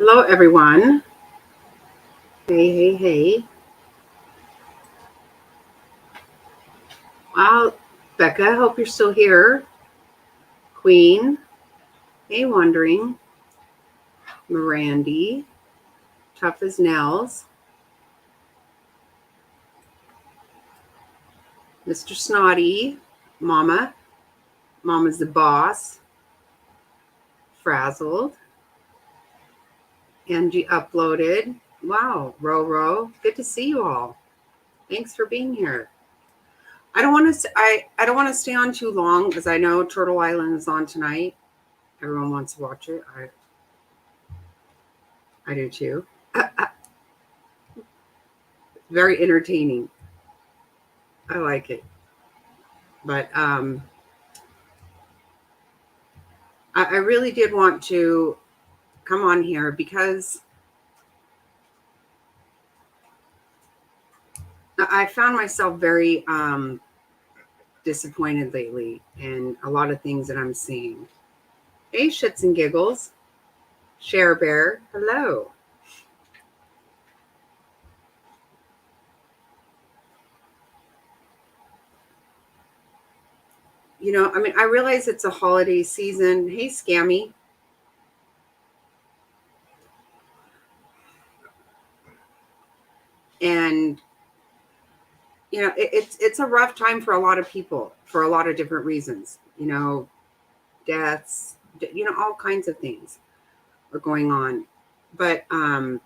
Hello, everyone. Hey, hey, hey. Wow, Becca, hope you're still here. Queen, hey, Wandering. Mirandy, Tough as Nails. Mr. Snotty, Mama. Mama's the boss. Frazzled. Angie uploaded. Wow, Ro. Good to see you all. Thanks for being here. I don't want to. I don't want to stay on too long because I know Turtle Island is on tonight. Everyone wants to watch it. I do too. Very entertaining. I like it. But I really did want to come on here because I found myself very disappointed lately in a lot of things that I'm seeing. Hey, shits and giggles. Share Bear, hello. I realize it's a holiday season. Hey, Scammy. And it's a rough time for a lot of people for a lot of different reasons. Deaths, all kinds of things are going on. But I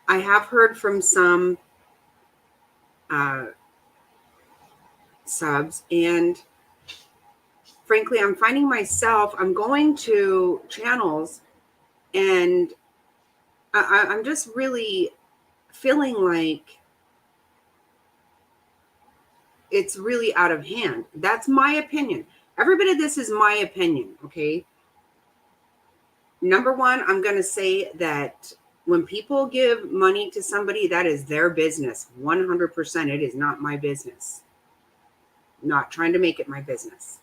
have heard from some subs, and frankly, I'm finding myself, I'm going to channels and I'm just really feeling like it's really out of hand. That's my opinion. Everybody, this is my opinion, okay? Number one, I'm going to say that when people give money to somebody, that is their business. 100%. It is not my business. Not trying to make it my business.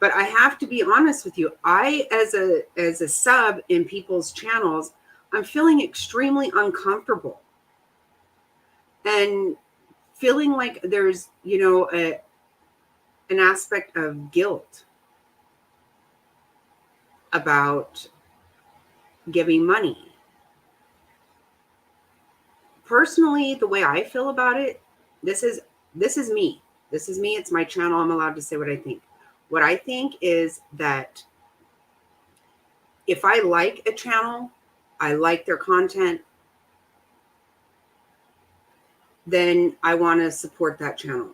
But I have to be honest with you. I, as a sub in people's channels, I'm feeling extremely uncomfortable and feeling like there's, an aspect of guilt about giving money. Personally, the way I feel about it, this is me. This is me. It's my channel. I'm allowed to say what I think. What I think is that if I like a channel, I like their content, then I want to support that channel.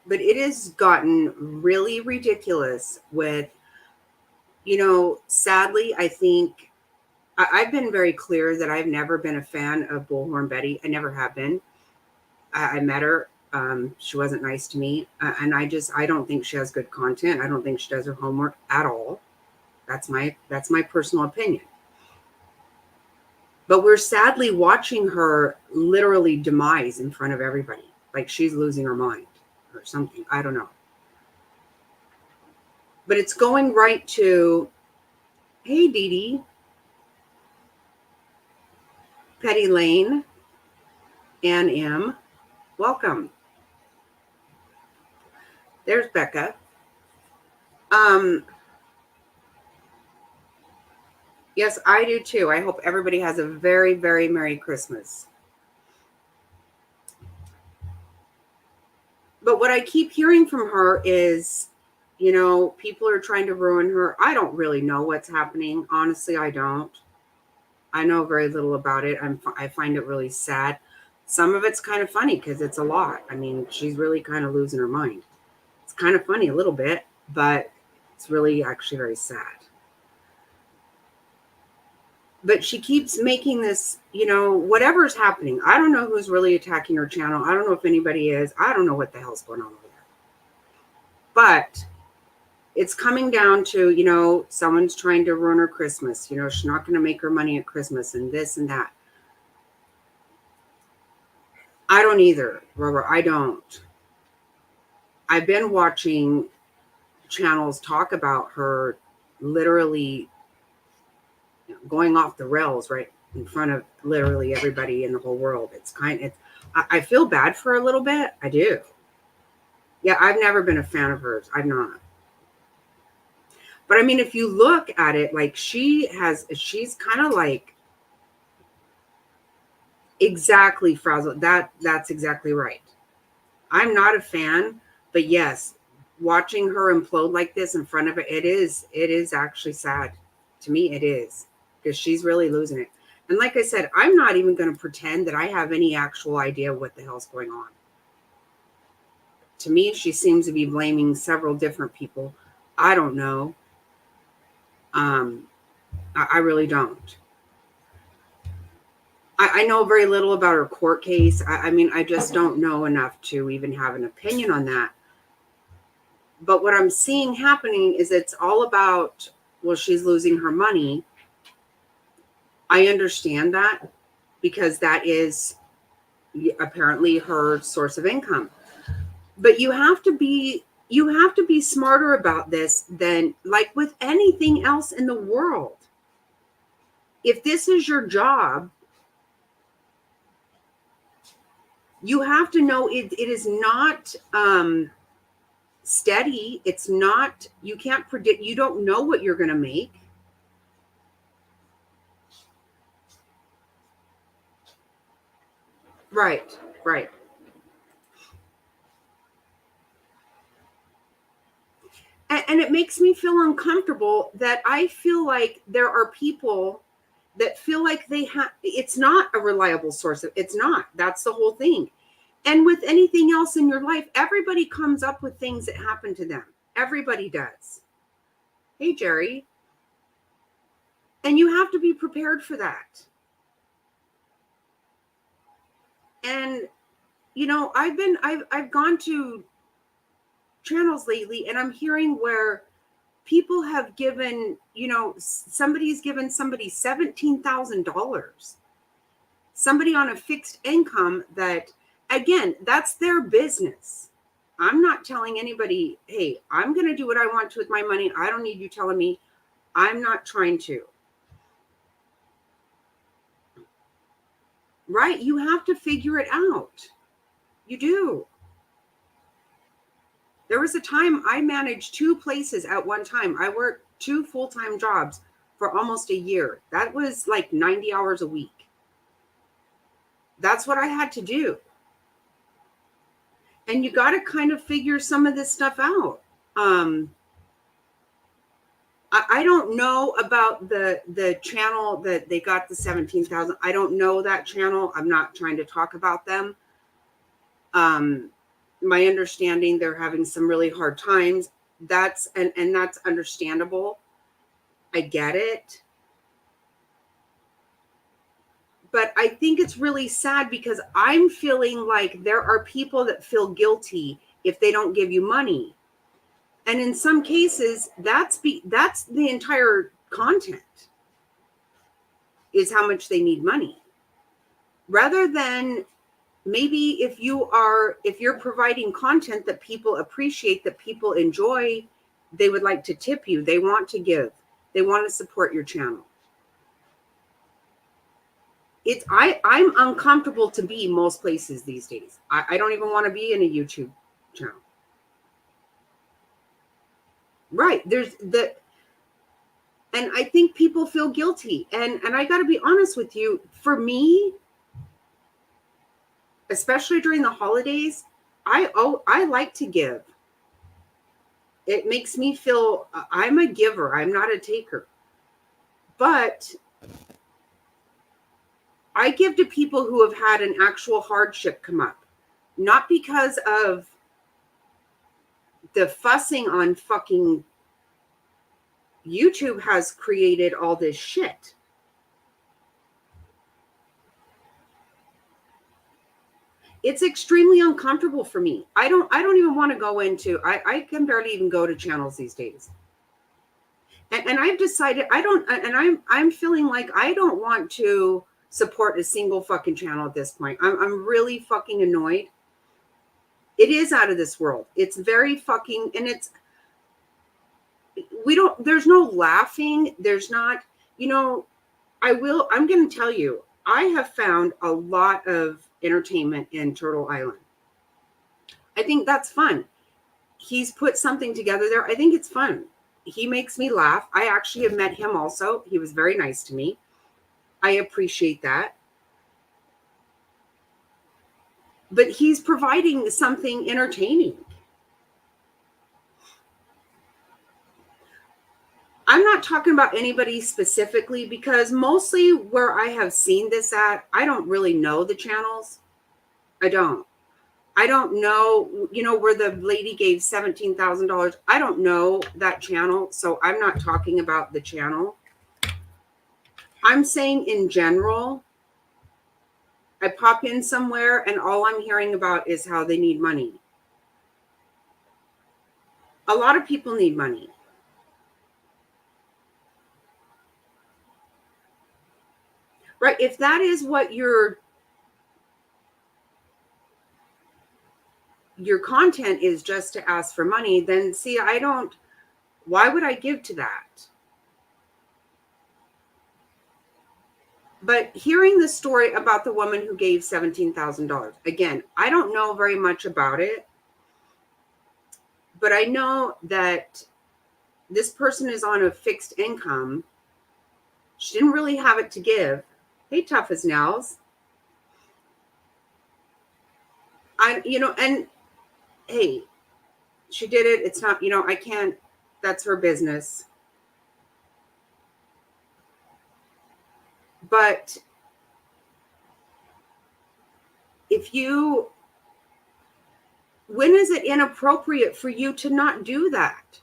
But it has gotten really ridiculous with, sadly, I think I've been very clear that I've never been a fan of Bullhorn Betty. I never have been. I met her. She wasn't nice to me. And I don't think she has good content. I don't think she does her homework at all. That's my personal opinion. But we're sadly watching her literally demise in front of everybody. Like she's losing her mind or something. I don't know. But it's going right to, hey, Dee Dee, Petty Lane, Ann M. Welcome. There's Becca. Yes, I do too. I hope everybody has a very, very Merry Christmas. But what I keep hearing from her is, people are trying to ruin her. I don't really know what's happening. Honestly, I don't. I know very little about it. I find it really sad. Some of it's kind of funny because it's a lot. I mean, she's really kind of losing her mind. It's kind of funny a little bit, but it's really actually very sad. But she keeps making this, whatever's happening. I don't know who's really attacking her channel. I don't know if anybody is. I don't know what the hell's going on over there. But it's coming down to, someone's trying to ruin her Christmas. She's not going to make her money at Christmas and this and that. I don't either, Robert. I don't. I've been watching channels talk about her literally going off the rails right in front of literally everybody in the whole world. I feel bad for her a little bit. I do. Yeah, I've never been a fan of hers. I'm not. But I mean, if you look at it, like she's kind of like exactly frazzled. That's exactly right. I'm not a fan, but yes, watching her implode like this in front of it is actually sad. To me, it is, because she's really losing it. And like I said, I'm not even going to pretend that I have any actual idea what the hell's going on. To me, she seems to be blaming several different people. I don't know. Um, I really don't. I know very little about her court case. I mean, I just don't know enough to even have an opinion on that. But what I'm seeing happening is it's all about, well, she's losing her money. I understand that, because that is apparently her source of income. But you have to be smarter about this than, like with anything else in the world. If this is your job, you have to know it is not steady. It's not, you can't predict, you don't know what you're going to make. Right, right. And it makes me feel uncomfortable that I feel like there are people that feel like they have, it's not a reliable source of, it's not, that's the whole thing. And with anything else in your life, everybody comes up with things that happen to them. Everybody does. Hey, Jerry. And you have to be prepared for that. And I've gone to channels lately, and I'm hearing where people have given, somebody's given somebody $17,000. Somebody on a fixed income that, again, that's their business. I'm not telling anybody, hey, I'm going to do what I want to with my money. I don't need you telling me. I'm not trying to. Right? You have to figure it out. You do. There was a time I managed 2 places at one time. I worked 2 full-time jobs for almost a year. That was like 90 hours a week. That's what I had to do. And you got to kind of figure some of this stuff out. I don't know about the channel that they got the 17,000. I don't know that channel. I'm not trying to talk about them. My understanding, they're having some really hard times. That's understandable. I get it. But I think it's really sad, because I'm feeling like there are people that feel guilty if they don't give you money. And in some cases, that's the entire content, is how much they need money. Rather than, maybe if you're providing content that people appreciate, that people enjoy, they would like to tip you. They want to give. They want to support your channel. I'm uncomfortable to be most places these days. I don't even want to be in a YouTube channel. Right. And I think people feel guilty. And I got to be honest with you, for me, especially during the holidays, I like to give. It makes me feel, I'm a giver. I'm not a taker. But I give to people who have had an actual hardship come up, not because of the fussing on fucking YouTube has created all this shit. It's extremely uncomfortable for me. I don't even want to go into, I can barely even go to channels these days. And I've decided I'm feeling like I don't want to support a single fucking channel at this point. I'm really fucking annoyed. It is out of this world. It's very fucking, and there's no laughing. There's not, I'm going to tell you, I have found a lot of entertainment in Turtle Island. I think that's fun. He's put something together there. I think it's fun. He makes me laugh. I actually have met him also. He was very nice to me. I appreciate that. But he's providing something entertaining. I'm not talking about anybody specifically because mostly where I have seen this at, I don't really know the channels. I don't know, where the lady gave $17,000. I don't know that channel. So I'm not talking about the channel. I'm saying in general, I pop in somewhere and all I'm hearing about is how they need money. A lot of people need money. Right? If that is what your content is, just to ask for money, then see, why would I give to that? But hearing the story about the woman who gave $17,000, again, I don't know very much about it, but I know that this person is on a fixed income. She didn't really have it to give. Hey, tough as nails. And hey, she did it. It's not, I can't, that's her business. But when is it inappropriate for you to not do that?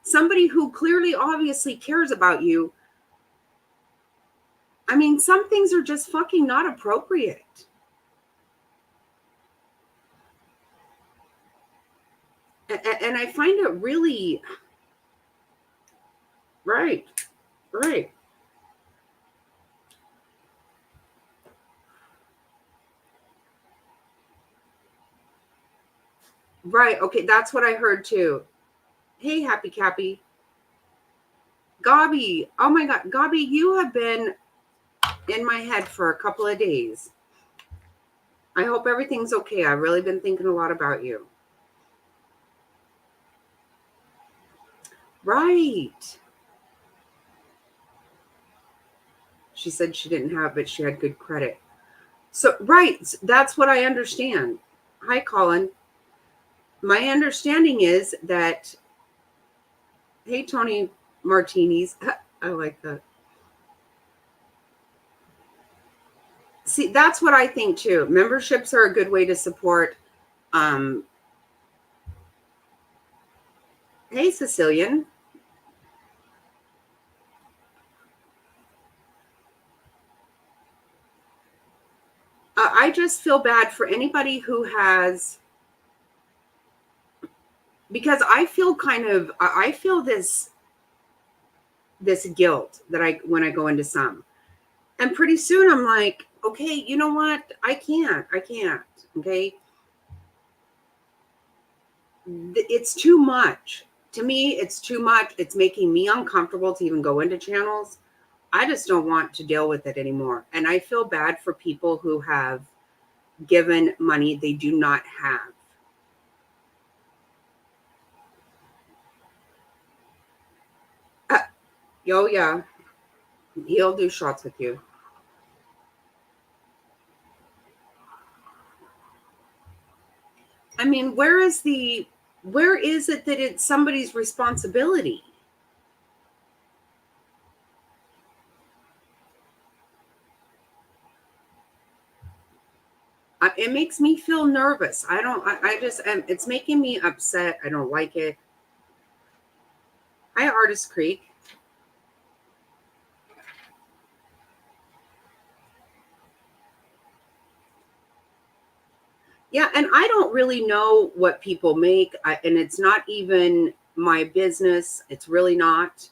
Somebody who clearly, obviously cares about you. I mean, some things are just fucking not appropriate. And I find it really, right. Right. Okay. That's what I heard too. Hey, Happy Cappy. Gabi. Oh my God. Gabi, you have been in my head for a couple of days. I hope everything's okay. I've really been thinking a lot about you. Right. She said she didn't have, but she had good credit. So, right. That's what I understand. Hi, Colin. My understanding is that, hey, Tony Martinis. I like that. See, that's what I think too. Memberships are a good way to support. Hey, Sicilian. I just feel bad for anybody who has, because I feel this guilt that when I go into some, and pretty soon I'm like, okay, you know what? I can't. Okay. It's too much. To me, it's too much. It's making me uncomfortable to even go into channels. I just don't want to deal with it anymore. And I feel bad for people who have given money they do not have. Oh, yeah. He'll do shots with you. I mean, where is it that it's somebody's responsibility? It makes me feel nervous. It's making me upset. I don't like it. Hi, Artist Creek. Yeah, and I don't really know what people make, and it's not even my business. It's really not.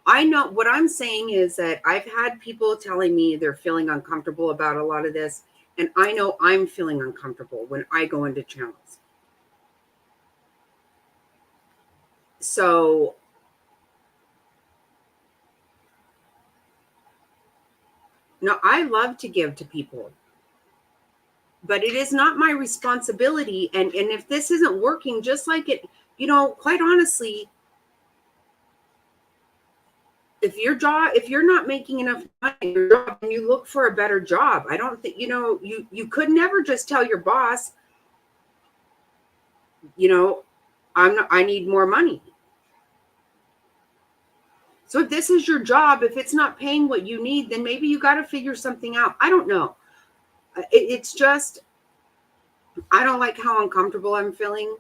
I know what I'm saying is that I've had people telling me they're feeling uncomfortable about a lot of this, And I know I'm feeling uncomfortable when I go into channels. So no, I love to give to people, but it is not my responsibility. And if this isn't working, just like it, quite honestly, if you're not making enough money in your job, and you look for a better job. I don't think, you could never just tell your boss, you know, I need more money. So if this is your job, if it's not paying what you need, then maybe you got to figure something out. I don't know. It's just, I don't like how uncomfortable I'm feeling.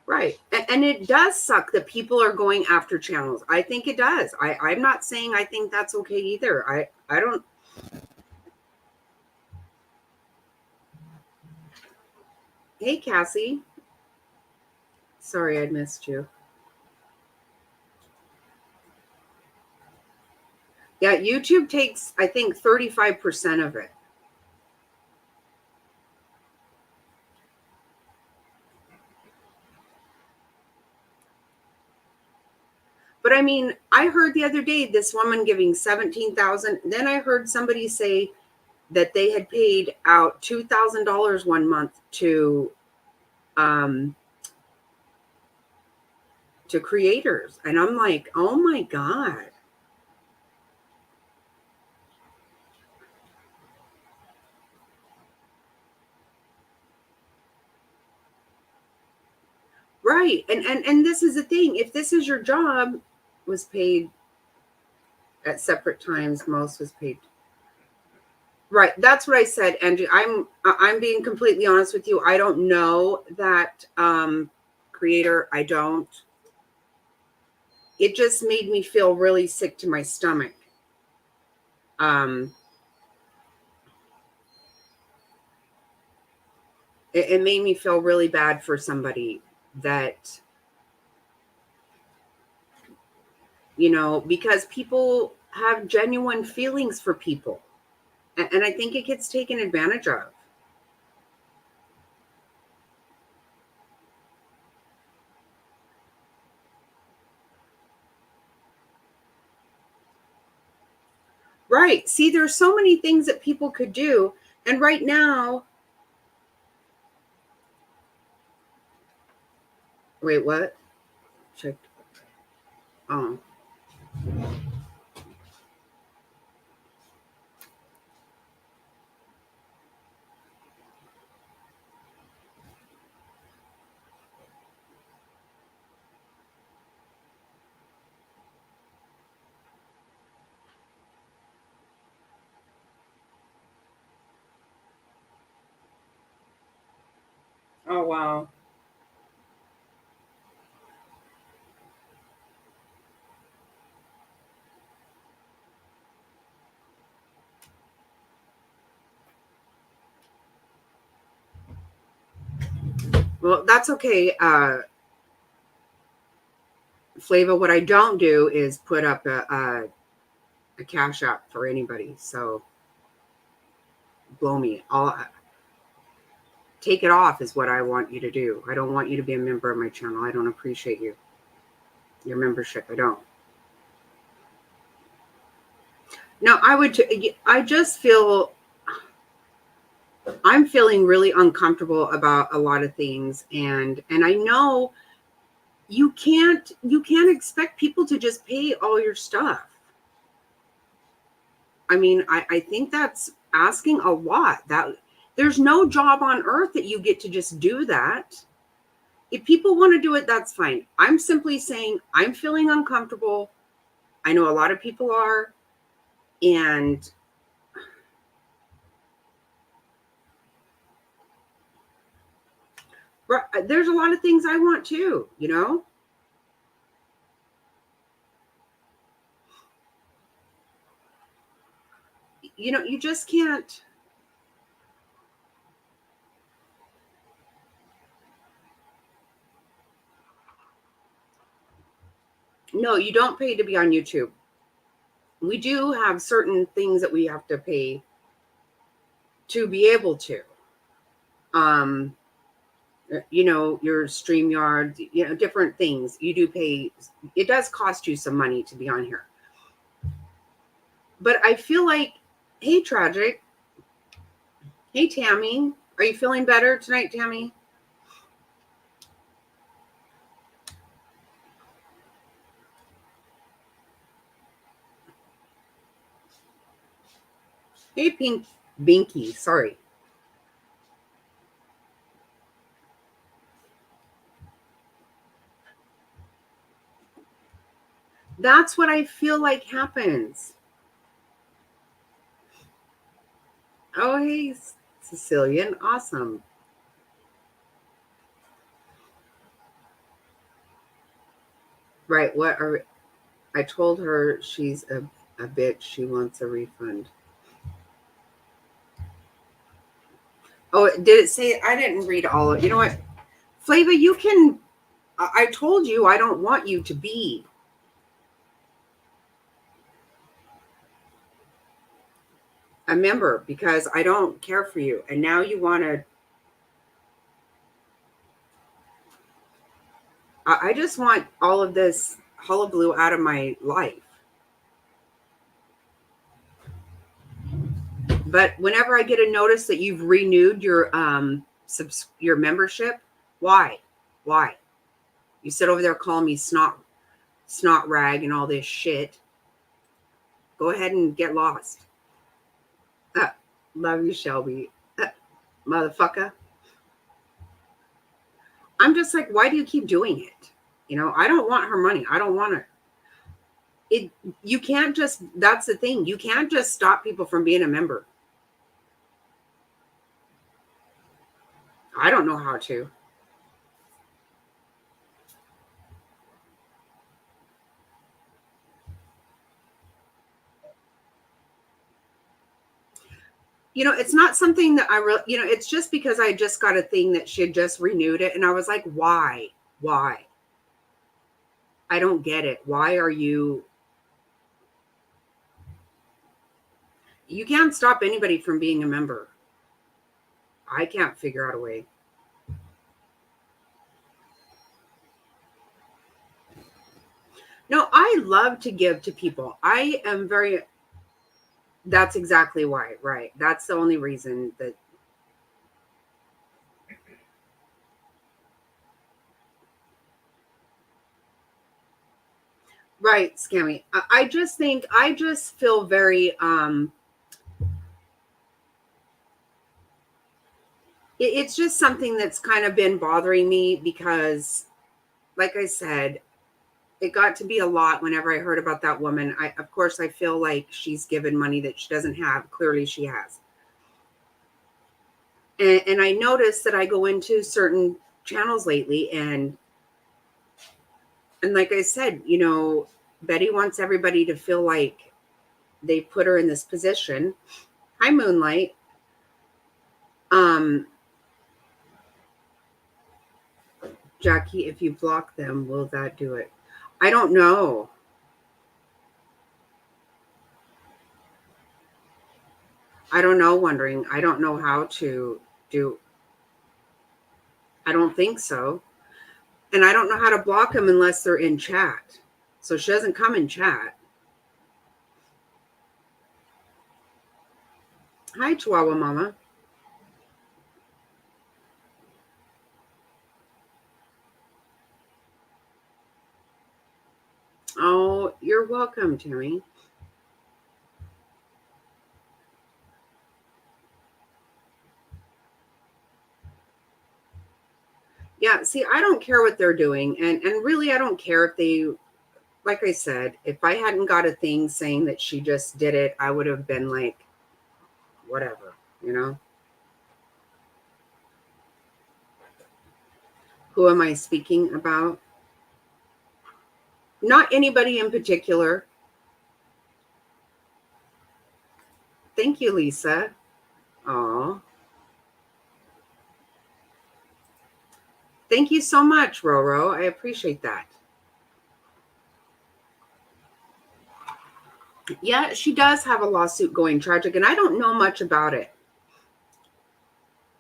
Right. And it does suck that people are going after channels. I think it does. I'm not saying I think that's okay either. I don't. Hey, Cassie. Sorry I missed you. Yeah, YouTube takes, I think, 35% of it. But I mean, I heard the other day this woman giving 17,000. Then I heard somebody say that they had paid out $2,000 one month um to creators. And I'm like, "Oh my god." Right. And this is the thing. If this is your job, was paid at separate times, most was paid. Right. That's what I said, Andrew. I'm being completely honest with you. I don't know that creator. I don't. It just made me feel really sick to my stomach. Um it made me feel really bad for somebody that, because people have genuine feelings for people. And I think it gets taken advantage of. Right. See, there's so many things that people could do. And right now, wait, what? Check. Oh, oh, wow. Well, that's okay. Flava, what I don't do is put up a cash app for anybody. So blow me. I'll take it off is what I want you to do. I don't want you to be a member of my channel. I don't appreciate your membership. I don't. No, I just feel, I'm feeling really uncomfortable about a lot of things, and I know you can't expect people to just pay all your stuff. I mean, I think that's asking a lot. That there's no job on earth that you get to just do that. If people want to do it, that's fine. I'm simply saying I'm feeling uncomfortable. I know a lot of people are, and there's a lot of things I want too, you just can't. No, you don't pay to be on YouTube. We do have certain things that we have to pay to be able to. Your StreamYard, different things. You do pay. It does cost you some money to be on here. But I feel like, hey, Tragic. Hey, Tammy. Are you feeling better tonight, Tammy? Hey, Pink Binky. Sorry. That's what I feel like happens. Oh, hey, Sicilian. Awesome. Right. I told her she's a bitch. She wants a refund. Oh, did it say? I didn't read all of it. You know what? Flava, you can. I told you I don't want you to be a member because I don't care for you. And now you want to. I just want all of this hullabaloo out of my life. But whenever I get a notice that you've renewed your membership, why? Why? You sit over there calling me snot rag and all this shit. Go ahead and get lost. Love you, Shelby. Motherfucker. I'm just like, why do you keep doing it? I don't want her money. I don't want her. You can't just, that's the thing. You can't just stop people from being a member. I don't know how to. It's not something that it's just because I just got a thing that she had just renewed it. And I was like, why? Why? I don't get it. Why are you can't stop anybody from being a member. I can't figure out a way. No, I love to give to people. I am very, that's exactly why, right? That's the only reason that. Right, Scammy. I just think, I just feel very, it's just something that's kind of been bothering me because, like I said, it got to be a lot whenever I heard about that woman. Of course, I feel like she's given money that she doesn't have. Clearly, she has. And I noticed that I go into certain channels lately, and like I said, Betty wants everybody to feel like they put her in this position. Hi, Moonlight. Um, Jackie, if you block them, will that do it? I don't know. I don't know, wondering. I don't know how to do. I don't think so. And I don't know how to block them unless they're in chat. So she doesn't come in chat. Hi, Chihuahua Mama. Oh, you're welcome, Tammy. Yeah, see, I don't care what they're doing. And really, I don't care if they, like I said, if I hadn't got a thing saying that she just did it, I would have been like, whatever, Who am I speaking about? Not anybody in particular. Thank you, Lisa. Aw. Thank you so much, Roro. I appreciate that. Yeah, she does have a lawsuit going, Tragic, and I don't know much about it.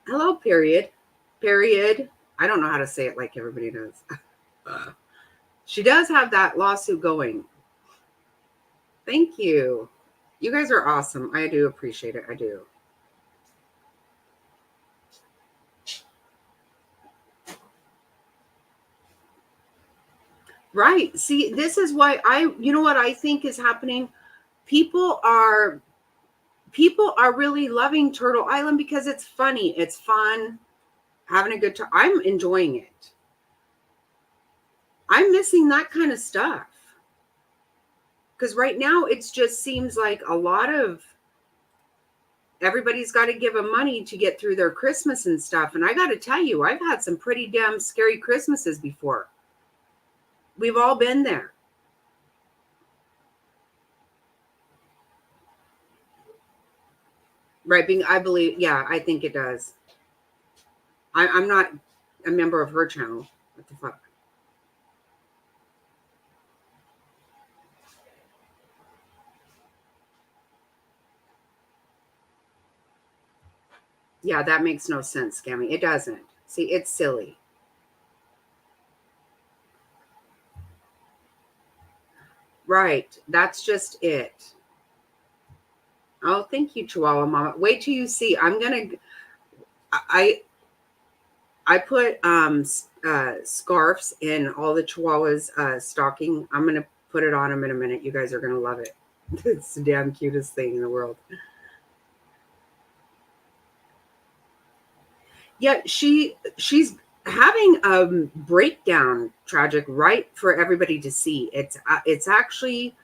Hello, period. Period. I don't know how to say it like everybody does. She does have that lawsuit going. Thank you. You guys are awesome. I do appreciate it. I do. Right. See, this is why you know what I think is happening? People are people are really loving Turtle Island because it's funny. It's fun, having a good time. I'm enjoying it. I'm missing that kind of stuff. Because right now it just seems like a lot of everybody's got to give them money to get through their Christmas and stuff. And I got to tell you, I've had some pretty damn scary Christmases before. We've all been there. Right. I believe, yeah, I think it does. I'm not a member of her channel. What the fuck? Yeah, that makes no sense, Scammy. It doesn't. See, it's silly. Right. That's just it. Oh, thank you, Chihuahua Mama. Wait till you see. I put scarves in all the Chihuahuas' stocking. I'm gonna put it on them in a minute. You guys are gonna love it. It's the damn cutest thing in the world. Yeah, she's having a breakdown, Tragic, right for everybody to see. It's actually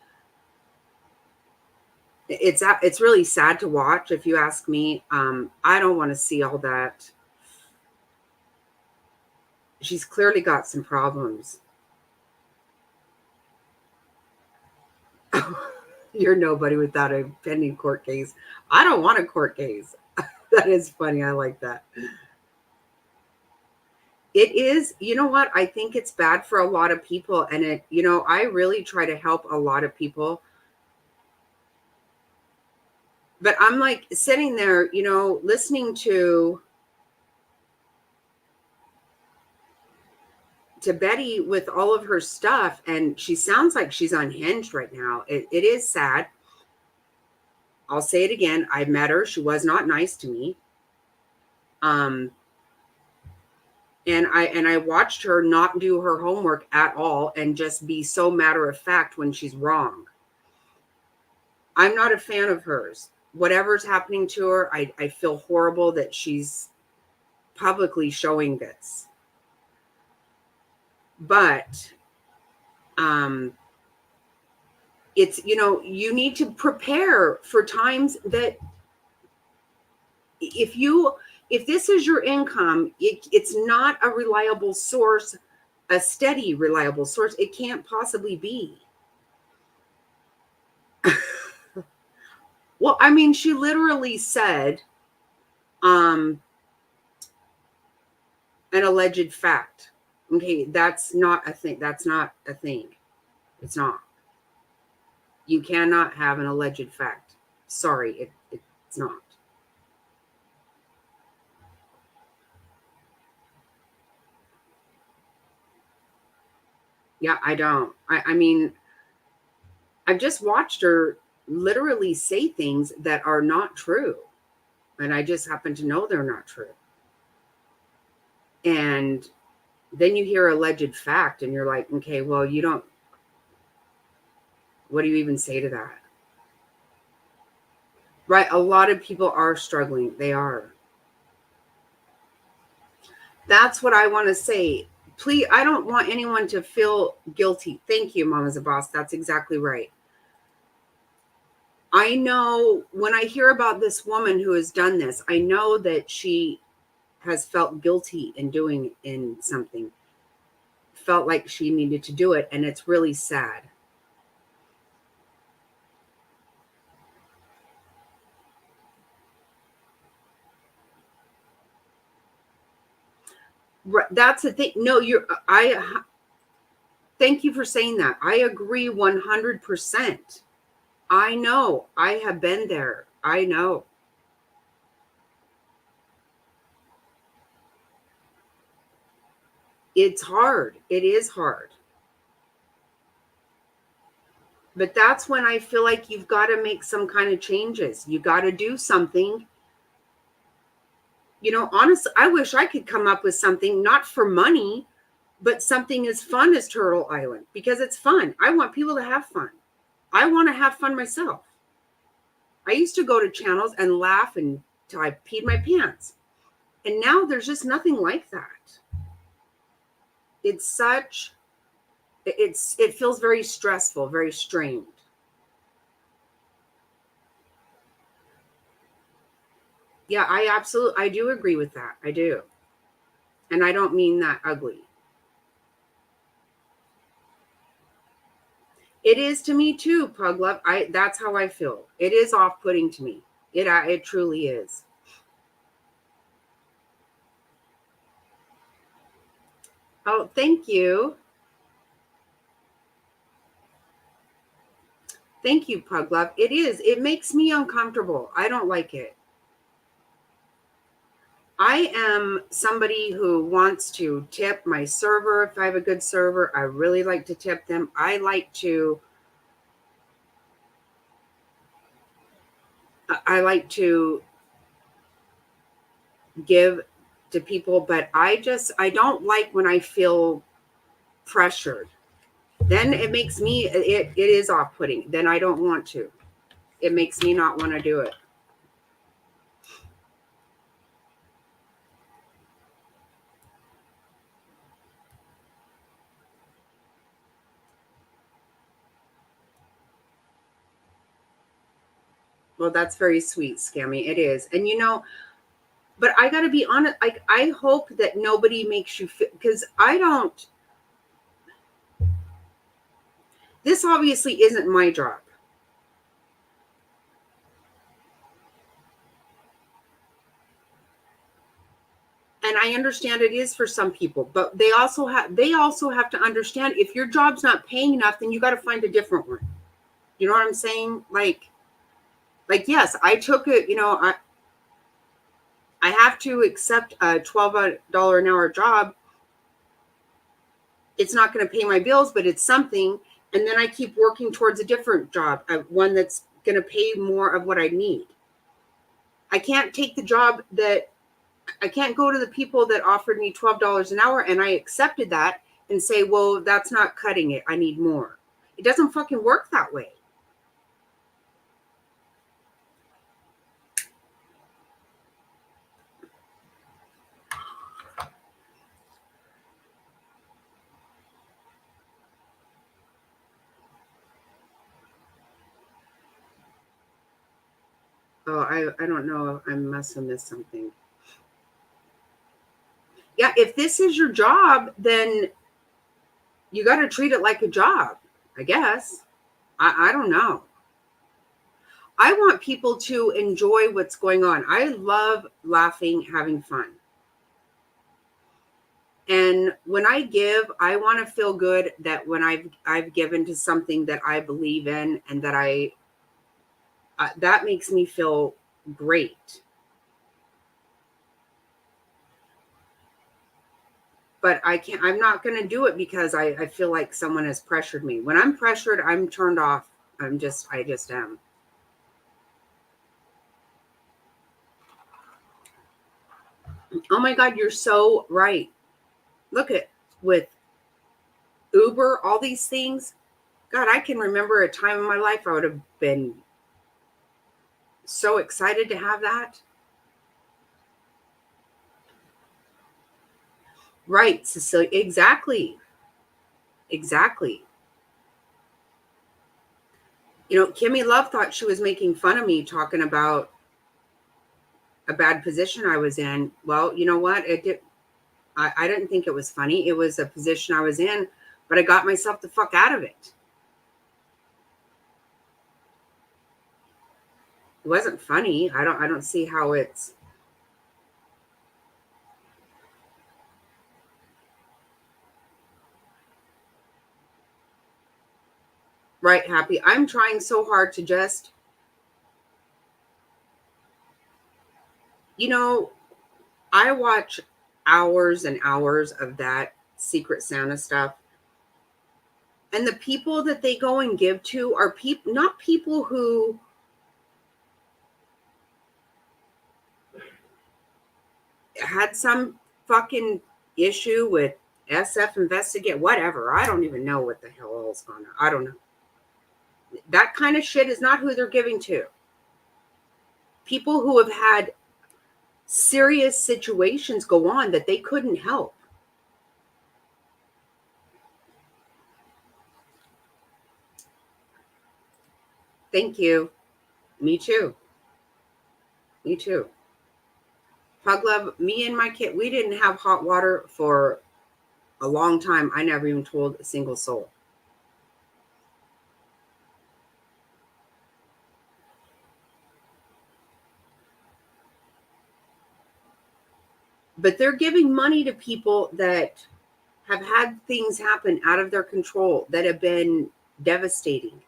it's really sad to watch. If you ask me, I don't want to see all that. She's clearly got some problems. You're nobody without a pending court case. I don't want a court case. That is funny. I like that. It is, you know what? I think it's bad for a lot of people. And I really try to help a lot of people. But I'm like sitting there, listening to Betty with all of her stuff, and she sounds like she's unhinged right now. It is sad. I'll say it again. I met her. She was not nice to me. Um, and I watched her not do her homework at all and just be so matter of fact when she's wrong. I'm not a fan of hers. Whatever's happening to her, I feel horrible that she's publicly showing this. But it's, you need to prepare for times that if this is your income, it's not a reliable source, a steady, reliable source. It can't possibly be. Well, I mean, she literally said, an alleged fact. Okay, that's not a thing. That's not a thing. It's not. You cannot have an alleged fact. Sorry, it's not. Yeah, I don't. I mean, I've just watched her literally say things that are not true. And I just happen to know they're not true. And then you hear alleged fact and you're like, okay, well, what do you even say to that? Right? A lot of people are struggling. They are. That's what I want to say. Please, I don't want anyone to feel guilty. Thank you, Mama's a Boss. That's exactly right. I know when I hear about this woman who has done this, I know that she has felt guilty in something, felt like she needed to do it, and it's really sad. That's the thing. No, thank you for saying that. I agree 100%. I know. I have been there. I know. It's hard. It is hard. But that's when I feel like you've got to make some kind of changes. You got to do something. Honestly, I wish I could come up with something, not for money, but something as fun as Turtle Island, because it's fun. I want people to have fun. I want to have fun myself. I used to go to channels and laugh until I peed my pants. And now there's just nothing like that. It's such it feels very stressful, very strained. Yeah, I do agree with that. I do. And I don't mean that ugly. It is to me too, Pug Love. That's how I feel. It is off-putting to me. It truly is. Oh, thank you. Thank you, Pug Love. It is. It makes me uncomfortable. I don't like it. I am somebody who wants to tip my server if I have a good server. I really like to tip them. I like to give to people, but I don't like when I feel pressured. Then it makes me it is off-putting. Then I don't want to. It makes me not want to do it. Well, that's very sweet, Scammy. It is. And but I got to be honest, like I hope that nobody makes you feel, because I don't, this obviously isn't my job. And I understand it is for some people, but they also have to understand, if your job's not paying enough, then you got to find a different one. You know what I'm saying? Like yes, I took it, I have to accept a $12 an hour job. It's not going to pay my bills, but it's something. And then I keep working towards a different job, one that's going to pay more of what I need. I can't take the job that I can't go to the people that offered me $12 an hour and I accepted that and say, well, that's not cutting it. I need more. It doesn't fucking work that way. Oh, I don't know. I must have missed something. Yeah, if this is your job, then you got to treat it like a job, I guess. I don't know. I want people to enjoy what's going on. I love laughing, having fun. And when I give, I want to feel good that when I've given to something that I believe in and that I that makes me feel great. But I'm not going to do it because I feel like someone has pressured me. When I'm pressured, I'm turned off. I just am. Oh my God, you're so right. Look at with Uber, all these things. God, I can remember a time in my life I would have been so excited to have that. Right, Cecilia. Exactly. Exactly. Kimmy Love thought she was making fun of me talking about a bad position I was in. Well, you know what? I didn't think it was funny. It was a position I was in, but I got myself the fuck out of it. It wasn't funny. I don't see how it's Right, Happy. I'm trying so hard to just, you know, I watch hours and hours of that Secret Santa stuff. And the people that they go and give to are people, not people who had some fucking issue with SF investigate, whatever. I don't even know what the hell else going on. I don't know. That kind of shit is not who they're giving to. People who have had serious situations go on that they couldn't help. Thank you. Me too. Me too. Pug love, me and my kid, we didn't have hot water for a long time. I never even told a single soul. But they're giving money to people that have had things happen out of their control that have been devastating.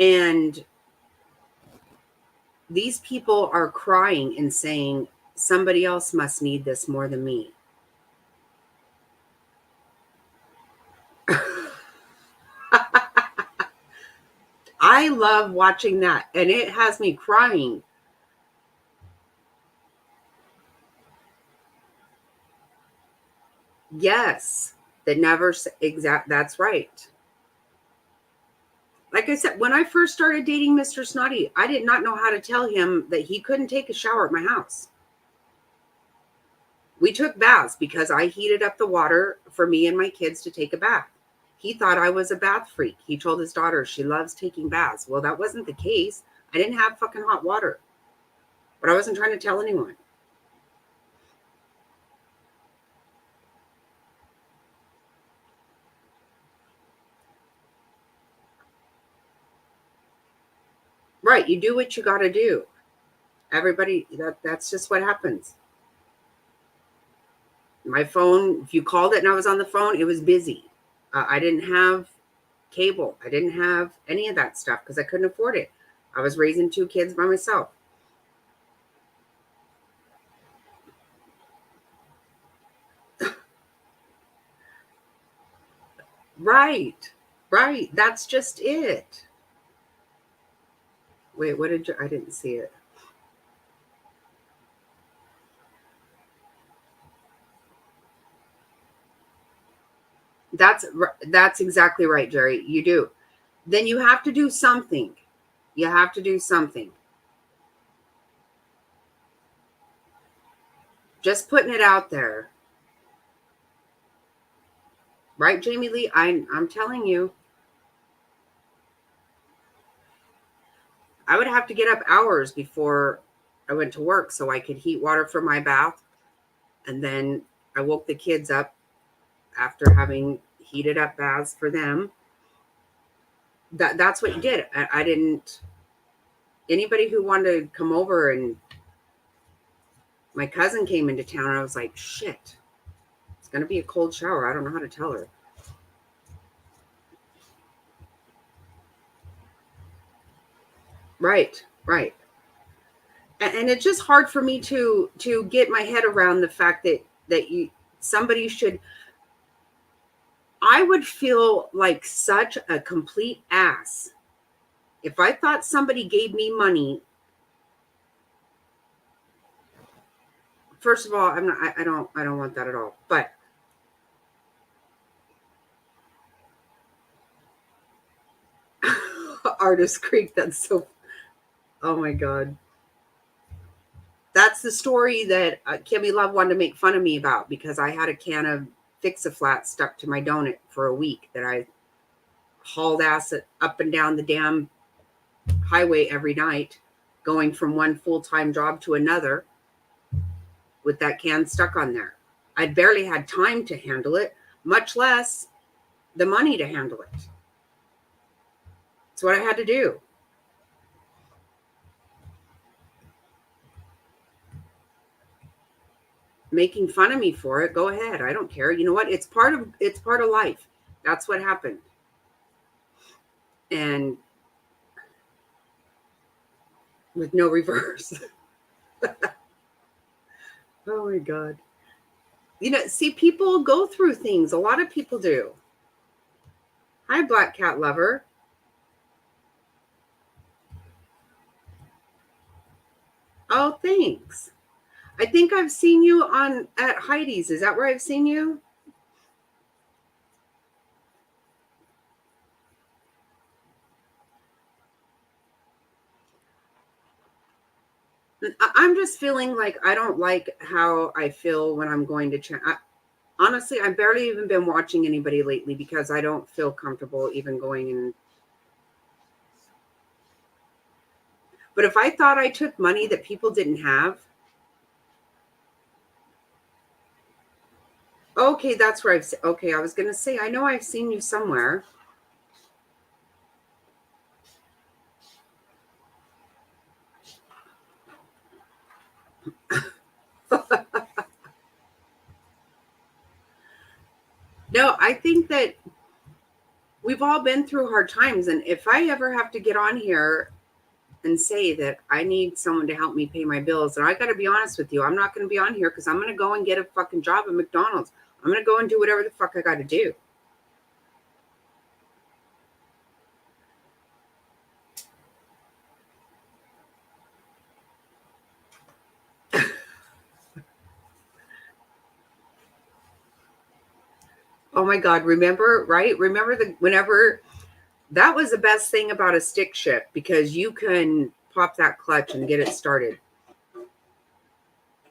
And these people are crying and saying, somebody else must need this more than me. I love watching that, and it has me crying. Yes, that never exact. That's right. Like I said, when I first started dating Mr. Snotty, I did not know how to tell him that he couldn't take a shower at my house. We took baths because I heated up the water for me and my kids to take a bath. He thought I was a bath freak. He told his daughter she loves taking baths. Well, that wasn't the case. I didn't have fucking hot water, but I wasn't trying to tell anyone. Right. You do what you got to do. Everybody, that's just what happens. My phone, if you called it and I was on the phone, it was busy. I didn't have cable. I didn't have any of that stuff because I couldn't afford it. I was raising two kids by myself. Right. Right. That's just it. Wait, what did you? I didn't see it. That's exactly right, Jerry. You do. Then you have to do something. You have to do something. Just putting it out there, right, Jamie Lee? I'm telling you, I would have to get up hours before I went to work so I could heat water for my bath, and then I woke the kids up after having heated up baths for them. That's what you did. I didn't. Anybody who wanted to come over, and my cousin came into town, and I was like, shit, it's gonna be a cold shower. I don't know how to tell her. Right, right. And it's just hard for me to get my head around the fact that you somebody should. I would feel like such a complete ass if I thought somebody gave me money. First of all, I'm not. I don't want that at all. But Artist Creek. That's so. Oh my god. That's the story that Kimmy Love wanted to make fun of me about because I had a can of Fix-A-Flat stuck to my donut for a week that I hauled ass up and down the damn highway every night, going from one full-time job to another with that can stuck on there. I barely had time to handle it, much less the money to handle it. It's what I had to do. Making fun of me for it, go ahead. I don't care. You know what? It's part of life. That's what happened. and with no reverse. Oh my God. See, people go through things. A lot of people do. Hi, Black Cat Lover. Oh, thanks. I think I've seen you on at Heidi's. Is that where I've seen you? I'm just feeling like I don't like how I feel when I'm going to honestly, I've barely even been watching anybody lately because I don't feel comfortable even going in. But if I thought I took money that people didn't have, okay, that's where okay, I was going to say, I know I've seen you somewhere. No, I think that we've all been through hard times. And if I ever have to get on here and say that I need someone to help me pay my bills, and I got to be honest with you, I'm not going to be on here because I'm going to go and get a fucking job at McDonald's. I'm going to go and do whatever the fuck I got to do. Oh my God. Remember, right? Remember whenever that was the best thing about a stick shift because you can pop that clutch and get it started.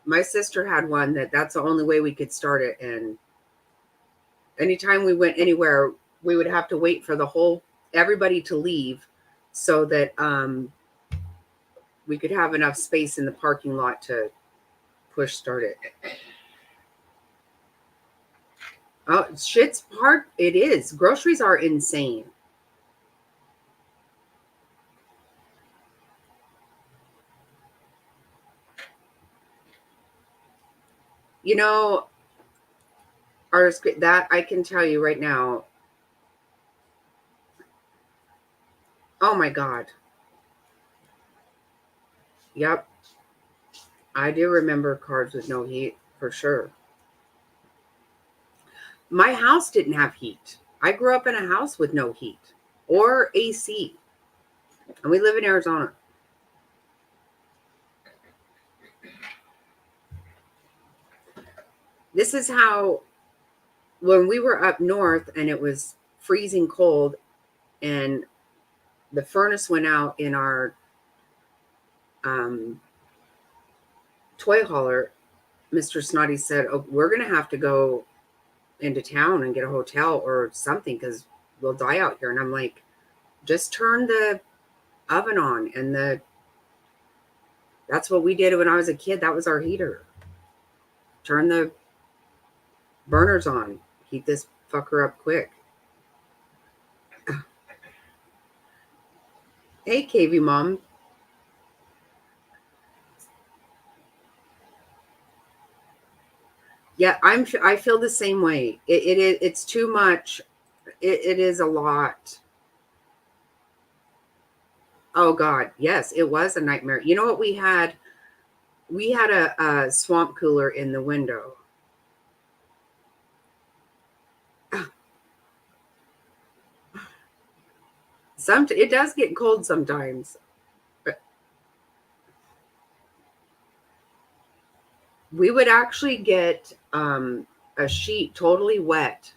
My sister had one that's the only way we could start it. And anytime we went anywhere, we would have to wait for everybody to leave so that we could have enough space in the parking lot to push start it. Oh, shit's hard. It is. Groceries are insane. You know, that I can tell you right now. Oh my God. Yep. I do remember cars with no heat for sure. My house didn't have heat. I grew up in a house with no heat or AC, and we live in Arizona. This is how, when we were up north and it was freezing cold and the furnace went out in our um, toy hauler, Mr. Snotty said, "Oh, we're going to have to go into town and get a hotel or something because we'll die out here." And I'm like, just turn the oven on. And that's what we did when I was a kid. That was our heater. Turn the burners on. Heat this fucker up quick. Hey, KV Mom. Yeah, I feel the same way. It's too much. It is a lot. Oh God, yes, it was a nightmare. You know what we had? We had a swamp cooler in the window. It does get cold sometimes. But we would actually get a sheet totally wet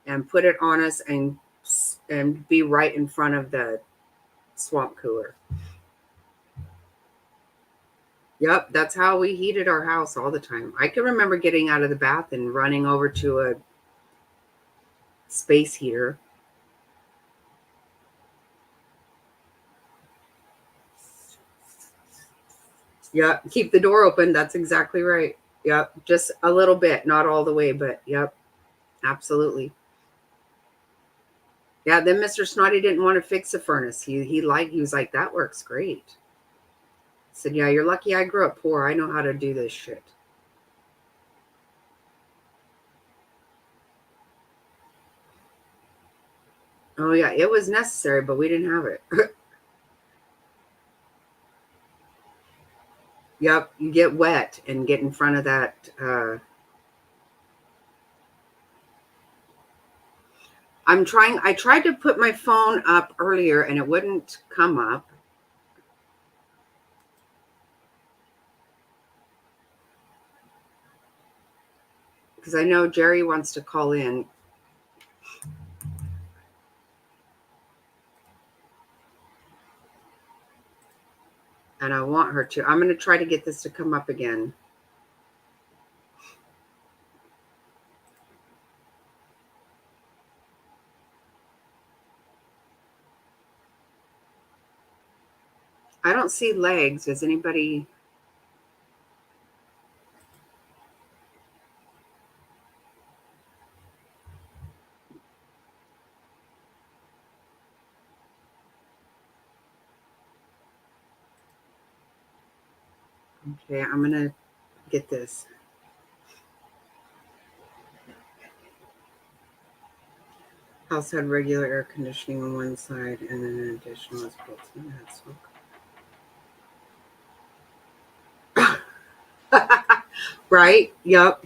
and put it on us and be right in front of the swamp cooler. Yep, that's how we heated our house all the time. I can remember getting out of the bath and running over to a space heater. Yep, keep the door open. That's exactly right. Yep, just a little bit, not all the way, but yep, absolutely. Yeah, then Mr. Snotty didn't want to fix the furnace. He was like, that works great. I said, yeah, you're lucky I grew up poor. I know how to do this shit. Oh yeah, it was necessary, but we didn't have it. Yep, you get wet and get in front of that. I tried to put my phone up earlier and it wouldn't come up. Because I know Jerry wants to call in. And I want her to. I'm going to try to get this to come up again. I don't see legs. Does anybody? Okay, I'm going to get this. House had regular air conditioning on one side and then an additional was built in. Right? Yep.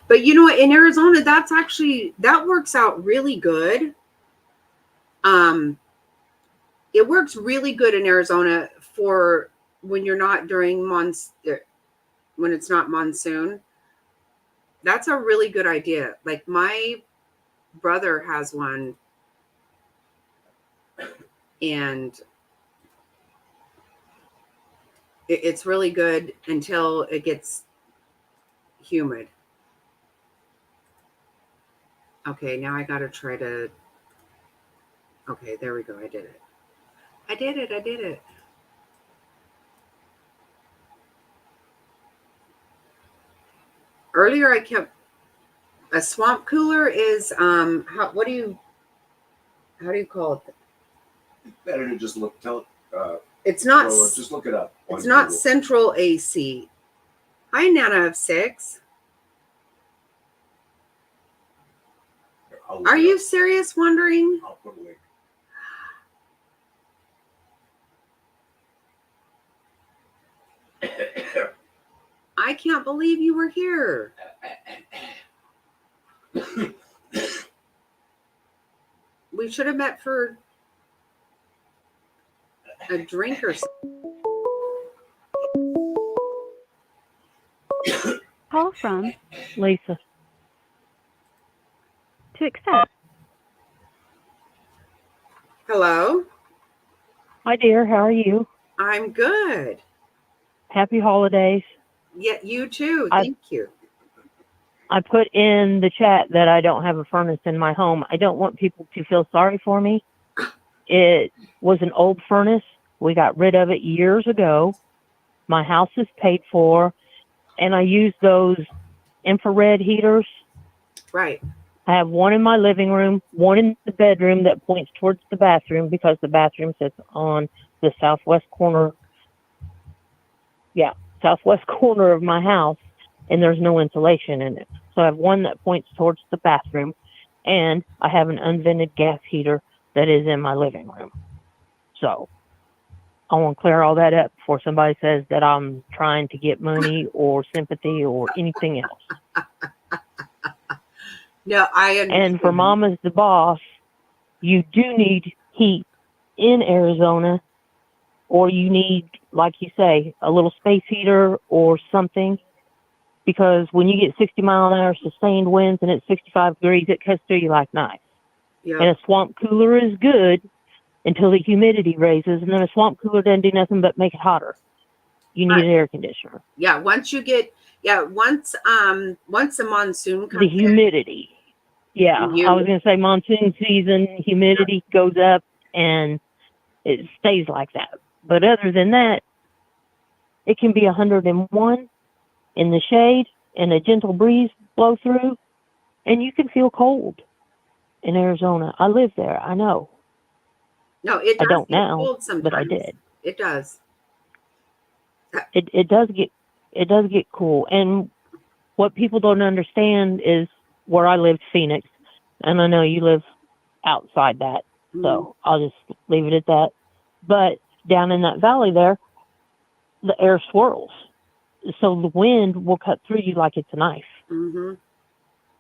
But you know what? In Arizona, that works out really good. It works really good in Arizona for when you're not during months when it's not monsoon. That's a really good idea. Like my brother has one, and it's really good until it gets humid. Okay, now I got to try to. Okay, there we go. I did it. I did it. I did it. Earlier, I kept a swamp cooler is what do you how do you call it? Better to just look. It's not. Just look it up. It's not Google. Central AC. Hi, Nana of 6. Are you serious? Wondering? I'll put a link. I can't believe you were here. We should have met for a drink or something. Call from Lisa. To accept. Hello? Hi, dear. How are you? I'm good. Happy holidays. Yeah, you too. Thank you. I put in the chat that I don't have a furnace in my home. I don't want people to feel sorry for me. It was an old furnace. We got rid of it years ago. My house is paid for, and I use those infrared heaters. Right. I have one in my living room, one in the bedroom that points towards the bathroom because the bathroom sits on the southwest corner. Yeah, southwest corner of my house, and there's no insulation in it. So I have one that points towards the bathroom, and I have an unvented gas heater that is in my living room. So I want to clear all that up before somebody says that I'm trying to get money or sympathy or anything else. No, I understand. And for Mama's the boss, you do need heat in Arizona, or you need, like you say, a little space heater or something, because when you get 60-mile-an-hour sustained winds and it's 65 degrees, it cuts through you like knives. Yep. And a swamp cooler is good until the humidity raises, and then a swamp cooler doesn't do nothing but make it hotter. You need an air conditioner. Yeah, once the monsoon comes the humidity. Yeah, I was going to say monsoon season, humidity goes up, and it stays like that. But other than that, it can be 101 in the shade and a gentle breeze blow through, and you can feel cold in Arizona. I live there. I know. No, it does. I don't get now, cold sometimes. But I did. It does. It does get cool. And what people don't understand is where I lived, Phoenix, and I know you live outside that. So I'll just leave it at that. But down in that valley there, the air swirls. So the wind will cut through you like it's a knife. Mm-hmm.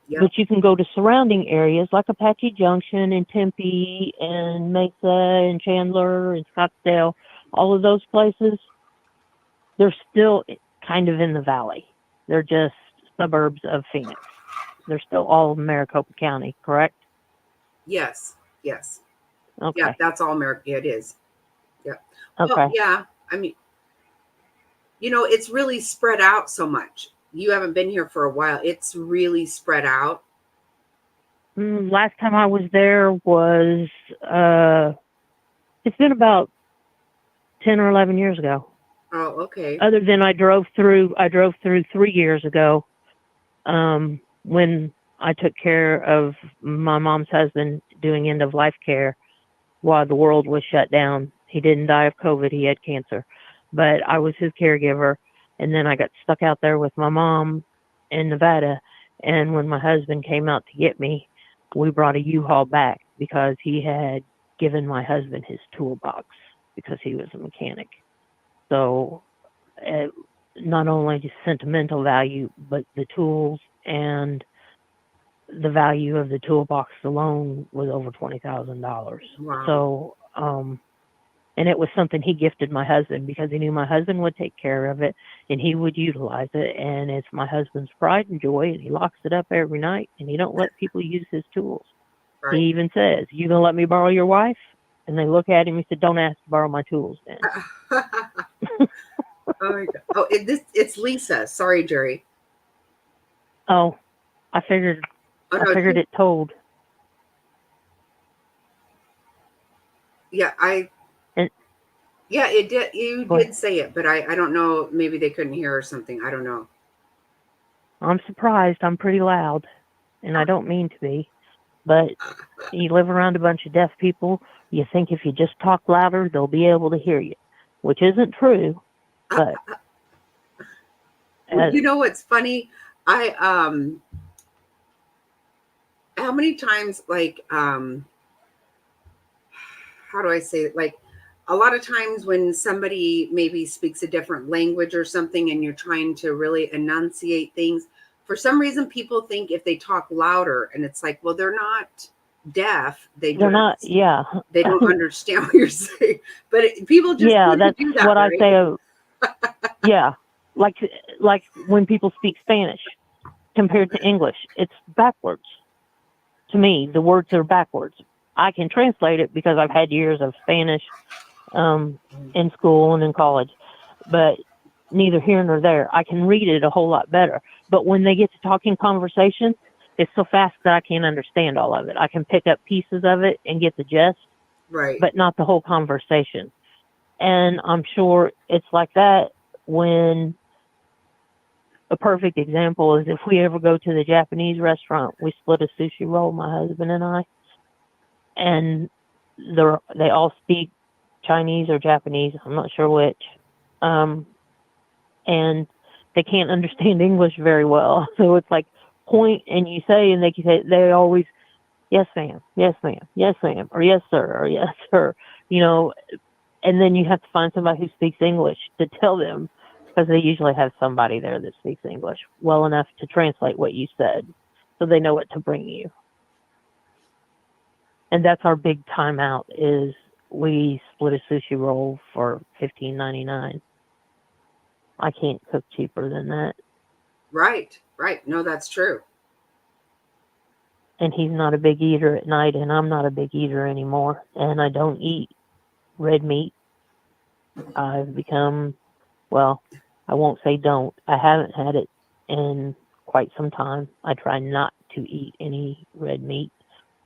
Yep. But you can go to surrounding areas like Apache Junction and Tempe and Mesa and Chandler and Scottsdale. All of those places, they're still kind of in the valley. They're just suburbs of Phoenix. They're still all Maricopa County, correct? Yes. Yes. Okay. Yeah, that's all America. Yeah, it is. Yeah. Okay. Well, yeah. I mean, it's really spread out so much. You haven't been here for a while. It's really spread out. Last time I was there was, it's been about 10 or 11 years ago. Oh, okay. Other than I drove through 3 years ago, when I took care of my mom's husband doing end of life care while the world was shut down. He didn't die of COVID, he had cancer. But I was his caregiver, and then I got stuck out there with my mom in Nevada, and when my husband came out to get me, we brought a U-Haul back because he had given my husband his toolbox because he was a mechanic. So not only just sentimental value, but the tools and the value of the toolbox alone was over $20,000. Wow. So, and it was something he gifted my husband because he knew my husband would take care of it and he would utilize it. And it's my husband's pride and joy, and he locks it up every night, and he don't let people use his tools. Right. He even says, "You gonna let me borrow your wife?" And they look at him and said, "Don't ask to borrow my tools, then." Oh my God. Oh, it's Lisa. Sorry, Jerry. Oh, I figured Oh, no, it told. Yeah, it did. You did say it, but I don't know. Maybe they couldn't hear or something. I don't know. I'm surprised. I'm pretty loud, and I don't mean to be. But you live around a bunch of deaf people. You think if you just talk louder, they'll be able to hear you, which isn't true. But Well, you know what's funny? How many times, like, how do I say it? Like, a lot of times when somebody maybe speaks a different language or something and you're trying to really enunciate things, for some reason people think if they talk louder, and it's like, well, they're not deaf. they're not. Yeah. They don't understand what you're saying. But people just that's do that, what right? I say. Yeah, like when people speak Spanish compared to English, it's backwards. To me, the words are backwards. I can translate it because I've had years of Spanish in school and in college, but neither here nor there. I can read it a whole lot better. But when they get to talking conversation, it's so fast that I can't understand all of it. I can pick up pieces of it and get the gist, right? But not the whole conversation. And I'm sure it's like that when a perfect example is if we ever go to the Japanese restaurant, we split a sushi roll, my husband and I, and they all speak Chinese or Japanese, I'm not sure which, and they can't understand English very well. So it's like point and you say, and they always, yes ma'am, yes ma'am, yes ma'am, or yes sir, or yes sir, and then you have to find somebody who speaks English to tell them, because they usually have somebody there that speaks English well enough to translate what you said so they know what to bring you. And that's our big timeout is we split a sushi roll for $15.99. I can't cook cheaper than that. Right. No, that's true. And he's not a big eater at night, and I'm not a big eater anymore. And I don't eat red meat. I've become, well, I won't say don't. I haven't had it in quite some time. I try not to eat any red meat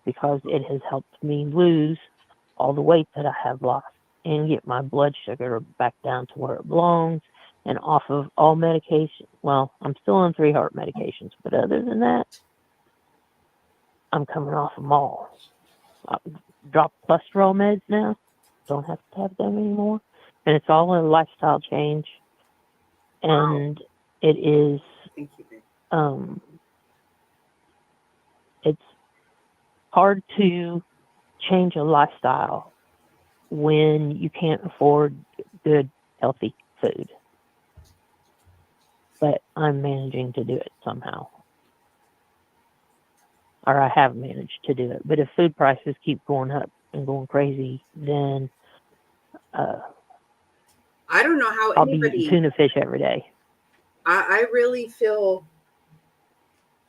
because it has helped me lose all the weight that I have lost and get my blood sugar back down to where it belongs and off of all medication. Well, I'm still on 3 heart medications, but other than that, I'm coming off them all. I dropped cholesterol meds now. Don't have to have them anymore. And it's all a lifestyle change. And Wow. it is, Thank you. it's hard to change a lifestyle when you can't afford good, healthy food. But I'm managing to do it somehow. Or I have managed to do it. But if food prices keep going up and going crazy, then I don't know how I'll be eating anybody, tuna fish every day. I really feel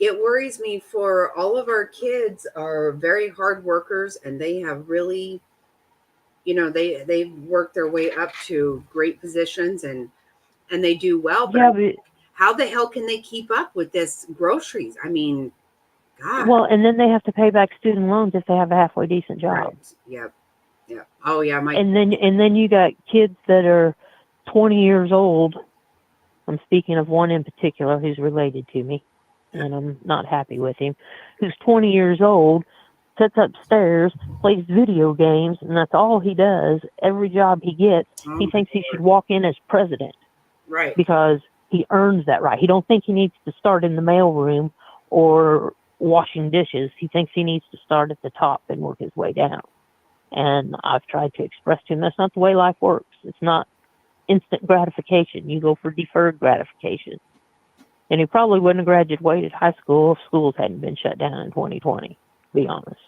it worries me for all of our kids are very hard workers and they have really, they work their way up to great positions and they do well, but Yeah, but how the hell can they keep up with this groceries? I mean, God. well, and then they have to pay back student loans if they have a halfway decent job. Right. Yep. Yep. Oh yeah, And then you got kids that are 20 years old. I'm speaking of one in particular who's related to me, and I'm not happy with him. Who's 20 years old, sits upstairs, plays video games, and that's all he does. Every job he gets, he thinks he should walk in as president. Right. Because he earns that right. He don't think he needs to start in the mailroom or washing dishes. He thinks he needs to start at the top and work his way down. And I've tried to express to him that's not the way life works. It's not instant gratification. You go for deferred gratification. And he probably wouldn't have graduated high school if schools hadn't been shut down in 2020, to be honest.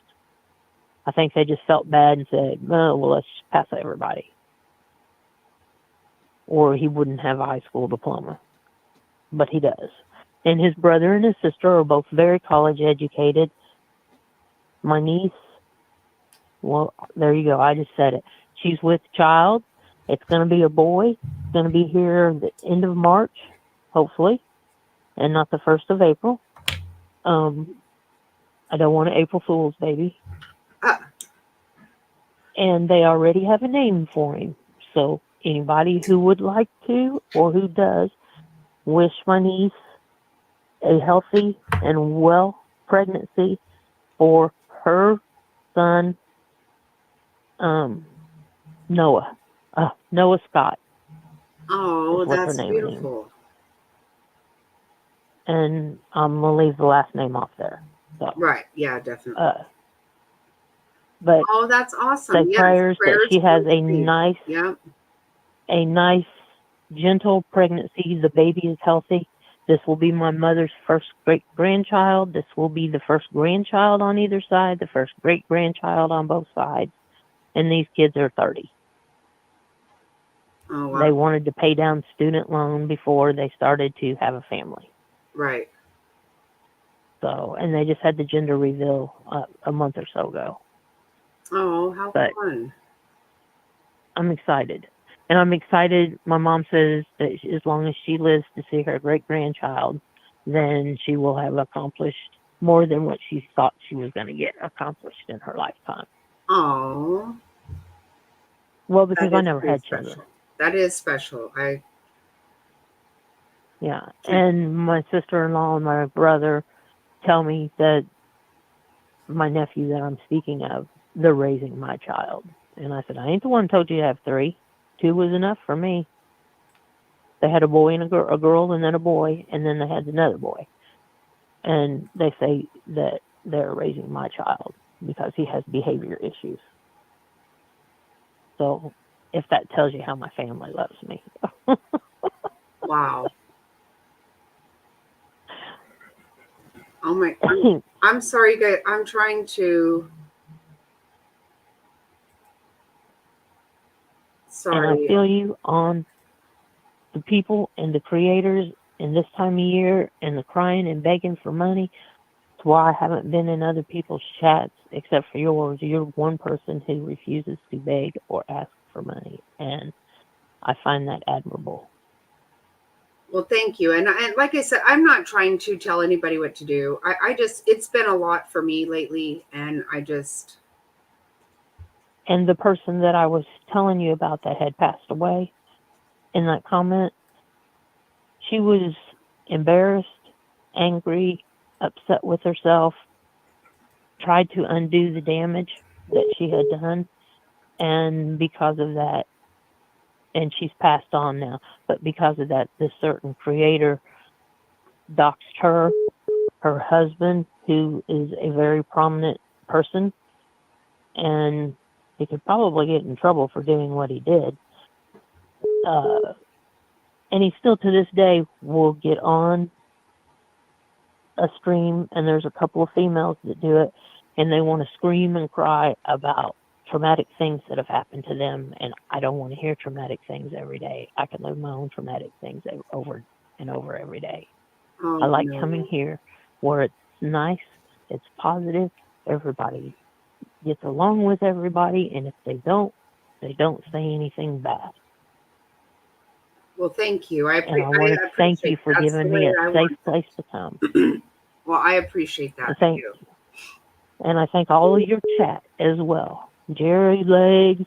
I think they just felt bad and said, oh, well, let's pass everybody. Or he wouldn't have a high school diploma. But he does. And his brother and his sister are both very college educated. My niece, well, there you go. I just said it. She's with child. It's going to be a boy. It's going to be here the end of March, hopefully, and not the 1st of April. I don't want an April Fool's baby. And they already have a name for him. So anybody who would like to or who does wish my niece a healthy and well pregnancy for her son, Noah. Noah Scott. Oh, that's beautiful. And I'm going to leave the last name off there. So, right. Yeah, definitely. But oh, that's awesome. say prayers that she has a nice, gentle pregnancy. The baby is healthy. This will be my mother's first great-grandchild. This will be the first grandchild on either side, the first great-grandchild on both sides. And these kids are 30. Oh, wow. They wanted to pay down student loan before they started to have a family. Right. So, and they just had the gender reveal a month or so ago. Oh, how fun. I'm excited. And I'm excited. My mom says that as long as she lives to see her great-grandchild, then she will have accomplished more than what she thought she was going to get accomplished in her lifetime. Oh. Well, because I never had children. That is special. Yeah. And my sister-in-law and my brother tell me that my nephew that I'm speaking of, they're raising my child. And I said, I ain't the one who told you to have 3. 2 was enough for me. They had a boy and a girl and then a boy, and then they had another boy. And they say that they're raising my child because he has behavior issues. So if that tells you how my family loves me. Wow. Oh my, I'm sorry, guys. I'm trying to. Sorry. And I feel you on the people and the creators in this time of year and the crying and begging for money. That's why I haven't been in other people's chats except for yours. You're one person who refuses to beg or ask for money. And I find that admirable. Well, thank you. And like I said, I'm not trying to tell anybody what to do. I just, it's been a lot for me lately. And I just. And the person that I was telling you about that had passed away in that comment, she was embarrassed, angry, upset with herself, tried to undo the damage that she had done. And because of that, and she's passed on now, but because of that, this certain creator doxed her husband, who is a very prominent person, and he could probably get in trouble for doing what he did. And he still to this day will get on a stream, and there's a couple of females that do it, and they want to scream and cry about traumatic things that have happened to them, and I don't want to hear traumatic things every day. I can live my own traumatic things over and over every day. Oh, I like no. coming here where it's nice, it's positive, everybody gets along with everybody, and if they don't say anything bad. Well, thank you. And I want to thank you for giving me a safe place to come. Well, I appreciate that. Thank you. And I thank all of your chat as well. Jerry Legs,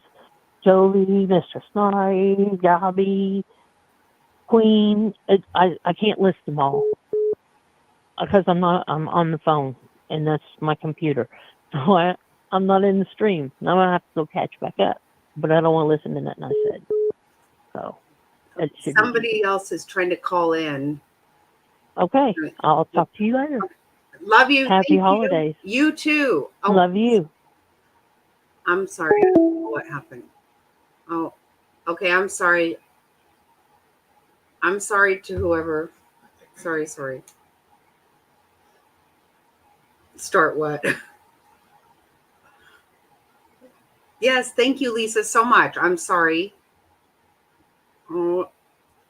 Joey, Mr. Snarry, Gabby, Queen. I can't list them all because I'm on the phone and that's my computer. So I'm not in the stream. Now I'm going to have to go catch back up. But I don't want to listen to nothing I said. So somebody else is trying to call in. Okay. I'll talk to you later. Love you. Happy holidays. You too. Oh, love you. I'm sorry. I don't know what happened. Oh, okay. I'm sorry. I'm sorry to whoever. Sorry. Start what? Yes, thank you, Lisa, so much. I'm sorry. Oh,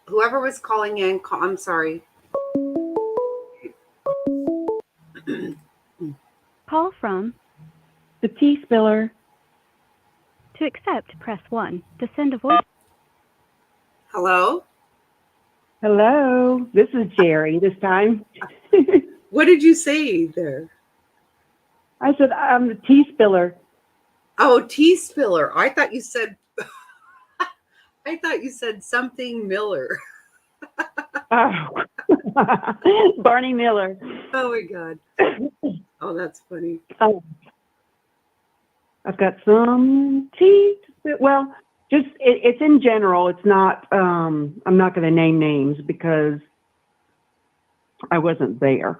whoever was calling in, I'm sorry. Call from the tea spiller. To accept, press 1. To send a voice. Hello? Hello, this is Jerry this time. What did you say there? I said, I'm the tea spiller. Oh, tea spiller. I thought you said something Miller. Oh. Barney Miller. Oh my God. Oh, that's funny. Oh. I've got some tea. Well, just it's in general. It's not. I'm not going to name names because I wasn't there.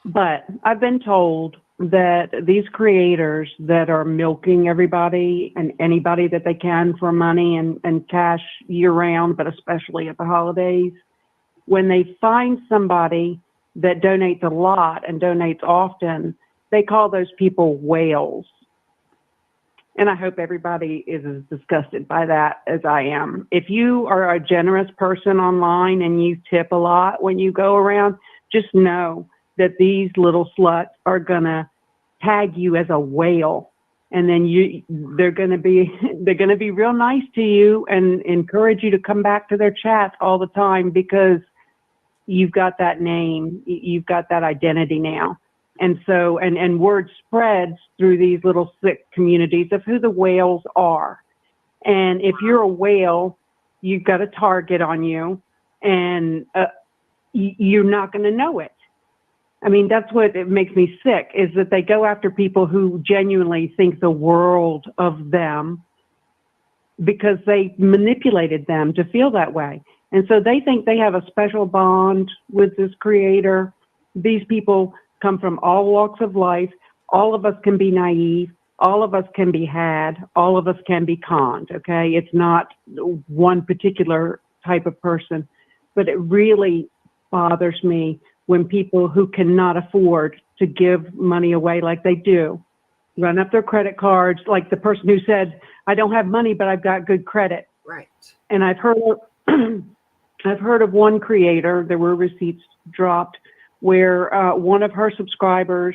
But I've been told that these creators that are milking everybody and anybody that they can for money and cash year round, but especially at the holidays, when they find somebody that donates a lot and donates often, they call those people whales. And I hope everybody is as disgusted by that as I am. If you are a generous person online and you tip a lot when you go around, just know that these little sluts are gonna tag you as a whale, and then they're gonna be real nice to you and encourage you to come back to their chats all the time because you've got that name, you've got that identity now. And so, and word spreads through these little sick communities of who the whales are. And if you're a whale, you've got a target on you, and you're not going to know it. I mean, that's what it makes me sick, is that they go after people who genuinely think the world of them because they manipulated them to feel that way. And so they think they have a special bond with this creator. These people come from all walks of life. All of us can be naive. All of us can be had. All of us can be conned, okay? It's not one particular type of person. But it really bothers me when people who cannot afford to give money away like they do, run up their credit cards, like the person who said, I don't have money, but I've got good credit. Right. And I've heard of one creator, there were receipts dropped, where one of her subscribers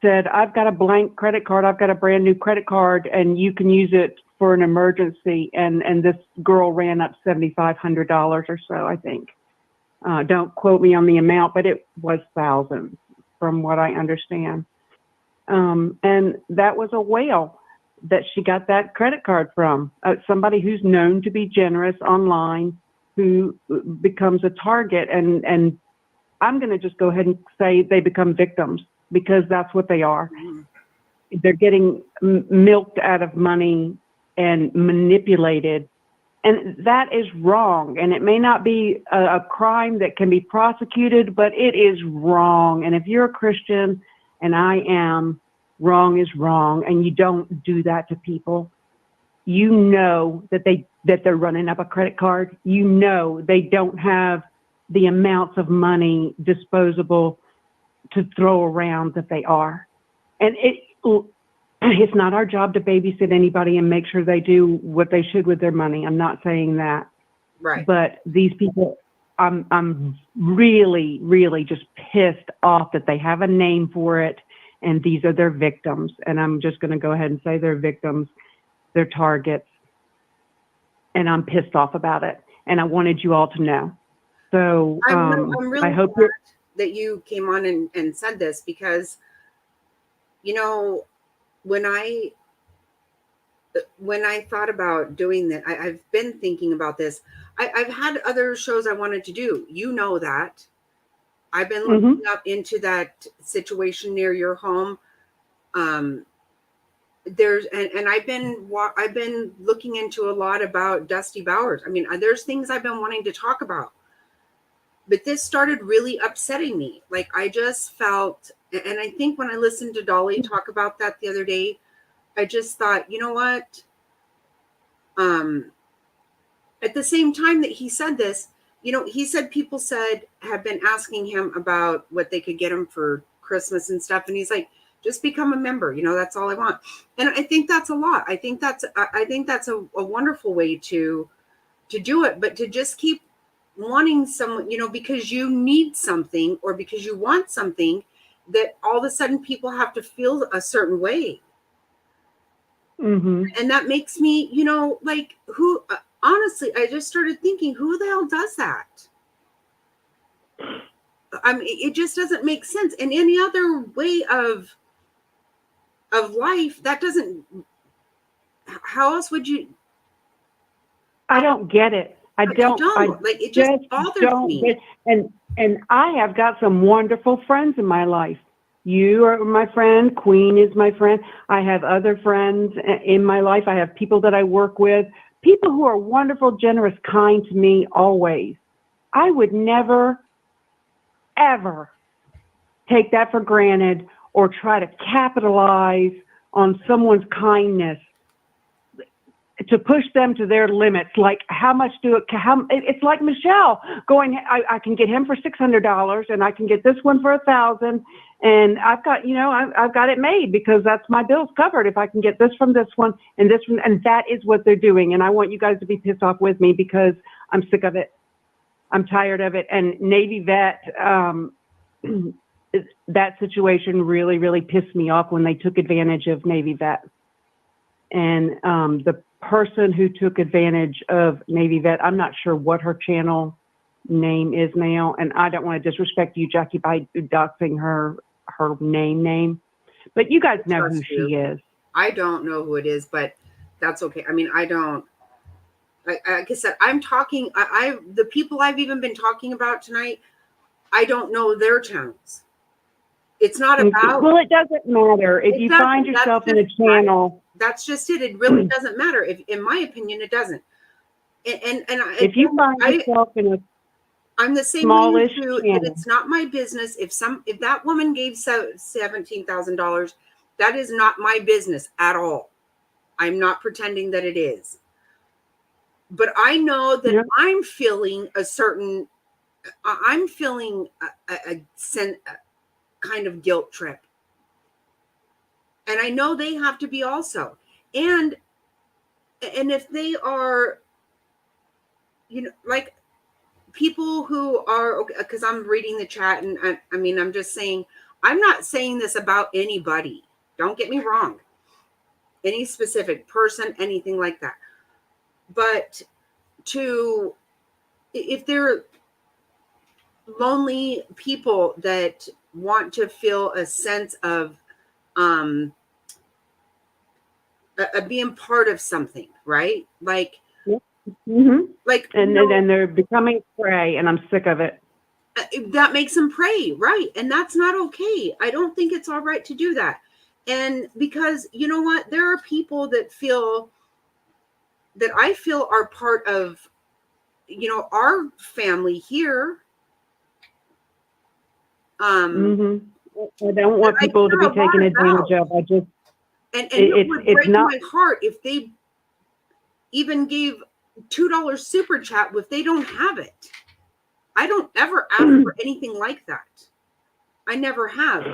said, I've got a blank credit card, I've got a brand new credit card, and you can use it for an emergency. And this girl ran up $7,500 or so, I think. Don't quote me on the amount, but it was thousands from what I understand. And that was a whale that she got that credit card from, somebody who's known to be generous online, who becomes a target. And I'm going to just go ahead and say they become victims, because that's what they are. They're getting milked out of money and manipulated. And that is wrong. And it may not be a crime that can be prosecuted, but it is wrong. And if you're a Christian, and I am, wrong is wrong, and you don't do that to people. You know that they're running up a credit card. You know they don't have the amounts of money disposable to throw around that they are. And it's not our job to babysit anybody and make sure they do what they should with their money. I'm not saying that. Right. But these people, I'm really, really just pissed off that they have a name for it, and these are their victims. And I'm just going to go ahead and say they're victims, they're targets, and I'm pissed off about it. And I wanted you all to know. So I'm really I hope glad that you came on and said this, because, you know, when I thought about doing that, I've been thinking about this. I've had other shows I wanted to do. You know that. I've been looking up into that situation near your home. There's and I've been looking into a lot about Dusty Bowers. I mean, there's things I've been wanting to talk about, but this started really upsetting me. Like, I just felt, and I think when I listened to Dolly talk about that the other day, I just thought, you know what? At the same time that he said this, you know, he said people have been asking him about what they could get him for Christmas and stuff, and he's like, just become a member. You know, that's all I want. And I think that's a lot. I think that's a wonderful way to do it. But to just keep wanting someone, you know, because you need something or because you want something, that all of a sudden people have to feel a certain way. And that makes me, you know, like, who, honestly, I just started thinking, who the hell does that? I mean, it just doesn't make sense. And any other way of life, that doesn't, how else would you? I don't get it. I don't. Like, it just bothers me. And I have got some wonderful friends in my life. You are my friend. Queen is my friend. I have other friends in my life. I have people that I work with, people who are wonderful, generous, kind to me always. I would never, ever take that for granted or try to capitalize on someone's kindness to push them to their limits. Like, it's like Michelle going, I can get him for $600 and I can get this one for $1,000. And I've got, you know, I've got it made because that's my bills covered. If I can get this from this one and this one, and that is what they're doing. And I want you guys to be pissed off with me because I'm sick of it. I'm tired of it. And Navy vet, that situation really, really pissed me off when they took advantage of Navy vet. And the person who took advantage of Navy vet, I'm not sure what her channel name is now, and I don't want to disrespect you, Jackie, by doxing her name, but you guys know who she is. I don't know who it is, but that's okay. I mean, I don't. Like I said, I'm talking. The people I've even been talking about tonight, I don't know their channels. It's not about. Well, it doesn't matter if you find yourself in a channel. That's just it. It really doesn't matter. If, in my opinion, it doesn't. And if you find yourself in a I'm the same way too. It's not my business. If that woman gave $17,000, that is not my business at all. I'm not pretending that it is. But I know that I'm feeling a certain. I'm feeling a kind of guilt trip. And I know they have to be also. And if they are, you know, like people who are, because I'm reading the chat, and I mean, I'm just saying, I'm not saying this about anybody. Don't get me wrong. Any specific person, anything like that. But if they're lonely people that want to feel a sense of being part of something, right? Like, like, and then they're becoming prey, and I'm sick of it. That makes them prey, right? And that's not okay. I don't think it's all right to do that. And because, you know what, there are people that I feel are part of, you know, our family here. I don't want I people to care be a lot taken advantage about. of. I just, And it would it's break not. my heart if they even gave $2 super chat if they don't have it. I don't ever ask for anything like that. I never have.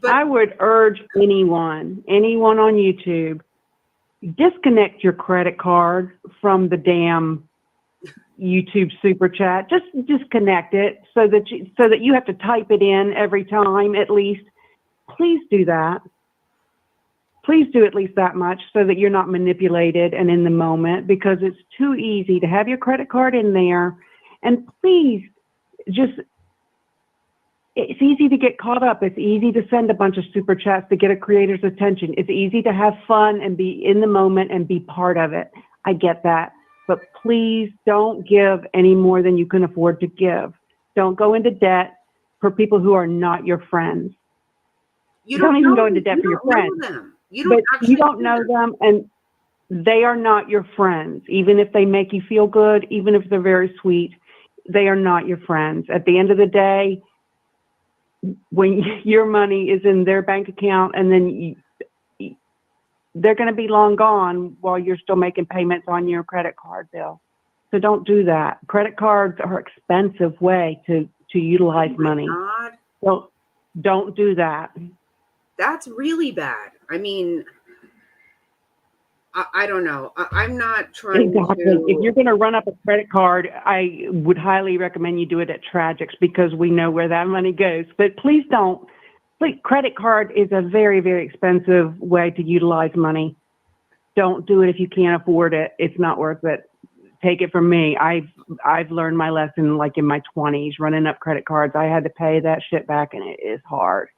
But I would urge anyone on YouTube, disconnect your credit card from the damn YouTube super chat. Just disconnect it so that you have to type it in every time at least. Please do that. Please do at least that much so that you're not manipulated and in the moment, because it's too easy to have your credit card in there. And please just, it's easy to get caught up. It's easy to send a bunch of super chats to get a creator's attention. It's easy to have fun and be in the moment and be part of it. I get that. But please don't give any more than you can afford to give. Don't go into debt for people who are not your friends. you Don't even go into you debt for your don't know friends. them. You don't But actually you don't know them, and they are not your friends. Even if they make you feel good, even if they're very sweet, they are not your friends. At the end of the day, when your money is in their bank account, and then they're going to be long gone while you're still making payments on your credit card bill. So don't do that. Credit cards are an expensive way to utilize money. God. So don't do that. That's really bad. I mean, I don't know. I'm not trying Exactly. to. If you're going to run up a credit card, I would highly recommend you do it at Tragics, because we know where that money goes. But please don't. Credit card is a very, very expensive way to utilize money. Don't do it if you can't afford it. It's not worth it. Take it from me. I've learned my lesson like in my 20s, running up credit cards. I had to pay that shit back, and it is hard.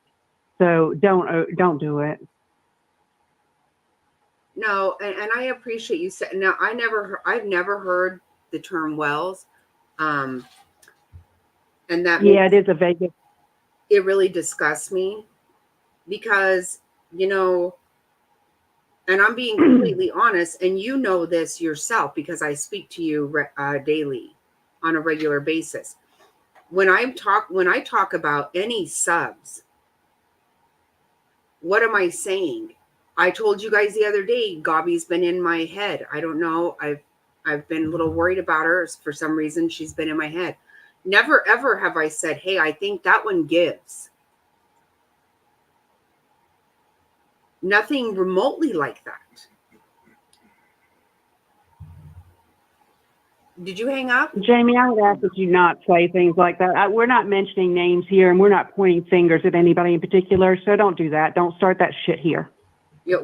So don't do it. No, and I appreciate you saying. Now, I've never heard the term wells, and that Yeah, makes, it is a Vegas. it really disgusts me, because and I'm being completely honest, and you know this yourself because I speak to you daily, on a regular basis. When I talk about any subs, what am I saying? I told you guys the other day, Gobby's been in my head. I don't know. I've been a little worried about her. For some reason, she's been in my head. Never, ever have I said, hey, I think that one gives. Nothing remotely like that. Did you hang up? Jamie, I would ask that you not say things like that. We're not mentioning names here, and we're not pointing fingers at anybody in particular, so don't do that. Don't start that shit here. Yeah,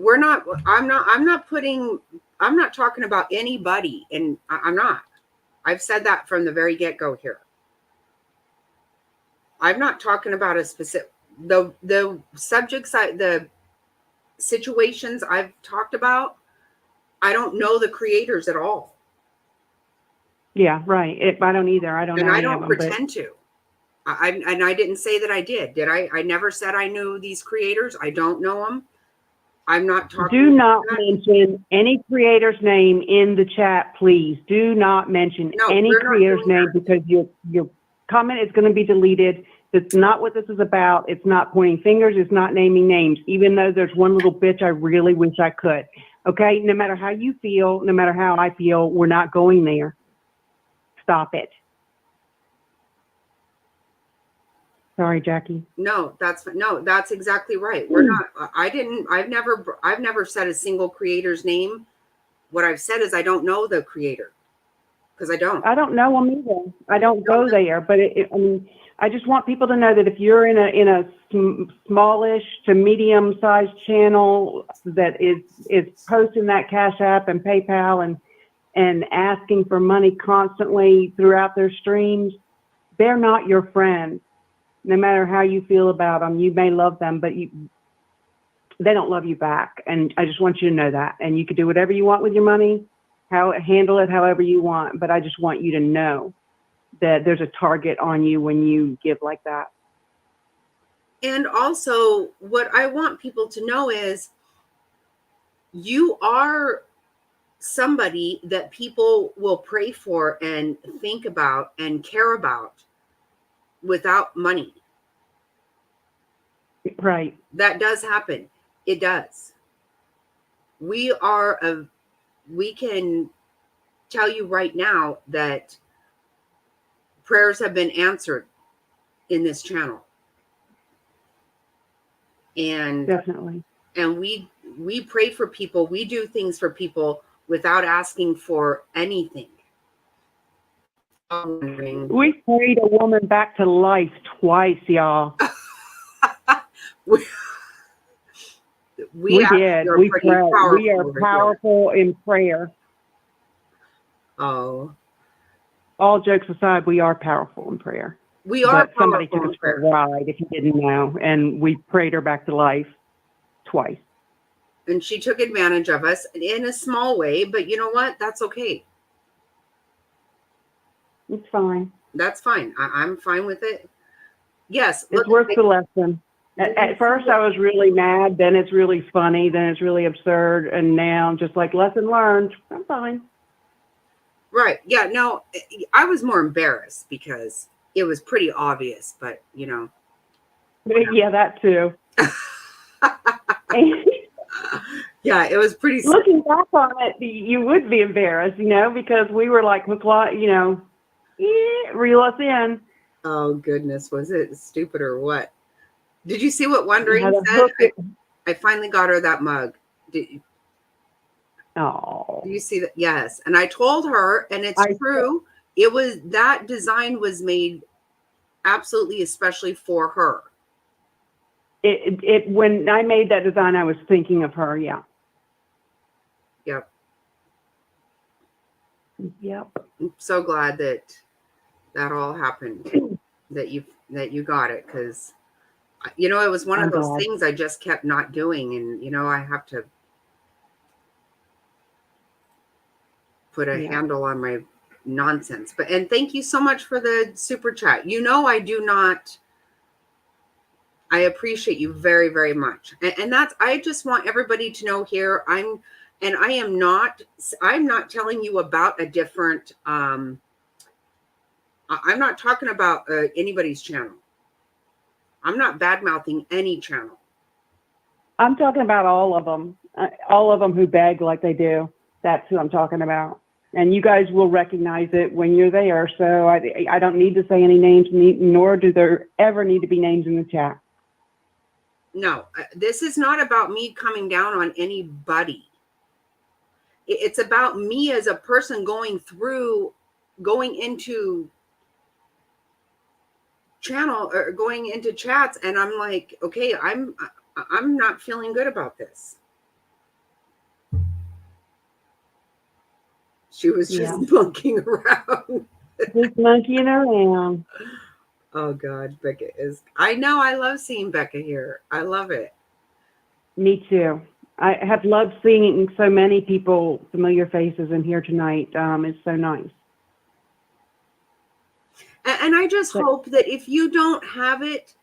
I'm not talking about anybody, and I'm not. I've said that from the very get-go here. I'm not talking about a specific, the subjects, the situations I've talked about. I don't know the creators at all. Yeah, right. I don't either. I don't And know I any of don't them. pretend to. And I didn't say that I did I? I never said I knew these creators. I don't know them. I'm not talking. Do not mention any creator's name in the chat, please. Do not mention any creator's name, because your comment is going to be deleted. That's not what this is about. It's not pointing fingers. It's not naming names, even though there's one little bitch I really wish I could. Okay? No matter how you feel, no matter how I feel, we're not going there. Stop it. Sorry, Jackie. No, that's exactly right. We're not. I've never said a single creator's name. What I've said is I don't know the creator, because I don't. I don't know them either. I don't go there, but I mean, I just want people to know that if you're in a smallish to medium-sized channel that is posting that Cash App and PayPal and asking for money constantly throughout their streams, they're not your friends. No matter how you feel about them, you may love them, but they don't love you back. And I just want you to know that. And you can do whatever you want with your money, handle it however you want. But I just want you to know that there's a target on you when you give like that. And also, what I want people to know is you are somebody that people will pray for and think about and care about without money. Right. That does happen. It does. We can tell you right now that prayers have been answered in this channel. And Definitely. we pray for people. We do things for people without asking for anything. We prayed a woman back to life twice, y'all. We did. We pray. We are powerful in prayer. Oh. All jokes aside, we are powerful in prayer. We are. But somebody took us for a ride, if you didn't know, and we prayed her back to life twice. And she took advantage of us in a small way, but you know what? That's okay. It's fine. That's fine. I'm fine with it. Yes. It's worth the lesson. At first, I was really mad. Then it's really funny. Then it's really absurd. And now, just like lesson learned, I'm fine. Right. Yeah. No, I was more embarrassed because it was pretty obvious, but you know. Yeah, that too. Yeah, it was pretty. Looking back on it, you would be embarrassed, you know, because we were like, you know, reel us in. Oh goodness, was it stupid or what? Did you see what Wondering said? I finally got her that mug. Oh. Do you see that? Yes. And I told her, and it's true, it was that design was made absolutely especially for her. When I made that design, I was thinking of her. Yeah. Yep. Yep. I'm so glad that all happened, that you got it, because you know, it was one of those things I just kept not doing, and you know, I have to put a handle on my nonsense. But and thank you so much for the super chat. You know, I appreciate you very, very much. And that's, I just want everybody to know here, I'm not telling you about a different, I'm not talking about anybody's channel. I'm not bad-mouthing any channel. I'm talking about all of them who beg like they do. That's who I'm talking about. And you guys will recognize it when you're there. So I don't need to say any names, nor do there ever need to be names in the chat. No, this is not about me coming down on anybody. It's about me as a person going into channel or going into chats, and I'm like, okay, I'm not feeling good about this. She was just monkeying around. Just monkeying around. Oh God, Becca is. I know. I love seeing Becca here. I love it. Me too. I have loved seeing so many people, familiar faces in here tonight. It's so nice. And I just hope that if you don't have it,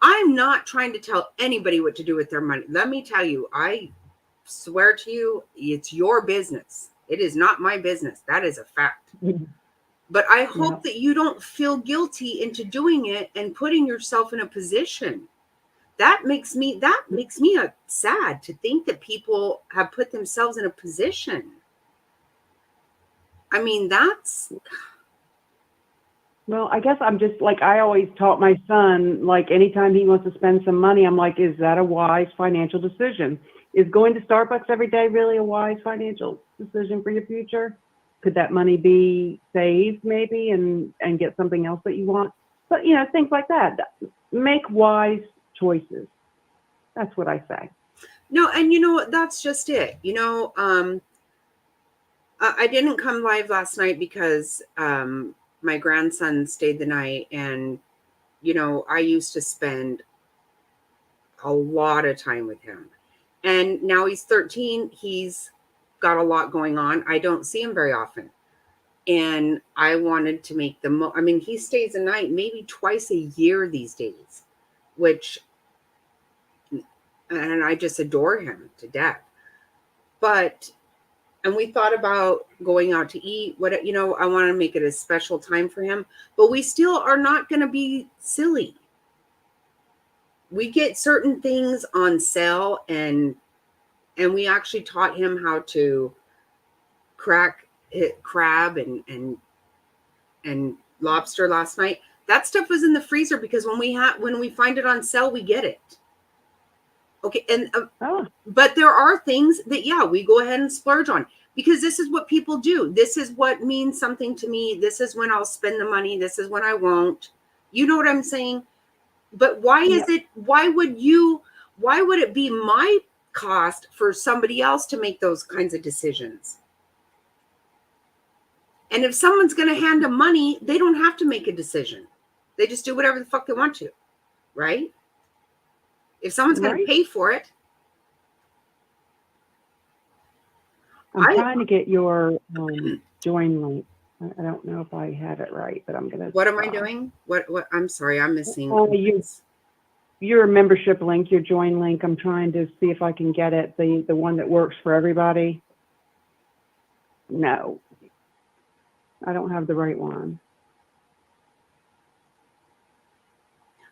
I'm not trying to tell anybody what to do with their money. Let me tell you, I swear to you, it's your business. It is not my business. That is a fact. But I hope that you don't feel guilty into doing it and putting yourself in a position. That makes me sad to think that people have put themselves in a position. I mean, well, I guess I'm just like, I always taught my son, like anytime he wants to spend some money, I'm like, is that a wise financial decision? Is going to Starbucks every day really a wise financial decision for your future? Could that money be saved maybe and get something else that you want? But, you know, things like that. Make wise choices. That's what I say. No, and you know what? That's just it. You know, I didn't come live last night because my grandson stayed the night, and you know, I used to spend a lot of time with him, and now he's 13. He's got a lot going on. I don't see him very often, and I wanted to make the I mean, he stays a night maybe twice a year these days, and I just adore him to death. And we thought about going out to eat. You know, I want to make it a special time for him, but we still are not going to be silly. we get certain things on sale, and we actually taught him how to crack crab and lobster last night. That stuff was in the freezer because when we find it on sale, we get it. Okay, and but there are things that we go ahead and splurge on because this is what people do. This is what means something to me. This is when I'll spend the money. This is when I won't. You know what I'm saying? But why is it? Why would it be my cost for somebody else to make those kinds of decisions? And if someone's going to hand them money, they don't have to make a decision. They just do whatever the fuck they want to, right? If someone's going to pay for it. I'm trying to get your join link. I don't know if I have it right, but I'm going to. What am I doing? What? I'm sorry, I'm missing. Your membership link, your join link. I'm trying to see if I can get it. The one that works for everybody. No, I don't have the right one.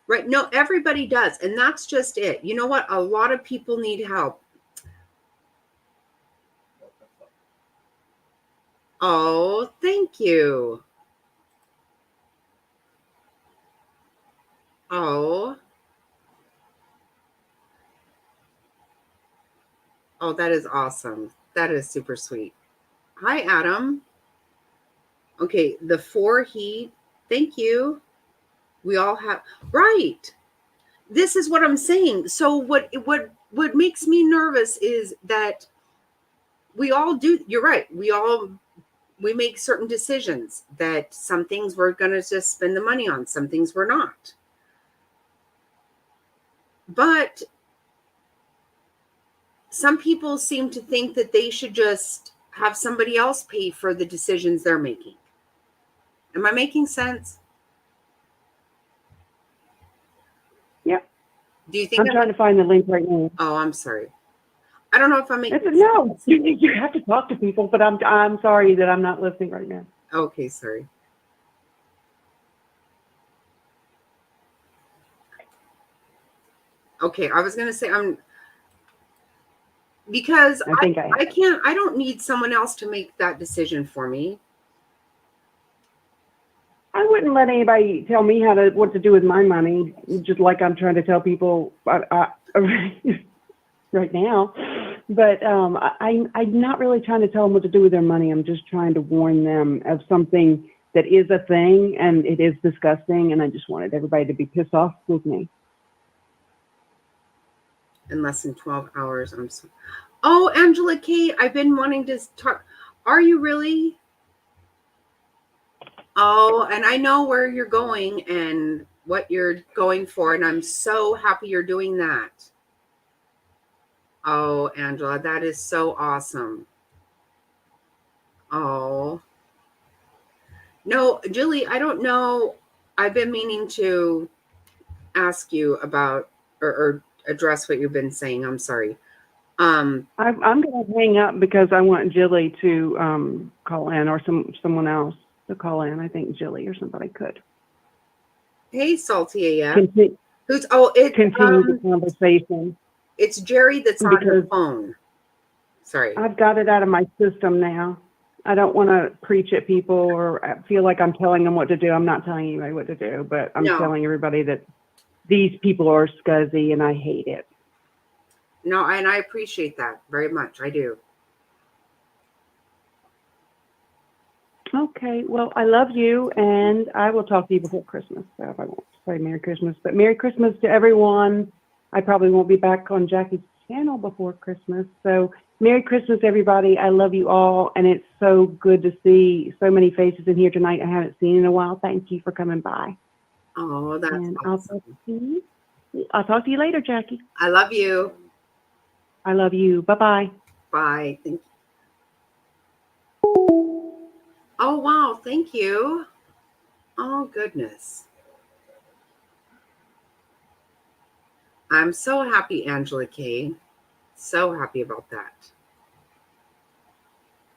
Right. No, everybody does. And that's just it. You know what? A lot of people need help. Oh, thank you. Oh, that is awesome. That is super sweet. Hi, Adam. Okay, the 4 heat. Thank you. We all have, right. This is what I'm saying. So what makes me nervous is that we all do, you're right. We make certain decisions that some things we're going to just spend the money on, some things we're not. But some people seem to think that they should just have somebody else pay for the decisions they're making. Am I making sense? Yep. Do you think I'm trying to find the link right now? Oh, I'm sorry. I don't know if I'm making sense. No, you have to talk to people, but I'm sorry that I'm not listening right now. Okay, sorry. Okay, I was gonna say because I don't need someone else to make that decision for me. I wouldn't let anybody tell me what to do with my money, just like I'm trying to tell people right now. But I'm not really trying to tell them what to do with their money. I'm just trying to warn them of something that is a thing, and it is disgusting, and I just wanted everybody to be pissed off with me. In less than 12 hours, I'm so. Oh, Angela K, I've been wanting to talk. Are you really? Oh, and I know where you're going and what you're going for, and I'm so happy you're doing that. Oh, Angela, that is so awesome. Oh. No, Julie, I don't know. I've been meaning to ask you about or address what you've been saying. I'm sorry. I'm going to hang up because I want Jilly to call in, or someone else to call in. I think Jilly or somebody could. Hey, Salty AF. Continue the conversation. It's Jerry that's on her phone. Sorry. I've got it out of my system now. I don't want to preach at people or feel like I'm telling them what to do. I'm not telling anybody what to do, but I'm telling everybody that these people are scuzzy and I hate it. No, and I appreciate that very much. I do. Okay. Well, I love you, and I will talk to you before Christmas. So I won't say Merry Christmas, but Merry Christmas to everyone. I probably won't be back on Jackie's channel before Christmas. So Merry Christmas, everybody. I love you all, and it's so good to see so many faces in here tonight I haven't seen in a while. Thank you for coming by. Oh, that's awesome. I'll talk to you later, Jackie. I love you. I love you. Bye-bye. Bye. Thank you. Oh, wow. Thank you. Oh, goodness. I'm so happy, Angela K. So happy about that.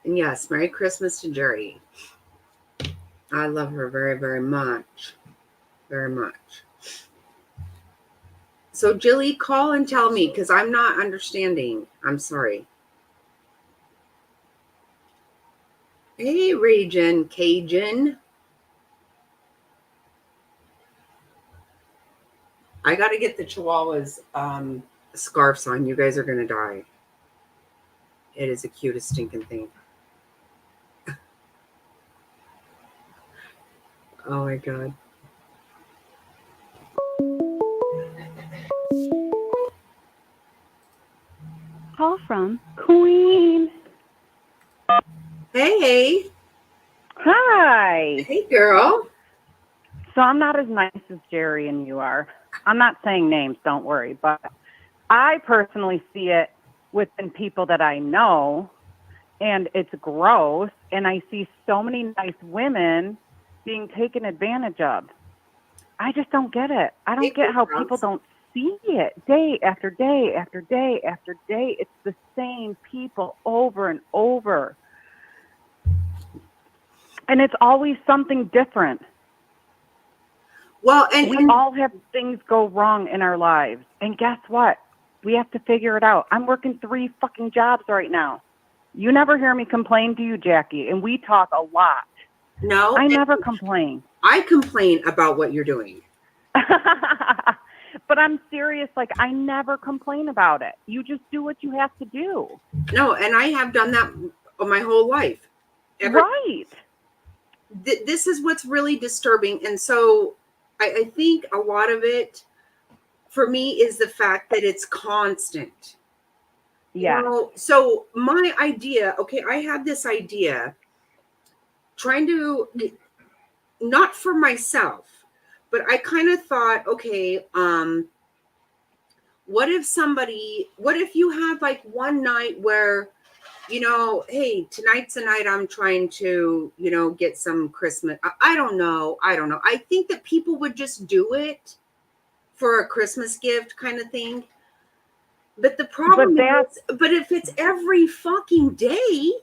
And yes, Merry Christmas to Jerry. I love her very, very much. Very much. So So, Jilly, call and tell me because I'm not understanding. I'm sorry. Hey, Ragin' Cajun. I got to get the Chihuahuas scarves on. You guys are going to die. It is the cutest stinking thing. Oh, my God. Call from Queen. Hey. Hi. Hey, girl. So I'm not as nice as Jerry and you are. I'm not saying names, don't worry, but I personally see it within people that I know, and it's gross. And I see so many nice women being taken advantage of. I just don't get it. I don't get how people don't see it day after day after day after day. It's the same people over and over. And it's always something different. Well, We all have things go wrong in our lives. And guess what? We have to figure it out. I'm working 3 fucking jobs right now. You never hear me complain, do you, Jackie? And we talk a lot. No. I never complain. I complain about what you're doing. But I'm serious. Like, I never complain about it. You just do what you have to do. No, and I have done that my whole life. Right. This is what's really disturbing. And so I think a lot of it for me is the fact that it's constant. Yeah. You know, so my idea, okay, I had this idea trying to, not for myself, but I kind of thought, okay, what if you have like one night where, you know, hey, tonight's the night I'm trying to, you know, get some Christmas. I don't know. I think that people would just do it for a Christmas gift kind of thing. But the problem is, but if it's every fucking day,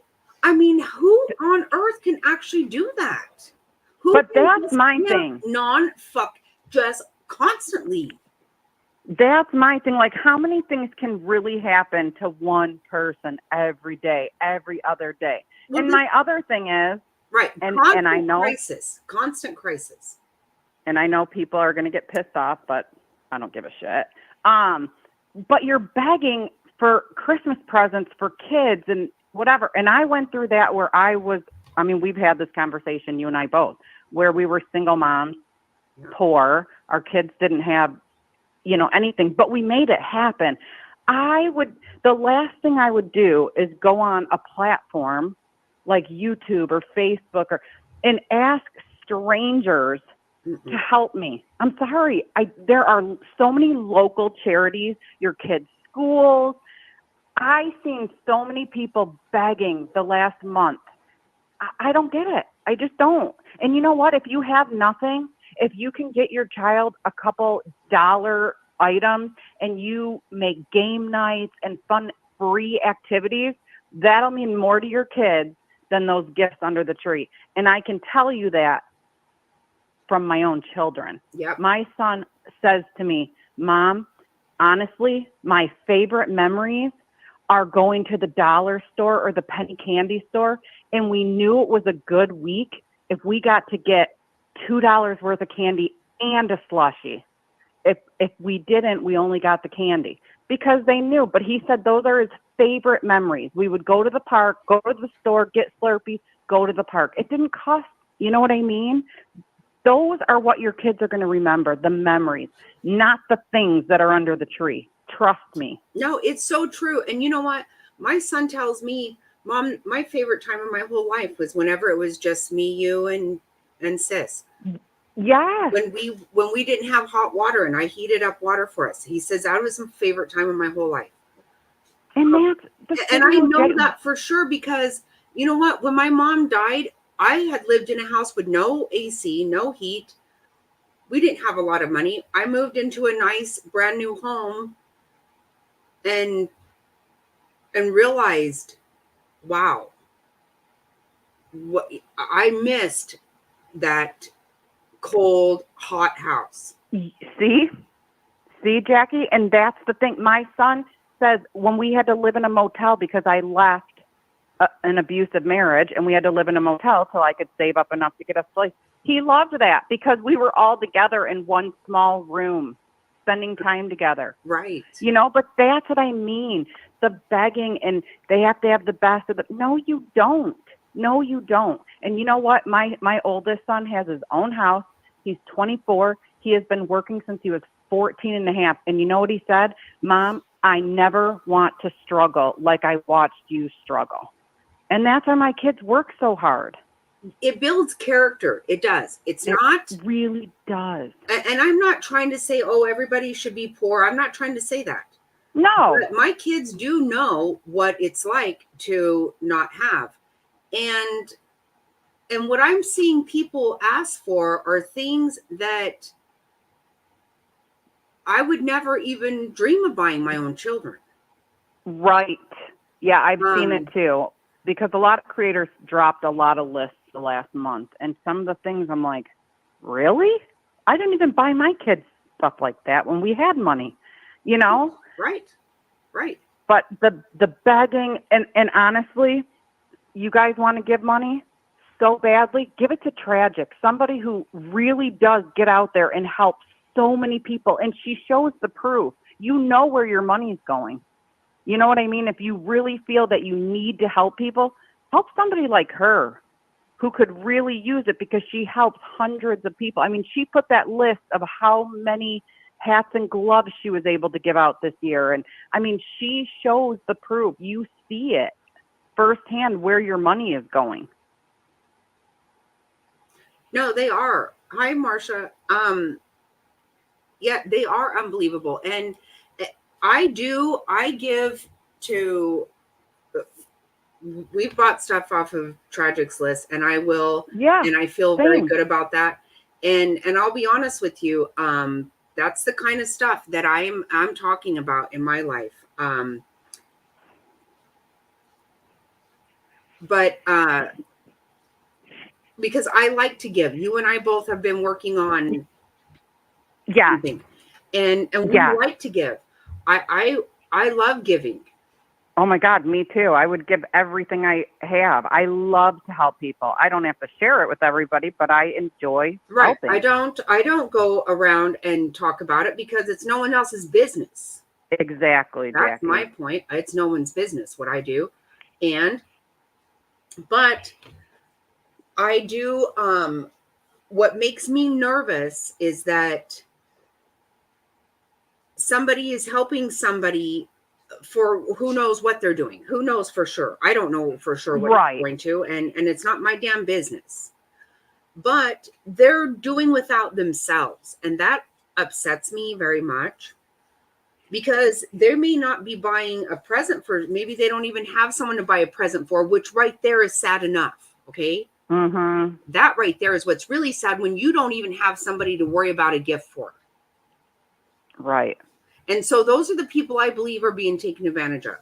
I mean, who on earth can actually do that? But that's my thing. Non-fuck, just constantly. That's my thing. Like, how many things can really happen to one person every day, every other day? Well, and my other thing is, right, and I know constant crisis. And I know people are going to get pissed off, but I don't give a shit. But you're begging for Christmas presents for kids and whatever. And I went through that where we've had this conversation, you and I both, where we were single moms, poor, our kids didn't have, you know, anything, but we made it happen. The last thing I would do is go on a platform like YouTube or Facebook and ask strangers to help me. I'm sorry. There are so many local charities, your kids' schools. I've seen so many people begging the last month. I don't get it. I just don't. And you know what? If you have nothing, if you can get your child a couple dollar items and you make game nights and fun free activities, that'll mean more to your kids than those gifts under the tree. And I can tell you that from my own children. Yep. My son says to me, Mom, honestly, my favorite memories are going to the dollar store or the penny candy store. And we knew it was a good week if we got to get $2 worth of candy and a slushie. If we didn't, we only got the candy because they knew. But he said those are his favorite memories. We would go to the park, go to the store, get Slurpees, go to the park. It didn't cost, you know what I mean? Those are what your kids are going to remember, the memories, not the things that are under the tree. Trust me. No, it's so true. And you know what? My son tells me, Mom, my favorite time of my whole life was whenever it was just me, you, and sis. Yes. When we didn't have hot water and I heated up water for us. He says that was my favorite time of my whole life. And I know that for sure because you know what? When my mom died, I had lived in a house with no AC, no heat. We didn't have a lot of money. I moved into a nice brand new home and realized, wow, what I missed that cold, hot house. See? See, Jackie, and that's the thing. My son says when we had to live in a motel because I left an abusive marriage and we had to live in a motel till I could save up enough to get us a place. He loved that because we were all together in one small room, spending time together. Right. You know, but that's what I mean. The begging and they have to have the best of it. No, you don't. No, you don't. And you know what? My oldest son has his own house. He's 24. He has been working since he was 14 and a half. And you know what he said? Mom, I never want to struggle like I watched you struggle. And that's why my kids work so hard. It builds character. It does. It really does. And I'm not trying to say, oh, everybody should be poor. I'm not trying to say that. No. But my kids do know what it's like to not have. And what I'm seeing people ask for are things that I would never even dream of buying my own children. Right. Yeah, I've seen it too. Because a lot of creators dropped a lot of lists the last month. And some of the things I'm like, really? I didn't even buy my kids stuff like that when we had money, you know? Right. Right. But the begging, and honestly, you guys want to give money so badly, give it to Tragic, somebody who really does get out there and help so many people. And she shows the proof. You know where your money's going. You know what I mean? If you really feel that you need to help people, help somebody like her who could really use it because she helps hundreds of people. I mean, she put that list of how many hats and gloves she was able to give out this year. And I mean, she shows the proof. You see it firsthand where your money is going. No, they are. Hi, Marsha. Yeah, they are unbelievable. And I give to, we've bought stuff off of Tragic's list and I will, and I feel very good about that. And I'll be honest with you. That's the kind of stuff that I'm talking about in my life. But because I like to give. You and I both have been working on something. And we like to give. I love giving. Oh my God, me too. I would give everything I have. I love to help people. I don't have to share it with everybody, but I enjoy helping. I don't go around and talk about it because it's no one else's business. Exactly, That's Jackie. my point. It's no one's business what I do. But I do what makes me nervous is that somebody is helping somebody for who knows what they're doing. Who knows for sure? I don't know for sure what it's going to, and it's not my damn business. But they're doing without themselves, and that upsets me very much because they may not be buying a present for. Maybe they don't even have someone to buy a present for, which right there is sad enough. Okay, that right there is what's really sad when you don't even have somebody to worry about a gift for. Right. And so those are the people I believe are being taken advantage of.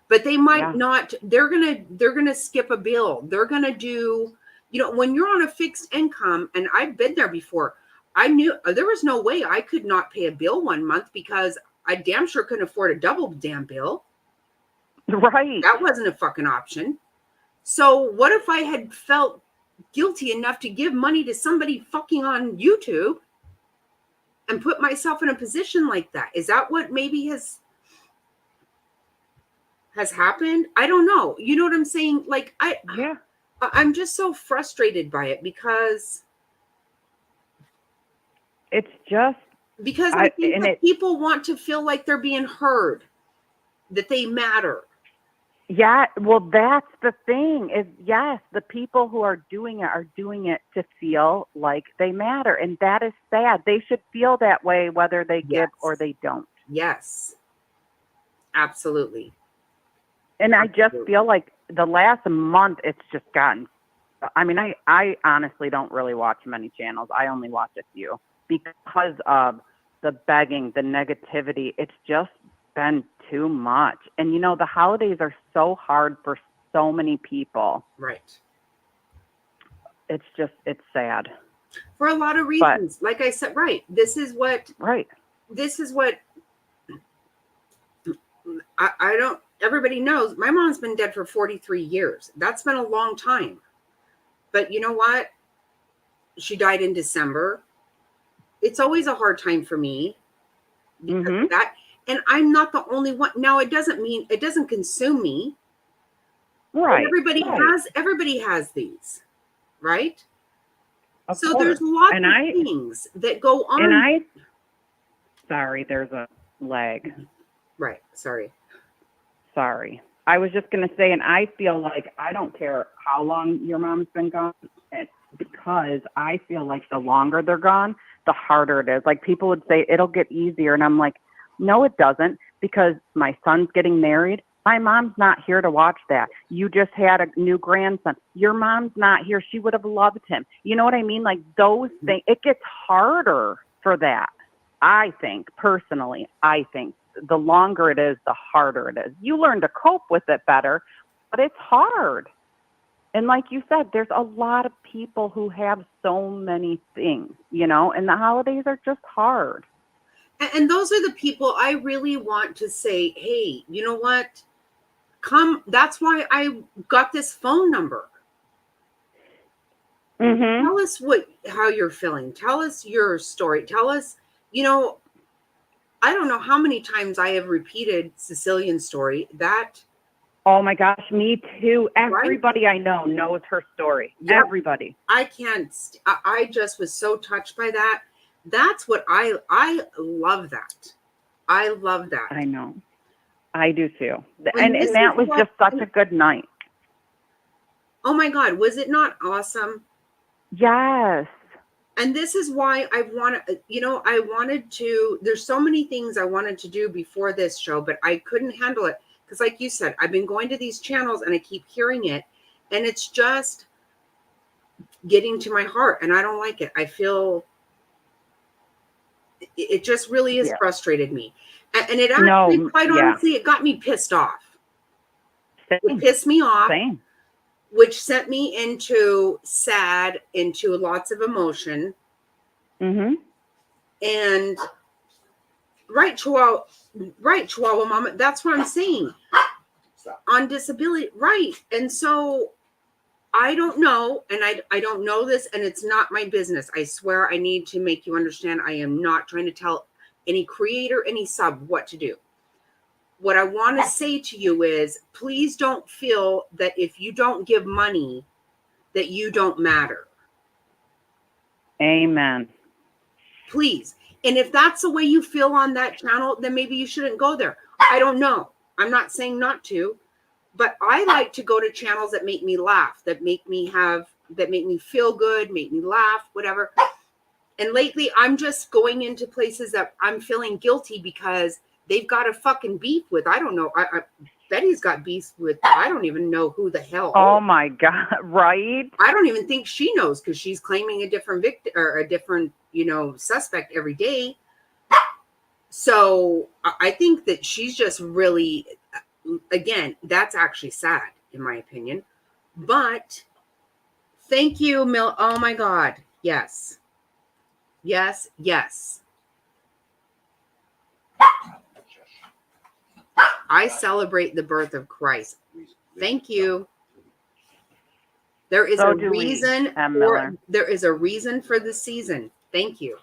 But they might not, they're going to skip a bill. They're going to do, you know, when you're on a fixed income, and I've been there before, I knew there was no way I could not pay a bill one month because I damn sure couldn't afford a double damn bill. Right. That wasn't a fucking option. So what if I had felt guilty enough to give money to somebody fucking on YouTube and put myself in a position like that? Is that what maybe has happened? I don't know. You know what I'm saying? Like I'm just so frustrated by it because it's just I think that people want to feel like they're being heard, that they matter. Yeah, well, that's the thing is, yes, the people who are doing it to feel like they matter. And that is sad. They should feel that way, whether they give or they don't. Yes, absolutely. And I just feel like the last month, it's just gotten, I mean, I honestly don't really watch many channels. I only watch a few because of the begging, the negativity. It's just been too much. And you know, the holidays are so hard for so many people. Right. It's sad. For a lot of reasons. Like I said, right. This is what I don't, everybody knows my mom's been dead for 43 years. That's been a long time. But you know what? She died in December. It's always a hard time for me because of that. And I'm not the only one. Now, it doesn't mean it doesn't consume me. Right. Everybody has these, right? So course. there's lots of things that go on. Sorry, there's a lag. Right. Sorry. I was just going to say, and I feel like I don't care how long your mom's been gone, because I feel like the longer they're gone, the harder it is. Like people would say it'll get easier. And I'm like, no, it doesn't, because my son's getting married. My mom's not here to watch that. You just had a new grandson. Your mom's not here. She would have loved him. You know what I mean? Like those things, it gets harder for that. I think personally, the longer it is, the harder it is. You learn to cope with it better, but it's hard. And like you said, there's a lot of people who have so many things, you know, and the holidays are just hard. And those are the people I really want to say, hey, you know what? Come. That's why I got this phone number. Tell us how you're feeling. Tell us your story. Tell us, you know, I don't know how many times I have repeated Cecilian's story. Oh my gosh, me too. Everybody I know knows her story. Yep. Everybody. I can't. I just was so touched by that. That's what I love that. I love that. I know. I do too. And that was just such a good night. Oh my God, was it not awesome? Yes. And this is why I wanted to, there's so many things I wanted to do before this show, but I couldn't handle it. Because like you said, I've been going to these channels and I keep hearing it. And it's just getting to my heart. And I don't like it. I feel it just really has frustrated me. And it actually, quite honestly, it got me pissed off. It pissed me off. Same. Which sent me into sad, into lots of emotion. And Chihuahua Mama, that's what I'm saying. On disability, right. And so I don't know, and I don't know this, and it's not my business. I swear I need to make you understand I am not trying to tell any creator, any sub what to do. What I want to say to you is, please don't feel that if you don't give money, that you don't matter. Amen. Please. And if that's the way you feel on that channel, then maybe you shouldn't go there. I don't know. I'm not saying not to, but I like to go to channels that make me laugh, that make me feel good, make me laugh, whatever. And lately I'm just going into places that I'm feeling guilty because they've got a fucking beef with, I don't know. Betty's got beef with, I don't even know who the hell. Oh my God. Right. I don't even think she knows, because she's claiming a different victim or a different, suspect every day. So I think that she's just really, again, that's actually sad in my opinion, but thank you, Mill. Oh my God. Yes. Yes. Yes. I celebrate the birth of Christ. Thank you. There is a reason. There is a reason for the season. Thank you.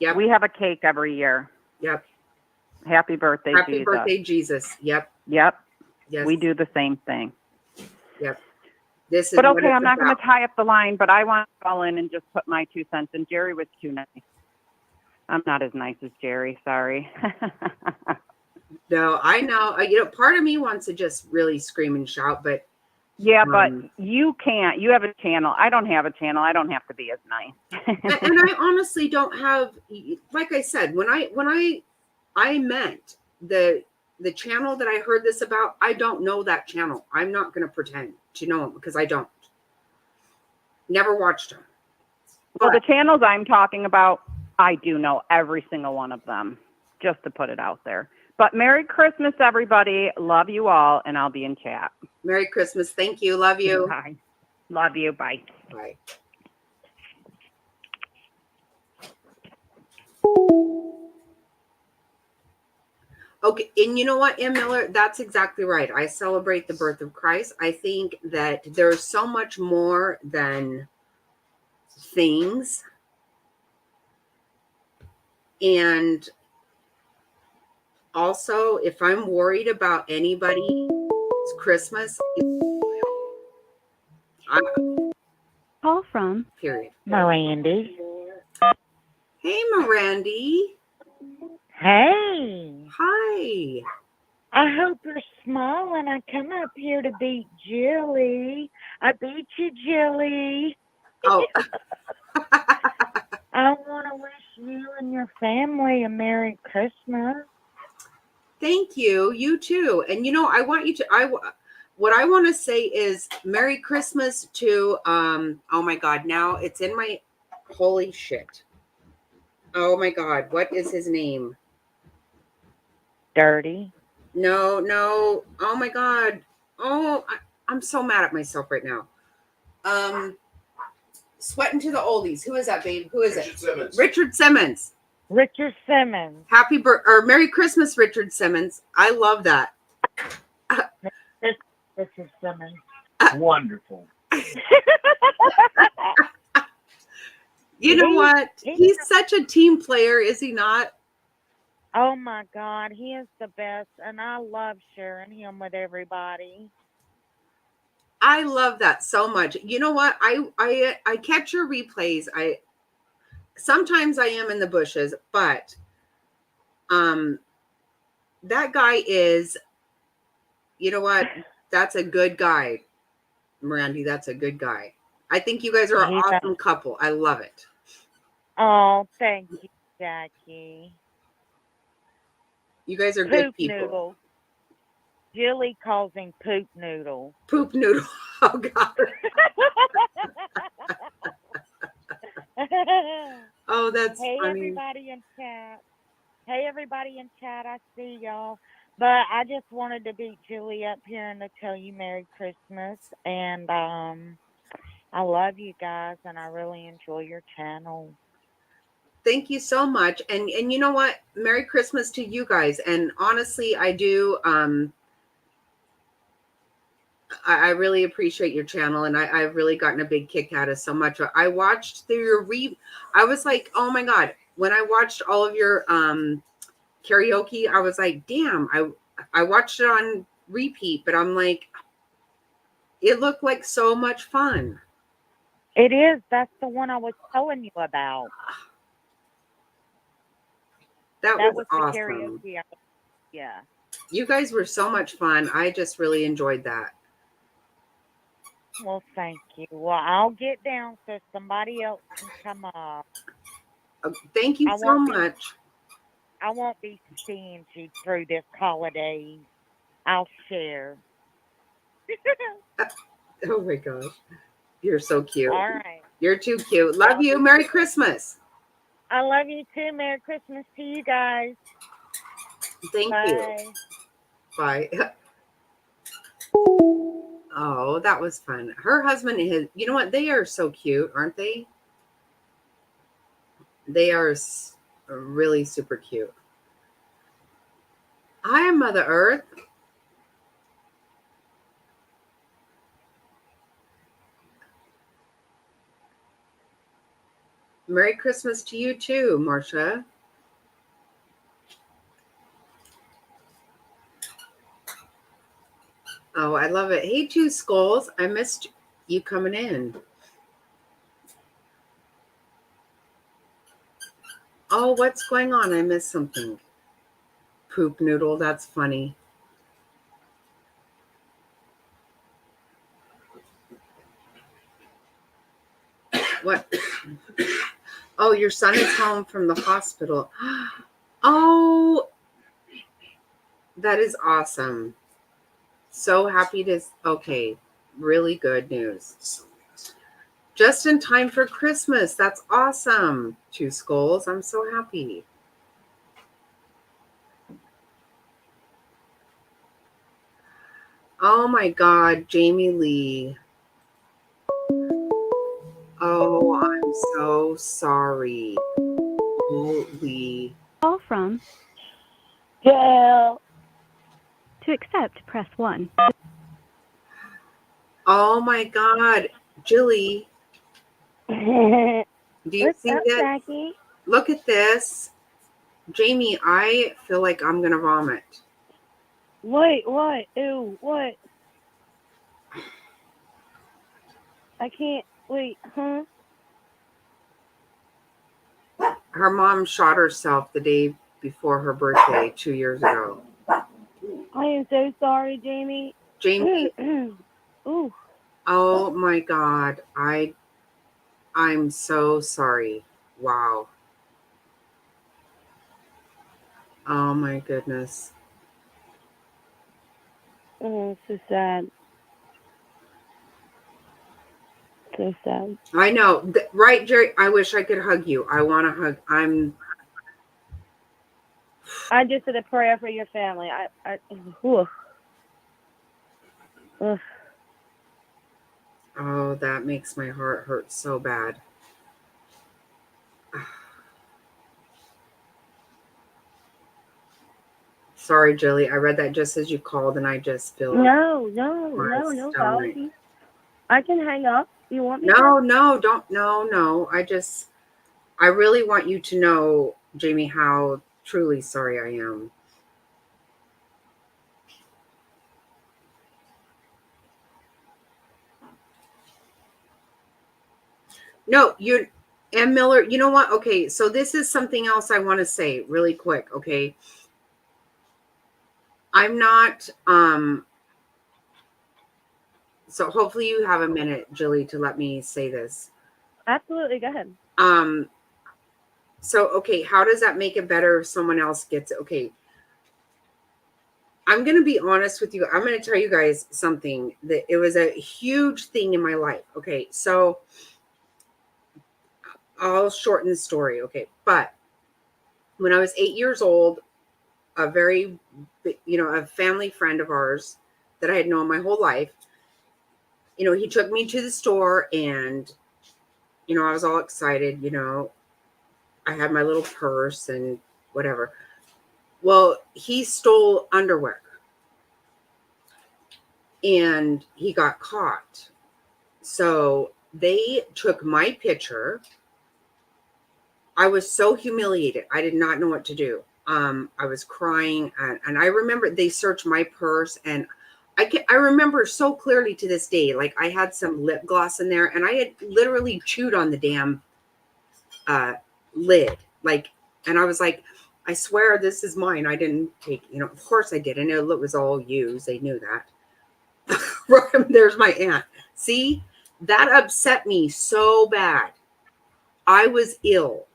Yep. We have a cake every year. Yep. Happy birthday, Jesus. Happy birthday, Jesus. Yep. Yep. Yes. We do the same thing. Yep. This is. But okay, I'm not going to tie up the line, but I want to call in and just put my 2 cents. And Jerry was too nice. I'm not as nice as Jerry. Sorry. No, I know. Part of me wants to just really scream and shout, but. Yeah, but you can't. You have a channel. I don't have a channel. I don't have to be as nice. And I honestly don't have, like I said, when I meant the channel that I heard this about, I don't know that channel. I'm not going to pretend to know them because I don't. Never watched them. Well, the channels I'm talking about, I do know every single one of them, just to put it out there. But Merry Christmas, everybody. Love you all, and I'll be in chat. Merry Christmas. Thank you. Love you. Bye. Love you. Bye. Bye. Okay, and you know what, M. Miller? That's exactly right. I celebrate the birth of Christ. I think that there's so much more than things. And also, if I'm worried about anybody's Christmas, Call from period. Mirandy. Hey, Mirandy. Hey, Hi. I hope you're smiling. I come up here to beat Jilly. I beat you, Jilly. Oh, I want to wish you and your family a Merry Christmas. thank you. You too. And you know, I want you to. What I want to say is Merry Christmas to. Oh my God! Now it's in my. Holy shit! Oh my God! What is his name? Dirty. No, no. Oh my God! Oh, I'm so mad at myself right now. Sweating to the oldies. Who is that, babe? Who is Richard it? Simmons. Richard Simmons. Richard Simmons. Happy or Merry Christmas, Richard Simmons. I love that. Richard Simmons. Wonderful. You know what? He's such a team player, is he not? Oh my God, he is the best, and I love sharing him with everybody. I love that so much. You know what? I catch your replays. I sometimes I am in the bushes, but that guy is, you know what? That's a good guy, Mirandy. That's a good guy. I think you guys are an awesome couple. I love it. Oh, thank you, Jackie. You guys are Poop good people. noodle. Jilly calls him poop noodle. Poop noodle. Oh God. Oh, that's hey, funny. everybody in chat. Hey, everybody in chat. I see y'all. But I just wanted to beat Julie up here and to tell you Merry Christmas. And I love you guys, and I really enjoy your channel. Thank you so much. And you know what? Merry Christmas to you guys. And honestly, I do I really appreciate your channel, and I've really gotten a big kick out of so much. I watched through your I was like, oh my God. When I watched all of your karaoke, I was like, damn, I watched it on repeat, but I'm like, it looked like so much fun. It is. That's the one I was telling you about. That was the awesome. karaoke. Yeah. You guys were so much fun. I just really enjoyed that. Well, thank you. Well, I'll get down so somebody else can come up. Thank you so much. I won't be seeing you through this holiday. I'll share. Oh my gosh. You're so cute. All right. You're too cute. Love you. Merry Christmas. I love you too. Merry Christmas to you guys. Thank you. Bye. Oh, that was fun. Her husband is, you know what? They are so cute, aren't they? They are really super cute. Hi, Mother Earth. Merry Christmas to you too, Marcia. Oh, I love it. Hey, Two Skulls. I missed you coming in. Oh, what's going on? I missed something. Poop noodle. That's funny. What? Oh, your son is home from the hospital. Oh, that is awesome. So happy to. Okay, really good news. Just in time for Christmas. That's awesome. Two Skulls. I'm so happy. Oh my God, Jamie Lee. Oh, I'm so sorry. Holy. Call from Yeah. To accept, press 1. Oh my God, Jilly, do you What's see up, that? Jackie? Look at this. Jamie, I feel like I'm going to vomit. Wait, what? Ew, what? I can't. Wait, huh? Her mom shot herself the day before her birthday 2 years ago. I am so sorry, Jamie. Jamie, Ooh. oh my God, I'm so sorry. Wow. Oh my goodness. Oh, so sad. So sad. I know. Right, Jerry? I wish I could hug you. I want to hug. I just did a prayer for your family. Ooh. Ugh. Oh, that makes my heart hurt so bad. Sorry, Jilly. I read that just as you called, and I just feel No my stomach. apology. I can hang up. You want me to? No, don't. No. I really want you to know, Jamie, how truly sorry I am. No, and Miller, you know what? Okay, so this is something else I want to say really quick, okay? I'm not, so hopefully you have a minute, Jilly, to let me say this. Absolutely, go ahead. So, okay, how does that make it better if someone else gets it? Okay, I'm going to be honest with you. I'm going to tell you guys something that it was a huge thing in my life. Okay, so I'll shorten the story, okay? But when I was 8 years old, a very, a family friend of ours that I had known my whole life, he took me to the store and, I was all excited, I had my little purse and whatever. Well, he stole underwear and he got caught. So they took my picture. I was so humiliated. I did not know what to do. I was crying, and I remember they searched my purse, and I remember so clearly to this day, like I had some lip gloss in there, and I had literally chewed on the damn lid, like, and I was like, I swear this is mine. I didn't take, of course I didn't. It was all used. They knew that. Right, there's my aunt. See, that upset me so bad. I was ill.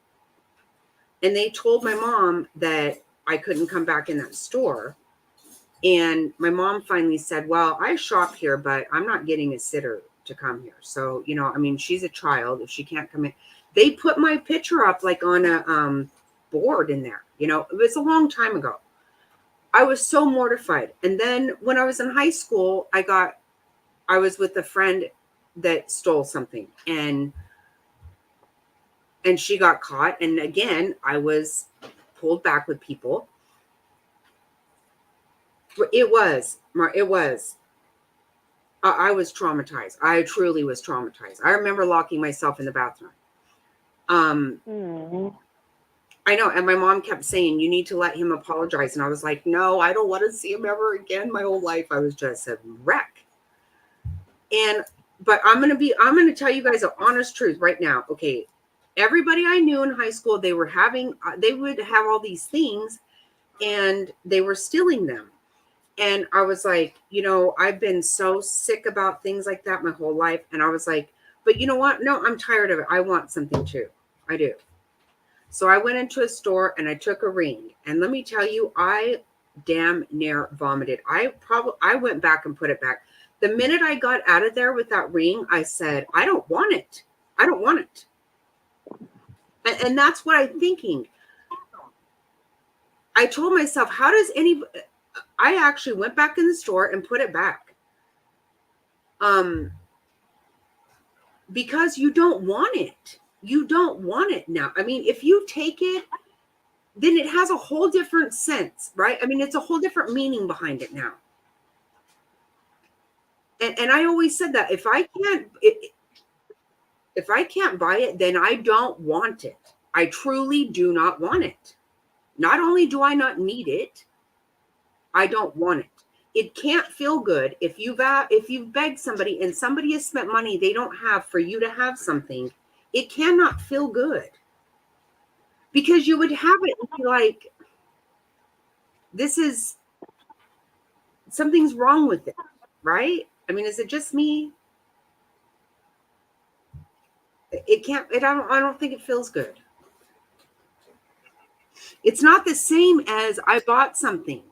And they told my mom that I couldn't come back in that store. And my mom finally said, well, I shop here, but I'm not getting a sitter to come here. So, she's a child. If she can't come in, they put my picture up like on a board in there. It was a long time ago. I was so mortified. And then when I was in high school, I was with a friend that stole something, and she got caught. And again, I was pulled back with people. It was. I was traumatized. I truly was traumatized. I remember locking myself in the bathroom. I know. And my mom kept saying, you need to let him apologize. And I was like, no, I don't want to see him ever again. My whole life, I was just a wreck. But I'm going to tell you guys an honest truth right now. Okay. Everybody I knew in high school, they would have all these things and they were stealing them. And I was like, I've been so sick about things like that my whole life. And I was like, but you know what? No, I'm tired of it. I want something too. I do. So I went into a store and I took a ring. And let me tell you, I damn near vomited. I went back and put it back. The minute I got out of there with that ring, I said, I don't want it. I don't want it. And that's what I'm thinking. I told myself, how does anybody... I actually went back in the store and put it back. Because you don't want it. You don't want it now. I mean, if you take it, then it has a whole different sense, right? I mean, it's a whole different meaning behind it now. And I always said that if I can't buy it, then I don't want it. I truly do not want it. Not only do I not need it, I don't want it. It can't feel good if you've begged somebody and somebody has spent money they don't have for you to have something. It cannot feel good because you would have it and be like, this is something's wrong with it, right? I mean, is it just me? It can't. I don't think it feels good. It's not the same as I bought something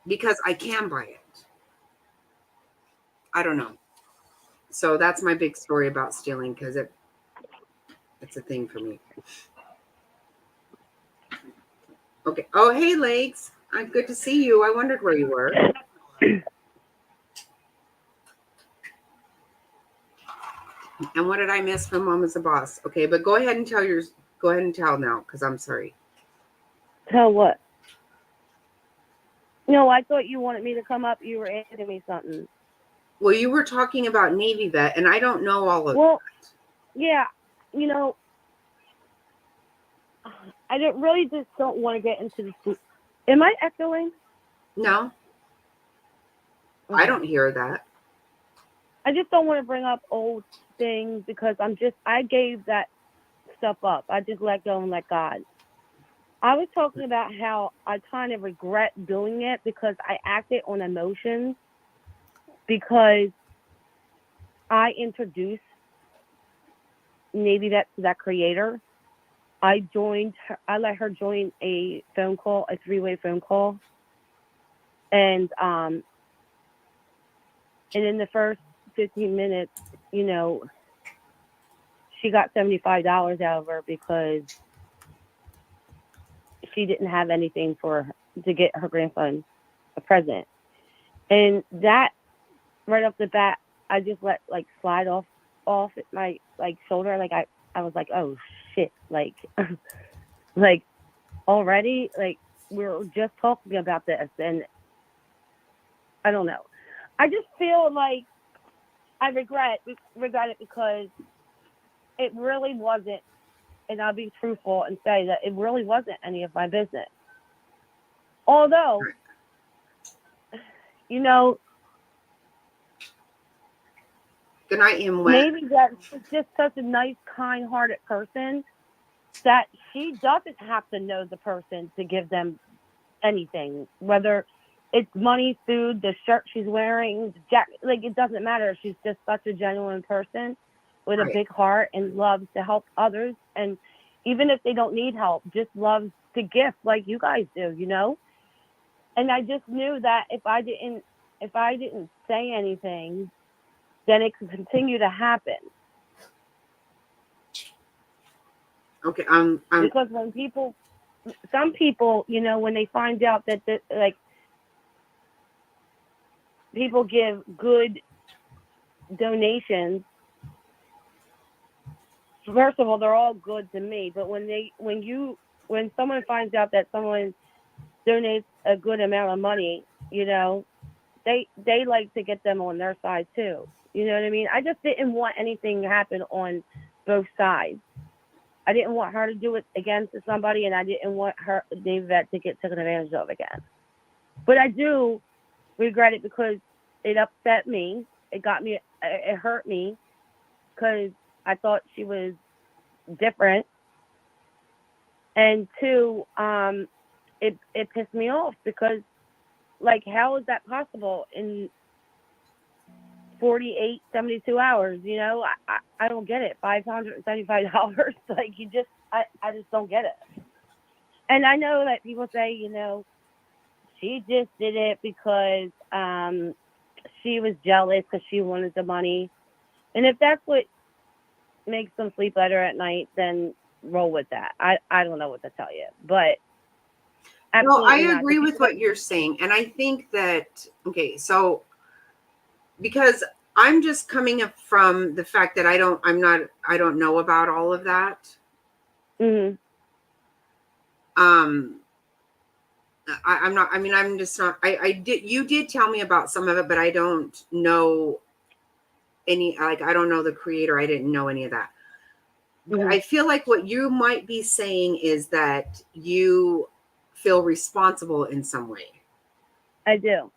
because I can buy it. I don't know. So that's my big story about stealing because it's a thing for me. Okay. Oh, hey, Legs. Good to see you. I wondered where you were. And what did I miss from Mom is a Boss? Okay, but go ahead and tell yours. Go ahead and tell now because I'm sorry. Tell what? No, I thought you wanted me to come up. You were asking me something. Well, you were talking about Navy vet, and I don't know all of Well, yeah, you know, I really just don't want to get into the. Am I echoing? No, Okay. I don't hear that. I just don't want to bring up old things because I gave that stuff up. I just let go and let God. I was talking about how I kind of regret doing it because I acted on emotions because I introduced Navy Vet to that creator. I let her join a phone call, a 3-way phone call. And in the first 15 minutes, you know, she got $75 out of her because she didn't have anything to get her grandson a present. And that right off the bat, I just let slide off my shoulder. I was like, oh shit, like already, we were just talking about this, and I don't know. I just feel like I regret it because it really wasn't, and I'll be truthful and say that it really wasn't any of my business. Although, you know, Good night, Imwet. maybe that she's just such a nice, kind-hearted person that she doesn't have to know the person to give them anything, whether it's money, food, the shirt she's wearing, the jacket, it doesn't matter. She's just such a genuine person with a big heart and loves to help others. And even if they don't need help, just loves to gift like you guys do, you know? And I just knew that if I didn't say anything, then it could continue to happen. Okay, because when some people, you know, when they find out that people give good donations, first of all, they're all good to me. But when someone finds out that someone donates a good amount of money, you know, they like to get them on their side too. You know what I mean? I just didn't want anything to happen on both sides. I didn't want her to do it against somebody, and I didn't want her, Navy Vet, to get taken advantage of again. But I do regret it because it upset me. It hurt me because I thought she was different. And two, it pissed me off because, how is that possible in 48, 72 hours? You know, I don't get it. $575. I just don't get it. And I know that people say, you know, she just did it because she was jealous because she wanted the money. And if that's what makes them sleep better at night, then roll with that. I don't know what to tell you, but no, I agree with what you're saying. And I think that, okay, so because I'm just coming up from the fact that I don't know about all of that. Mhm. I'm not, I mean, I'm just not, you did tell me about some of it, but I don't know any, like, I don't know the creator. I didn't know any of that. But I feel like what you might be saying is that you feel responsible in some way. I do.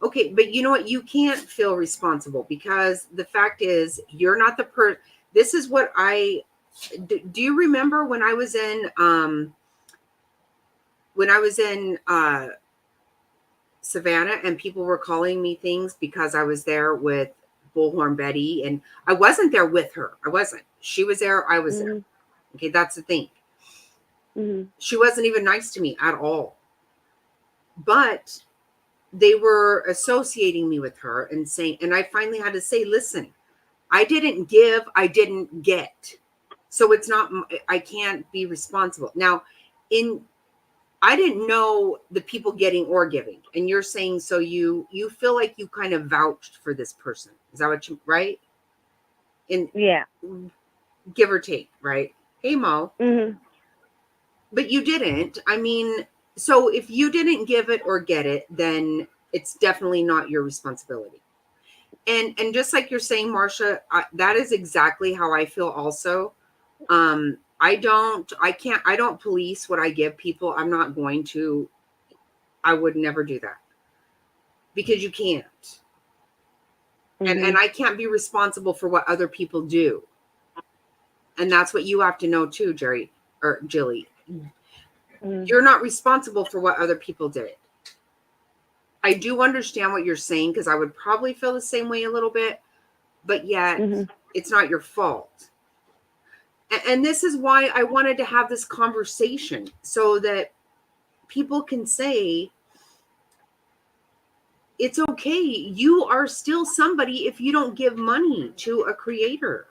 Okay, but you know what? You can't feel responsible because the fact is you're not the this is what do you remember when I was in Savannah and people were calling me things because I was there with Bullhorn Betty, and I wasn't there with her. I wasn't. She was there, I was there. Okay, that's the thing. She wasn't even nice to me at all. But they were associating me with her and saying, and I finally had to say, listen, I didn't give, I didn't get. So it's not, I can't be responsible. Now, I didn't know the people getting or giving. And you're saying, so you feel like you kind of vouched for this person. Is that what you, right? Yeah. Give or take, right? Hey, Mo. Mhm. But you didn't. I mean, so if you didn't give it or get it, then it's definitely not your responsibility. And just like you're saying, Marsha, that is exactly how I feel also. I don't police what I give people. I'm not going to. I would never do that because you can't. And I can't be responsible for what other people do. And that's what you have to know too, Jerry or Jilly. You're not responsible for what other people did. I do understand what you're saying because I would probably feel the same way a little bit, but yet it's not your fault. And this is why I wanted to have this conversation so that people can say, it's okay. You are still somebody if you don't give money to a creator.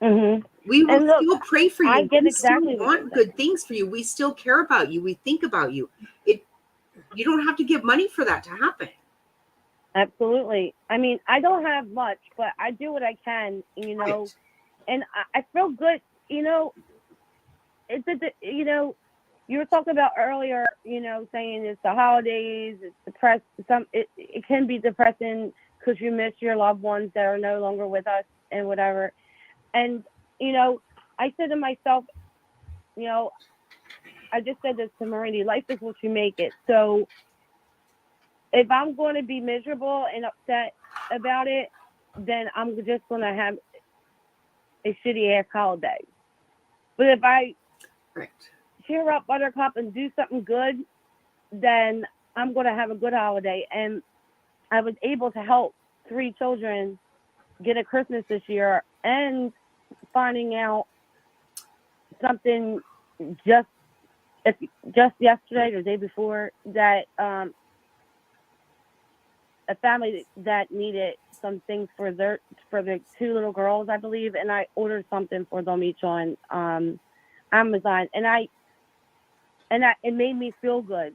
We will still pray for you. I get We exactly still what want good things for you. We still care about you. We think about you. You don't have to give money for that to happen. Absolutely. I mean, I don't have much, but I do what I can, Right. and I feel good, you were talking about earlier, saying it's the holidays, it's depressed. It can be depressing because you miss your loved ones that are no longer with us and whatever. And, I said to myself, I just said this to Marini, life is what you make it. So if I'm going to be miserable and upset about it, then I'm just going to have a shitty ass holiday. But if I cheer up, Buttercup, and do something good, then I'm going to have a good holiday. And I was able to help 3 children get a Christmas this year, and finding out something just yesterday or the day before that a family that needed some things for their 2 little girls, I believe, and I ordered something for them each on Amazon, and it made me feel good.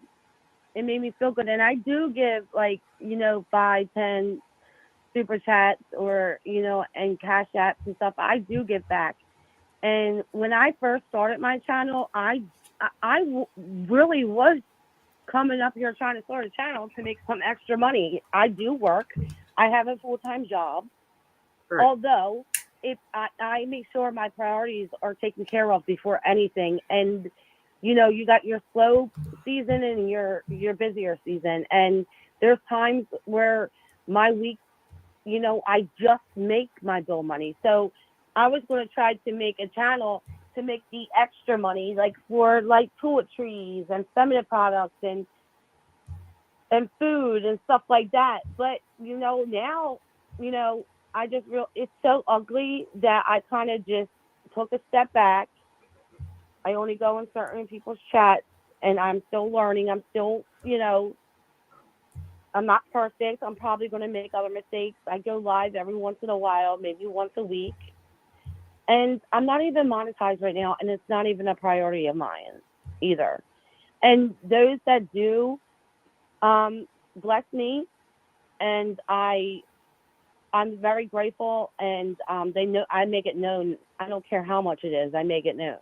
It made me feel good, and I do give 5, 10 super chats or and cash apps and stuff. I do give back, and when I first started my channel, I really was coming up here trying to start a channel to make some extra money. I do work. I have a full-time job. Right. Although if I make sure my priorities are taken care of before anything. And, you got your slow season and your busier season. And there's times where my week, I just make my bill money. So I was going to try to make a channel to make the extra money, for toiletries and feminine products and food and stuff like that. But now I just it's so ugly that I kind of just took a step back. I only go in certain people's chats, and I'm still learning. I'm still I'm not perfect. I'm probably going to make other mistakes. I go live every once in a while, maybe once a week. And I'm not even monetized right now, and it's not even a priority of mine either. And those that do bless me, and I'm very grateful, and they know I make it known. I don't care how much it is, I make it known.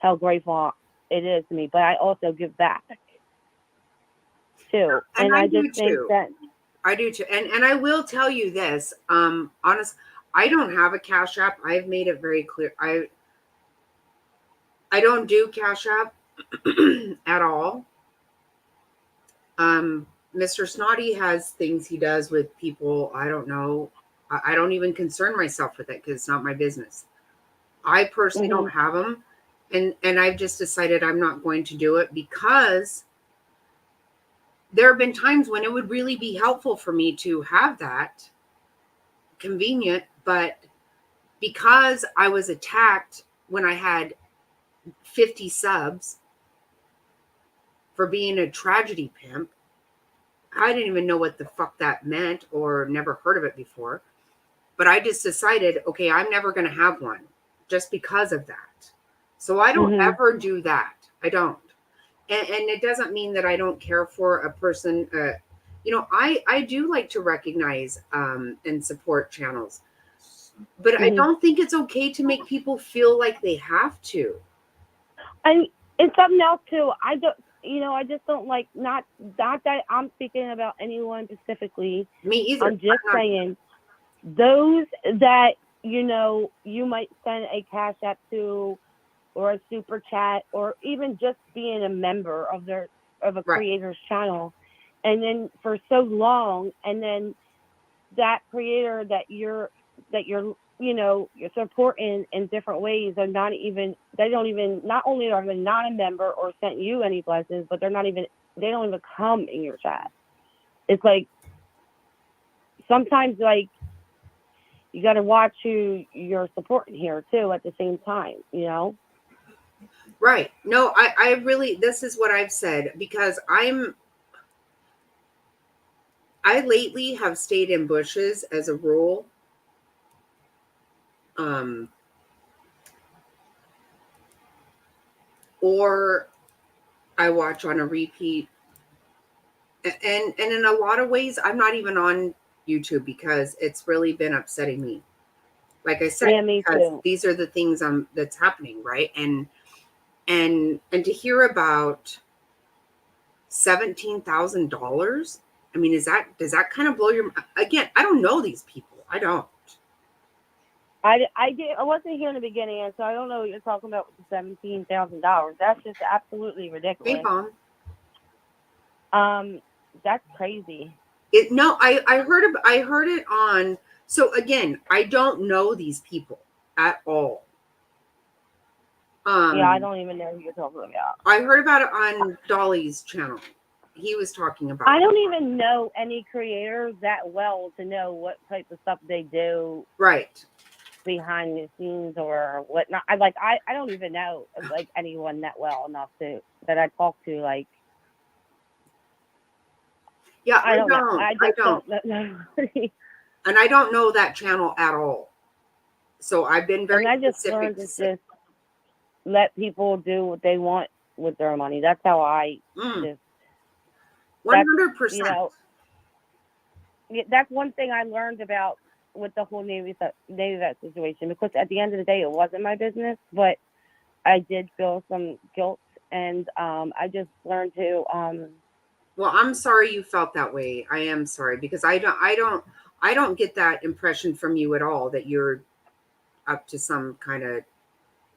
how grateful it is to me. But I also give back too, And I I do just think too. that I do too. And I will tell you this, I don't have a Cash App. I've made it very clear. I don't do Cash App at all. Mr. Snotty has things he does with people. I don't know. I don't even concern myself with it because it's not my business. I personally don't have them. And I've just decided I'm not going to do it because there have been times when it would really be helpful for me to have that, convenient, but because I was attacked when I had 50 subs for being a tragedy pimp, I didn't even know what the fuck that meant or never heard of it before. But I just decided, okay, I'm never going to have one just because of that. So I don't ever do that. I don't. And it doesn't mean that I don't care for a person. I do like to recognize and support channels. But I don't think it's okay to make people feel like they have to. and it's something else too. I don't, I just don't like, not that I'm speaking about anyone specifically. Me either. I'm just saying those that, you might send a Cash App to, or a super chat, or even just being a member of a creator's channel, and then for so long, and then that creator that you're you're supporting in different ways are not only are they not a member or sent you any blessings, but they don't even come in your chat. It's like sometimes, like, you got to watch who you're supporting here too at the same time, Right. No, I really, this is what I've said, because I lately have stayed in bushes as a rule. Or I watch on a repeat. And in a lot of ways, I'm not even on YouTube because it's really been upsetting me. Like I said, Yeah, me because too. these are the things that's happening, right? And to hear about $17,000, I mean, does that kind of blow your? Again, I don't know these people. I don't. I wasn't here in the beginning, and so I don't know what you're talking about with the $17,000. That's just absolutely ridiculous. Hey, Mom. That's crazy. I heard it on. So again, I don't know these people at all. Yeah, I don't even know who you're talking about. I heard about it on Dolly's channel. He was talking about. I don't even know any creators that well to know what type of stuff they do. Right. Behind the scenes or whatnot. I don't even know like anyone that well enough that I talk to. Like, yeah, I don't know. I don't know. And I don't know that channel at all. So I've been very and I just specific learned to just let people do what they want with their money. That's how I just 100%. That's one thing I learned about with the whole Navy vet situation, because at the end of the day, it wasn't my business, but I did feel some guilt, and I just learned to. Well, I'm sorry you felt that way. I am sorry, because I don't get that impression from you at all that you're up to some kind of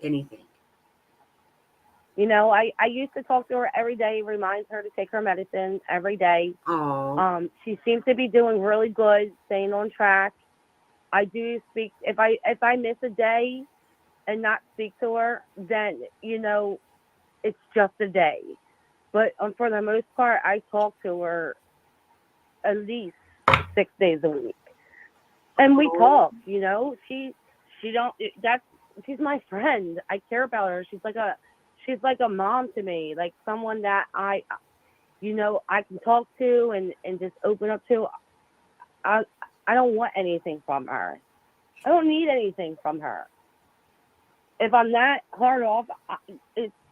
anything. I used to talk to her every day, remind her to take her medicine every day. Oh. She seems to be doing really good, staying on track. I do speak, if I miss a day and not speak to her, then it's just a day. But for the most part, I talk to her at least 6 days a week, and we talk. She's my friend. I care about her. She's like a mom to me, like someone that I can talk to and just open up to. I don't want anything from her. I don't need anything from her. If I'm that hard off,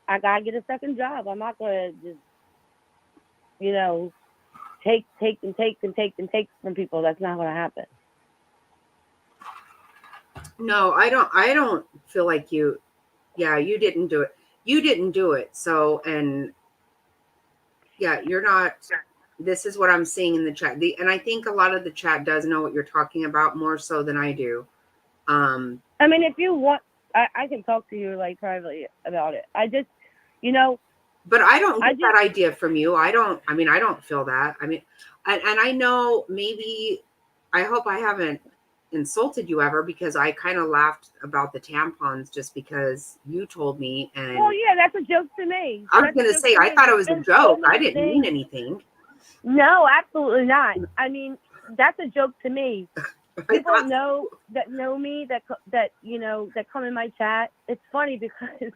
I gotta get a second job. I'm not gonna just, take from people. That's not gonna happen. No, I don't feel like you. Yeah, you didn't do it. you didn't do it. So, and yeah, you're not. This is what I'm seeing in the chat. And I think a lot of the chat does know what you're talking about more so than I do. I mean, if you want, I can talk to you like privately about it. I just, you know, but I don't get that idea from you. I don't feel that. I mean, and I know maybe, I hope I haven't insulted you ever, because I kind of laughed about the tampons just because you told me. And well, yeah, that's a joke to me. I was going to say, I thought it was a joke. I didn't mean anything. No, absolutely not. I mean, that's a joke to me. People know me, that you know, that come in my chat. It's funny because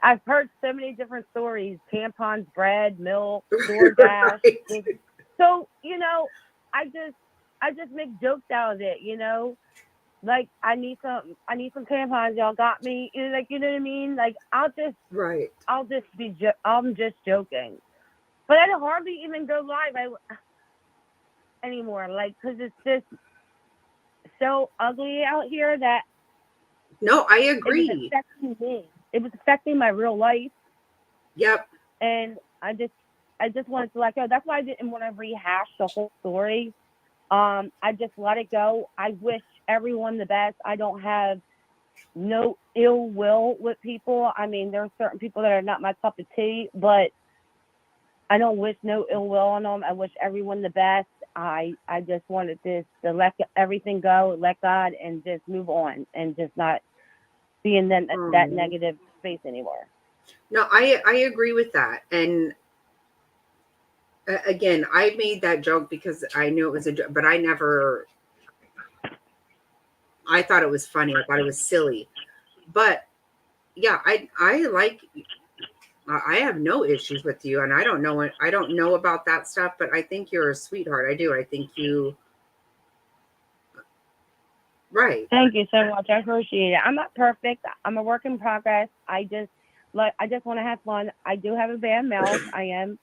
I've heard so many different stories: tampons, bread, milk, DoorDash. Right. So you know, I just make jokes out of it. You know, like I need some tampons. Y'all got me. You know, like, you know what I mean? Like I'm just joking. But I hardly even go live anymore. Like, because it's just so ugly out here that. No, I agree. It was affecting me. It was affecting my real life. Yep. And I just wanted to let go. That's why I didn't want to rehash the whole story. I just let it go. I wish everyone the best. I don't have no ill will with people. I mean, there are certain people that are not my cup of tea, but I don't wish no ill will on them. I wish everyone the best. I just wanted to let everything go, let God, and just move on, and just not be in that negative space anymore. No, I agree with that. And again, I made that joke because I knew it was a joke, but I thought it was funny. I thought it was silly. But yeah, I have no issues with you, and I don't know about that stuff, but I think you're a sweetheart. I do. I think you. Right. Thank you so much. I appreciate it. I'm not perfect. I'm a work in progress. I just want to have fun. I do have a bad mouth. I am.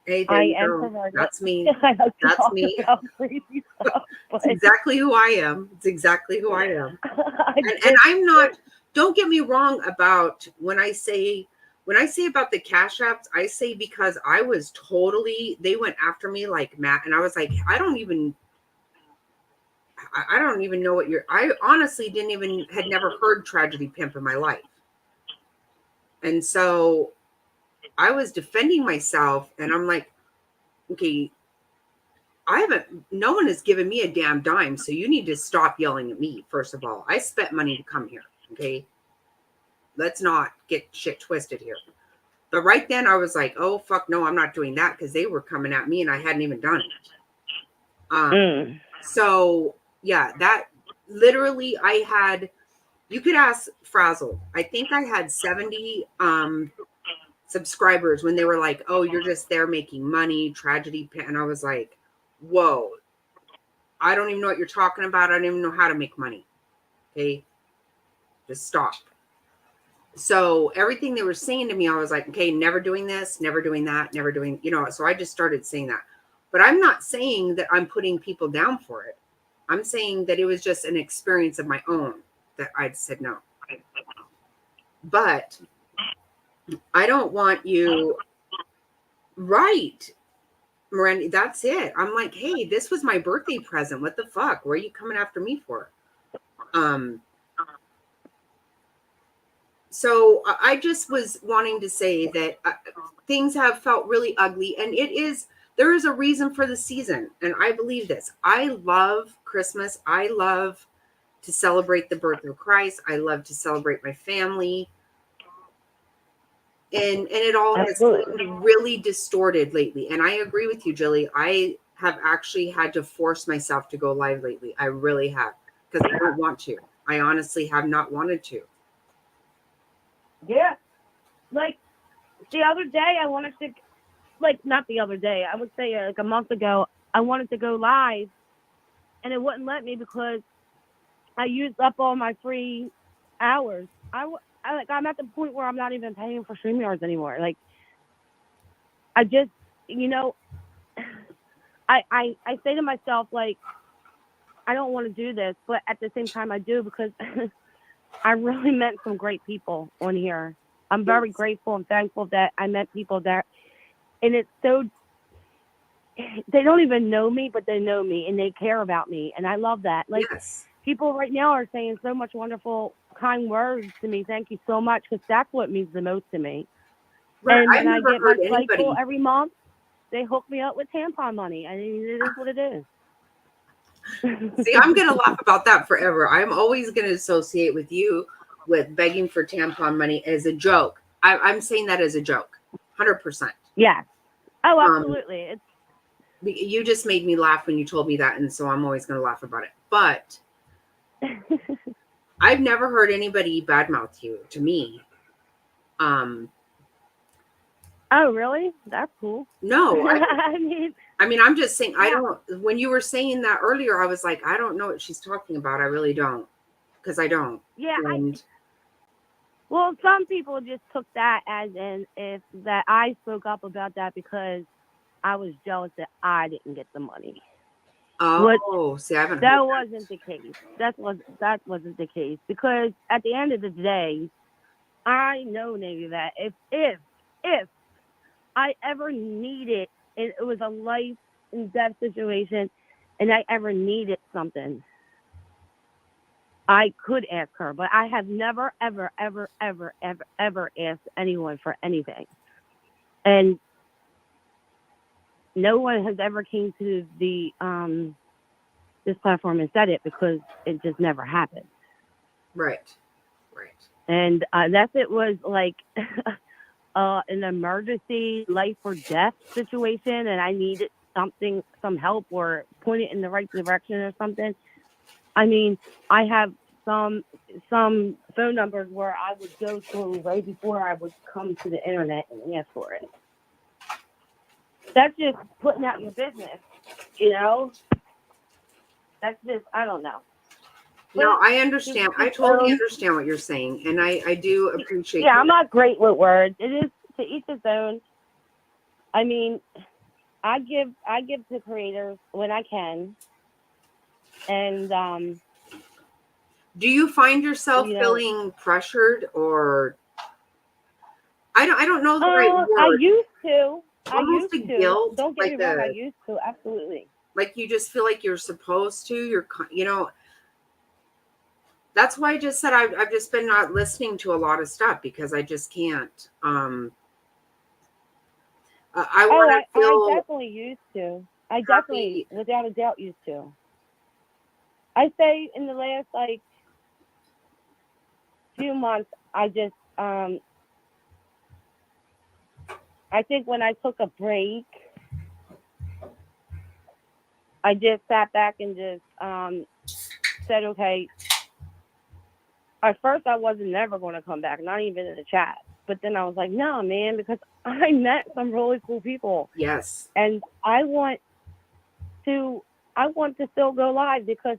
Hey, I am perverted. That's me. That's me. Crazy stuff, It's exactly who I am. It's exactly who I am. And I'm not. Don't get me wrong about when I say about the cash apps. I say because I was they went after me like Matt, and I was like, I don't even know what I honestly had never heard Tragedy Pimp in my life. And so I was defending myself, and I'm like, okay, no one has given me a damn dime. So you need to stop yelling at me. First of all, I spent money to come here. Okay. Let's not get shit twisted here. But right then I was like, oh, fuck no, I'm not doing that, because they were coming at me and I hadn't even done it. So yeah, that literally you could ask Frazzle. I think I had 70 subscribers when they were like, oh, you're just there making money, Tragedy. And I was like, whoa, I don't even know what you're talking about. I don't even know how to make money. Okay. Just stop. So everything they were saying to me, I was like, okay, never doing this, never doing that, never doing, so I just started saying that. But I'm not saying that I'm putting people down for it. I'm saying that it was just an experience of my own that I said no. But I don't want you, right, Miranda, that's it. I'm like, hey, this was my birthday present. What the fuck? What are you coming after me for? So I just was wanting to say that things have felt really ugly, and there is a reason for the season. And I believe this. I love Christmas. I love to celebrate the birth of Christ. I love to celebrate my family. And it all has been really distorted lately. And I agree with you, Jilly. I have actually had to force myself to go live lately. I really have, because I don't want to. I honestly have not wanted to. Yeah. Like the other day, I wanted to, not the other day, I would say like a month ago, I wanted to go live, and it wouldn't let me because I used up all my free hours. I'm at the point where I'm not even paying for StreamYards anymore. Like, I just, I say to myself, like, I don't want to do this, but at the same time I do, because I really met some great people on here. I'm very Yes. grateful and thankful that I met people that, and it's so, they don't even know me, but they know me and they care about me. And I love that. Like, Yes. people right now are saying so much wonderful, kind words to me. Thank you so much, because that's what means the most to me. Right. And I've when I never get my heard cycle anybody. every month, they hook me up with tampon money. I mean, it is what it is. See, I'm going to laugh about that forever. I'm always going to associate with you with begging for tampon money as a joke. I'm saying that as a joke, 100%. Yeah. Oh, Um, absolutely. It's you just made me laugh when you told me that, and so I'm always going to laugh about it. But I've never heard anybody badmouth you to me. oh, really? That's cool. No, I mean, I mean, I'm just saying, I yeah. don't, when you were saying that earlier, I was like, I don't know what she's talking about. I really don't, because I don't. Yeah, And well, some people just took that as in if that I spoke up about that because I was jealous that I didn't get the money. oh, see, I haven't heard That that. wasn't the case. That wasn't the case, because at the end of the day, I know, Navy, that if I ever needed, and it was a life and death situation, and I ever needed something, I could ask her. But I have never, ever, ever, ever, ever, ever asked anyone for anything, and no one has ever came to the this platform and said it, because it just never happened. Right. Right. And unless it was like an emergency life or death situation and I needed something, some help, or pointed in the right direction or something. I mean, I have some phone numbers where I would go to right before I would come to the internet and ask for it. That's just putting out your business, you know? That's just, I don't know. No, But I understand. I to totally understand what you're saying. And I do appreciate yeah, that. I'm not great with words. It is to each his own. I mean, I give to creators when I can, and Do you find yourself you know, feeling pressured, or I don't know the right I word. used to. Almost a guilt, Don't get me wrong. I used to, absolutely. like you just feel like you're supposed to. That's why I just said I've just been not listening to a lot of stuff because I just can't. I Oh, want to I feel definitely used to. I definitely, happy. without a doubt, used to. I say in the last like few months, I just I think when I took a break, I just sat back and just said, okay. At first, I wasn't never going to come back, not even in the chat. But then I was like, no, man, because I met some really cool people, Yes. and I want to still go live, because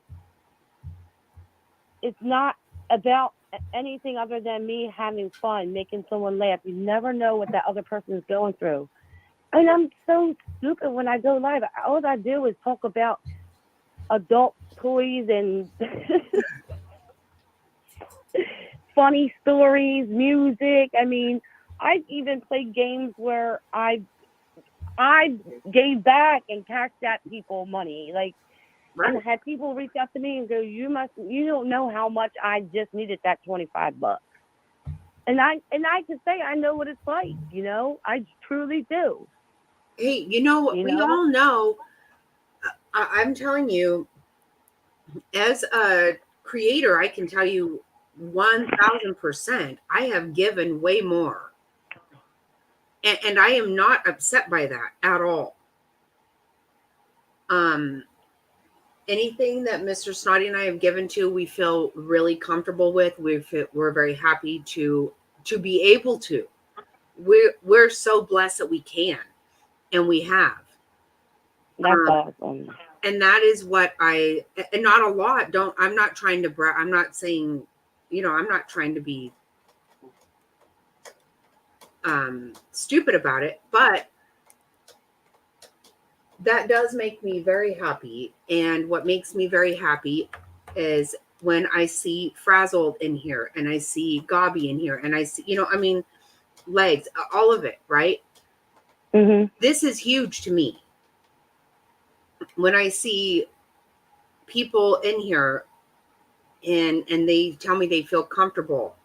it's not about anything other than me having fun, making someone laugh. You never know what that other person is going through. And I'm so stupid when I go live. All I do is talk about adult toys and funny stories, music. I mean, I've even played games where I gave back and cashed out people money. Like, Right. and had people reach out to me and go, you don't know how much I just needed that $25. And I can say I know what it's like, you know, I truly do. Hey, you know what? You We know? all know. I'm telling you, as a creator, I can tell you 1000%. I have given way more, and I am not upset by that at all. Anything that Mr. Snotty and I have given to, we feel really comfortable with. We're very happy to be able to. We're so blessed that we can, and we have. That's awesome. And that is what and not a lot. I'm not trying to brag. I'm not saying, I'm not trying to be stupid about it, but that does make me very happy. And what makes me very happy is when I see Frazzled in here, and I see Gobby in here, and I see, I mean, legs, all of it, right? Mhm. This is huge to me. When I see people in here and they tell me they feel comfortable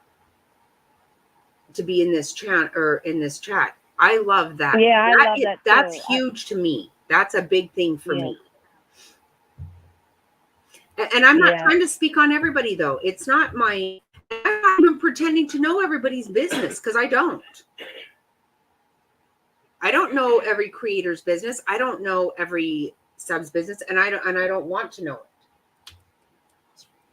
to be in this chat. I love that. Yeah, I love that That's too. huge to me. That's a big thing for Yeah. me. And I'm not Yeah. trying to speak on everybody though. It's not my, I'm not even pretending to know everybody's business because I don't. I don't know every creator's business. I don't know every sub's business, and I don't want to know it.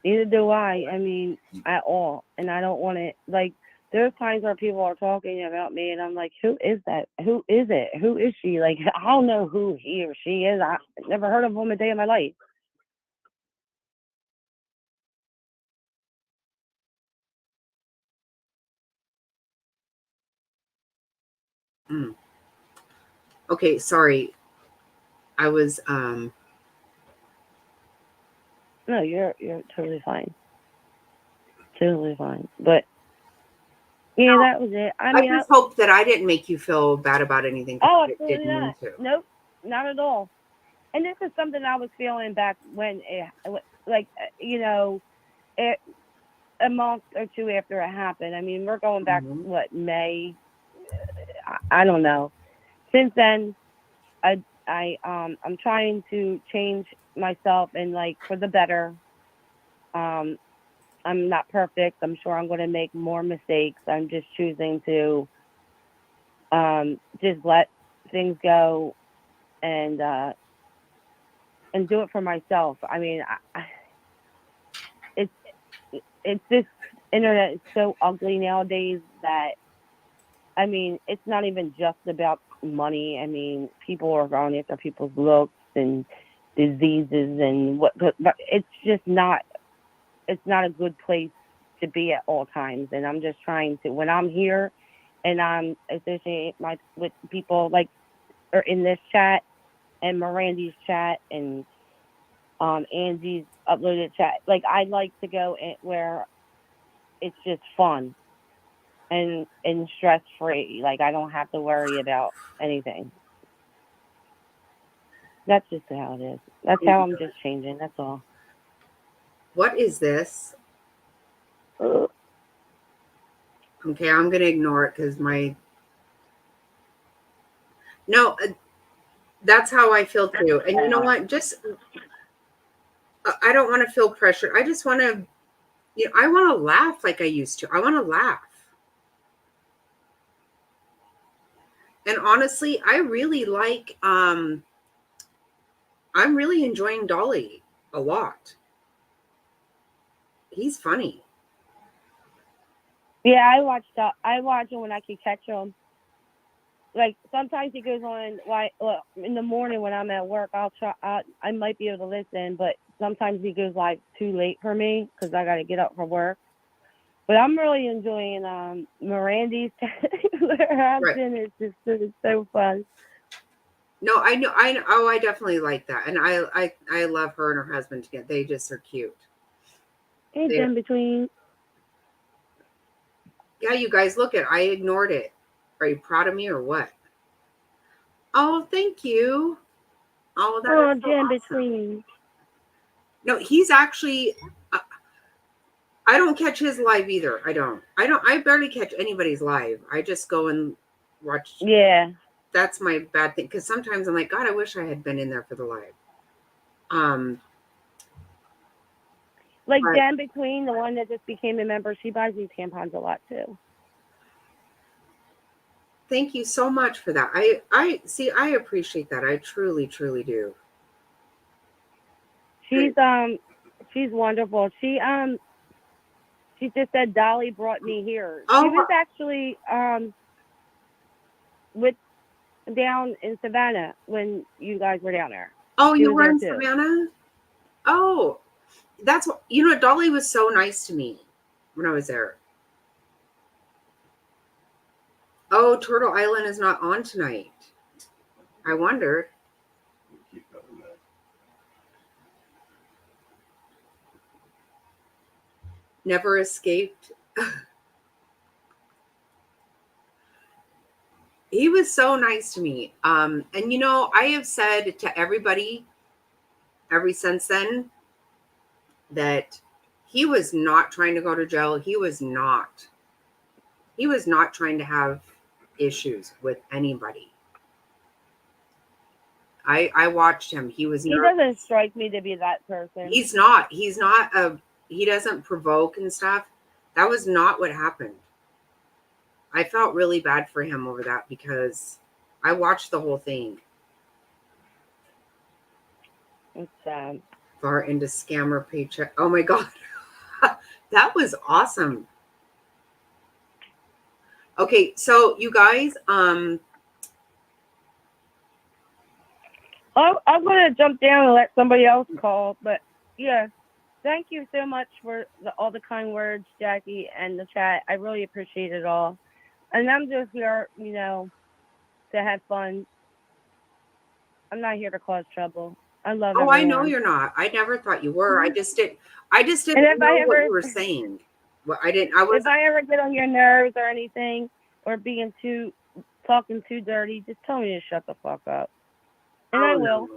Neither do I. I mean, at all. And I don't want to, like, there's times where people are talking about me, and I'm like, who is that? Who is it? Who is she? Like, I don't know who he or she is. I never heard of him a day in my life. Mm. Okay, sorry. I was No, you're totally fine. Totally fine. But yeah, that was it. I I mean, just hope that I didn't make you feel bad about anything. oh, I absolutely didn't mean not. to. Nope, not at all. And this is something I was feeling back when, like, it, a month or two after it happened. I mean, we're going back, Mhm. what, May? I don't know. Since then, I'm trying to change myself and, like, for the better. I'm not perfect. I'm sure I'm going to make more mistakes. I'm just choosing to just let things go and do it for myself. I mean, it's it's this internet is so ugly nowadays that, I mean, it's not even just about money. I mean, people are going after people's looks and diseases and what, but it's just not. It's not a good place to be at all times. And I'm just trying to, when I'm here and I'm associating with people like, or in this chat and Mirandy's chat and Angie's uploaded chat, like, I like to go where it's just fun and stress free. Like, I don't have to worry about anything. That's just how it is. That's how I'm just changing. That's all. What is this? Okay, I'm gonna ignore it because no, that's how I feel too. And you know what? Just I don't want to feel pressure. I just want to, I want to laugh like I used to. I want to laugh. And honestly, I really like I'm really enjoying Dolly a lot. He's funny. Yeah, I watch him when I can catch him. Like, sometimes he goes on, like, look, in the morning when I'm at work, I might be able to listen, but sometimes he goes live too late for me because I got to get up for work. But I'm really enjoying Mirandy's husband. It's so fun. No, I know. Oh, I definitely like that, and I love her and her husband together. They just are cute. It's in between. Yeah, you guys, look at. I ignored it. Are you proud of me or what? Oh, thank you. Oh, that is so Jim awesome. between. No, he's actually. I don't catch his live either. I don't. I barely catch anybody's live. I just go and watch. Yeah. That's my bad thing because sometimes I'm like, God, I wish I had been in there for the live. Like, But Jen between, the one that just became a member, she buys these tampons a lot too. thank you so much for that. I see. I appreciate that. I truly, truly do. She's wonderful. She just said Dolly brought me here. Oh, She was actually with down in Savannah when you guys were down there. oh, She you was were there in too. Savannah? Oh, that's what, Dolly was so nice to me when I was there. Oh, Turtle Island is not on tonight. I wonder. Keep coming back. Never escaped. He was so nice to me. And you know, I have said to everybody ever since then that he was not trying to go to jail. He was not trying to have issues with anybody. I watched him. He was He nervous. doesn't strike me to be that person. He's not he doesn't provoke and stuff. That was not what happened. I felt really bad for him over that because I watched the whole thing. It's sad. Far into scammer paycheck. Oh my God. That was awesome. Okay, so you guys, I'm going to jump down and let somebody else call. But yeah, thank you so much for all the kind words, Jackie, and the chat. I really appreciate it all. And I'm just here, you know, to have fun. I'm not here to cause trouble. I love everyone. I know you're not. I never thought you were. I just didn't And if know I what ever- you were saying. Well, I If I ever get on your nerves or anything, or talking too dirty, just tell me to shut the fuck up. And I will.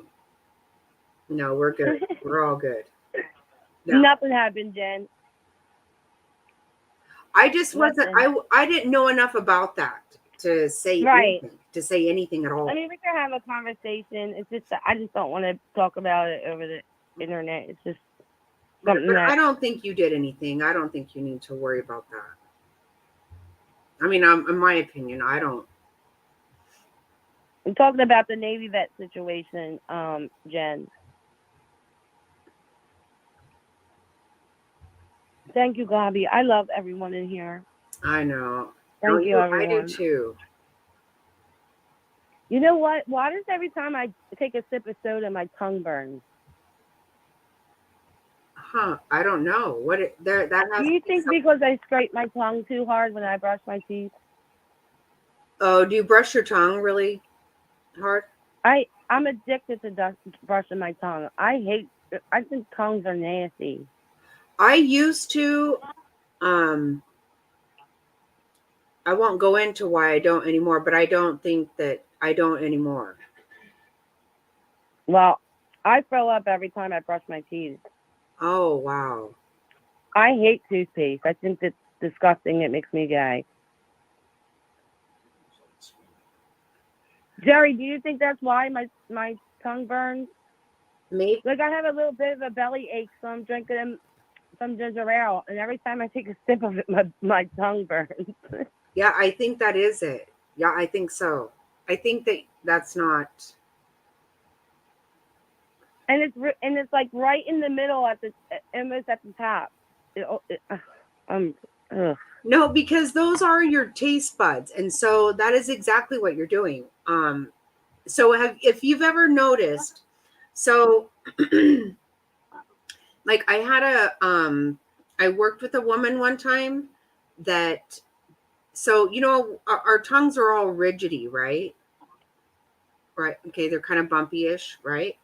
No, we're good. We're all good. No. Nothing happened, Jen. I just wasn't. Nothing. I didn't know enough about that to say Right. anything, to say anything at all. I mean, we can have a conversation. It's just that I just don't want to talk about it over the internet. It's just something But that I don't think you did anything. I don't think you need to worry about that. I mean, in my opinion, I don't. I'm talking about the Navy vet situation, Jen. Thank you, Gabi. I love everyone in here. I know. Thank you, I everyone. do too. You know what? Why does every time I take a sip of soda, my tongue burns? Huh? I don't know. That has. Do you think because I scrape my tongue too hard when I brush my teeth? Oh, do you brush your tongue really hard? I'm addicted to brushing my tongue. I think tongues are nasty. I used to. I won't go into why I don't anymore, but I don't think that I don't anymore. Well, I throw up every time I brush my teeth. Oh, wow. I hate toothpaste. I think it's disgusting. It makes me gay. Jerry, do you think that's why my tongue burns? Maybe. Like I have a little bit of a belly ache, so I'm drinking some ginger ale, and every time I take a sip of it, my tongue burns. Yeah, I think that is it. Yeah, I think so. I think that's not. And it's like right in the middle almost at the top. No, because those are your taste buds, and so that is exactly what you're doing. So if you've ever noticed, so like I worked with a woman one time that, so you know, our tongues are all rigidy, right? Right. Okay, they're kind of bumpy-ish, right?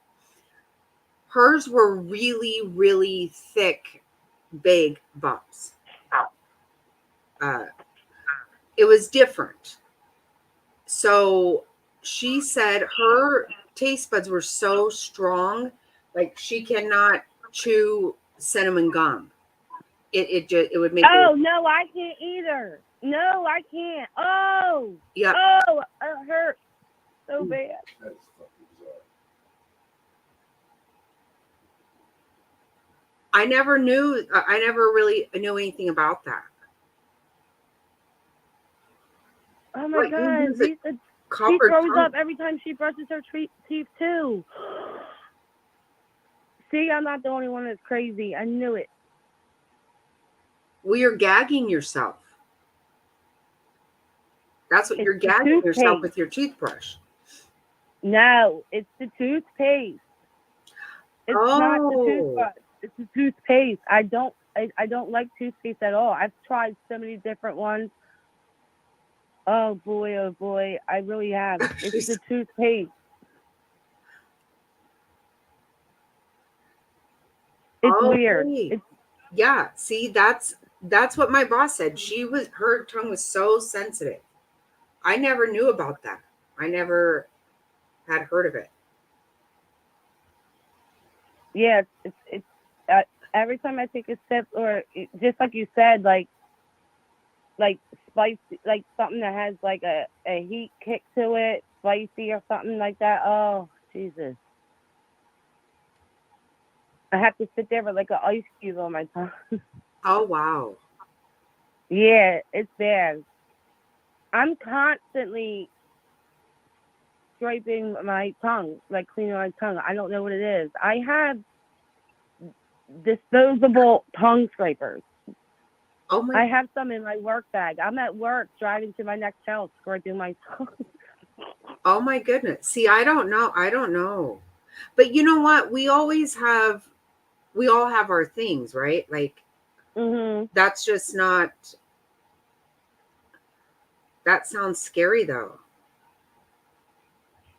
Hers were really, really thick, big bumps. It was different. So she said her taste buds were so strong, like she cannot chew cinnamon gum. It would make. Oh no, I can't either. No, I can't. Oh. Yeah. Oh, it hurts so bad. That's fucking bizarre. I never really knew anything about that. Oh my What, you God, use a Lisa, she copper throws tongue? up every time she brushes her teeth too. See, I'm not the only one that's crazy. I knew it. Well, you're gagging yourself. That's what It's you're the gagging yourself toothpaste. with your toothbrush. No, it's the toothpaste. It's not the Oh. toothbrush. It's the toothpaste. I don't like toothpaste at all. I've tried so many different ones. Oh boy, I really have. It's the toothpaste. It's weird. Okay. Yeah, see, that's what my boss said. Her tongue was so sensitive. I never knew about that. I never had heard of it. Yeah, it's every time I take a sip, or just like you said, like spicy, like something that has like a heat kick to it, spicy or something like that. Oh, Jesus. I have to sit there with like an ice cube on my tongue. Oh, wow. Yeah, it's bad. I'm constantly scraping my tongue, like cleaning my tongue. I don't know what it is. I have disposable tongue scrapers. Oh my I have some in my work bag. I'm at work driving to my next house, scraping my tongue. Oh my goodness. See, I don't know. I don't know. But you know what? We all have our things, right? Like Mhm. that's just not, that sounds scary though.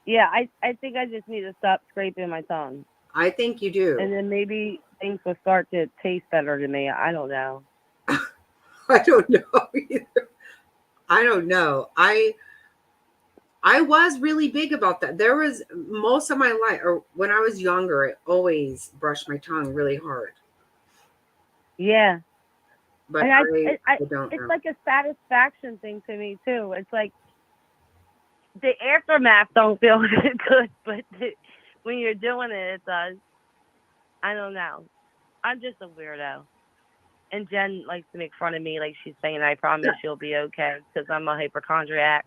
Yeah, I think I just need to stop scraping my tongue, I think you do. and then maybe things will start to taste better to me. I don't know. I don't know either. I don't know. I was really big about that. There was most of my life, or when I was younger, I always brushed my tongue really hard. Yeah, But and I don't it's know. like a satisfaction thing to me too. It's like the aftermath don't feel good, but when you're doing it, it does. I don't know. I'm just a weirdo. And Jen likes to make fun of me, like she's saying, "I promise you'll be okay," because I'm a hypochondriac.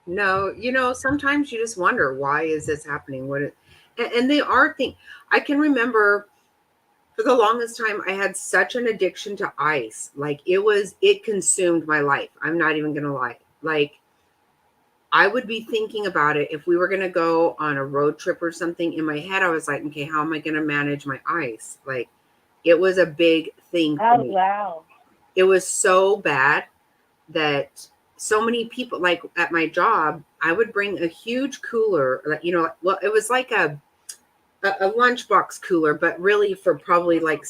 No, sometimes you just wonder, why is this happening? And they are things. I can remember for the longest time I had such an addiction to ice. Like it consumed my life. I'm not even gonna lie. Like I would be thinking about it if we were gonna go on a road trip or something. In my head, I was like, okay, how am I gonna manage my ice? Like it was a big thing for Oh me. wow! It was so bad that so many people, like at my job, I would bring a huge cooler, well, it was like a lunchbox cooler, but really for probably like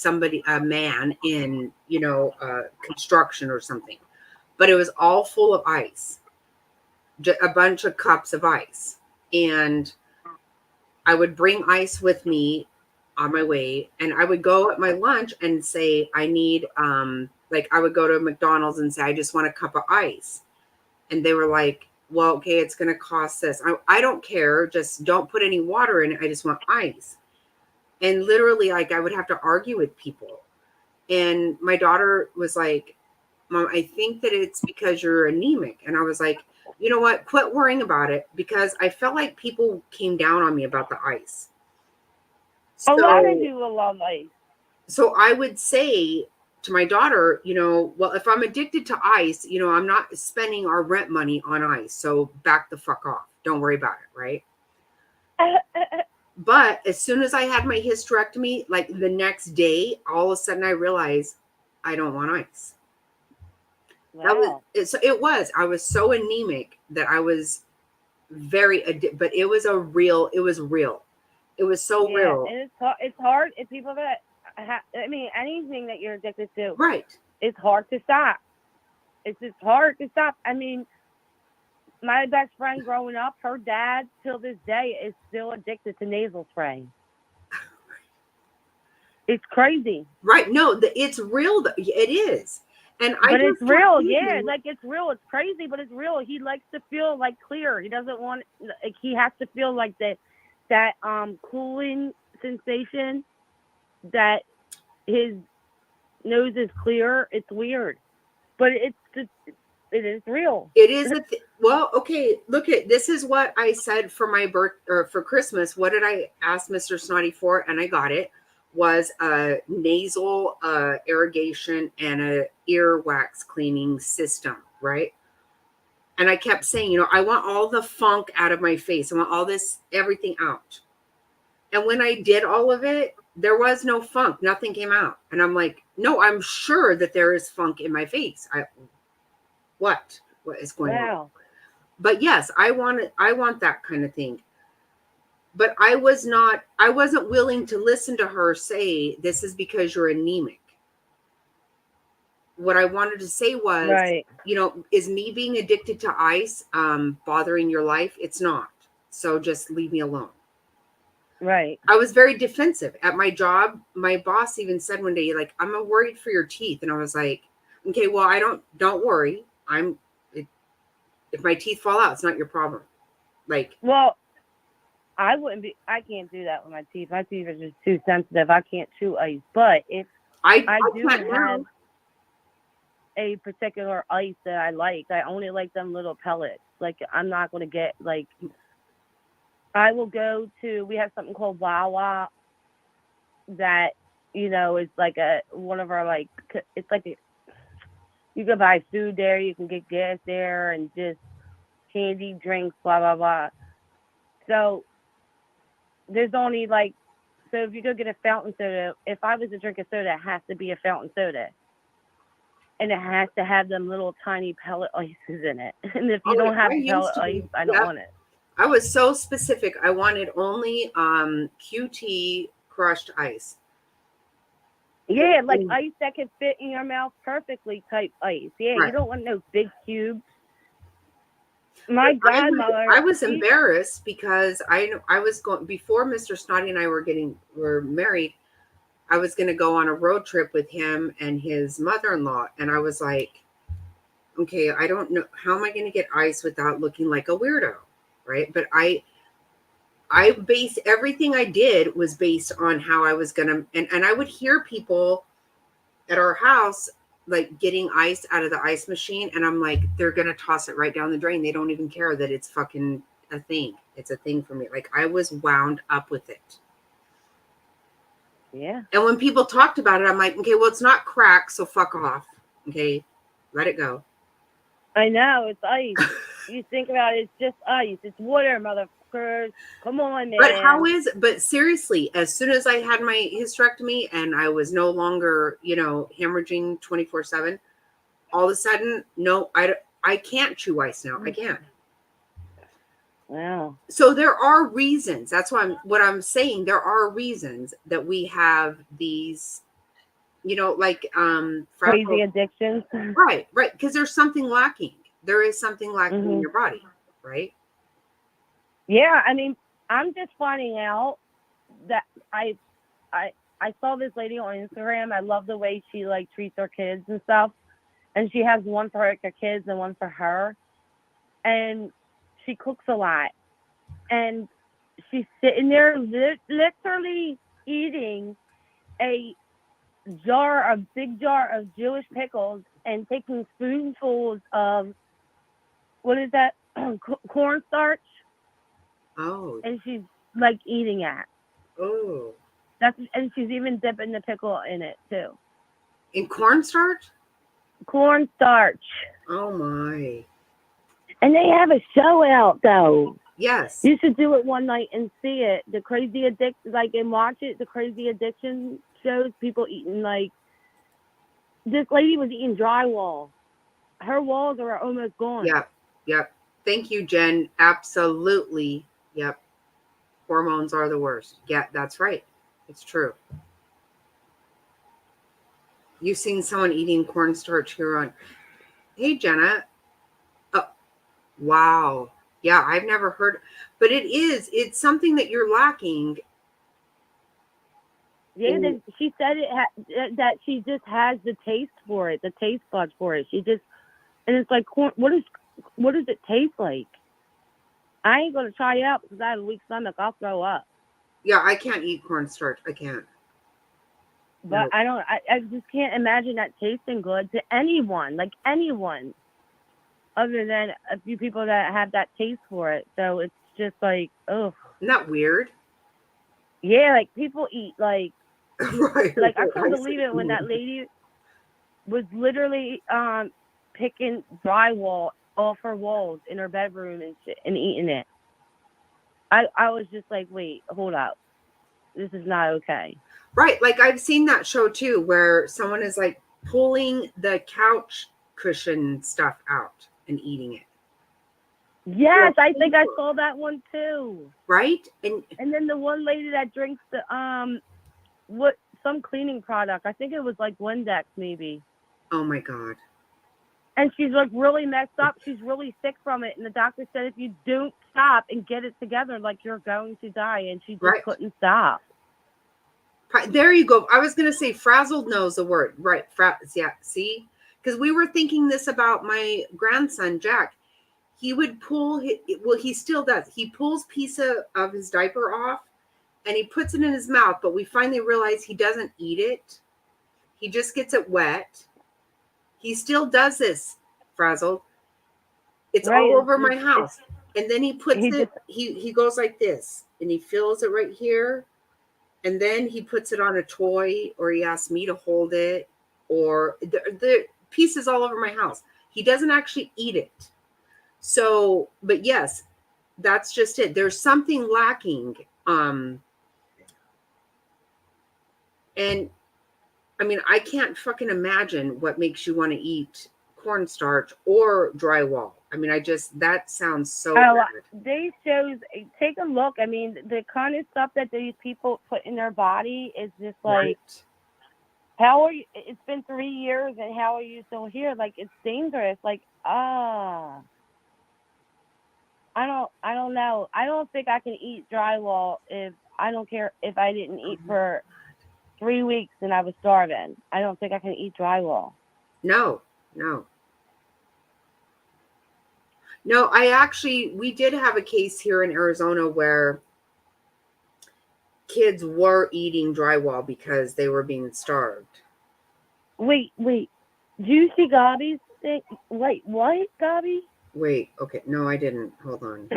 a man in, construction or something. But it was all full of ice, a bunch of cups of ice. And I would bring ice with me on my way, and I would go at my lunch and say, I need, like, I would go to McDonald's and say, I just want a cup of ice. And they were like, well, okay, it's going to cost this. I don't care. Just don't put any water in it. I just want ice. And literally, like, I would have to argue with people. And my daughter was like, Mom, I think that it's because you're anemic. And I was like, you know what? Quit worrying about it, because I felt like people came down on me about the ice. A lot of So, people love ice. so I would say to my daughter, well, if I'm addicted to ice, I'm not spending our rent money on ice. So back the fuck off. Don't worry about it. Right. But as soon as I had my hysterectomy, like the next day, all of a sudden I realized I don't want ice. Wow. I was so anemic that I was but it was real. It was so Yeah, real. and it's hard if people that I mean, anything that you're addicted to, Right. it's hard to stop. It's just hard to stop. I mean, my best friend growing up, her dad till this day is still addicted to nasal spray. It's crazy. Right. No, it's real. It is. And But it's real, yeah. feeling, Like it's real. It's crazy, but it's real. He likes to feel like clear. He doesn't want like he has to feel like that cooling sensation that his nose is clear. It's weird, but it is real. it is well, okay, look this is what I said for my birth, or for Christmas. What did I ask Mr. Snotty for? And I got it. Was a nasal irrigation and a earwax cleaning system, right? And I kept saying, I want all the funk out of my face. I want all this, everything out. And when I did all of it, there was no funk. Nothing came out. And I'm like, no, I'm sure that there is funk in my face. What is going on? But yes, I want that kind of thing. But I wasn't willing to listen to her say, this is because you're anemic. what I wanted to say was, Right. is me being addicted to ice bothering your life? It's not. So just leave me alone. Right. I was very defensive at my job. My boss even said one day, like, I'm worried for your teeth. And I was like, okay, well, don't worry. If my teeth fall out, it's not your problem. Like, Well, I can't do that with my teeth. My teeth are just too sensitive. I can't chew ice. But if I I do can't have now. a particular ice that I like, I only like them little pellets. Like, I'm not going to get, like, I will go to, we have something called Wawa that, is like one of our, like, it's like, you can buy food there, you can get gas there, and just candy, drinks, blah, blah, blah. So, there's only, like, so if you go get a fountain soda, if I was to drink a soda, it has to be a fountain soda. And it has to have them little tiny pellet ices in it. And if you don't have I used pellet to be. ice, I don't Yep. want it. I was so specific. I wanted only QT crushed ice. Yeah, like ice that can fit in your mouth perfectly type ice. Yeah, Right. you don't want no big cubes. My godmother. I was embarrassed because I was going, before Mr. Snotty and I were married. I was going to go on a road trip with him and his mother-in-law, and I was like, okay, I don't know, how am I going to get ice without looking like a weirdo, right? But I based everything I did was based on how I was gonna, and I would hear people at our house like getting ice out of the ice machine, and I'm like, they're gonna toss it right down the drain. They don't even care that it's fucking a thing. It's a thing for me. Like, I was wound up with it. Yeah. And when people talked about it, I'm like, okay, well, it's not crack, so fuck off. Okay, let it go. I know, it's ice. You think about it, it's just ice. It's water, motherfuckers. Come on, man. But seriously, as soon as I had my hysterectomy and I was no longer, hemorrhaging 24/7, all of a sudden, no, I can't chew ice now. I can't. Wow. So there are reasons. That's what I'm saying. There are reasons that we have these, like Crazy addictions. Right. Because there's something lacking. There is something lacking in your body, right? Yeah, I mean, I'm just finding out that I saw this lady on Instagram. I love the way she like treats her kids and stuff. And she has one for her kids and one for her. And she cooks a lot. And she's sitting there literally eating a big jar of Jewish pickles and taking spoonfuls of, what is that, cornstarch. Oh. And she's like eating it. Oh. And she's even dipping the pickle in it too. In cornstarch? Cornstarch. Oh my. And they have a show out though. Yes. You should do it one night and see it. The crazy and watch it. The crazy addiction shows, people eating like, this lady was eating drywall. Her walls are almost gone. Yep. Thank you, Jen. Absolutely. Yep. Hormones are the worst. Yeah, that's right. It's true. You've seen someone eating cornstarch here on. Hey, Jenna. Oh, wow. Yeah, I've never heard. But it's something that you're lacking. Yeah, she said that she just has the taste for it, the taste buds for it. And it's like, what does it taste like? I ain't gonna try it out because I have a weak stomach. I'll throw up. Yeah, I can't eat cornstarch. I can't. But no. I just can't imagine that tasting good to anyone, like anyone, other than a few people that have that taste for it. So it's just like, ugh. Isn't that weird? Yeah, like people eat like, right. Like I couldn't believe it when that lady was literally picking drywall off her walls in her bedroom and eating it. I was just like, wait, hold up. This is not okay. Right. Like I've seen that show too, where someone is like pulling the couch cushion stuff out and eating it. Yes, I think I saw that one too. Right? And then the one lady that drinks the some cleaning product. I think it was like Windex maybe. Oh my God. And she's like really messed up. She's really sick from it. And the doctor said if you don't stop and get it together, like you're going to die. And she just Right. couldn't stop. There you go. I was going to say frazzled knows the word. Right. Yeah. See? Because we were thinking this about my grandson, Jack. He would pull, well, he still does. He pulls piece of his diaper off and he puts it in his mouth. But we finally realize he doesn't eat it. He just gets it wet. He still does this, frazzled. It's Right, all it's over my just- house. And then he puts he it, he goes like this and he fills it right here. And then he puts it on a toy or he asks me to hold it or the pieces all over my house. He doesn't actually eat it. So, but yes, that's just it. There's something lacking. And I mean, I can't fucking imagine what makes you want to eat cornstarch or drywall. I mean, that sounds so bad. These shows, take a look. I mean, the kind of stuff that these people put in their body is just like, Right. how are you? It's been 3 years, and how are you still here? Like, it's dangerous. Like, I don't know. I don't think I can eat drywall if I don't care if I didn't eat for 3 weeks and I was starving. I don't think I can eat drywall. No. We did have a case here in Arizona where kids were eating drywall because they were being starved. Wait. Do you see Gabi's thing? Wait, what, Gabi? Wait, okay. No, I didn't. Hold on.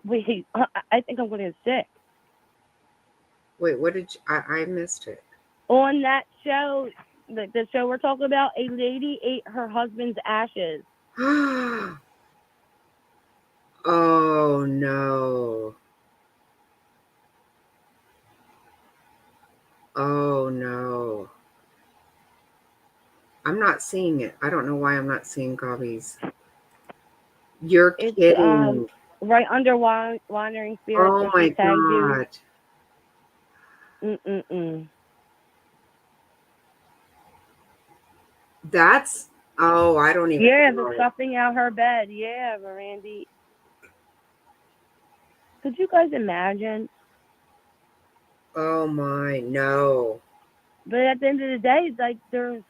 Wait, I think I'm going to get sick. Wait, what did you, I missed it. On that show, the show we're talking about, a lady ate her husband's ashes. Oh, no. Oh, no. I'm not seeing it. I don't know why I'm not seeing Gabi's. You're kidding. Right under Wandering Spirits. Oh, my God. That's, I don't even Yeah, know. the stuffing out her bed. Yeah, Mirandy. Could you guys imagine? Oh, my, no. But at the end of the day, it's like the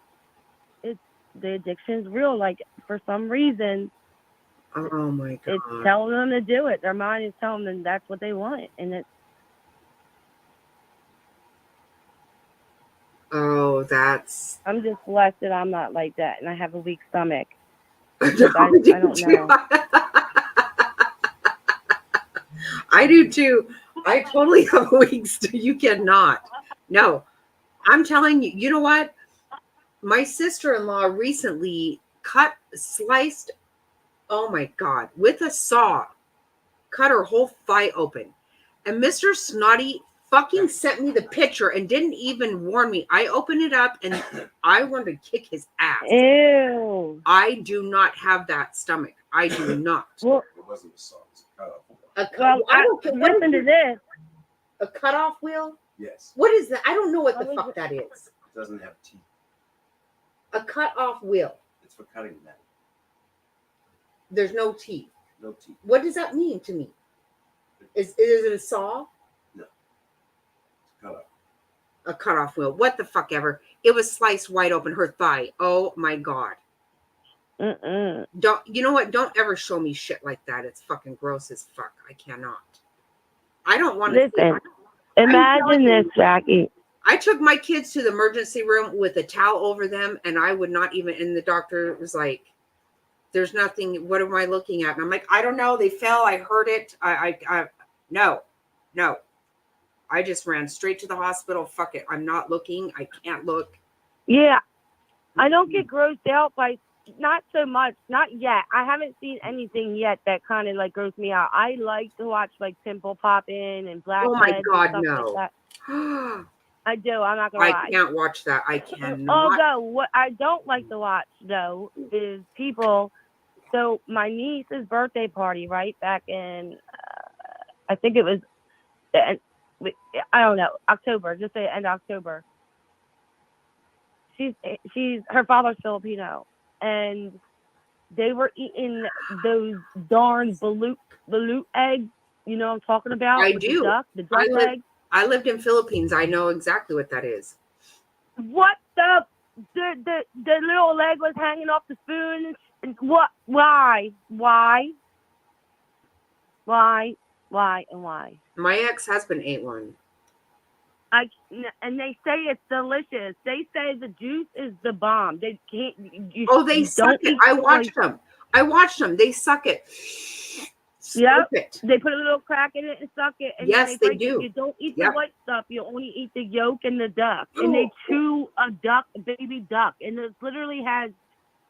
addiction's real. Like, for some reason, Oh, my God. it's telling them to do it. Their mind is telling them that's what they want. And it's, Oh, that's. I'm just blessed that I'm not like that, and I have a weak stomach. I don't know. I do too. I totally have a weak stomach. You cannot. No, I'm telling you. You know what? My sister-in-law recently sliced. Oh my God! With a saw, cut her whole thigh open, and Mr. Snotty fucking sent me the picture and didn't even warn me. I opened it up and I wanted to kick his ass. Ew. I do not have that stomach. I do not. Well, It wasn't a saw. Listen to this. A cutoff wheel? Yes. What is that? I don't know what the What is fuck it? that is. It doesn't have teeth. A cutoff wheel. It's for cutting metal. There's no teeth. No teeth. What does that mean to me? Is it a saw? No. It's cut off. A cutoff wheel. What the fuck ever. It was sliced wide open, her thigh. Oh my God. Don't, you know what? Don't ever show me shit like that. It's fucking gross as fuck. I cannot. I don't want to. Listen, imagine this, Jackie. I took my kids to the emergency room with a towel over them, and I would not even. And the doctor was like, "There's nothing. What am I looking at?" And I'm like, "I don't know. They fell. I heard it. No. I just ran straight to the hospital. Fuck it. I'm not looking. I can't look." Yeah, I don't get grossed out by, not so much, not yet. I haven't seen anything yet that kind of like grossed me out. I like to watch like pimple popping and blackheads. Oh my God, and stuff no. like that. I do. I'm not gonna lie. I can't watch that. I cannot. Although what I don't like to watch though is people. So my niece's birthday party, right back in, I think it was, I don't know, October. Just say end of October. she's her father's Filipino, and they were eating those darn balut eggs. You know what I'm talking about? I With do. the duck I egg. lived in Philippines. I know exactly what that is. What the little leg was hanging off the spoon? And what? Why? And why? My ex-husband ate one. And they say it's delicious. They say the juice is the bomb. They can't. They you suck don't it. eat I the watched them. They suck it. Yep. It. They put a little crack in it and suck it, and Yes, then they break do. it. You don't eat Yep. the white stuff. You only eat the yolk and the duck. And they chew a baby duck, and it literally has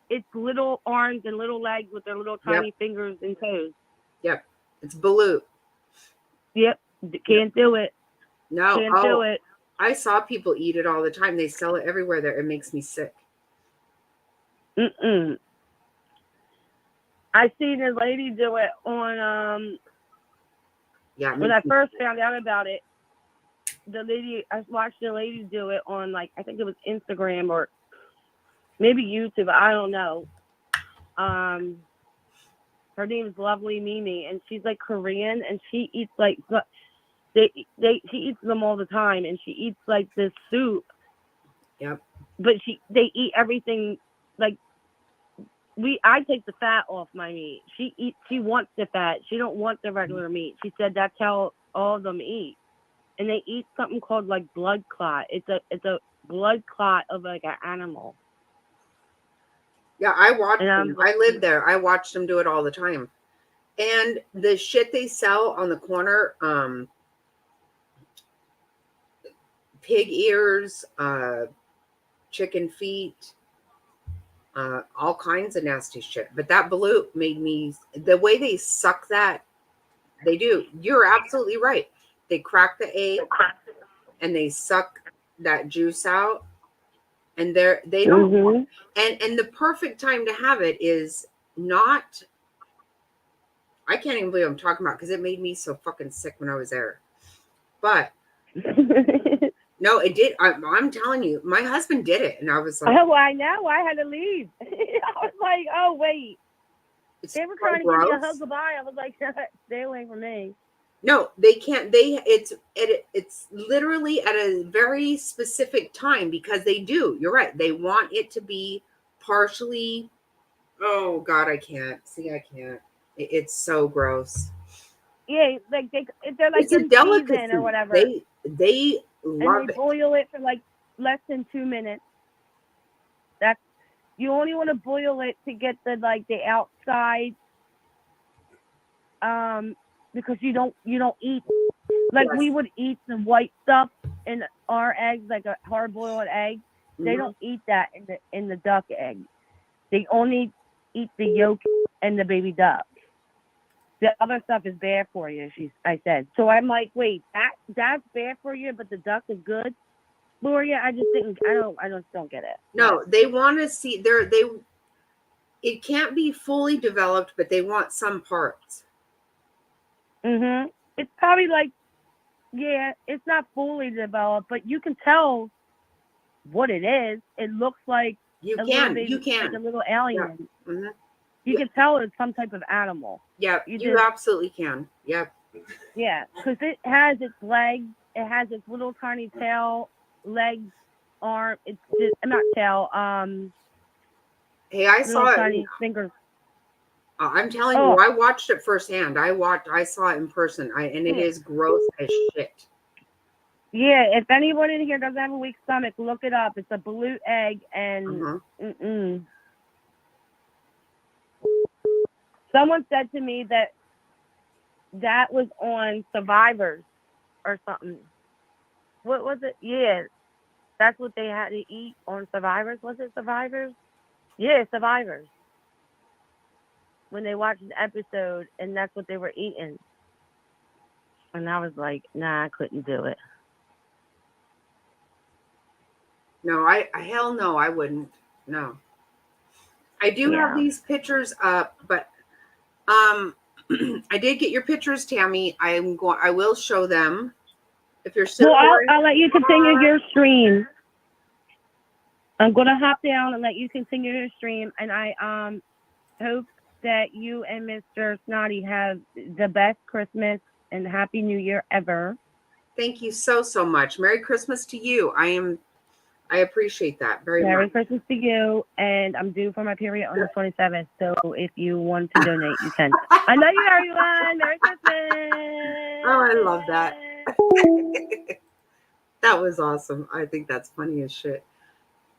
its little arms and little legs with their little tiny fingers and toes. Yep. It's balut. Yep. Can't do it. No. Can't do it. I saw people eat it all the time. They sell it everywhere there. It makes me sick. Mm-mm. I seen a lady do it on when I first found out about it. I watched the lady do it on, like, I think it was Instagram or maybe YouTube. I don't know. Her name is Lovely Mimi, and she's like Korean, and she eats like she eats them all the time, and she eats like this soup. Yep. But they eat everything like. I take the fat off my meat. She wants the fat. She don't want the regular meat. She said that's how all of them eat. And they eat something called like blood clot. It's a blood clot of like an animal. Yeah, I watched them. I lived there. I watched them do it all the time. And the shit they sell on the corner, pig ears, chicken feet, all kinds of nasty shit. But that balut made me, the way they suck that, they do. You're absolutely right. They crack the egg and they suck that juice out. And they don't. And the perfect time to have it is not, I can't even believe I'm talking about, because it made me so fucking sick when I was there. But no, it did. I'm telling you, my husband did it, and I was like, oh, I know. I had to leave. I was like, oh wait, they were trying to give me a hug goodbye. I was like, stay away from me. No, they can't. It's literally at a very specific time, because they do. You're right. They want it to be partially. Oh God, I can't. See, I can't. It's so gross. Yeah, like they're like it's a delicacy or whatever. They love and they boil it for like less than 2 minutes. You only want to boil it to get the outside, because you don't eat like we would eat the white stuff in our eggs, like a hard boiled egg. They don't eat that in the duck egg. They only eat the yolk and the baby duck. The other stuff is bad for you, I said. So I'm like, wait, that's bad for you, but the duck is good for you? I just don't get it. No, they want to see it can't be fully developed, but they want some parts. It's probably like, yeah, it's not fully developed, but you can tell what it is. It looks like you can like a little alien. Yeah. You can tell it's some type of animal. Yeah, you absolutely can. Yep. Yeah, because it has its legs. It has its little tiny tail, legs, arm. It's just, not tail. Hey, I saw it. Tiny fingers. I'm telling you, I watched it firsthand. I saw it in person. And it is gross as shit. Yeah, if anyone in here doesn't have a weak stomach, look it up. It's a balut egg, and someone said to me that was on Survivors or something. What was it? Yeah, that's what they had to eat on Survivors. Was it Survivors? Yeah, Survivors. When they watched an episode, and that's what they were eating. And I was like, nah, I couldn't do it. No, hell no, I wouldn't. No. I do have these pictures up, but I did get your pictures, Tammy. I will show them if you're still. Well, I'll let you continue your stream. I'm gonna hop down and let you continue to stream, and I hope that you and Mr. Snotty have the best Christmas and Happy New Year ever. Thank you so much. Merry Christmas to you. I appreciate that very Merry much. Christmas to you, and I'm due for my period on the 27th, so if you want to donate, you can. I love you, everyone. Merry Christmas. Oh, I love that. That was awesome. I think that's funny as shit.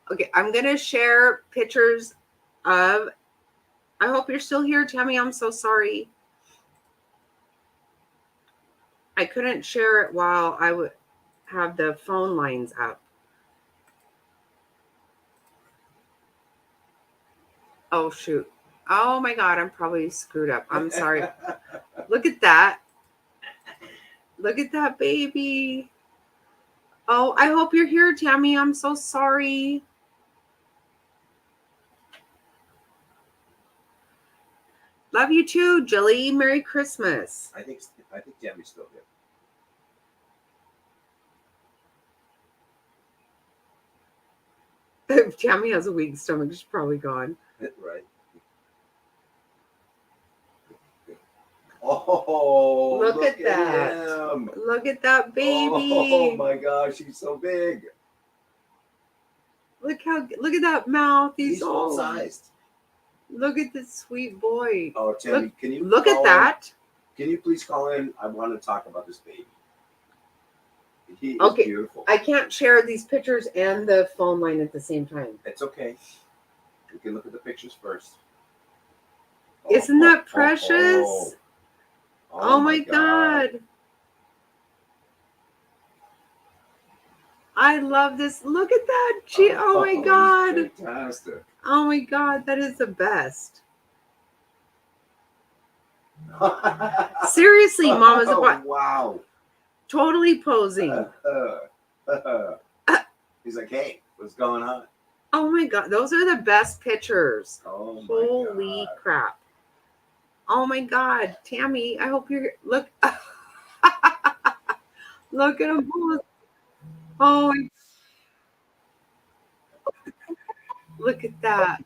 Okay, I'm going to share pictures of, I hope you're still here, Tammy. I'm so sorry. I couldn't share it while I would have the phone lines up. Oh, shoot. Oh, my God. I'm probably screwed up. I'm sorry. Look at that. Look at that baby. Oh, I hope you're here, Tammy. I'm so sorry. Love you too, Jilly. Merry Christmas. I think Tammy's still here. If Tammy has a weak stomach, she's probably gone. Right. Oh, Look at that. him. Look at that baby. Oh my gosh, he's so big. Look at that mouth. He's full sized. Look at this sweet boy. Oh, Tammy, can you Look at call that. in? Can you please call in? I want to talk about this baby. He is Okay. beautiful. I can't share these pictures and the phone line at the same time. It's okay. We can look at the pictures first. Isn't that precious? Oh my God. I love this. Look at that. Oh my God. Fantastic. Oh my God. That is the best. Seriously, Mama's a what? Wow. Totally posing. He's like, hey, what's going on? Oh my God. Those are the best pictures. Oh my Holy God. crap. Oh my God. Tammy, I hope you're, look. Look at them both. Oh, look at that.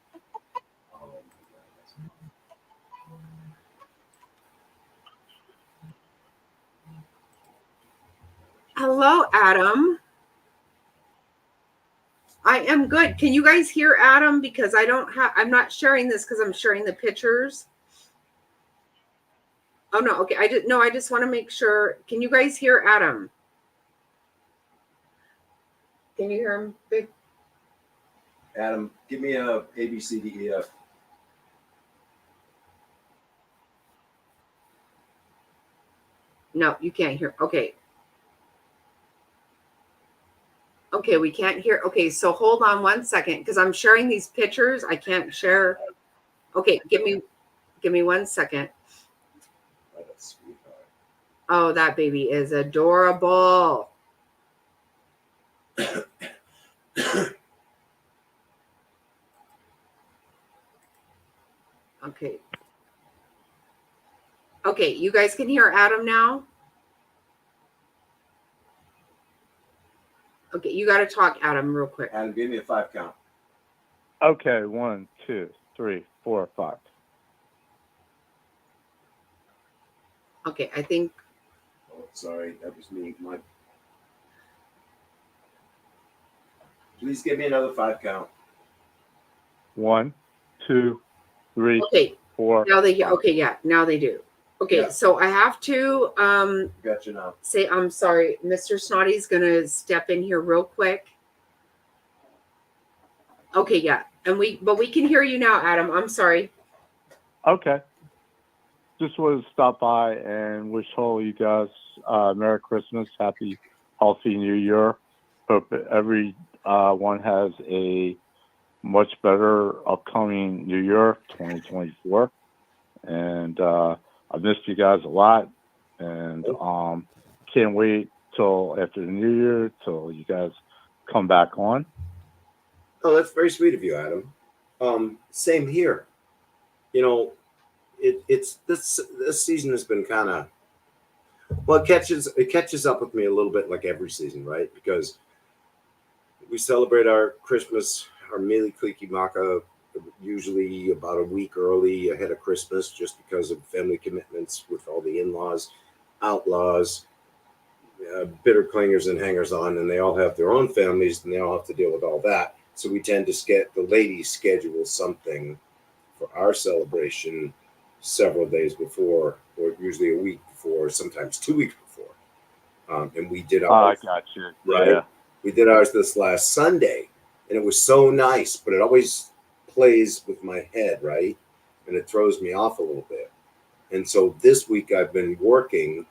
Hello, Adam. I am good. Can you guys hear Adam? Because I'm not sharing this because I'm sharing the pictures. Oh no, okay. I just want to make sure. Can you guys hear Adam? Can you hear him, Big? Adam, give me a A, B, C, D, E, F. No, you can't hear. Okay. Okay, we can't hear. Okay, so hold on 1 second because I'm sharing these pictures. I can't share. Okay, give me 1 second. Oh, that's sweetheart. Oh, that baby is adorable. Okay. Okay, you guys can hear Adam now? Okay, you got to talk, Adam, real quick. Adam, give me a 5 count. Okay, 1, 2, 3, 4, 5. Okay, I think. Oh, sorry, that was me. Please give me another 5 count. 1, 2, 3, Okay, 4. now they hear. Okay, yeah, now they do. Okay, Yeah. so I have to Got you now. say I'm sorry. Mr. Snotty's gonna step in here real quick. Okay, yeah, but we can hear you now, Adam. I'm sorry. Okay. Just wanted to stop by and wish all you guys Merry Christmas, Happy, Healthy New Year. Hope everyone has a much better upcoming New Year, 2024. And I missed you guys a lot, and can't wait till after the New Year till you guys come back on. Oh, that's very sweet of you, Adam. Same here. You know, it's this season has been kind of, well, it catches up with me a little bit like every season, right? Because we celebrate our Christmas our Mili Kalikimaka usually about a week early ahead of Christmas, just because of family commitments with all the in-laws, outlaws, bitter clingers and hangers on, and they all have their own families and they all have to deal with all that. So we tend to the ladies schedule something for our celebration several days before, or usually a week before, sometimes 2 weeks before. And we did I ours, got you. right? Yeah. We did ours this last Sunday, and it was so nice, but it always plays with my head, right? And it throws me off a little bit. And so this week I've been working,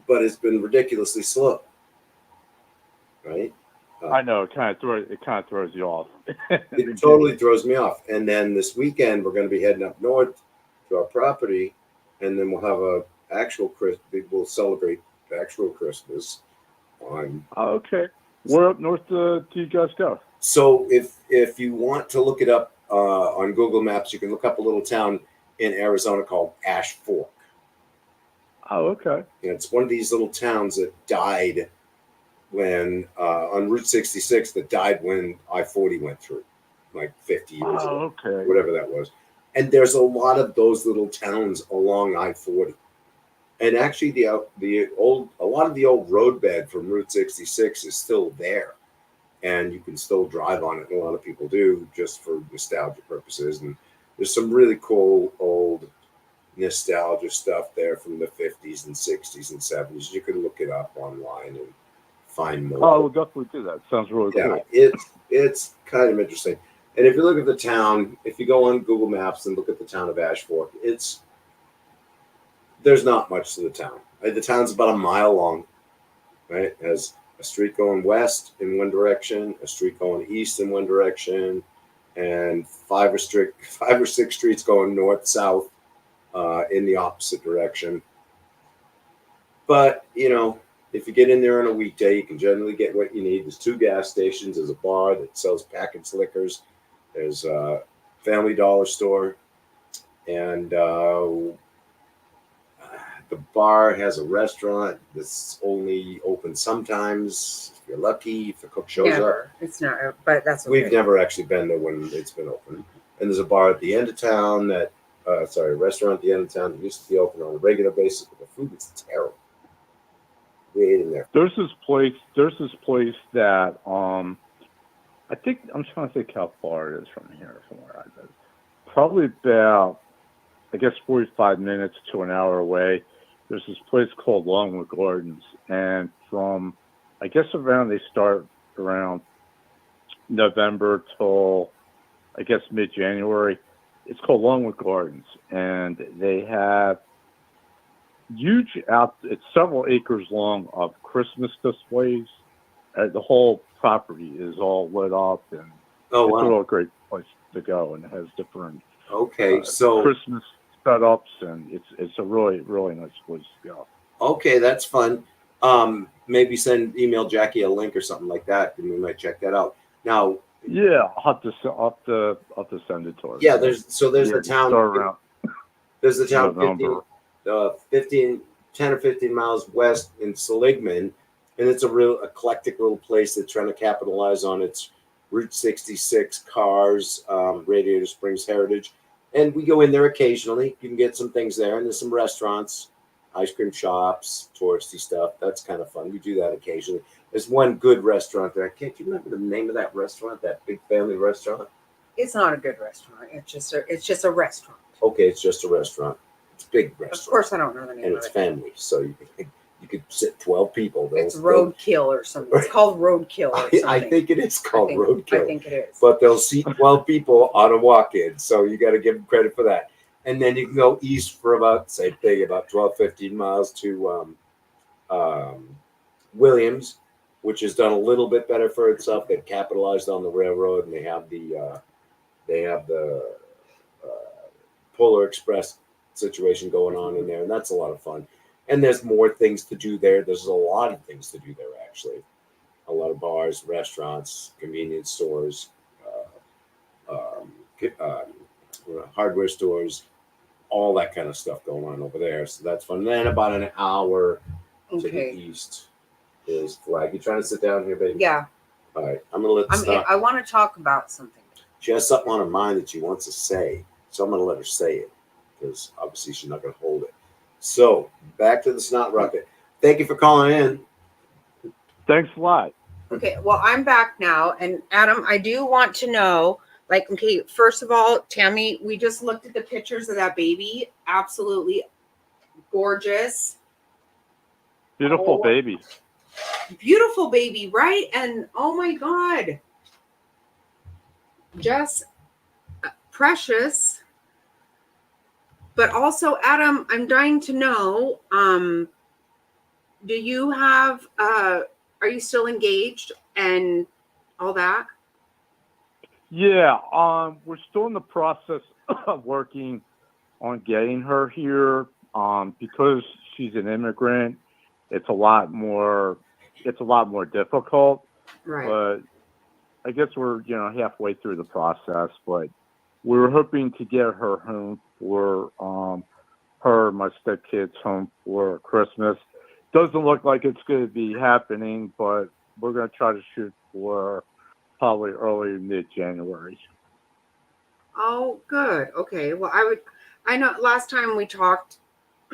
but it's been ridiculously slow, right? I know it kind of throws you off. It totally throws me off. And then this weekend we're going to be heading up north to our property, and then we'll have we'll celebrate actual Christmas on. Okay. Where up north do you guys go? So if you want to look it up on Google Maps, you can look up a little town in Arizona called Ash Fork. Oh, okay. And it's one of these little towns that died when on Route 66 that died when I-40 went through, like 50 years ago, okay. whatever that was. And there's a lot of those little towns along I-40. And actually, a lot of the old roadbed from Route 66 is still there, and you can still drive on it. And a lot of people do just for nostalgia purposes. And there's some really cool old nostalgia stuff there from the 50s and 60s and 70s. You can look it up online and find more. Oh, we'll definitely do that. Sounds really cool. It's kind of interesting. And if you look at the town, if you go on Google Maps and look at the town of Ash Fork, there's not much to the town. The town's about a mile long, right? It has a street going west in one direction, a street going east in one direction, and five or six streets going north south in the opposite direction. But if you get in there on a weekday, you can generally get what you need. There's 2 gas stations. There's a bar that sells packaged liquors. There's a Family Dollar store, and the bar has a restaurant that's only open sometimes. If you're lucky, if the cook shows up. It's not, but that's okay. We've never actually been there when it's been open. And there's a bar at the end of town a restaurant at the end of town that used to be open on a regular basis, but the food is terrible. We ate in there. There's this place that I think, I'm trying to think how far it is from here, from where I live. Probably about, I guess, 45 minutes to an hour away. There's this place called Longwood Gardens, and from, I guess, they start around November till, I guess, mid-January. It's called Longwood Gardens, and they have it's several acres long of Christmas displays. The whole property is all lit up, and it's a real great place to go, and it has different Christmas setups, and it's a really, really nice place to go. Okay, that's fun. Maybe email Jackie a link or something like that, and we might check that out. Now, yeah, I'll have to send it to her. Yeah, there's the town. There's the town 10 or 15 miles west in Seligman, and it's a real eclectic little place that's trying to capitalize on its Route 66 cars, Radiator Springs heritage. And we go in there occasionally. You can get some things there, and there's some restaurants, ice cream shops, touristy stuff. That's kind of fun. We do that occasionally. There's one good restaurant there. Do you remember the name of that restaurant? That big family restaurant? It's not a good restaurant. It's just a restaurant. Okay, it's just a restaurant. It's a big restaurant. Of course, I don't know the name and of it's it. family, so you could sit 12 people. It's Roadkill or something. It's called Roadkill or something. I think it is called Roadkill. I think it is. But they'll seat 12 people on a walk-in, so you got to give them credit for that. And then you can go east for about 12, 15 miles to Williams, which has done a little bit better for itself. They've capitalized on the railroad, and they have the Polar Express situation going on in there, and that's a lot of fun. And there's more things to do there. There's a lot of things to do there, actually. A lot of bars, restaurants, convenience stores, hardware stores, all that kind of stuff going on over there. So that's fun. And then about an hour to the east is Flag. You trying to sit down here, baby? Yeah. All right, I'm gonna let I want to talk about something. She has something on her mind that she wants to say, so I'm gonna let her say it because obviously she's not gonna hold it. So back to the snot rocket. Thank you for calling in. Thanks a lot. Okay, well, I'm back now. And Adam, I do want to know, like, okay, first of all, Tammy, we just looked at the pictures of that baby. Absolutely gorgeous. Beautiful baby. Beautiful baby, right? And oh my God, just precious. But also, Adam, I'm dying to know, do you have, are you still engaged and all that? Yeah, we're still in the process of working on getting her here. Because she's an immigrant, it's a lot more difficult. Right. But I guess we're halfway through the process. But we were hoping to get her home for her and my stepkids home for Christmas. Doesn't look like it's going to be happening, but we're going to try to shoot for probably early mid-January. Oh, good. Okay. Well, I know last time we talked,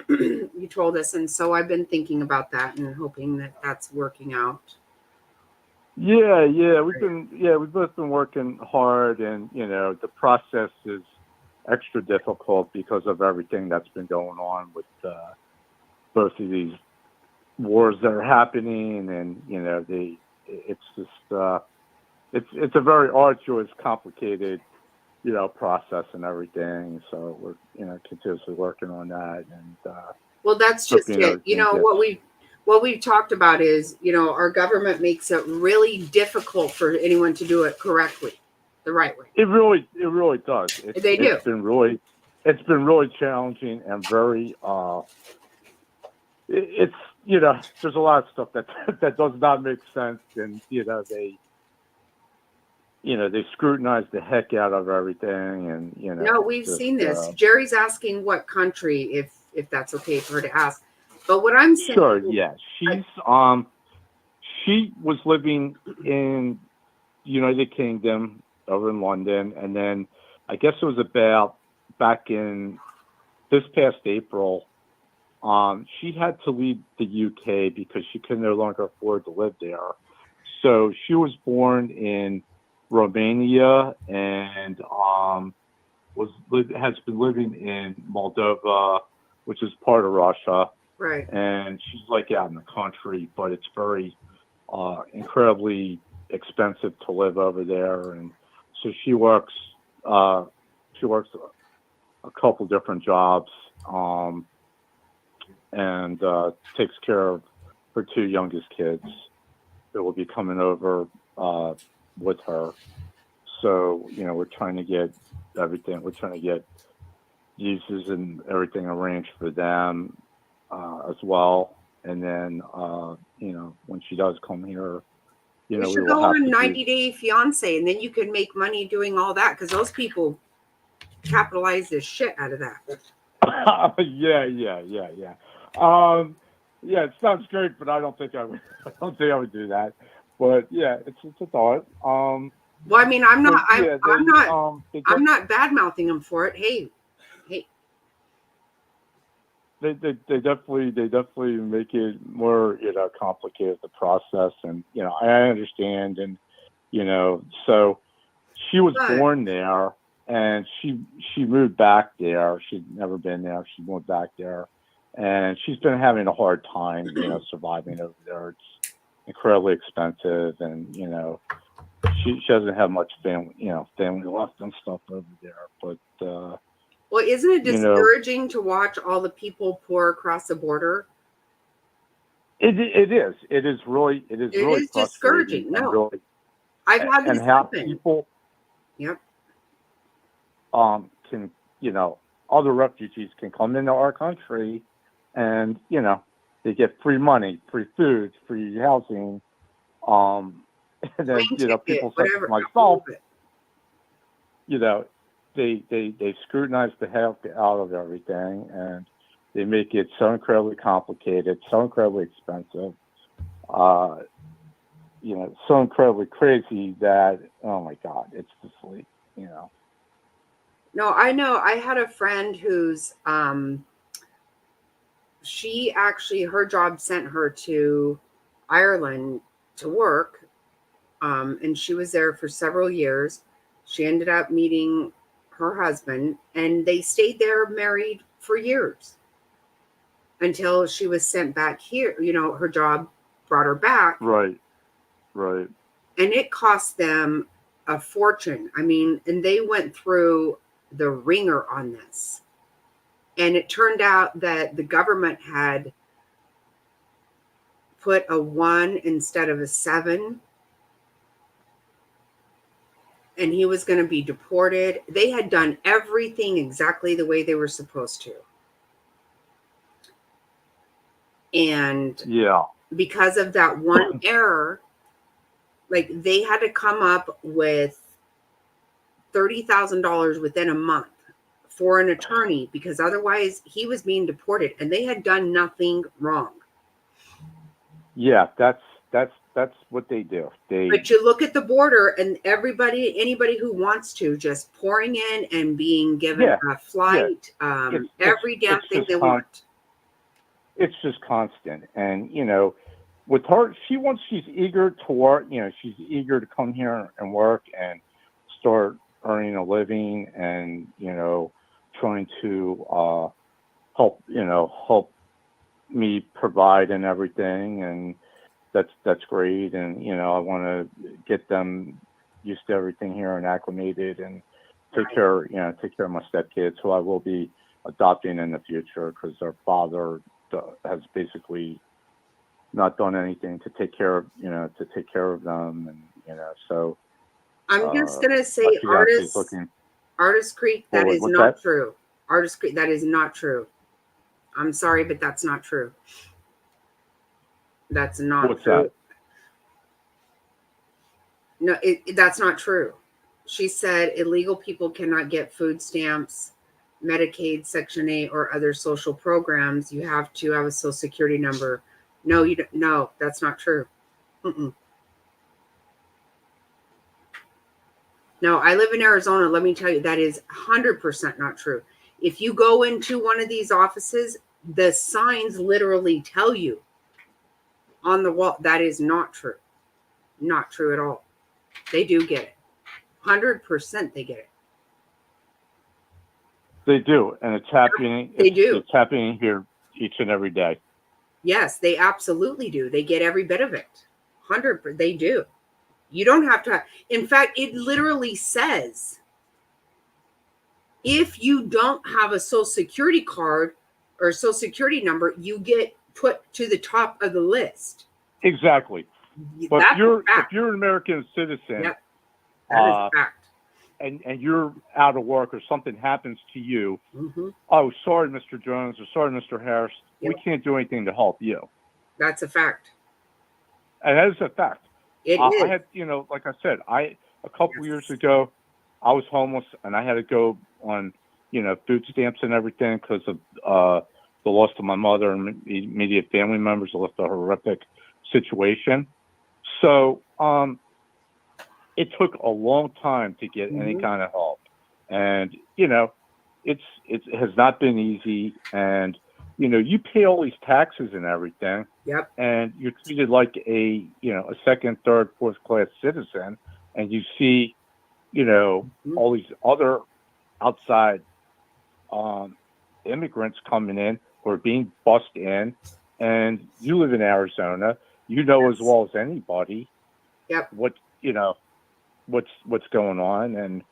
you told us, and so I've been thinking about that and hoping that that's working out. Yeah, we've both been working hard, and the process is extra difficult because of everything that's been going on with both of these wars that are happening, and it's just it's a very arduous, complicated process and everything. So we're continuously working on that, and Well, that's just it. What we've talked about is, our government makes it really difficult for anyone to do it correctly, the right way. It really does. They do. It's been really challenging and very it's there's a lot of stuff that does not make sense, and they scrutinize the heck out of everything, and No, we've seen this. Jerry's asking what country, if that's okay for her to ask. But what I'm saying, sure, yeah, she was living in the United Kingdom over in London, and then I guess it was about back in this past April, she had to leave the UK because she could no longer afford to live there. So she was born in Romania and has been living in Moldova, which is part of Russia. right? And she's like out in the country, but it's very incredibly expensive to live over there. And so she works a couple different jobs, and takes care of her two youngest kids that will be coming over with her. So, we're trying to get everything. We're trying to get uses and everything arranged for them as well. And then, when she does come here, We we should will go have on to 90-day fiance, and then you can make money doing all that because those people capitalize the shit out of that. Yeah. It sounds great, but I don't think I would. I don't think I would do that. But yeah, it's a thought. Well, I mean, I'm not bad mouthing them for it. Hey. They definitely make it more complicated, the process, and I understand, and so she was born there, and she moved back there. She'd never been there. She moved back there, and she's been having a hard time surviving over there. It's incredibly expensive, and she doesn't have much family left and stuff over there, but well, isn't it discouraging to watch all the people pour across the border? It is really discouraging. No, really, I've had this happen. People, yep, can other refugees can come into our country, and they get free money, free food, free housing, and then people such as myself, they scrutinize the heck out of everything, and they make it so incredibly complicated, so incredibly expensive. so incredibly crazy that, oh my God, it's just like, No, I know. I had a friend who's she actually, her job sent her to Ireland to work, and she was there for several years. She ended up meeting her husband, and they stayed there married for years until she was sent back here. Her job brought her back, right. and it cost them a fortune. I mean, and they went through the ringer on this. And it turned out that the government had put a 1 instead of a 7, and he was going to be deported. They had done everything exactly the way they were supposed to. And Yeah. because of that one error, like, they had to come up with $30,000 within a month for an attorney, because otherwise he was being deported, and they had done nothing wrong. Yeah, that's what they do. But you look at the border, and anybody who wants to, just pouring in and being given a flight, every damn thing they want. It's just constant. And, with her, she's eager to work, she's eager to come here and work and start earning a living and, trying to help me provide and everything. And that's great. And, I want to get them used to everything here and acclimated and take care of my stepkids, who I will be adopting in the future, because their father has basically not done anything to take care of them. And, so I'm just going to say, Artist Creek, that is not true. Artist Creek, that is not true. I'm sorry, but that's not true. That's not What's true. That? No, that's not true. She said illegal people cannot get food stamps, Medicaid, Section 8, or other social programs. You have to have a social security number. No, you don't. No, that's not true. Mm-mm. No, I live in Arizona. Let me tell you, that is 100% not true. If you go into one of these offices, the signs literally tell you on the wall that is not true. Not true at all. They do get it. 100% they get it. They do, and it's happening. They do. It's happening here each and every day. Yes, they absolutely do. They get every bit of it. 100%. They do. You don't have to. In fact, it literally says, if you don't have a social security card or a social security number, you get put to the top of the list. Exactly. But That's if you're an American citizen, yep. That is a fact. And you're out of work or something happens to you, mm-hmm. Oh, sorry, Mr. Jones, or sorry, Mr. Harris, yep. We can't do anything to help you. That's a fact. And that is a fact. It is. I had, like I said, a couple years ago, I was homeless and I had to go on, food stamps and everything because of the loss of my mother and immediate family members. I left a horrific situation. So it took a long time to get any kind of help. And, it has not been easy. And, you pay all these taxes and everything. Yep. And you're treated like a second, third, fourth class citizen. And you see, all these other outside immigrants coming in who are being bussed in. And you live in Arizona, as well as anybody. Yep. What's going on. And,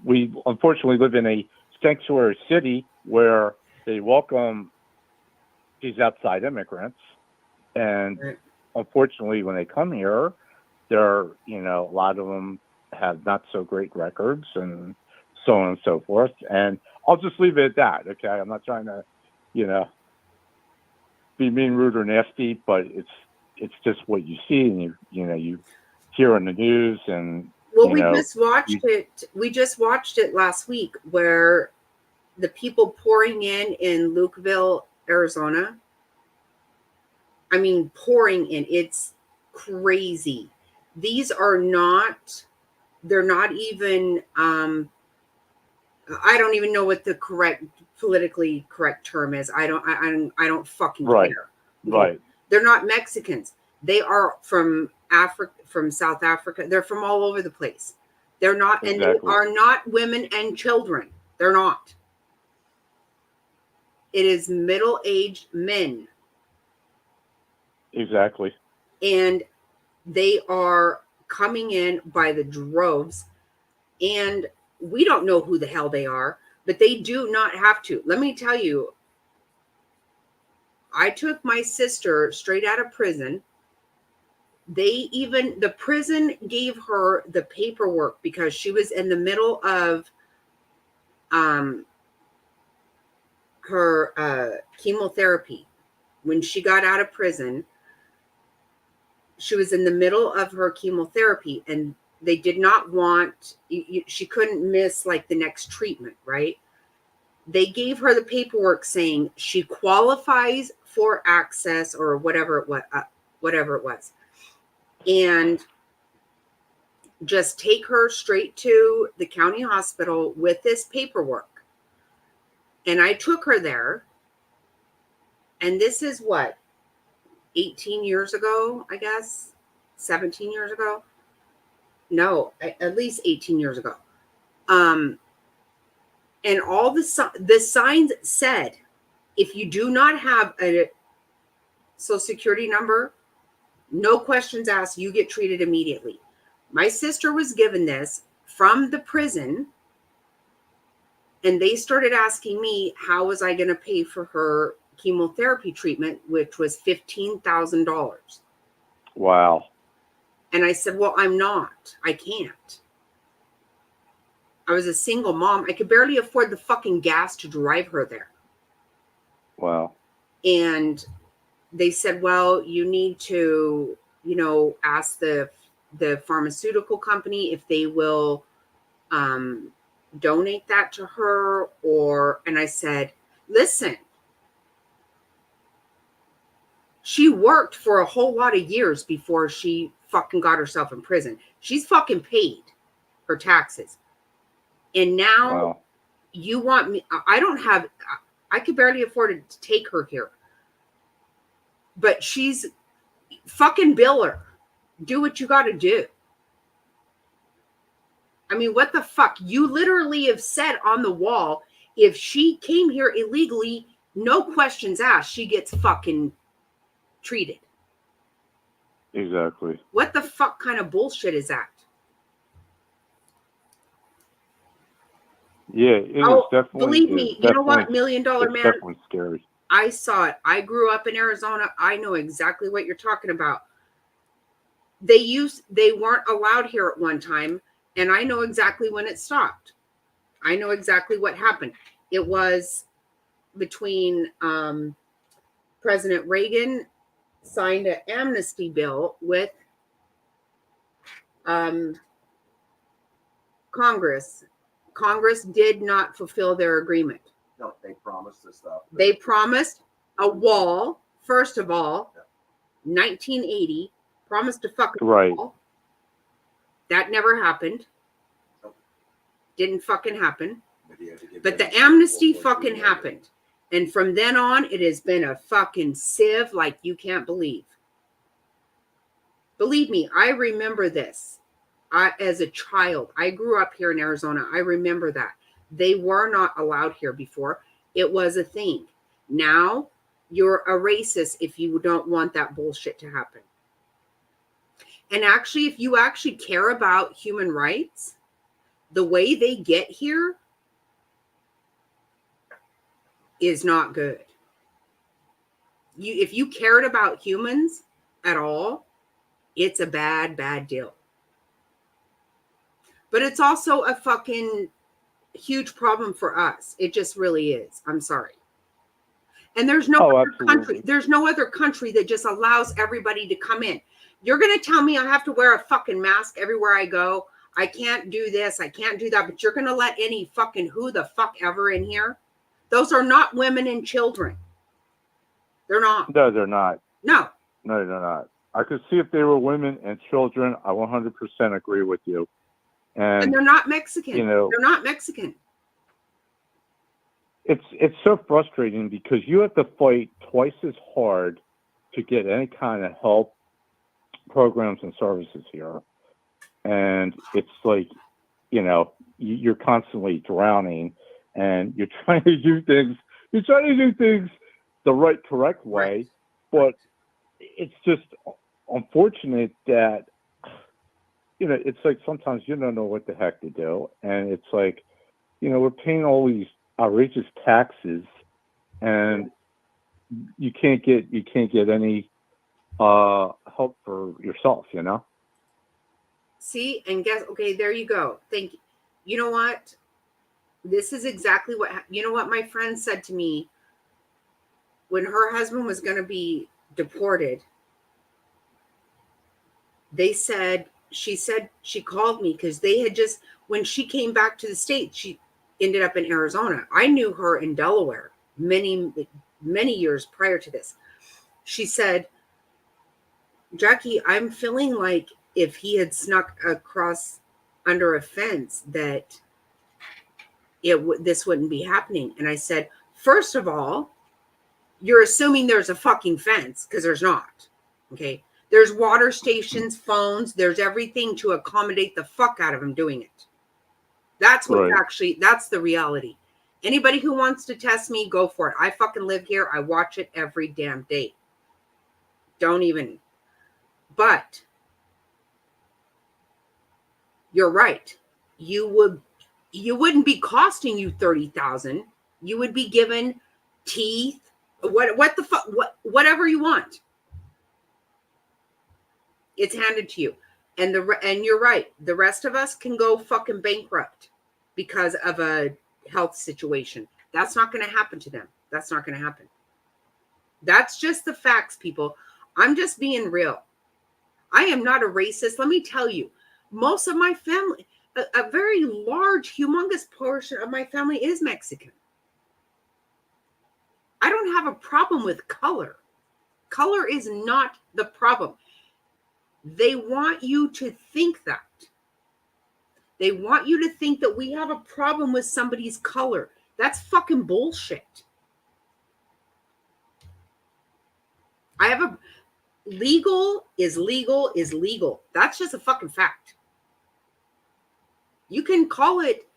we unfortunately live in a sanctuary city where they welcome these outside immigrants. And unfortunately, when they come here, a lot of them have not so great records and so on and so forth. And I'll just leave it at that. Okay. I'm not trying to, be mean, rude, or nasty, but it's just what you see and you hear on the news. And we just watched it. We just watched it last week, where the people pouring in Lukeville, Arizona. I mean, pouring in. It's crazy. These are not, they're not even, I don't even know what the politically correct term is. I don't fucking Right. care. Right. They're not Mexicans. They are from Africa, from South Africa. They're from all over the place. They're not, and they Exactly. are not women and children. They're not. It is middle-aged men. Exactly. And they are coming in by the droves. And we don't know who the hell they are, but they do not have to. Let me tell you, I took my sister straight out of prison. The prison gave her the paperwork because she was in the middle of her chemotherapy. When she got out of prison, she was in the middle of her chemotherapy, and they did not want, she couldn't miss like the next treatment, right? They gave her the paperwork saying she qualifies for access or whatever it was. And just take her straight to the county hospital with this paperwork. And I took her there. And this is what, 18 years ago, I guess? 17 years ago? No, at least 18 years ago. And all the signs said, if you do not have a Social Security number, no questions asked, you get treated immediately. My sister was given this from the prison, and they started asking me, how was I going to pay for her chemotherapy treatment, which was $15,000. Wow. And I said, well, I'm not. I can't. I was a single mom. I could barely afford the fucking gas to drive her there. Wow. And they said, well, you need to, ask the pharmaceutical company if they will donate that to her, and I said, listen, she worked for a whole lot of years before she fucking got herself in prison. She's fucking paid her taxes. And now you want me, I could barely afford to take her here. But she's fucking bill her. Do what you got to do. I mean, what the fuck? You literally have said on the wall, if she came here illegally, no questions asked, she gets fucking treated. Exactly. What the fuck kind of bullshit is that? Yeah, it is definitely. Believe me, you know what, $1 Million Man? Definitely scary. I saw it. I grew up in Arizona. I know exactly what you're talking about. They weren't allowed here at one time, and I know exactly when it stopped. I know exactly what happened. It was between President Reagan signed an amnesty bill with Congress. Congress did not fulfill their agreement. No, they promised this stuff. They promised a wall, first of all, 1980, promised a fucking wall. That never happened. Didn't fucking happen. But the amnesty fucking happened. And from then on, it has been a fucking sieve like you can't believe. Believe me, I remember this. As a child, I grew up here in Arizona. I remember that. They were not allowed here before. It was a thing. Now, you're a racist if you don't want that bullshit to happen. And actually, if you actually care about human rights, the way they get here is not good. If you cared about humans at all, it's a bad, bad deal. But it's also a fucking huge problem for us. It just really is. I'm sorry. And there's no other country. There's no other country that just allows everybody to come in. You're going to tell me I have to wear a fucking mask everywhere I go. I can't do this. I can't do that. But you're going to let any fucking who the fuck ever in here? Those are not women and children. They're not. No, they're not. No. No, they're not. I could see if they were women and children. I 100% agree with you. And And they're not Mexican. you know, They're not Mexican. it's so frustrating because you have to fight twice as hard to get any kind of help, programs, and services here. And it's like, you know, you're constantly drowning, and you're trying to do things. You're trying to do things the right, correct way, but it's just unfortunate that, you know, it's like sometimes you don't know what the heck to do, and it's like, you know, we're paying all these outrageous taxes, and you can't get any help for yourself, you know. See, and guess, okay, there you go. Thank you. You know what? This is exactly what, you know what my friend said to me when her husband was going to be deported. She said she called me because they had just, when she came back to the States, she ended up in Arizona. I knew her in Delaware many years prior to this. She said, Jackie, I'm feeling like if he had snuck across under a fence that this wouldn't be happening. And I said, first of all, you're assuming there's a fucking fence, because there's not. Okay. There's water stations, phones, there's everything to accommodate the fuck out of him doing it. That's what's actually, that's the reality. Anybody who wants to test me, go for it. I fucking live here. I watch it every damn day. Don't even. But you're right. You wouldn't be costing you $30,000. You would be given teeth, what the fuck, whatever you want. It's handed to you. And you're right. The rest of us can go fucking bankrupt because of a health situation. That's not going to happen to them. That's not going to happen. That's just the facts, people. I'm just being real. I am not a racist. Let me tell you, most of my family, a very large, humongous portion of my family is Mexican. I don't have a problem with color. Color is not the problem. They want you to think that. They want you to think that we have a problem with somebody's color. That's fucking bullshit. Legal is legal is legal. That's just a fucking fact. You can call it,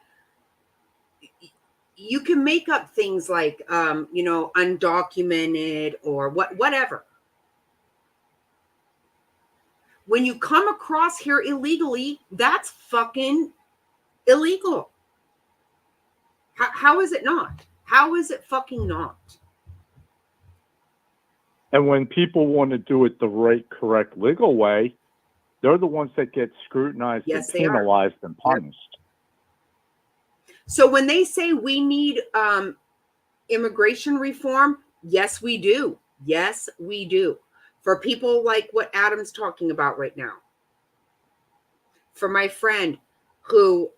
you can make up things like, undocumented or whatever. When you come across here illegally, that's fucking illegal. How is it not? How is it fucking not? And when people want to do it the right, correct, legal way, they're the ones that get scrutinized and penalized and punished. So when they say we need immigration reform, yes, we do. Yes, we do. For people like what Adam's talking about right now. For my friend who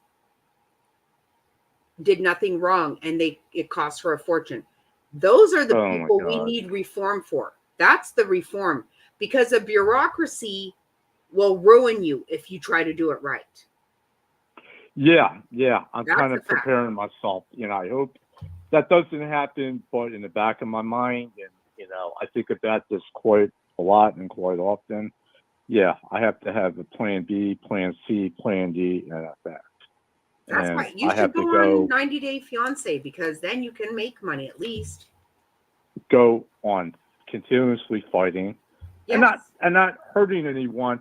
did nothing wrong and it cost her a fortune. Those are the people we need reform for. That's the reform, because a bureaucracy will ruin you if you try to do it right. Yeah. I'm kind of preparing myself. I hope that doesn't happen, but in the back of my mind, and I think about this quite a lot and quite often. Yeah, I have to have a plan B, plan C, plan D, and that. That's why you should go on 90 Day Fiance, because then you can make money at least. Go on continuously fighting, and not hurting anyone,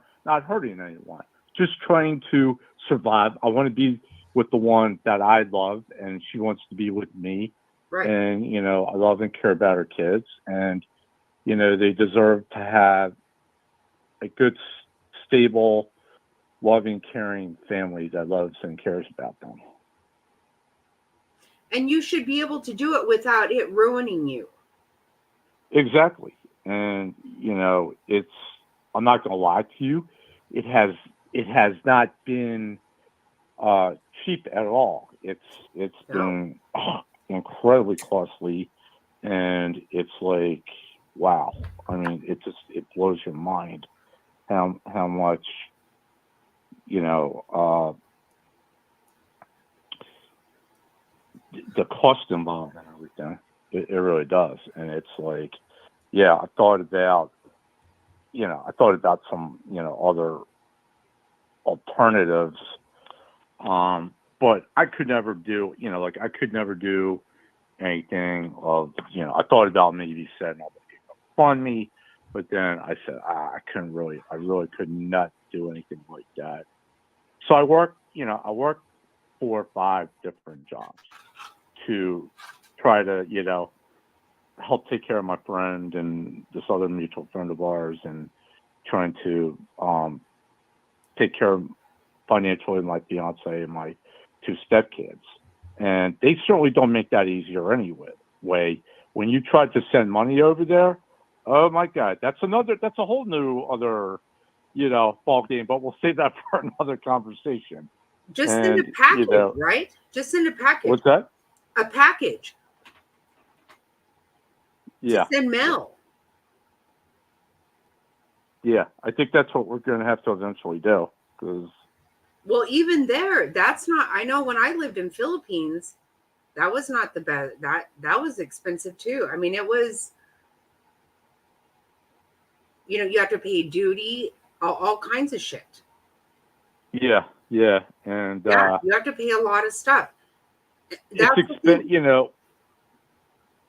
just trying to survive. I want to be with the one that I love, and she wants to be with me. Right. And I love and care about her kids, and they deserve to have a good, stable, loving, caring family that loves and cares about them. And you should be able to do it without it ruining you. Exactly. And, I'm not going to lie to you. It has not been cheap at all. It's been incredibly costly. And it's like, wow. I mean, it blows your mind. how much, the cost involved and everything. It really does. And it's like, yeah, I thought about some, other alternatives. But I could never do, I could never do anything of, I thought about maybe setting up a GoFundMe, but then I said, I really could not do anything like that. So I worked 4 or 5 different jobs to try to, help take care of my friend and this other mutual friend of ours, and trying to take care of financially my fiance and my 2 stepkids. And they certainly don't make that easier anyway. When you try to send money over there, oh my God, that's a whole new other, ball game. But we'll save that for another conversation. Just send a package, right? Just send a package. What's that? A package. Yeah. To send mail. Yeah, I think that's what we're going to have to eventually do. Well, even there, that's not. I know when I lived in Philippines, that was not the best. That was expensive too. I mean, it was. You have to pay duty, all kinds of shit. Yeah, and you have to pay a lot of stuff. It's expensive,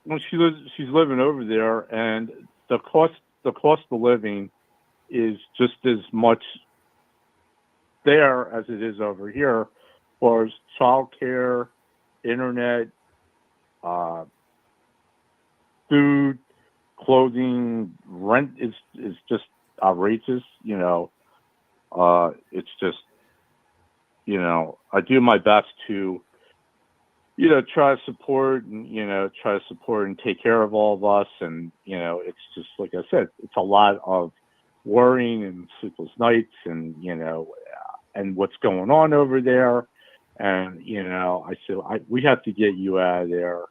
when she's living over there, and the cost of living is just as much there as it is over here, as far as childcare, internet, food, clothing, rent is just outrageous. It's just, I do my best to, try to support and take care of all of us. And, it's just, like I said, it's a lot of worrying and sleepless nights and, and what's going on over there. And, I said, we have to get you out of there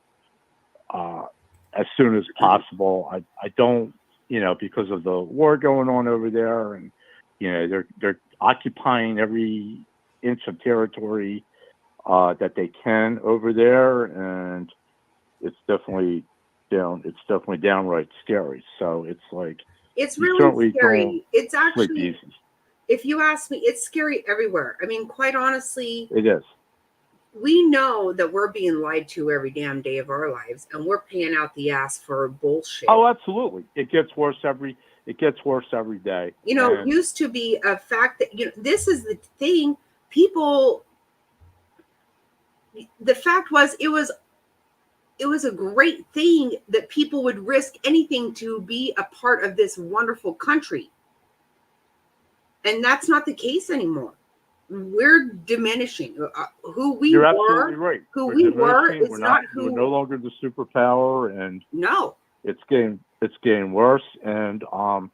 as soon as possible. I don't, because of the war going on over there, and, they're occupying every inch of territory that they can over there, and it's definitely downright scary. So it's like, it's really scary. It's sleep actually, easy. if you ask me, it's scary everywhere. I mean, quite honestly, It is. We know that we're being lied to every damn day of our lives, and we're paying out the ass for bullshit. Oh, absolutely. It gets worse every day. It used to be a fact that, this is the thing. People, the fact was, it was a great thing that people would risk anything to be a part of this wonderful country. And that's not the case anymore. We're diminishing who we You're were. absolutely right. Who we were is we're not who. We're no longer the superpower, and no, it's getting worse. And I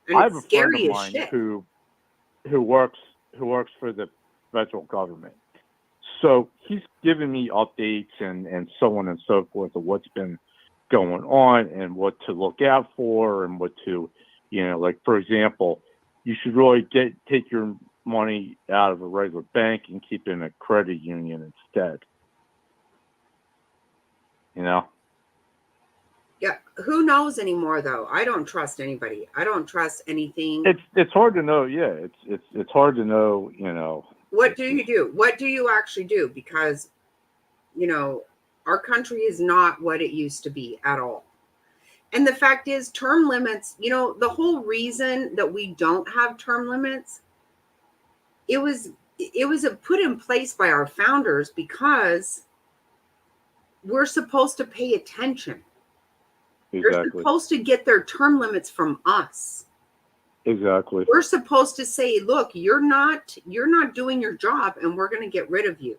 have a friend of mine who works for the federal government. So he's giving me updates and so on and so forth of what's been going on and what to look out for and what to, like, for example, you should really take your money out of a regular bank and keep it in a credit union instead. Yeah, who knows anymore though? I don't trust anybody. I don't trust anything. It's hard to know. Yeah, it's hard to know. What do you do? What do you actually do? Because our country is not what it used to be at all. And the fact is, term limits, the whole reason that we don't have term limits, it was put in place by our founders because we're supposed to pay attention. Exactly. They're supposed to get their term limits from us. Exactly. We're supposed to say, look, you're not doing your job, and we're going to get rid of you.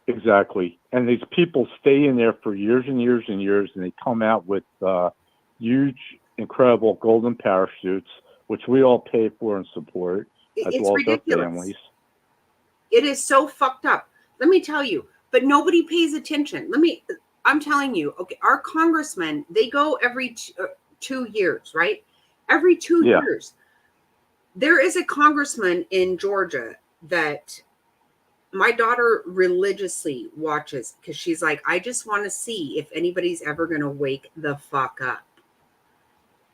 Exactly. And these people stay in there for years and years and years, and they come out with huge, incredible golden parachutes, which we all pay for and support, as It's well ridiculous. as their families. It is so fucked up. Let me tell you, but nobody pays attention. I'm telling you, okay, our congressmen, they go every 2 years, right? Every 2 years. There is a congressman in Georgia that my daughter religiously watches because she's like, I just want to see if anybody's ever going to wake the fuck up.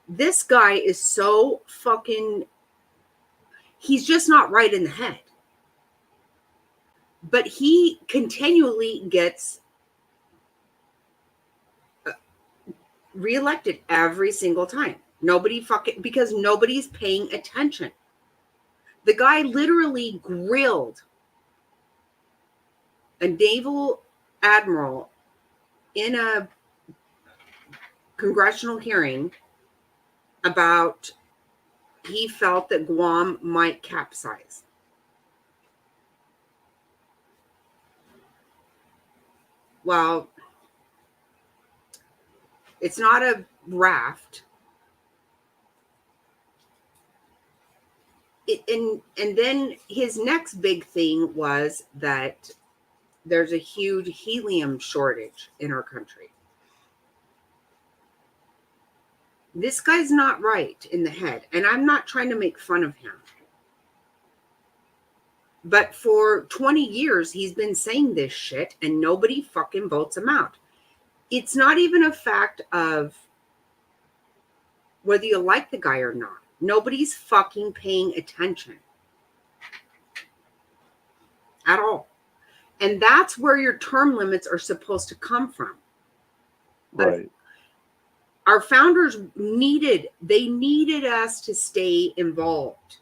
This guy is so fucking, he's just not right in the head. But he continually gets reelected every single time. Because nobody's paying attention. The guy literally grilled a naval admiral in a congressional hearing about he felt that Guam might capsize. Well, it's not a raft. And then his next big thing was that there's a huge helium shortage in our country. This guy's not right in the head, and I'm not trying to make fun of him. But for 20 years, he's been saying this shit, and nobody fucking votes him out. It's not even a fact of whether you like the guy or not. Nobody's fucking paying attention at all. And that's where your term limits are supposed to come from. Right. Our founders needed us to stay involved.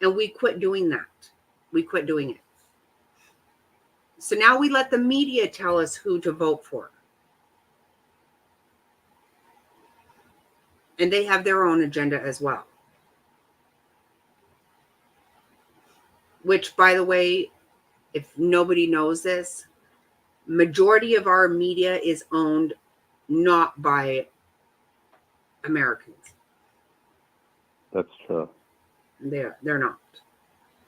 And we quit doing that. We quit doing it. So now we let the media tell us who to vote for. And they have their own agenda as well. Which, by the way, if nobody knows this, majority of our media is owned not by Americans. That's true. They're not.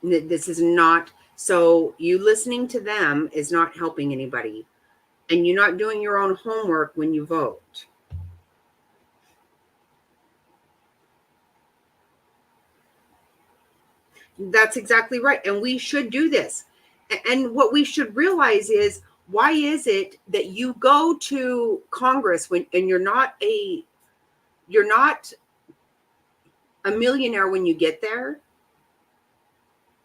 This is not. So you listening to them is not helping anybody. And you're not doing your own homework when you vote. That's exactly right. And we should do this. And what we should realize is, why is it that you go to Congress and you're not a millionaire when you get there,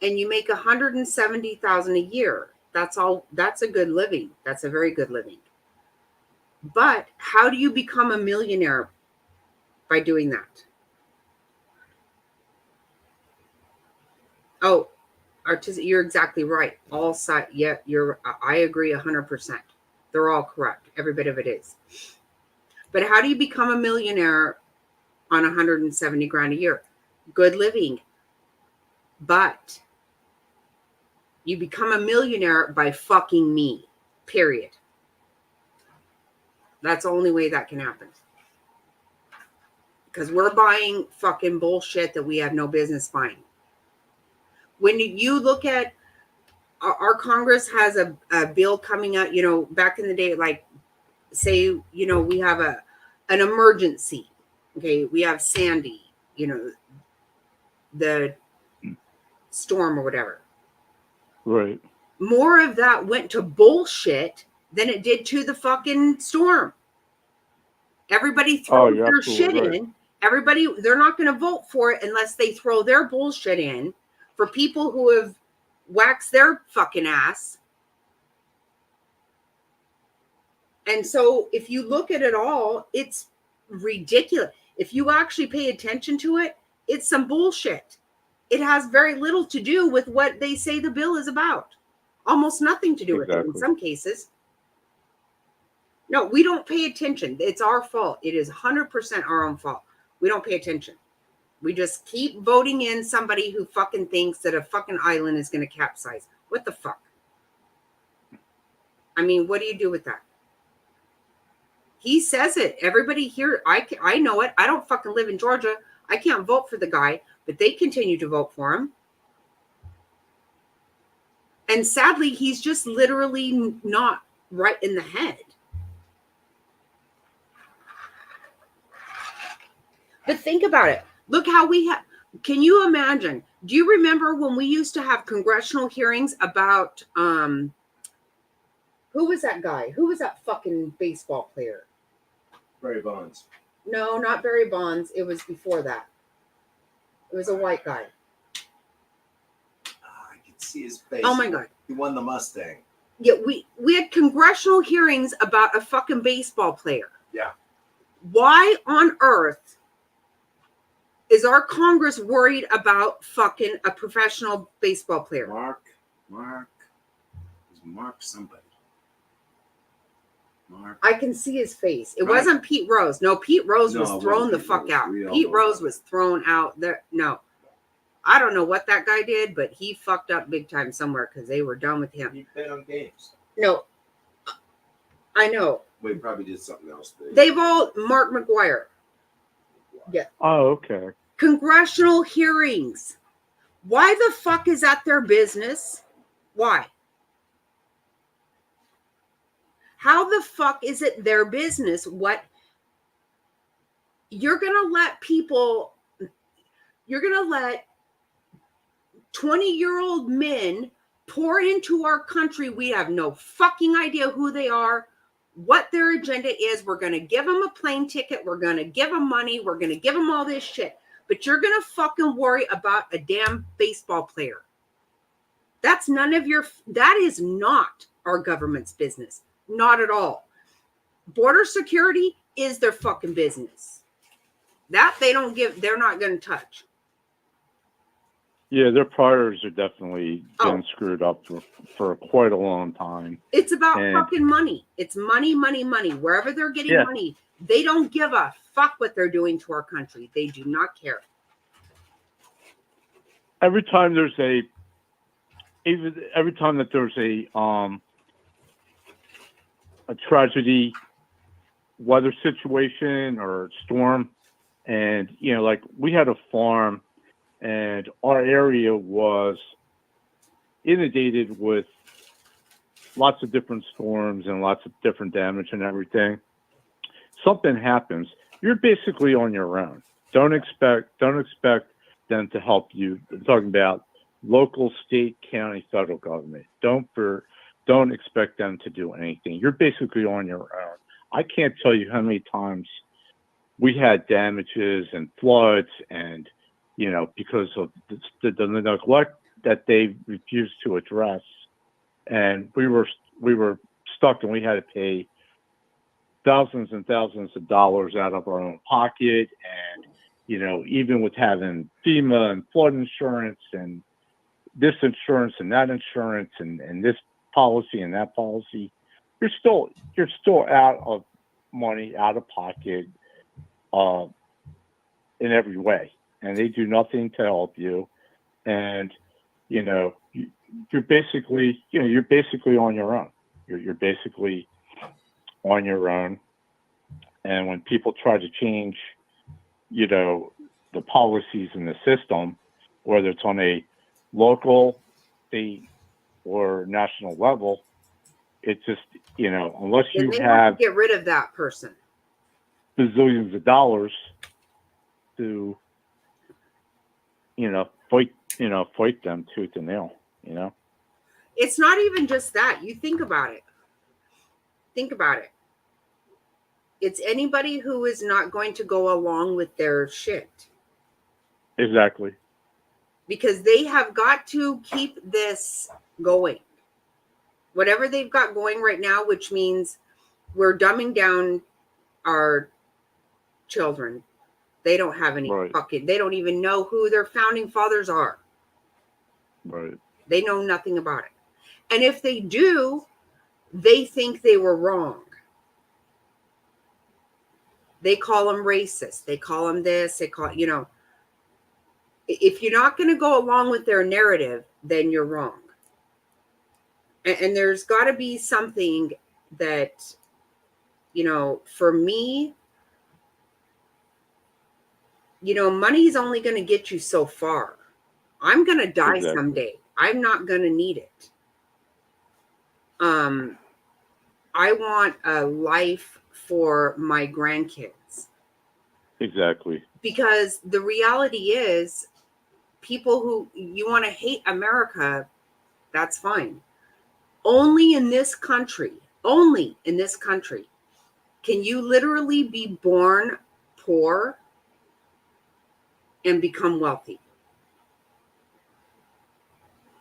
and you make $170,000 a year? That's all. That's a good living. That's a very good living. But how do you become a millionaire by doing that? Oh, you're exactly right. All side, yeah, I agree 100%. They're all correct. Every bit of it is. But how do you become a millionaire on 170 grand a year? Good living. But you become a millionaire by fucking me. Period. That's the only way that can happen. Because we're buying fucking bullshit that we have no business buying. When you look at our Congress has a bill coming out, back in the day, like say, we have an emergency. Okay. We have Sandy, the storm or whatever. Right. More of that went to bullshit than it did to the fucking storm. Everybody throws their shit in. Everybody, they're not going to vote for it unless they throw their bullshit in for people who have waxed their fucking ass. And so if you look at it all, it's ridiculous. If you actually pay attention to it, it's some bullshit. It has very little to do with what they say the bill is about. Almost nothing to do with it in some cases. No, we don't pay attention. It's our fault. It is 100% our own fault. We don't pay attention. We just keep voting in somebody who fucking thinks that a fucking island is going to capsize. What the fuck? I mean, what do you do with that? He says it. Everybody here, I know it. I don't fucking live in Georgia. I can't vote for the guy, but they continue to vote for him. And sadly, he's just literally not right in the head. But think about it. Look how Can you imagine? Do you remember when we used to have congressional hearings about who was that guy? Who was that fucking baseball player? Barry Bonds. No, not Barry Bonds. It was before that. It was a white guy. I can see his face. Oh my God. He won the Mustang. Yeah, we had congressional hearings about a fucking baseball player. Yeah. Why on earth is our Congress worried about fucking a professional baseball player? Mark somebody. Mark. I can see his face. It Right. wasn't Pete Rose. No, Pete Rose No, was it thrown wasn't the Pete fuck Rose. out. We all Pete know Rose about was thrown out there. No. I don't know what that guy did, but he fucked up big time somewhere because they were done with him. He bet on games. No. I know. Well, he probably did something else. They've all Mark McGuire. Yeah. Oh, okay. Congressional hearings. Why the fuck is that their business? Why? How the fuck is it their business? What you're going to let people, you're going to let 20-year-old men pour into our country. We have no fucking idea who they are, what their agenda is. We're going to give them a plane ticket. We're going to give them money. We're going to give them all this shit. But you're going to fucking worry about a damn baseball player. That's that is not our government's business. Not at all. Border security is their fucking business. That they're not going to touch. Yeah, their priors are definitely Oh. been screwed up for quite a long time. It's about And- fucking money. It's money, money, money. Wherever they're getting Yeah. money, they don't give a fuck what they're doing to our country. They do not care. Every time there's every time that there's a tragedy, weather situation or storm, and like we had a farm, and our area was inundated with lots of different storms and lots of different damage and everything. Something happens, you're basically on your own. Don't expect them to help you. I'm talking about local, state, county, federal government. Don't expect them to do anything. You're basically on your own. I can't tell you how many times we had damages and floods, and because of the neglect that they refused to address, and we were stuck, and we had to pay thousands and thousands of dollars out of our own pocket, and even with having FEMA and flood insurance and this insurance and that insurance and this policy and that policy, you're still out of money, out of pocket, in every way, and they do nothing to help you, and you're basically on your own. You're basically on your own, and when people try to change the policies in the system, whether it's on a local, state, or national level, it's just, unless Then you they have to get rid of that person. bazillions of dollars to, fight them tooth and nail, It's not even just that. You think about it. It's anybody who is not going to go along with their shit. Exactly. Because they have got to keep this going. Whatever they've got going right now, which means we're dumbing down our children. They don't have any Right. they don't even know who their founding fathers are. Right. They know nothing about it. And if they do, they think they were wrong. They call them racist. They call them this. They call, if you're not going to go along with their narrative, then you're wrong. And there's got to be something that, for me, money's only going to get you so far. I'm going to die Exactly. someday. I'm not going to need it. I want a life for my grandkids. Exactly. Because the reality is, people who you want to hate America, that's fine. Only in this country can you literally be born poor and become wealthy.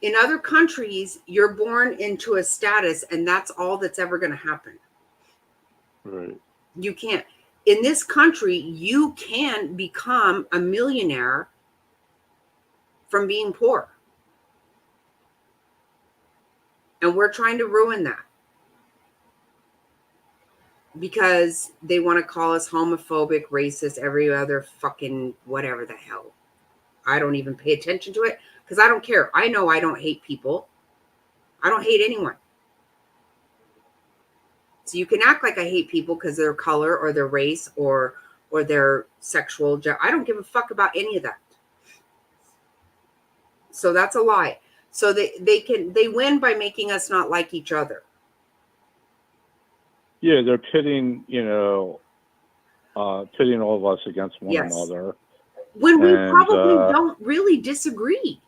In other countries, you're born into a status and that's all that's ever going to happen. Right. You can't. In this country, you can become a millionaire from being poor. And we're trying to ruin that because they want to call us homophobic, racist, every other fucking whatever the hell. I don't even pay attention to it because I don't care. I know I don't hate people. I don't hate anyone. So you can act like I hate people because their color or their race or their sexual. I don't give a fuck about any of that. So that's a lie. So they win by making us not like each other. Yeah, they're pitting, pitting all of us against one Yes. another. When we And, probably don't really disagree.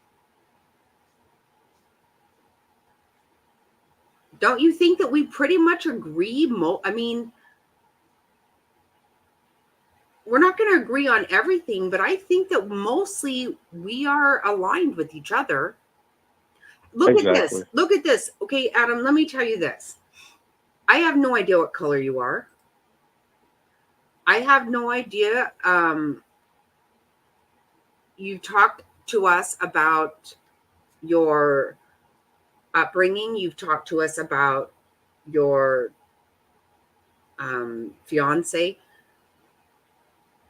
Don't you think that we pretty much agree? I mean, we're not going to agree on everything, but I think that mostly we are aligned with each other. Look at this. Look at this. Okay, Adam, let me tell you this. I have no idea what color you are. I have no idea. You talked to us about your upbringing. You've talked to us about your fiance.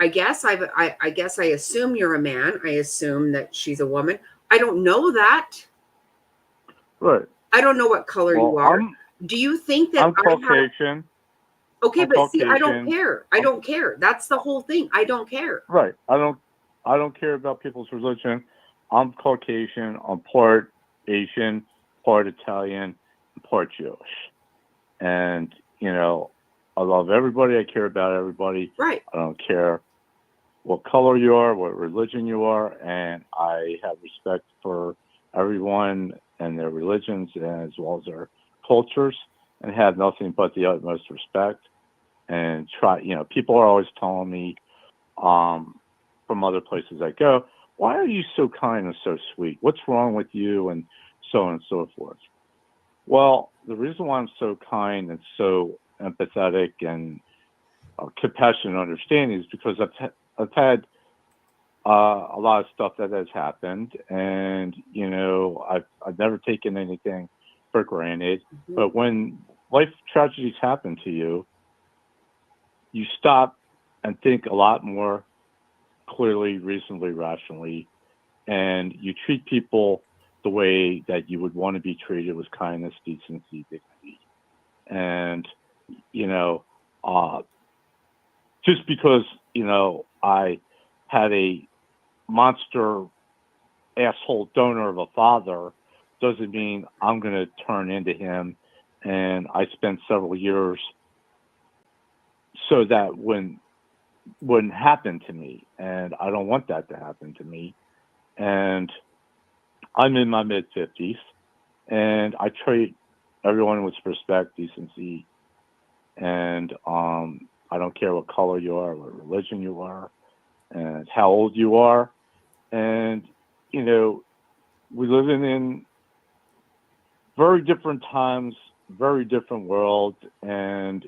I guess I assume you're a man. I assume that she's a woman. I don't know that. right. I don't know what color you are. Do you think that I'm Caucasian. Okay, I'm but see, I don't Caucasian. care. I don't care. That's the whole thing. I don't care. Right. I don't care about people's religion. I'm Caucasian. I'm part Asian, part Italian, and part Jewish. And, I love everybody. I care about everybody. Right. I don't care what color you are, what religion you are, and I have respect for everyone and their religions as well as their cultures, and have nothing but the utmost respect. And people are always telling me from other places I go, why are you so kind and so sweet? What's wrong with you? And so on and so forth. Well, the reason why I'm so kind and so empathetic and compassionate and understanding is because I've had a lot of stuff that has happened, and I've never taken anything for granted. Mm-hmm. But when life tragedies happen to you, you stop and think a lot more clearly, reasonably, rationally, and you treat people the way that you would want to be treated with kindness, decency, dignity. And, just because, I had a monster asshole donor of a father doesn't mean I'm going to turn into him. And I spent several years so that wouldn't happen to me. And I don't want that to happen to me. And I'm in my mid-50s, and I treat everyone with respect, decency, and I don't care what color you are, what religion you are, and how old you are. And, we live in very different times, very different world, and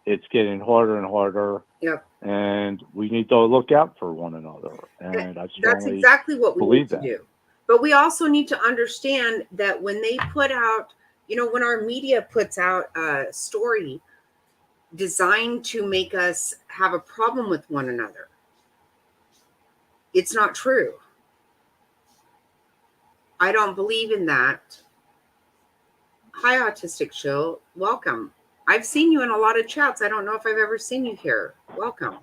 it's getting harder and harder. Yep. And we need to look out for one another. And I that's exactly what we need to do. But we also need to understand that when they put out, when our media puts out a story designed to make us have a problem with one another, it's not true. I don't believe in that. Hi, Autistic Chill. Welcome. I've seen you in a lot of chats. I don't know if I've ever seen you here. Welcome.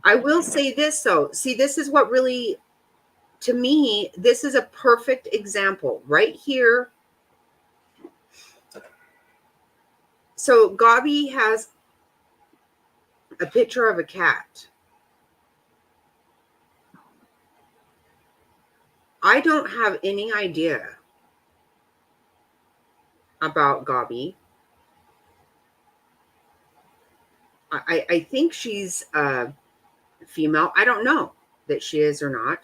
I will say this, though. See, this is what really, to me, this is a perfect example right here. So Gabi has a picture of a cat. I don't have any idea about Gabi. I think she's female. I don't know that she is or not.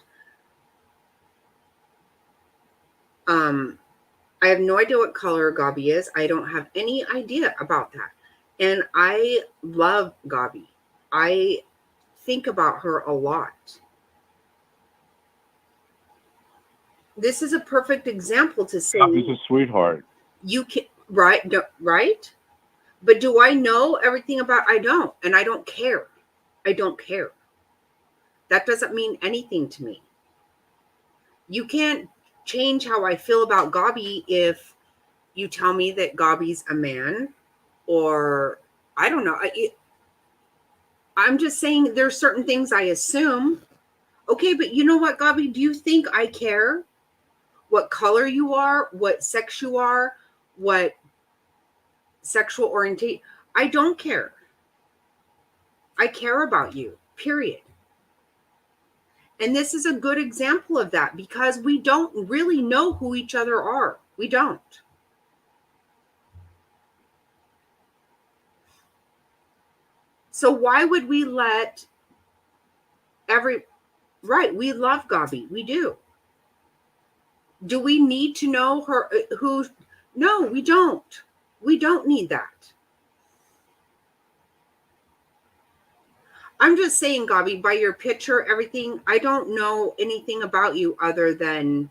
I have no idea what color Gabi is. I don't have any idea about that. And I love Gabi. I think about her a lot. This is a perfect example to say Gabi's a sweetheart. you can right? But do I know everything about I don't, and I don't care. I don't care. That doesn't mean anything to me. You can't change how I feel about Gabi if you tell me that Gabi's a man, or I don't know. I'm just saying there's certain things I assume. Okay, but you know what, Gabi? Do you think I care what color you are, what sex you are, what sexual orientation? I don't care. I care about you, period. And this is a good example of that because we don't really know who each other are. We don't. So why would we let right, we love Gabi. We do. Do we need to know her who? No, we don't. We don't need that. I'm just saying, Gabi, by your picture, everything, I don't know anything about you other than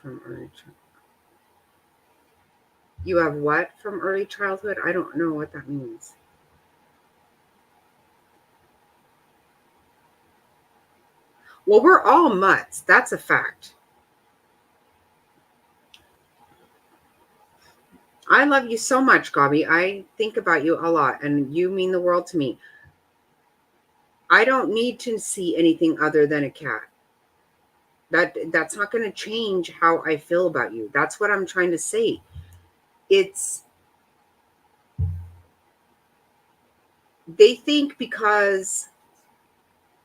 from early childhood. You have what from early childhood? I don't know what that means. Well, we're all mutts. That's a fact. I love you so much, Gabi. I think about you a lot, and you mean the world to me. I don't need to see anything other than a cat. That's not going to change how I feel about you. That's what I'm trying to say. They think because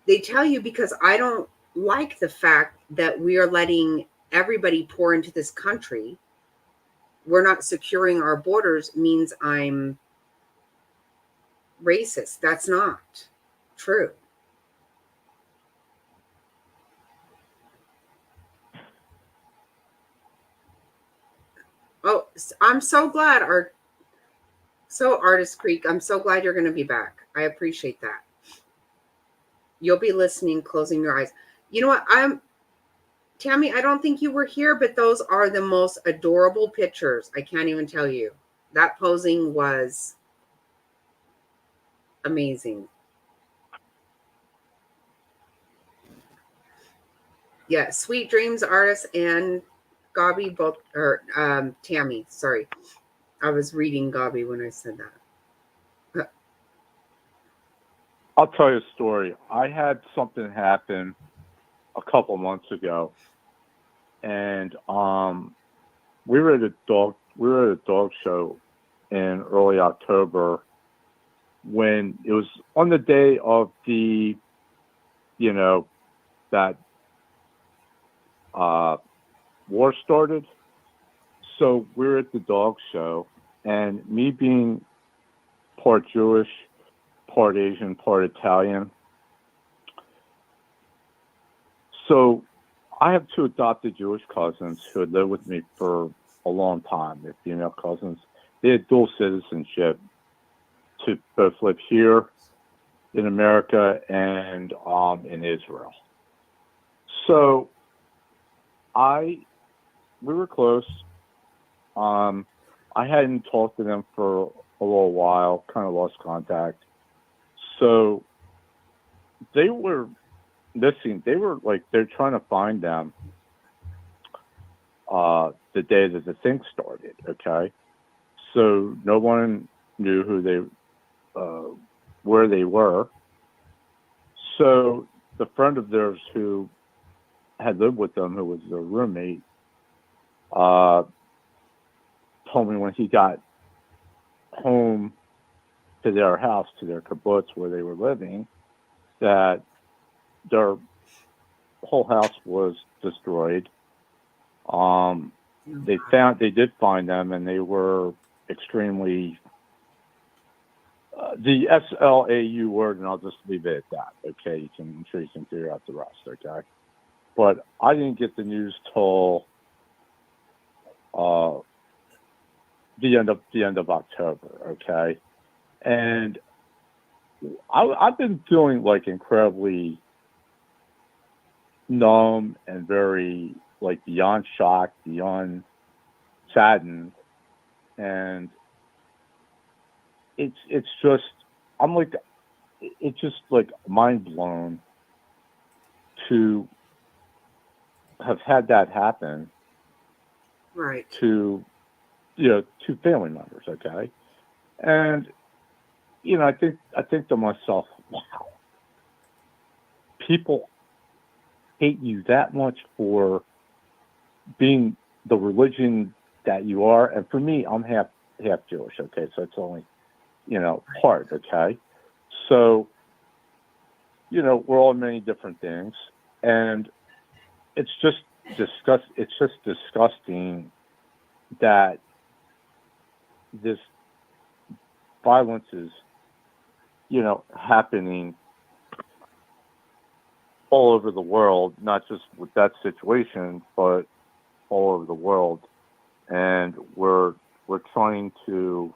they tell you because I don't like the fact that we are letting everybody pour into this country. We're not securing our borders means I'm racist. That's not true. Oh, I'm so glad Artist Creek, I'm so glad you're going to be back. I appreciate that. You'll be listening, closing your eyes. You know what? Tammy, I don't think you were here, but those are the most adorable pictures. I can't even tell you. That posing was amazing. Yeah, sweet dreams, Artist and Gabi both, or Tammy, sorry. I was reading Gabi when I said that. I'll tell you a story. I had something happen a couple months ago, and we were at a dog show in early October when it was on the day of the, that war started. So we were at the dog show, and me being part Jewish, part Asian, part Italian. So I have two adopted Jewish cousins who had lived with me for a long time. They're female cousins. They had dual citizenship to both live here in America and in Israel. So we were close. I hadn't talked to them for a little while, kind of lost contact. So they were missing. They're trying to find them the day that the thing started, okay? So no one knew where they were. So the friend of theirs who had lived with them, who was their roommate, told me when he got home to their house, to their kibbutz where they were living, that their whole house was destroyed. They did find them, and they were extremely the SLAU word, and I'll just leave it at that. Okay, I'm sure you can figure out the rest. Okay, but I didn't get the news till the end of October. Okay, and I've been feeling like incredibly numb and very like beyond shocked, beyond saddened, and it's just it's just like mind blown to have had that happen Right. to to family members. Okay, and I think to myself, wow, people hate you that much for being the religion that you are. And for me, I'm half Jewish. Okay, so it's only part. Okay, so we're all many different things, and it's just disgusting that this violence is happening all over the world, not just with that situation, but all over the world. And we're trying to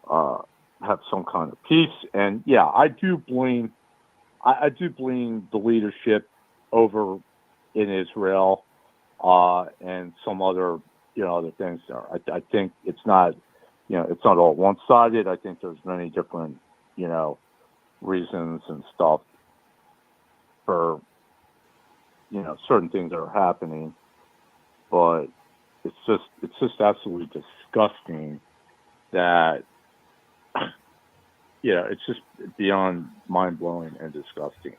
have some kind of peace. And yeah, I do blame the leadership over in Israel and some other other things there. I think it's not it's not all one-sided. I think there's many different reasons and stuff for certain things that are happening, but it's just absolutely disgusting that it's just beyond mind-blowing and disgusting,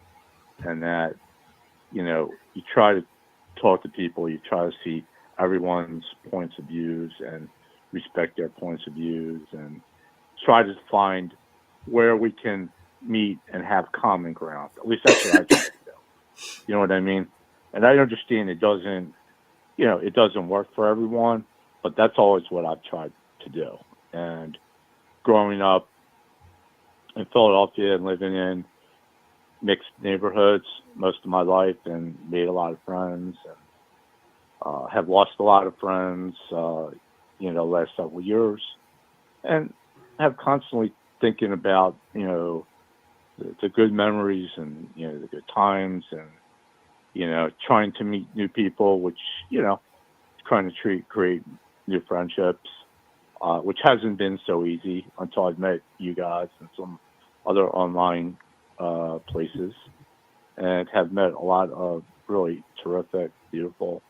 and that you try to talk to people, you try to see everyone's points of views and respect their points of views, and try to find where we can meet and have common ground. At least that's what I try to do. You know what I mean? And I understand it doesn't work for everyone, but that's always what I've tried to do. And growing up in Philadelphia and living in mixed neighborhoods most of my life, and made a lot of friends, and have lost a lot of friends, last several years, and have constantly thinking about, the good memories and, the good times, and, trying to meet new people, which, trying to create new friendships, which hasn't been so easy until I've met you guys and some other online places, and have met a lot of really terrific, beautiful,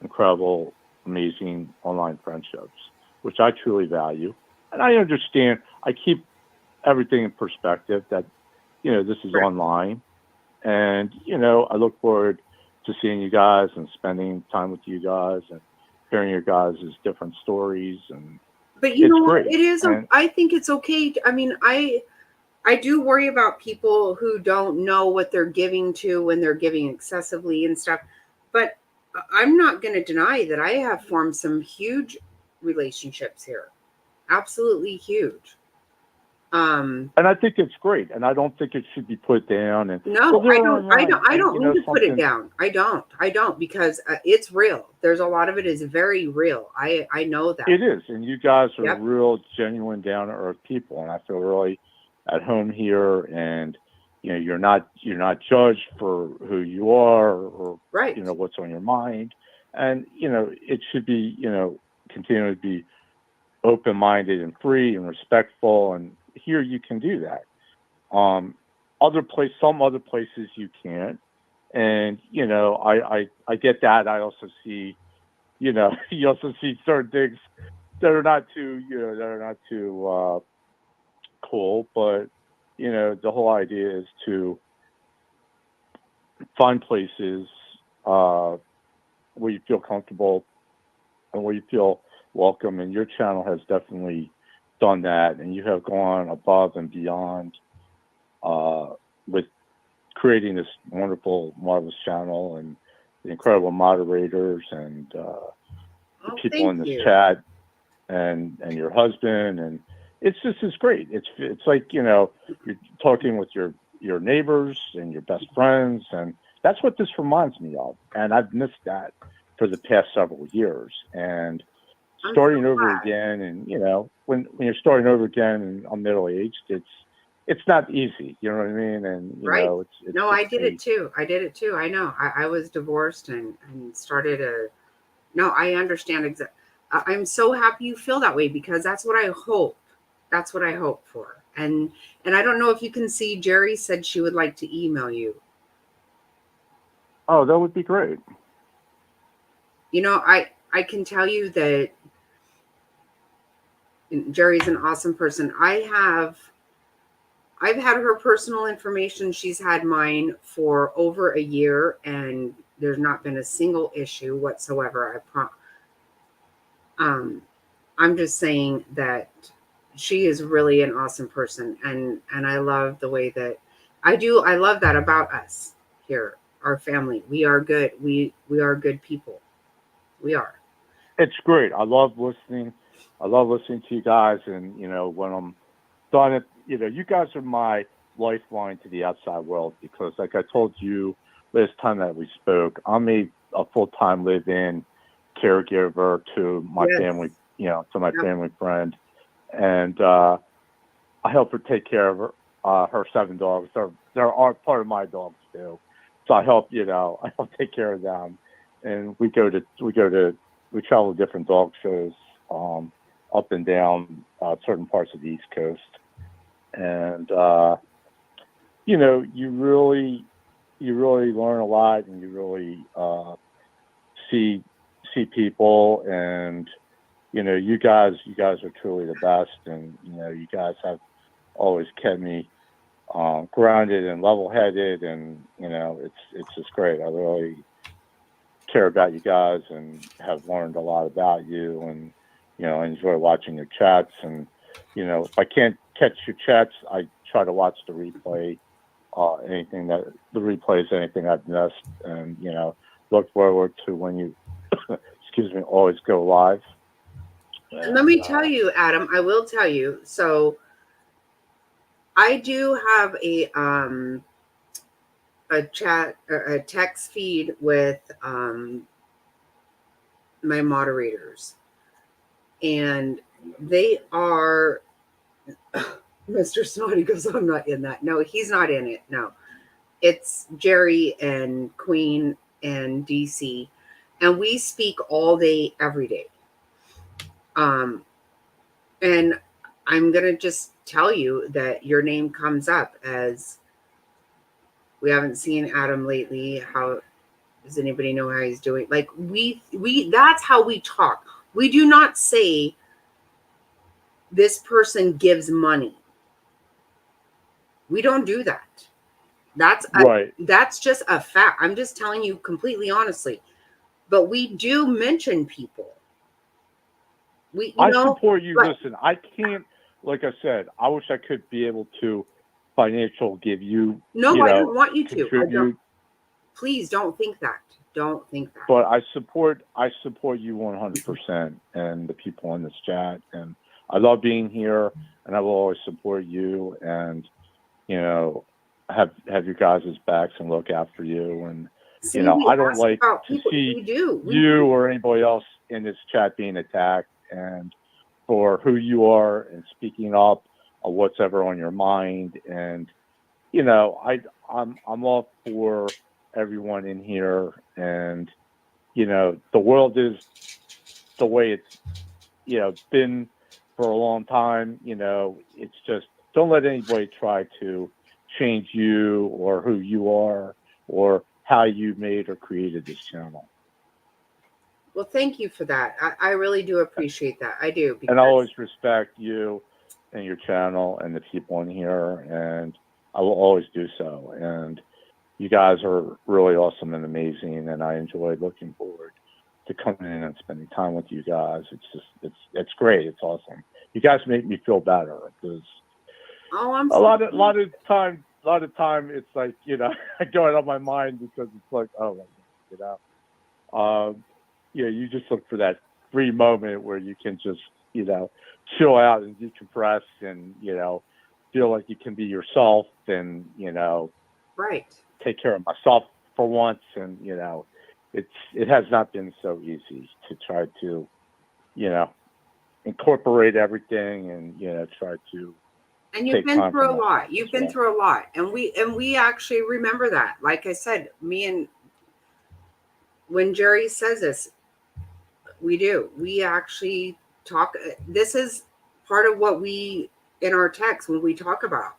incredible, amazing online friendships, which I truly value. And I understand, I keep everything in perspective that, this is online, and, I look forward to seeing you guys and spending time with you guys and hearing your guys' different stories. But you know great. what? It is. I think it's okay. I mean, I do worry about people who don't know what they're giving to when they're giving excessively and stuff. But I'm not going to deny that I have formed some huge relationships here. Absolutely huge. And I think it's great, and I don't think it should be put down. And no, I don't need to put it down. I don't, because it's real. There's a lot of it is very real. I know that it is, and you guys are real, genuine, down to earth people, and I feel really at home here. And you're not judged for who you are, or right. What's on your mind, and it should be continue to be open-minded and free and respectful, and here you can do that. Some other places you can't, and I get that. I also see, you also see certain things that are not too cool, but the whole idea is to find places where you feel comfortable and where you feel welcome, and your channel has definitely done that, and you have gone above and beyond with creating this wonderful, marvelous channel, and the incredible moderators and the people in this chat, and your husband, and it's great. It's like, you know, you're talking with your neighbors and your best friends, and that's what this reminds me of. And I've missed that for the past several years. And starting over again, and you know, when you're starting over again and I'm middle aged, it's not easy. You know what I mean? And you know, it's no, I did it too. I know. I was divorced and started no, I understand exactly. I'm so happy you feel that way, because that's what I hope. That's what I hope for. And I don't know if you can see, Jerry said she would like to email you. Oh, that would be great. You know, I can tell you that Jerry's an awesome person. I've had her personal information. She's had mine for over a year, and there's not been a single issue whatsoever. I'm just saying that she is really an awesome person, and I love the way that I love that about us here, our family. We are good. We are good people. We are. It's great. I love listening to you guys, and you know, when I'm done it, you know, you guys are my lifeline to the outside world, because like I told you last time that we spoke, I'm a full-time live-in caregiver to my family, you know, to my family friend, and I help her take care of her 7 dogs. They're part of my dogs too, so I help take care of them, and we travel to different dog shows up and down certain parts of the East Coast, and you know, you really learn a lot, and you really see people, and you know, you guys are truly the best, and you know, you guys have always kept me grounded and level-headed, and you know, it's just great. I really care about you guys and have learned a lot about you, and you know, I enjoy watching your chats, and you know, if I can't catch your chats, I try to watch the replay, anything I've missed, and you know, look forward to when you excuse me, always go live. And let me tell you, Adam, I will tell you. So I do have a chat or a text feed with my moderators, and they are Mr. Snotty goes, I'm not in that. No, he's not in it. No, it's Jerry and Queen and DC, and we speak all day, every day. And I'm going to just tell you that your name comes up as we haven't seen Adam lately. How does anybody know how he's doing? Like we that's how we talk. We do not say this person gives money. We don't do that. That's just a fact. I'm just telling you completely honestly. But we do mention people. I support you. Listen, I can't, like I said, I wish I could be able to give you. No, I don't want you to. I don't. Please don't think that. Don't think that. But I support you 100%, and the people in this chat, and I love being here, and I will always support you, and you know, have you guys' backs and look after you, and you know, I don't like to see you or anybody else in this chat being attacked, and for who you are and speaking up of what's ever on your mind, and you know, I'm all for everyone in here, and you know, the world is the way it's, you know, been for a long time. You know, it's just, don't let anybody try to change you or who you are or how you made or created this channel. Well, thank you for that. I really do appreciate that. I do. And I always respect you and your channel and the people in here, and I will always do so. And you guys are really awesome and amazing, and I enjoy looking forward to coming in and spending time with you guys. It's just, it's great. It's awesome. You guys make me feel better, because a lot of time lot of time it's like, going on my mind because it's like, oh, you know, you just look for that free moment where you can just, chill out and decompress and, feel like you can be yourself and, Right. take care of myself for once. And, it has not been so easy to try to, incorporate everything and, try to. And you've Take been time for through a lot. myself You've as been well. through a lot. And we actually remember that. Like I said, when Jerry says this, we do. We actually talk. This is part of what we, in our text, when we talk about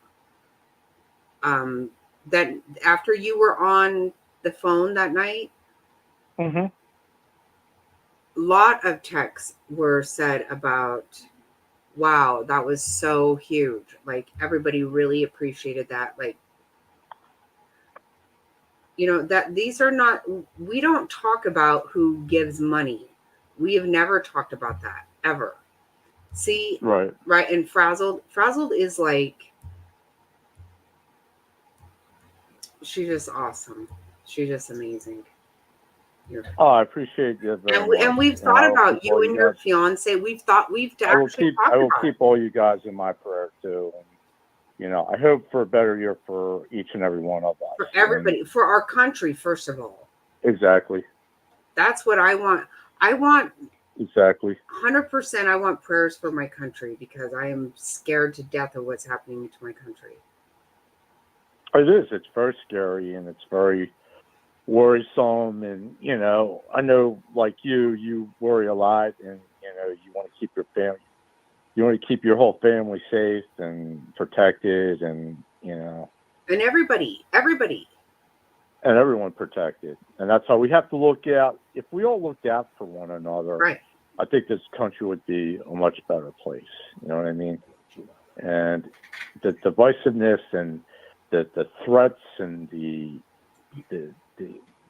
that after you were on the phone that night, Mm-hmm. lot of texts were said about, wow, that was so huge. Like everybody really appreciated that. Like, that these are not, we don't talk about who gives money. We have never talked about that ever. See, Right. right. And Frazzled is like, she's just awesome. She's just amazing. Oh, I appreciate you very much. And we've thought I will about keep you all and your guys- fiance. We've I will actually keep talked I will about keep all you guys in my prayer too. And, I hope for a better year for each and every one of us. for everybody, for our country, first of all. Exactly. That's what I want. I want Exactly. 100%. I want prayers for my country because I am scared to death of what's happening to my country. It is. It's very scary and it's very worrisome. And, I know like you worry a lot and, you want to keep your family, you want to keep your whole family safe and protected and, And everybody. and everyone protected. And that's how we have to look out. If we all looked out for one another, Right. I think this country would be a much better place. You know what I mean? And the divisiveness and the threats and the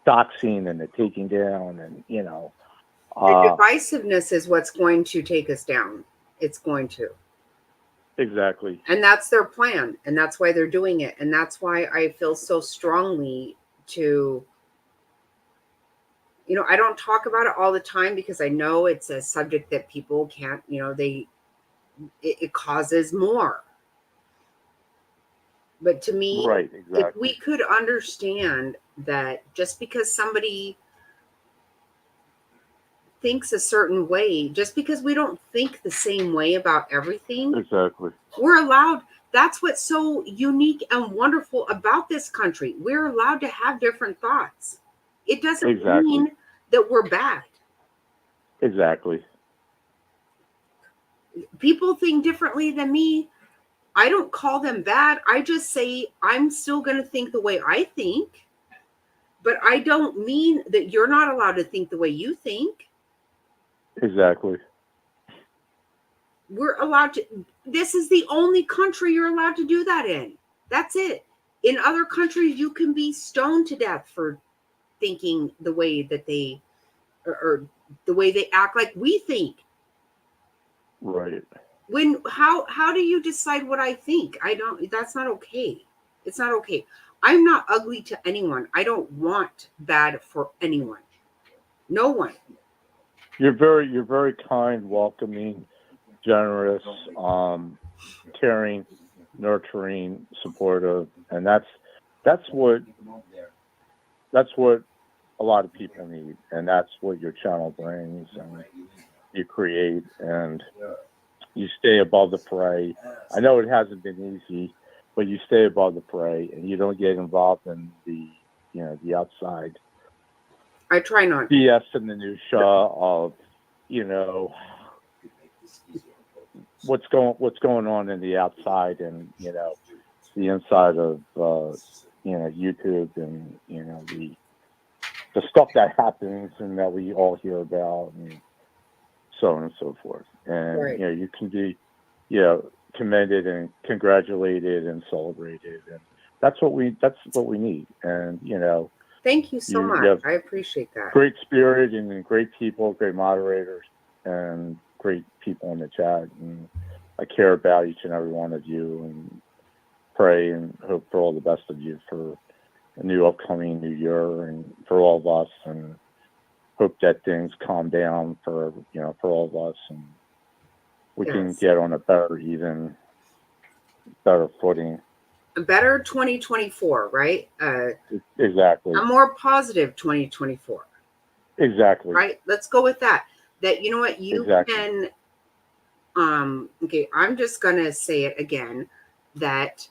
doxing and the taking down and, The divisiveness is what's going to take us down. It's going to. exactly. And that's their plan. And that's why they're doing it. And that's why I feel so strongly to, I don't talk about it all the time because I know it's a subject that people can't, it causes more. But to me, Right, exactly. if we could understand that just because somebody thinks a certain way, just because we don't think the same way about everything, Exactly. we're allowed. That's what's so unique and wonderful about this country. We're allowed to have different thoughts. It doesn't Exactly. mean that we're bad. Exactly. People think differently than me. I don't call them bad. I just say I'm still going to think the way I think. But I don't mean that you're not allowed to think the way you think. Exactly. We're allowed to. This is the only country you're allowed to do that in. That's it. In other countries, you can be stoned to death for thinking the way that they, or the way they act like we think. Right. How do you decide what I think? I don't. That's not okay. It's not okay. I'm not ugly to anyone. I don't want bad for anyone. No one. You're very kind, welcoming, generous, caring, nurturing, supportive, and that's what a lot of people need, and that's what your channel brings, and you create, and you stay above the fray. I know it hasn't been easy, but you stay above the fray, and you don't get involved in the outside. I try not. BS and the minutia of, what's going on in the outside and, the inside of, YouTube and, the stuff that happens and that we all hear about and so on and so forth. And, Right. You can be, commended and congratulated and celebrated. And that's what we need. And, Thank you so you much. have I appreciate that. great spirit and great people, great moderators, and great people in the chat. And I care about each and every one of you. And pray and hope for all the best of you for a new upcoming new year and for all of us, and hope that things calm down for all of us, and we can Yes. get on a better footing. A better 2024, right? Exactly. A more positive 2024, Exactly. right? Let's go with that. That, you know what, you Exactly. can, okay, I'm just going to say it again, that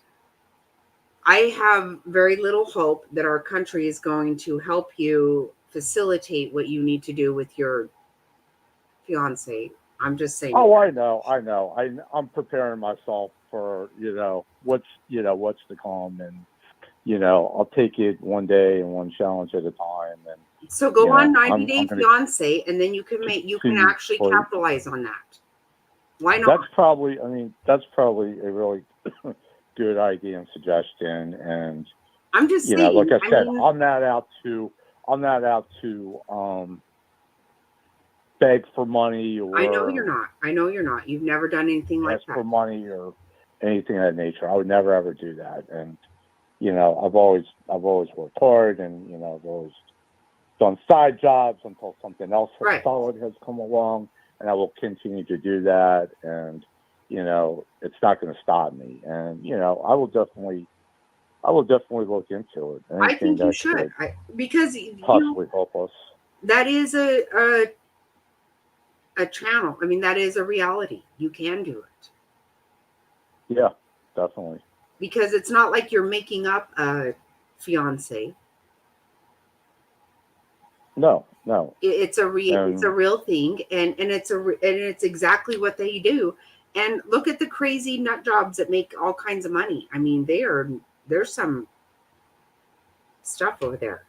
I have very little hope that our country is going to help you facilitate what you need to do with your fiance. I'm just saying. Oh, I know. I'm preparing myself for what's to come, and I'll take it one day and one challenge at a time. And So go on 90 I'm Day gonna Fiance, and then you can actually capitalize on that. Why not? That's probably a really good idea and suggestion. And I'm just saying, like I said, mean, I'm not out to beg for money, or I know you're not. You've never done anything like ask that. for money or anything of that nature. I would never ever do that. And I've always worked hard, and I've always done side jobs until something else solid has come along, and I will continue to do that. And it's not going to stop me. And I will definitely look into it. I think you should, because possibly help us. That is a channel. I mean, that is a reality. You can do it. Yeah, definitely. Because it's not like you're making up a fiance. No. It's a real thing, and it's exactly what they do. And look at the crazy nut jobs that make all kinds of money. I mean, there's some stuff over there.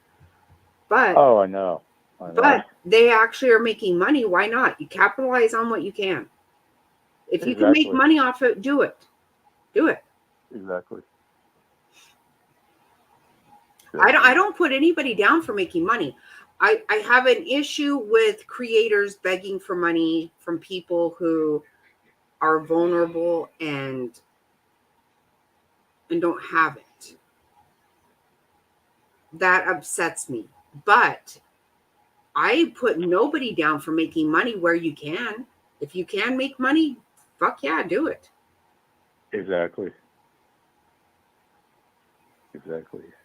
But I know. But they actually are making money. Why not? You capitalize on what you can. If you can make money off it, do it. Do it. Exactly. I don't put anybody down for making money. I have an issue with creators begging for money from people who are vulnerable and don't have it. That upsets me. But I put nobody down for making money where you can. If you can make money, fuck yeah, do it. Exactly.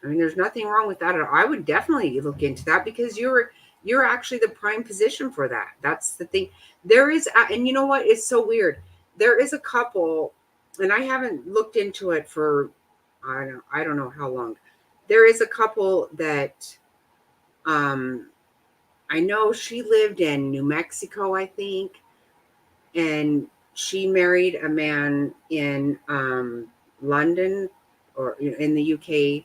I mean, there's nothing wrong with that at all. I would definitely look into that, because you're actually the prime position for that. That's the thing. There is, and you know what? It's so weird. There is a couple, and I haven't looked into it for I don't know how long. There is a couple that I know she lived in New Mexico, I think, and she married a man in London, or in the UK.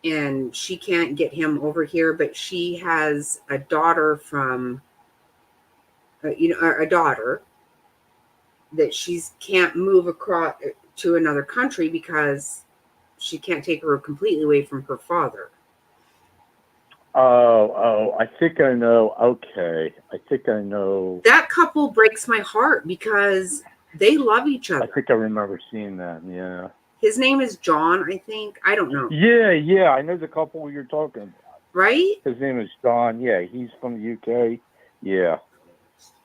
And she can't get him over here, but she has a daughter from, a daughter that she can't move across to another country because she can't take her completely away from her father. Oh, I think I know. Okay. I think I know. That couple breaks my heart because they love each other. I think I remember seeing that. Yeah. His name is John, I think. I don't know. Yeah. I know the couple you're talking about. Right? His name is John. Yeah, he's from the UK. Yeah.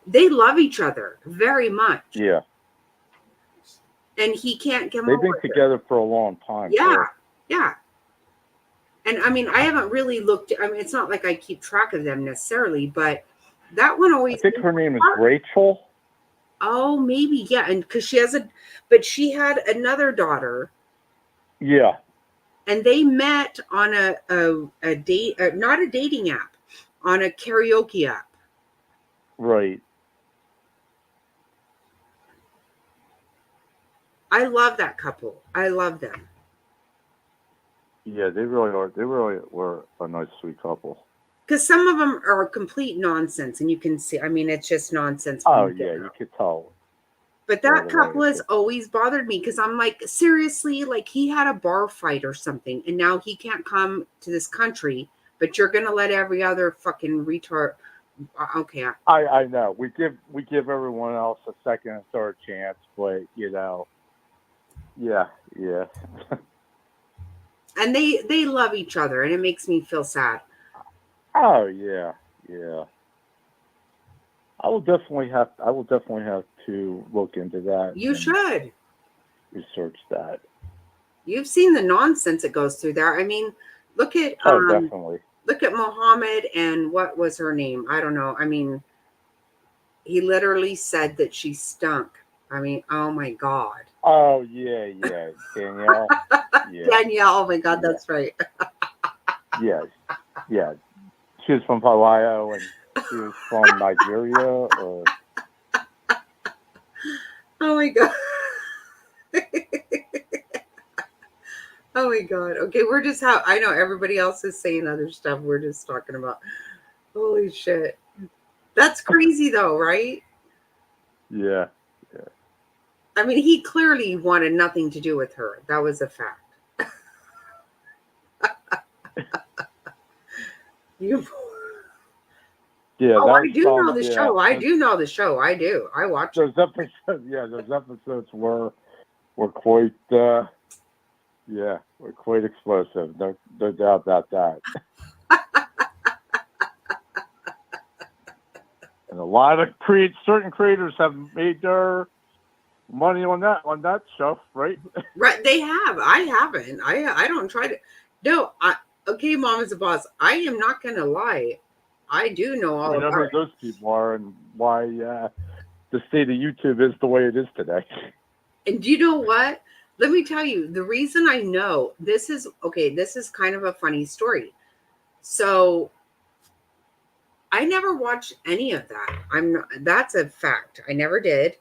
They love each other very much. Yeah. And he can't come They've over been together for a long time. Yeah. Too. Yeah. And I mean, I haven't really looked. I mean, it's not like I keep track of them necessarily, but that one always. I think her name is Rachel. Oh, maybe, yeah, and because she had another daughter. Yeah. And they met on a date, not a dating app, on a karaoke app. Right. I love that couple. I love them. Yeah, they really are. They really were a nice, sweet couple. Because some of them are complete nonsense, and you can see. I mean, it's just nonsense. Oh yeah, you could tell. But that couple has always bothered me, because I'm like, seriously, like he had a bar fight or something, and now he can't come to this country, but you're gonna let every other fucking retard. Okay. I know. We give everyone else a second and third chance, but Yeah, yeah. And they love each other, and it makes me feel sad. Oh yeah, yeah. I will definitely have to look into that You and should. research that. You've seen the nonsense that goes through there. I mean, look at Oh, definitely. Mohammed and what was her name? I don't know. I mean, he literally said that she stunk. I mean, oh my God. Oh yeah, yeah. Danielle. Yeah, Danielle, oh my God, yeah, that's right. yeah, yeah. She was from Hawaii and she was from Nigeria, or Oh my God. Oh my God. Okay, we're just I know everybody else is saying other stuff. We're just talking about holy shit. That's crazy though, right? yeah. I mean, he clearly wanted nothing to do with her. That was a fact. You Yeah, Oh, that I was do know from the show. I do know the show. I do. I watch it. those episodes. Yeah, those episodes were quite. Were quite explosive. No doubt about that. And a lot of certain creators have made their money on that show, right? Right, they have. I haven't. I don't try to. No, okay, Mom is a boss. I am not gonna lie. I do know all We know about who it. those people are and why the state of YouTube is the way it is today. And do you know what? Let me tell you, the reason I know this is okay, this is kind of a funny story. So I never watched any of that. That's a fact. I never did.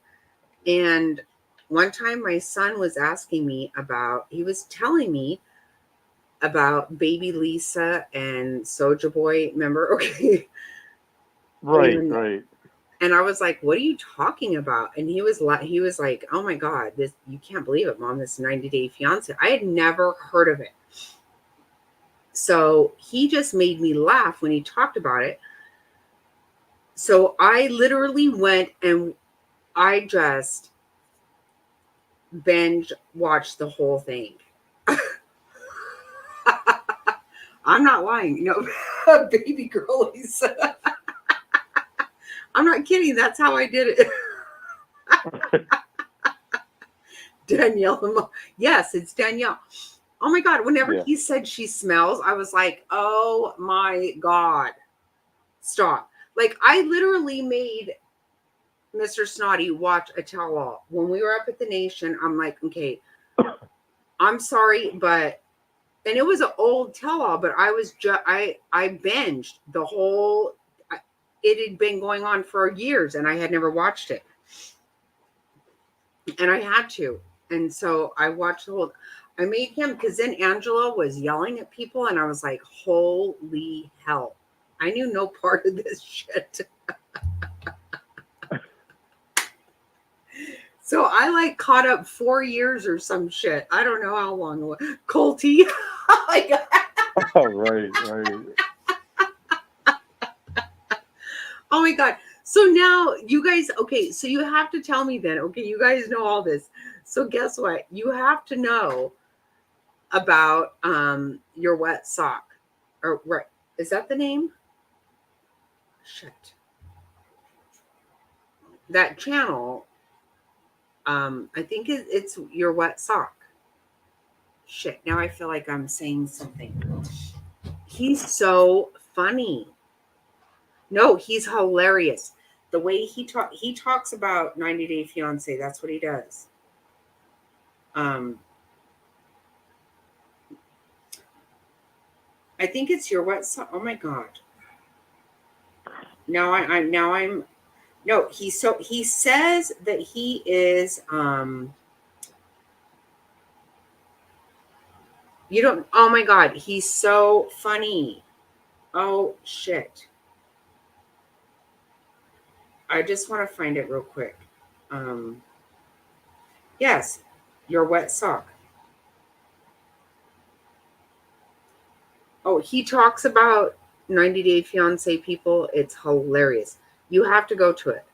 And one time my son was asking me he was telling me about Baby Lisa and Soulja Boy, remember? Okay. Right, And right. and I was like, "What are you talking about?" And he was like, "Oh my God, this you can't believe it, Mom, this 90 Day Fiance." I had never heard of it. So he just made me laugh when he talked about it. So I literally went and I just binge watched the whole thing. I'm not lying. Baby girl Lisa. I'm not kidding. That's how I did it. Danielle. Yes, it's Danielle. Oh my God. Whenever Yeah. he said she smells, I was like, oh my God. Stop. Like, I literally made Mr. Snotty watch a tell all. When we were up at the Nation, I'm like, okay, I'm sorry, but, and it was an old tell all, but I was just, I binged the whole, it had been going on for years and I had never watched it. And I had to. And so I watched the whole, I made him, because then Angela was yelling at people and I was like, holy hell. I knew no part of this shit. So I like caught up 4 years or some shit. I don't know how long it was. Colty. Oh, right, right. Oh my God. So now you guys, okay, so you have to tell me then, okay, you guys know all this. So guess what? You have to know about your wet sock. Or right. Is that the name? Shit. That channel, I think it's your wet sock. Shit. Now I feel like I'm saying something. He's so funny. No, he's hilarious. The way he talks about 90 Day Fiance. That's what he does. I think it's your wet sock. Oh my God. I'm no, he says that he is you don't oh my God, he's so funny. Oh shit. I just want to find it real quick. Yes, your wet sock. Oh, he talks about 90 Day Fiance people. It's hilarious. You have to go to it.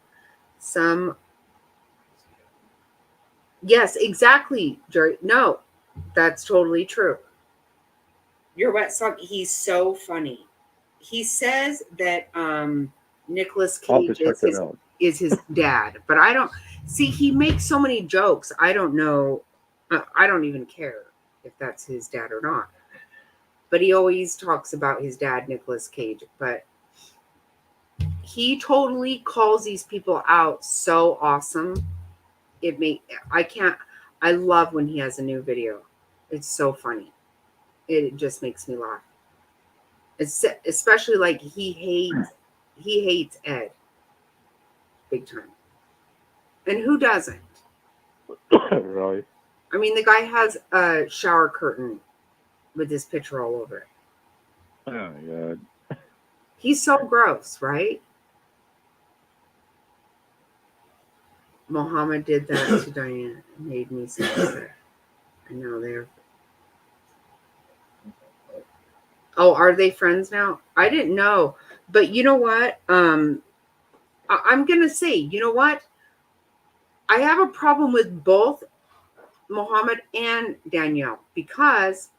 Yes, exactly, Jerry. No, that's totally true. Your wet sock. He's so funny. He says that Nicolas I'll have to Cage check that out. is his dad, but I don't see. He makes so many jokes. I don't know. I don't even care if that's his dad or not. But he always talks about his dad, Nicolas Cage. But he totally calls these people out so awesome. I can't. I love when he has a new video. It's so funny. It just makes me laugh. It's especially like he hates Ed big time. And who doesn't? Really? I mean, the guy has a shower curtain with his picture all over it. Oh my god. He's so gross, right? Mohammed did that to Diane. It made me so sick. I know they're. Oh, are they friends now? I didn't know. But you know what? I'm gonna say, you know what? I have a problem with both Mohammed and Danielle because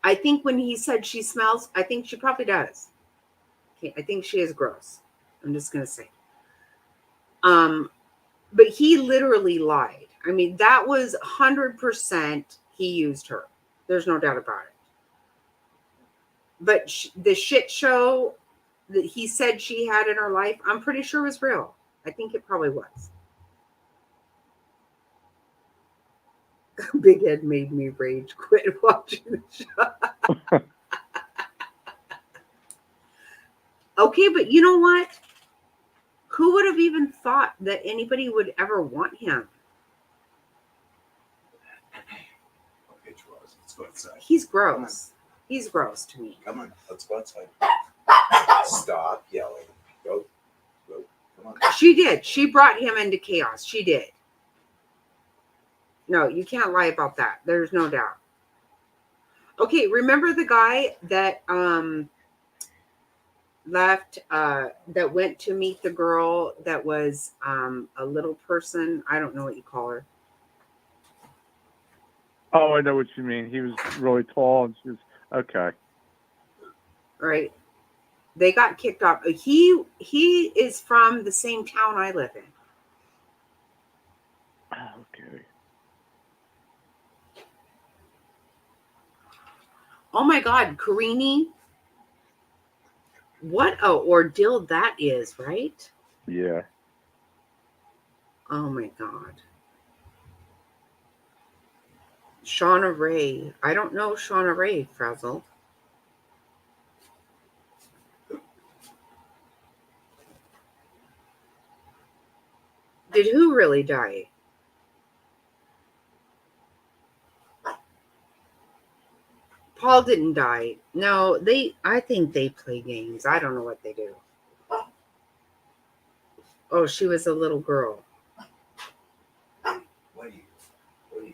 I think when he said she smells, I think she probably does. Okay, I think she is gross. I'm just gonna say. But he literally lied. I mean, that was 100% he used her. There's no doubt about it. But the shit show that he said she had in her life, I'm pretty sure was real. I think it probably was. Big Ed made me rage quit watching the show. Okay, but you know what? Who would have even thought that anybody would ever want him? Okay, Charles, let's go outside. He's gross. He's gross to me. Come on, let's go outside. Stop yelling. Go. Come on. She did. She brought him into chaos. She did. No, you can't lie about that. There's no doubt. Okay, remember the guy that left that went to meet the girl that was a little person? I don't know what you call her. Oh, I know what you mean. He was really tall and she was okay. Right? They got kicked off. He is from the same town I live in. Okay. Oh my God, Karini. What a ordeal that is, right? Yeah. Oh my God. Shauna Ray. I don't know Shauna Ray, Frazzle. Did who really die? Paul didn't die. No, I think they play games. I don't know what they do. Oh, she was a little girl. What are you?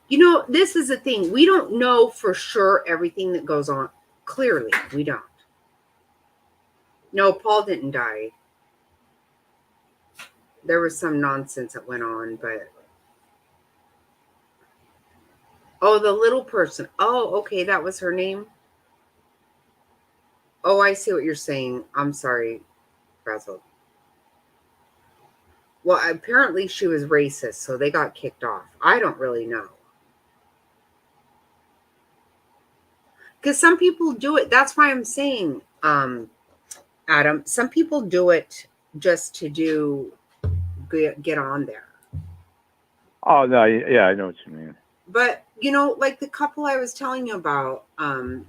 You know, this is the thing. We don't know for sure everything that goes on. Clearly, we don't. No, Paul didn't die. There was some nonsense that went on, but... Oh, the little person. Oh, okay, that was her name. Oh, I see what you're saying. I'm sorry, Frazzle. Well, apparently she was racist, so they got kicked off. I don't really know. Because some people do it. That's why I'm saying, Adam, some people do it just to get on there. Oh no, yeah, I know what you mean. But, you know, like the couple I was telling you about,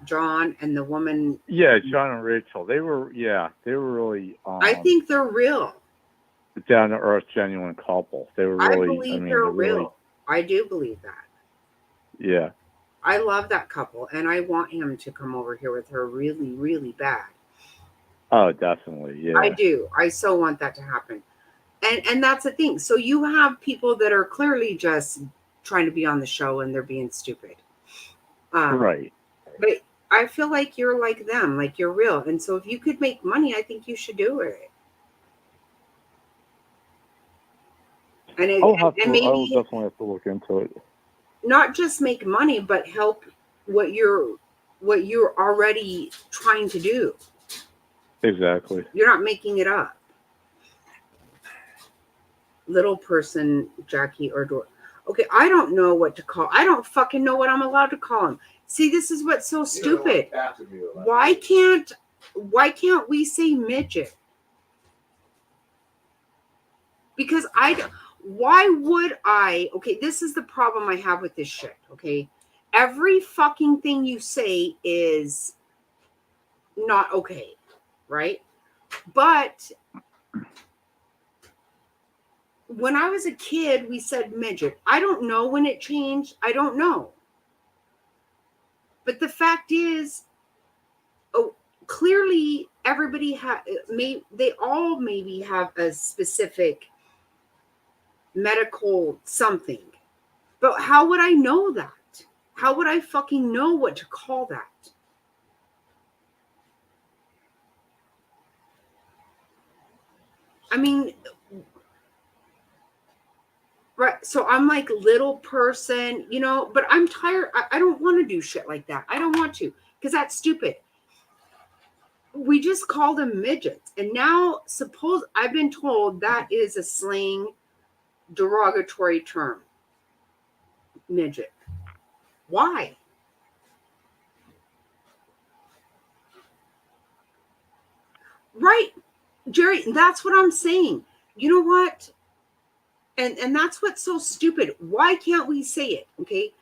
John and the woman. Yeah, John and Rachel. They were really I think they're real. down to earth, genuine couple. They were really. I believe they're real. Really, I do believe that. yeah. I love that couple, and I want him to come over here with her really, really bad. Oh, definitely, yeah. I do. I so want that to happen. And that's the thing. So you have people that are clearly just trying to be on the show and they're being stupid. Right. But I feel like you're like them, like you're real. And so if you could make money, I think you should do it. And I will maybe definitely have to look into it. not just make money, but help what you're already trying to do. Exactly. You're not making it up. Little person, Jackie or Dor. Okay, I don't know what to call. I don't fucking know what I'm allowed to call him. See, this is what's so stupid. Why can't we say midget? Because why would I? Okay, this is the problem I have with this shit. Okay, every fucking thing you say is not okay, right? But when I was a kid, we said midget. I don't know when it changed. I don't know. But the fact is, oh, clearly everybody they all maybe have a specific medical something. But how would I know that? How would I fucking know what to call that? I mean, right. So I'm like little person, but I'm tired. I don't want to do shit like that. I don't want to because that's stupid. We just call them midgets. And now suppose I've been told that is a slang derogatory term. Midget. Why? Right, Jerry, that's what I'm saying. You know what? And that's what's so stupid. Why can't we say it? Okay.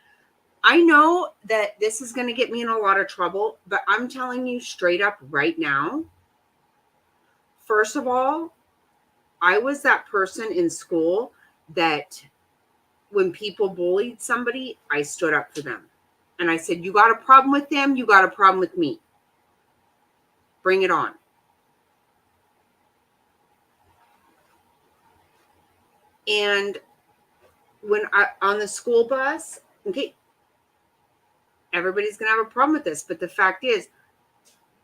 I know that this is going to get me in a lot of trouble, but I'm telling you straight up right now. First of all, I was that person in school that when people bullied somebody, I stood up for them. And I said, you got a problem with them, you got a problem with me. Bring it on. And when on the school bus, okay, everybody's going to have a problem with this. But the fact is,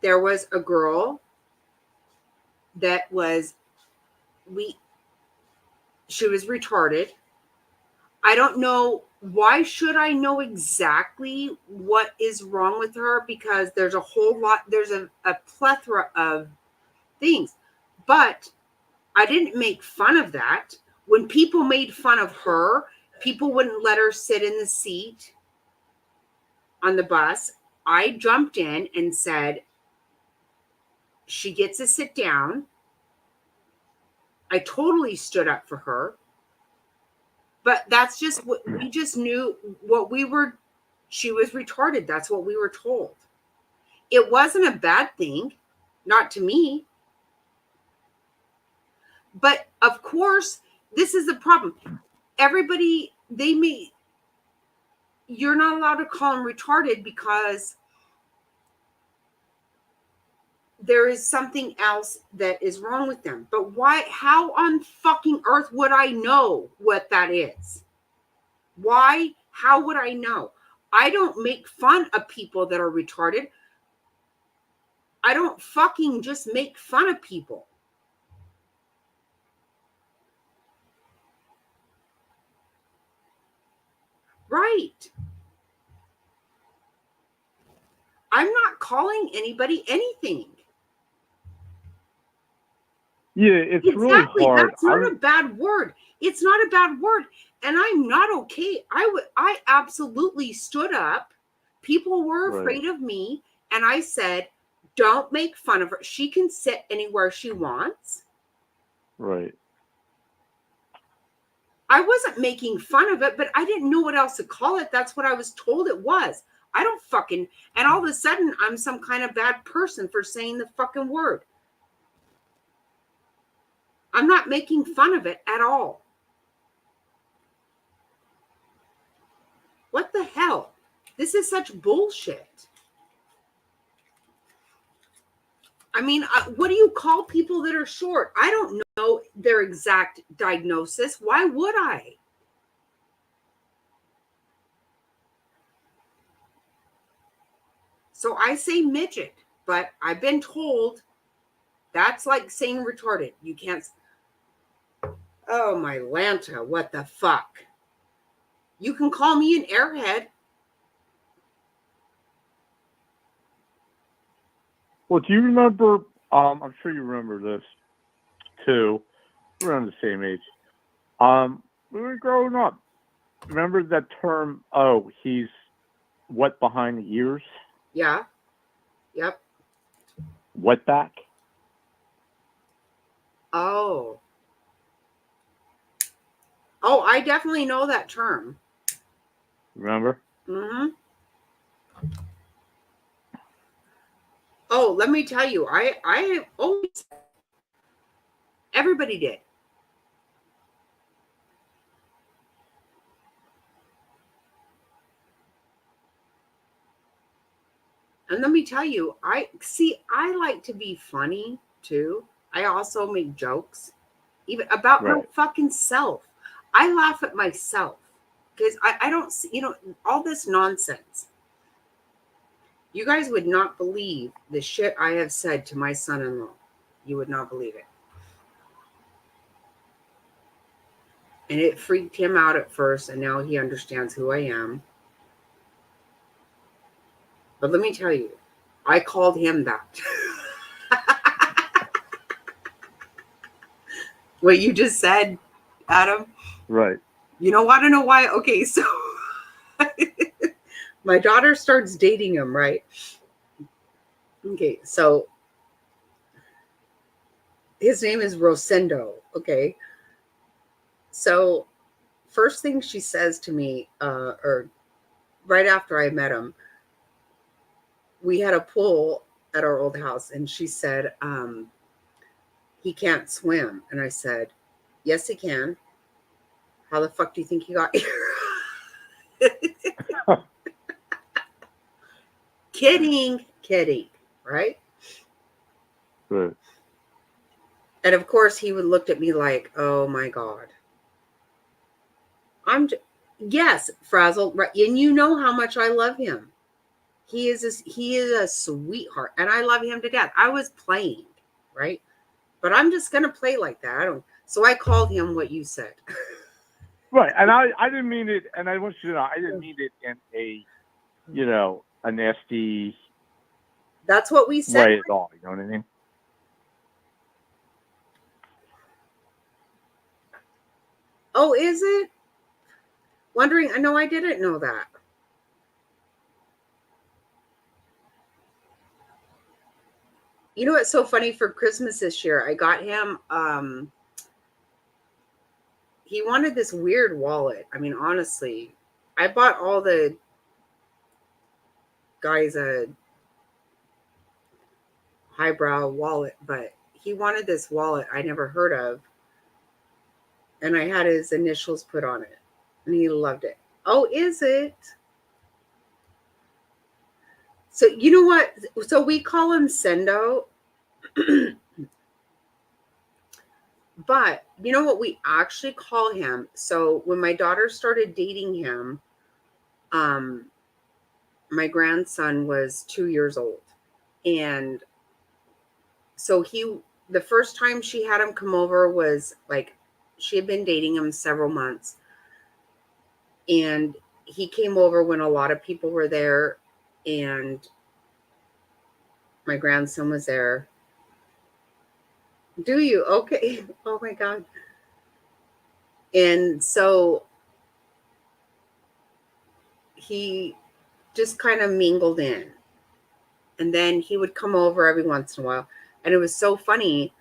there was a girl that she was retarded. I don't know. Why should I know exactly what is wrong with her? Because there's a plethora of things. But I didn't make fun of that. When people made fun of her, people wouldn't let her sit in the seat on the bus. I jumped in and said, she gets to sit down. I totally stood up for her. But that's just what we just knew she was retarded. That's what we were told. It wasn't a bad thing, not to me. But of course, this is the problem. Everybody, you're not allowed to call them retarded because there is something else that is wrong with them. But why, how on fucking earth would I know what that is? Why? How would I know? I don't make fun of people that are retarded. I don't fucking just make fun of people. Right. I'm not calling anybody anything. Yeah, it's exactly. really hard. That's not a bad word. It's not a bad word. And I'm not okay. I absolutely stood up. People were afraid of me. And I said, don't make fun of her. She can sit anywhere she wants. Right. I wasn't making fun of it, but I didn't know what else to call it. That's what I was told it was. I don't fucking, and all of a sudden I'm some kind of bad person for saying the fucking word. I'm not making fun of it at all. What the hell? This is such bullshit. I mean, what do you call people that are short? I don't know their exact diagnosis. Why would I? So I say midget, but I've been told that's like saying retarded. You can't. Oh, my Lanta, what the fuck? You can call me an airhead. Well, do you remember? I'm sure you remember this too. We're around the same age. We were growing up. Remember that term? Oh, he's wet behind the ears. Yeah. Yep. Wetback. Oh. Oh, I definitely know that term. Remember? Mm-hmm. Oh, let me tell you, I always, everybody did. And let me tell you, I like to be funny too. I also make jokes, even about my Right. fucking self. I laugh at myself because I don't see, all this nonsense. You guys would not believe the shit I have said to my son-in-law. You would not believe it. And it freaked him out at first, and now he understands who I am. But let me tell you, I called him that. What you just said, Adam. Right. You know, want to know why? Okay, so my daughter starts dating him, right? Okay, so his name is Rosendo. Okay, so first thing she says to me, or right after I met him, we had a pool at our old house, and she said, he can't swim. And I said, yes, he can. How the fuck do you think he got here? Kidding, right? Right. And of course, he would looked at me like, oh my God. Yes, Frazzle, right? And you know how much I love him. He is a sweetheart, and I love him to death. I was playing, right? But I'm just gonna play like that. So I called him what you said. Right. And I didn't mean it, and I want you to know, I didn't mean it in a nasty That's what we said. way at all. You know what I mean? Oh, is it? Wondering. I know I didn't know that. You know what's so funny? For Christmas this year, I got him. He wanted this weird wallet. I mean, honestly, I bought all the guys a highbrow wallet, but he wanted this wallet I never heard of, and I had his initials put on it, and he loved it. Oh, is it? So you know what? So we call him Sendo. But you know what we actually call him? So when my daughter started dating him, my grandson was 2 years old. And so the first time she had him come over was like, she had been dating him several months. And he came over when a lot of people were there, and my grandson was there. Do you? Okay. Oh my God. And so he just kind of mingled in. And then he would come over every once in a while. And it was so funny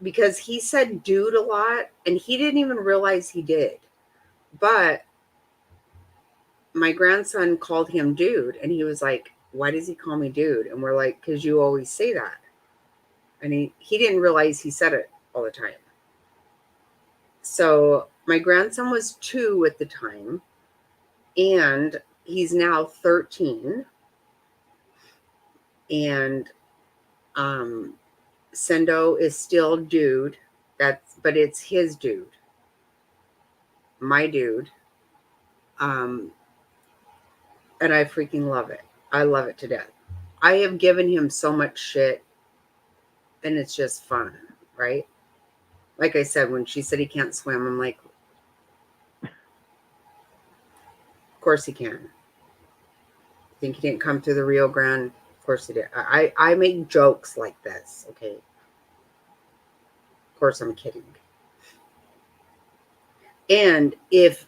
because he said dude a lot, and he didn't even realize he did. But my grandson called him dude, and he was like, why does he call me dude? And we're like, because you always say that. And he didn't realize he said it all the time. So my grandson was 2 at the time, and he's now 13. And Sendo is still dude. But it's his dude. My dude. And I freaking love it. I love it to death. I have given him so much shit, and it's just fun, right? Like I said, when she said he can't swim, I'm like, of course he can. Think he didn't come through the Rio Grande? Of course he did. I make jokes like this, okay? Of course I'm kidding. And if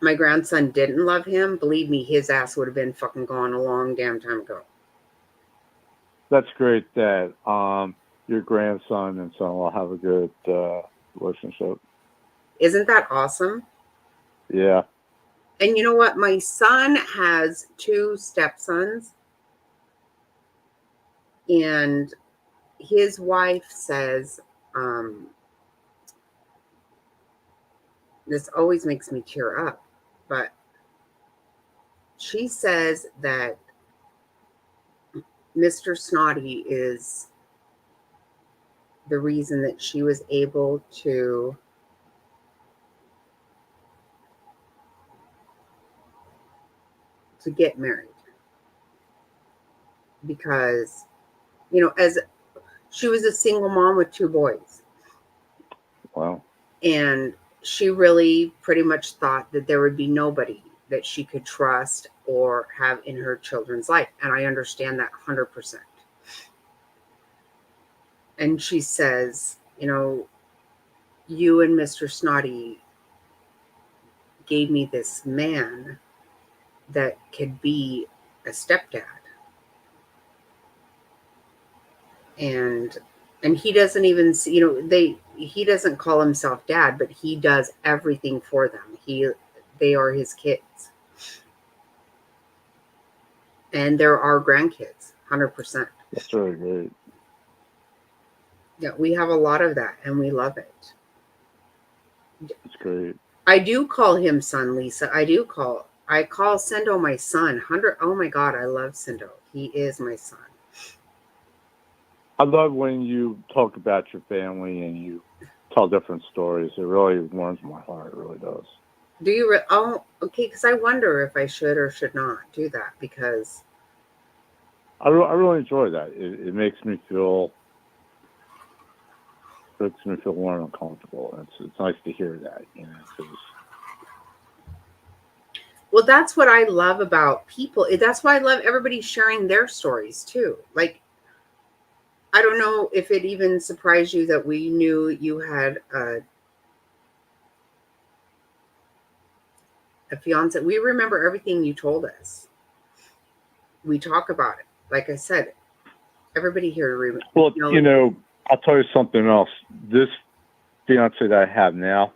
my grandson didn't love him, believe me, his ass would have been fucking gone a long damn time ago. That's great that your grandson and son-in-law have a good relationship. Isn't that awesome? Yeah. And you know what? My son has 2 stepsons, and his wife says, this always makes me tear up, but she says that Mr. Snotty is the reason that she was able to get married. Because, as she was a single mom with 2 boys. Wow. And she really pretty much thought that there would be nobody that she could trust or have in her children's life. And I understand that 100%. And she says, you and Mr. Snotty gave me this man that could be a stepdad. And he doesn't even see, he doesn't call himself dad, but he does everything for them. They are his kids. And there are grandkids, 100%. That's really great. Yeah, we have a lot of that, and we love it. That's great. I do call him son, Lisa. I call Sendo my son. Oh my God, I love Sendo. He is my son. I love when you talk about your family and you tell different stories. It really warms my heart. It really does. Do you? Oh, okay. Because I wonder if I should or should not do that, because I really enjoy that. It makes me feel warm and comfortable. It's nice to hear that, 'cause well, that's what I love about people. That's why I love everybody sharing their stories too. Like, I don't know if it even surprised you that we knew you had a fiance. We remember everything you told us. We talk about it. Like I said, everybody here. Well, I'll tell you something else. This fiance that I have now,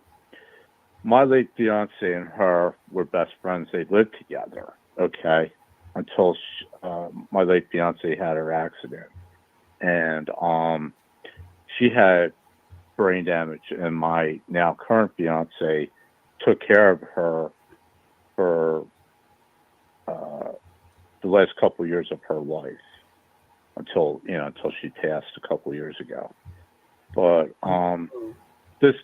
my late fiance and her were best friends. They lived together, okay, until my late fiance had her accident. And she had brain damage, and my now current fiance took care of her for the last couple of years of her life until she passed a couple of years ago. But this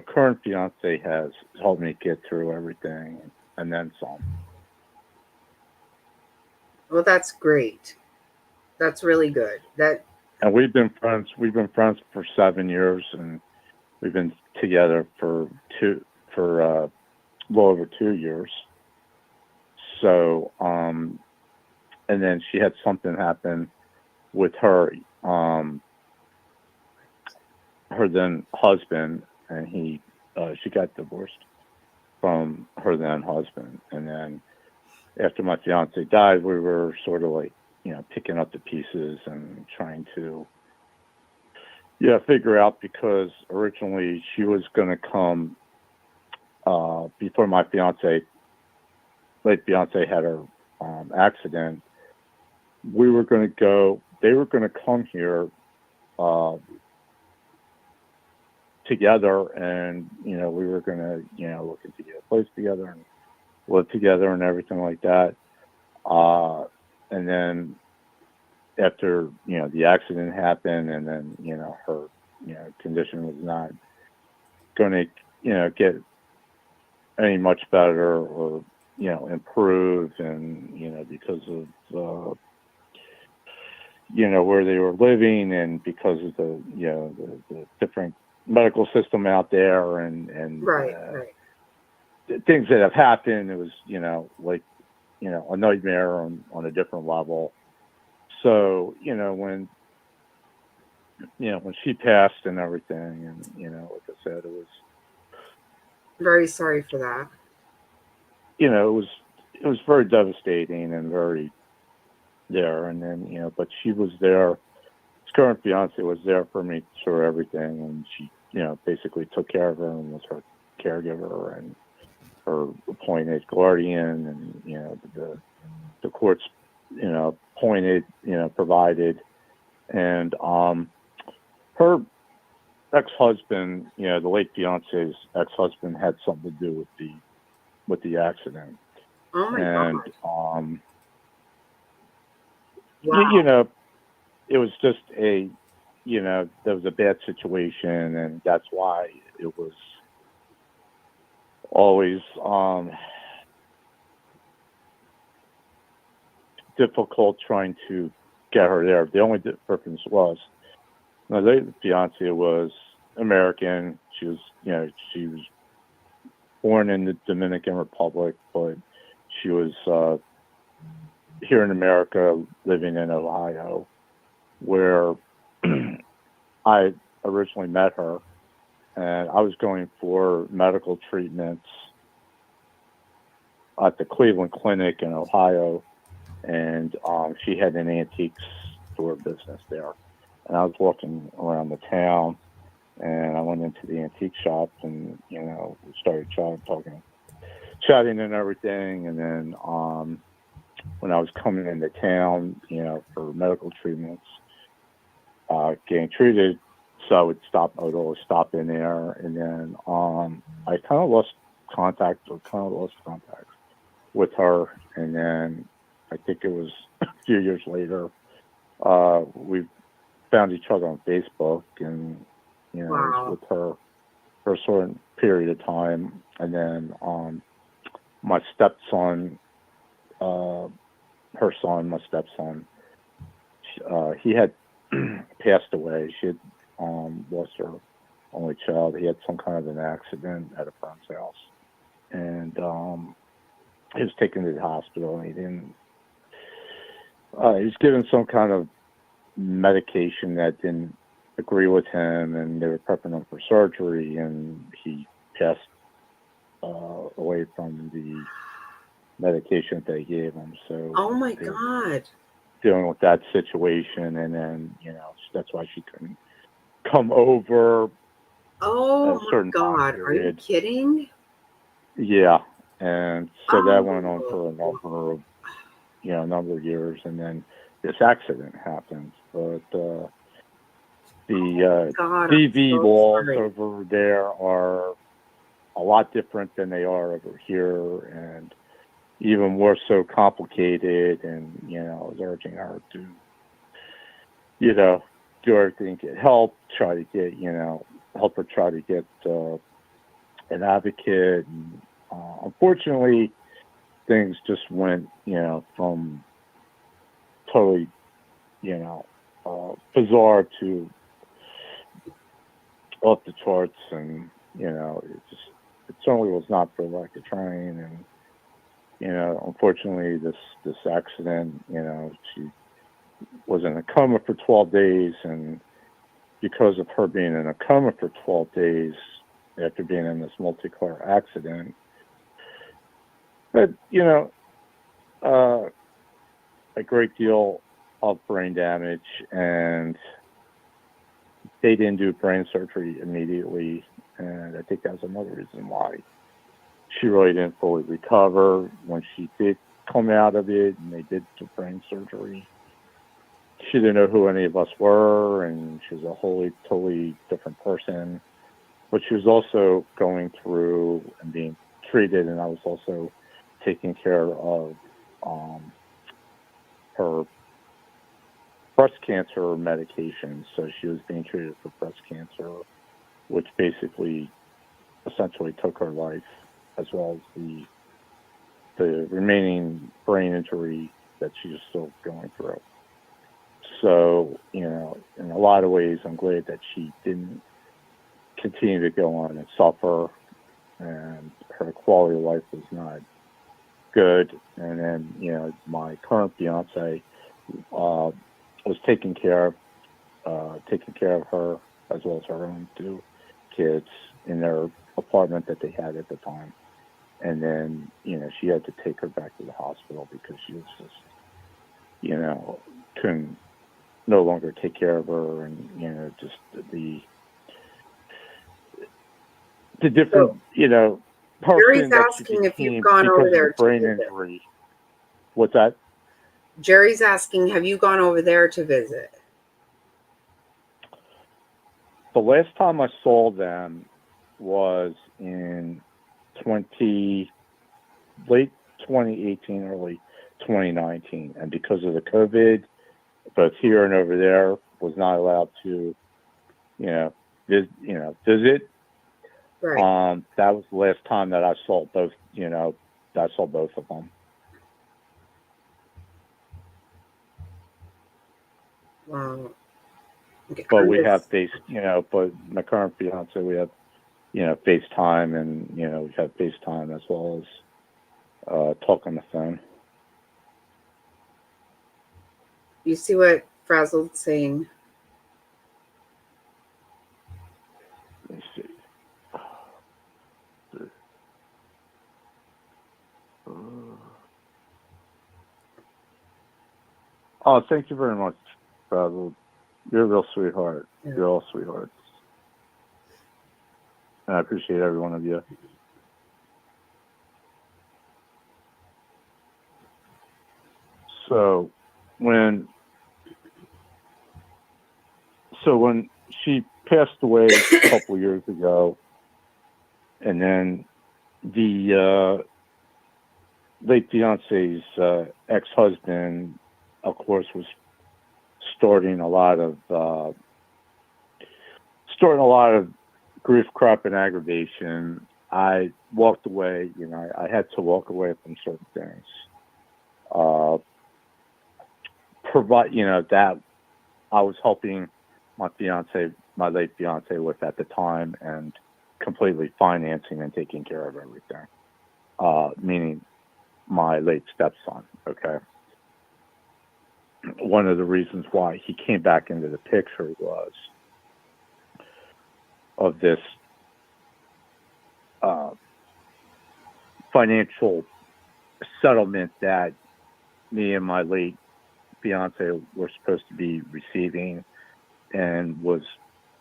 current fiance has helped me get through everything and then some. Well, that's great. That's really good. And we've been friends for 7 years, and we've been together for a little over 2 years. So, and then she had something happen with her then husband, and she got divorced from her then husband. And then after my fiance died, we were sort of like, picking up the pieces and trying to figure out, because originally she was going to come before my late fiance had her accident. They were going to come here together, and we were going to looking to get a place together and live together and everything like that. And then after the accident happened, and then her condition was not going to get any much better or improve, and because of where they were living, and because of the different medical system out there and Right. things that have happened. It was, like, a nightmare on a different level. So, when she passed and everything, and, like I said, it was, Very sorry for that. it was very devastating and very there. And then, but she was there. His current fiance was there for me through everything. And she, basically took care of her and was her caregiver and her appointed guardian. And, the courts, appointed, provided. And, her ex-husband, the late fiance's ex-husband, had something to do with the accident. Oh my And God. Wow. it was just there was a bad situation, and that's why it was always difficult trying to get her there. The only difference was, my late fiance was American. She was born in the Dominican Republic, but she was here in America, living in Ohio, where I originally met her. And I was going for medical treatments at the Cleveland Clinic in Ohio, and she had an antique store business there. And I was walking around the town, and I went into the antique shop, and we started chatting and everything. And then when I was coming into town, for medical treatments, getting treated, so I would always stop in there. And then I kind of lost contact with her. And then I think it was a few years later, we found each other on Facebook, and I was with her for a certain period of time. And then my stepson, my stepson, he had passed away. She had lost her only child. He had some kind of an accident at a friend's house, and he was taken to the hospital, and he didn't. He was given some kind of medication that didn't agree with him, and they were prepping him for surgery, and he passed away from the medication that they gave him. So, oh my God, dealing with that situation, and then that's why she couldn't come over. Oh my God, are you kidding? Yeah, and so that went on for a number of years, and then this accident happened. But the DV laws over there are a lot different than they are over here, and even more so complicated. And I was urging her to do everything to help, try to get help her try to get an advocate. And unfortunately, things just went from totally bizarre to off the charts, and it certainly was not for lack of trying. And unfortunately, this accident, she was in a coma for 12 days, and because of her being in a coma for 12 days after being in this multi-car accident, but a great deal of brain damage, and they didn't do brain surgery immediately, and I think that's another reason why she really didn't fully recover. When she did come out of it and they did do brain surgery, she didn't know who any of us were, and she was a totally different person. But she was also going through and being treated, and I was also taking care of her breast cancer medication. So she was being treated for breast cancer, which essentially took her life, as well as the remaining brain injury that she was still going through. So, in a lot of ways, I'm glad that she didn't continue to go on and suffer, and her quality of life was not good. And then, you know, my current fiance was taking care of her as well as her own two kids in their apartment that they had at the time. And then, you know, she had to take her back to the hospital because she was just, you know, couldn't no longer take care of her, and, you know, just the different, you know, Jerry's person that she asking if you've became gone over because of there the to brain visit. injury. What's that? Jerry's asking, have you gone over there to visit? The last time I saw them was in late 2018, early 2019, and because of the COVID, both here and over there, was not allowed to, visit. Right. That was the last time that I saw both. I saw both of them. Wow. Okay, But I'm we have just- but my current fiance, we have, FaceTime, and, we have FaceTime as well as talk on the phone. You see what Frazzled's saying? Let me see. Oh, thank you very much, Frazzle. You're a real sweetheart. Yeah. You're all sweethearts. And I appreciate every one of you. So when she passed away a couple years ago, and then the late fiance's ex-husband, of course, was starting a lot of grief, crap, and aggravation. I walked away. I had to walk away from certain things. That I was helping my late fiance with at the time, and completely financing and taking care of everything. Meaning my late stepson. Okay. One of the reasons why he came back into the picture was of this financial settlement that me and my late fiance were supposed to be receiving, and was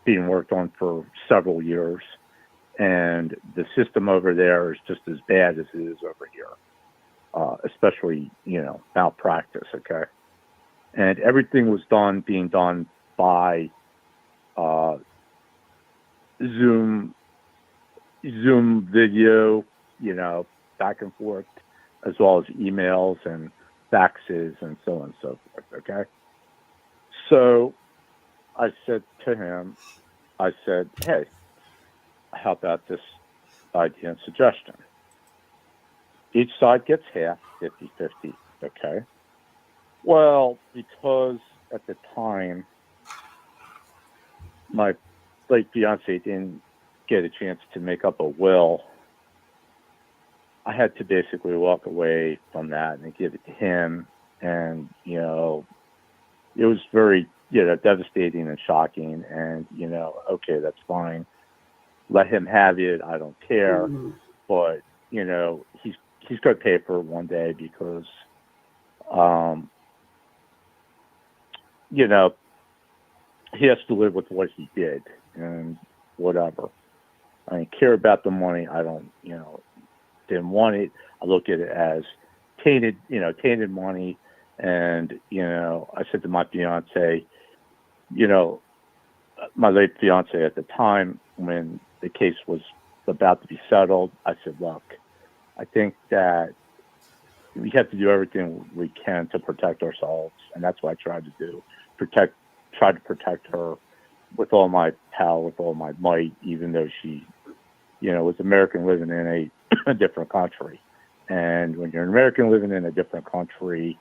being worked on for several years. And the system over there is just as bad as it is over here, especially, malpractice. Okay. And everything was being done by Zoom video, back and forth, as well as emails and faxes and so on and so forth. Okay. So I said to him, hey, how about this idea and suggestion? Each side gets half, 50-50. Okay. Well, because at the time, my late fiance didn't get a chance to make up a will, I had to basically walk away from that and give it to him. And, it was very, devastating and shocking. And, okay, that's fine. Let him have it. I don't care. Mm-hmm. But, he's going to pay for it one day because, he has to live with what he did and whatever. I didn't care about the money. I don't, didn't want it. I look at it as tainted money. And, I said to my fiance, my late fiance at the time, when the case was about to be settled, I said, look, I think that we have to do everything we can to protect ourselves. And that's what I tried to do. Try to protect her with all my power, with all my might, even though she, was American living in a different country. And when you're an American living in a different country,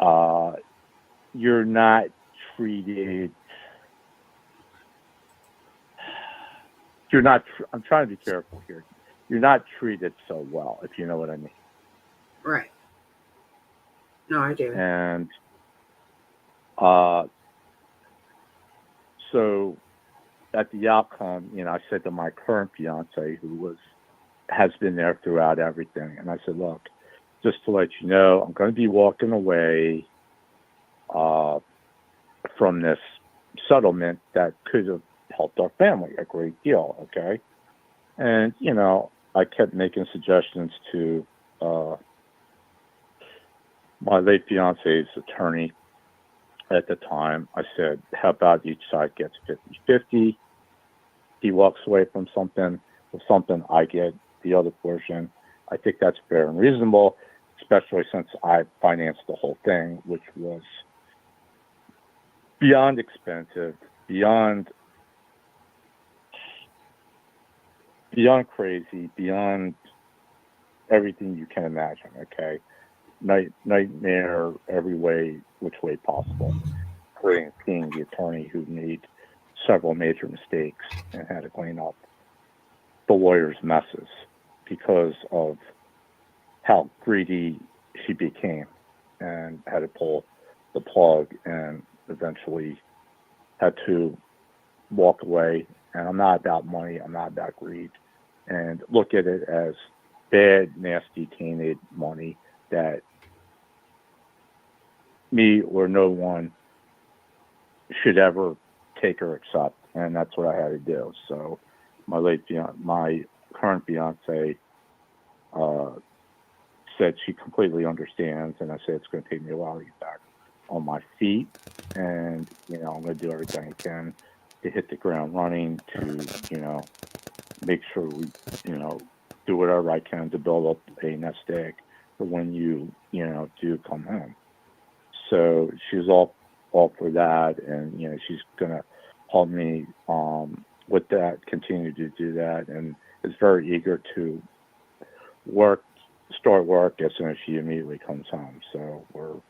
you're not treated you're not. I'm trying to be careful here. You're not treated so well, if you know what I mean. Right. No, I do. And so at the outcome, I said to my current fiance, who has been there throughout everything, and I said, look, just to let you know, I'm going to be walking away from this settlement that could have helped our family a great deal, okay? And, I kept making suggestions to my late fiance's attorney at the time. I said, how about each side gets 50-50? He walks away from something, with something I get the other portion. I think that's fair and reasonable, especially since I financed the whole thing, which was beyond expensive, beyond crazy, beyond everything you can imagine, okay? Nightmare every way, which way possible, including being the attorney who made several major mistakes and had to clean up the lawyer's messes because of how greedy she became and had to pull the plug and eventually had to walk away. And I'm not about money. I'm not about greed. And look at it as bad, nasty, tainted money that me or no one should ever take or accept. And that's what I had to do. So my current fiance said she completely understands, and I said it's going to take me a while to get back on my feet, and I'm going to do everything I can to hit the ground running, to make sure we do whatever I can to build up a nest egg for when you do come home. So she's all for that, and she's going to help me with that, continue to do that, and is very eager to start work as soon as she immediately comes home. So we're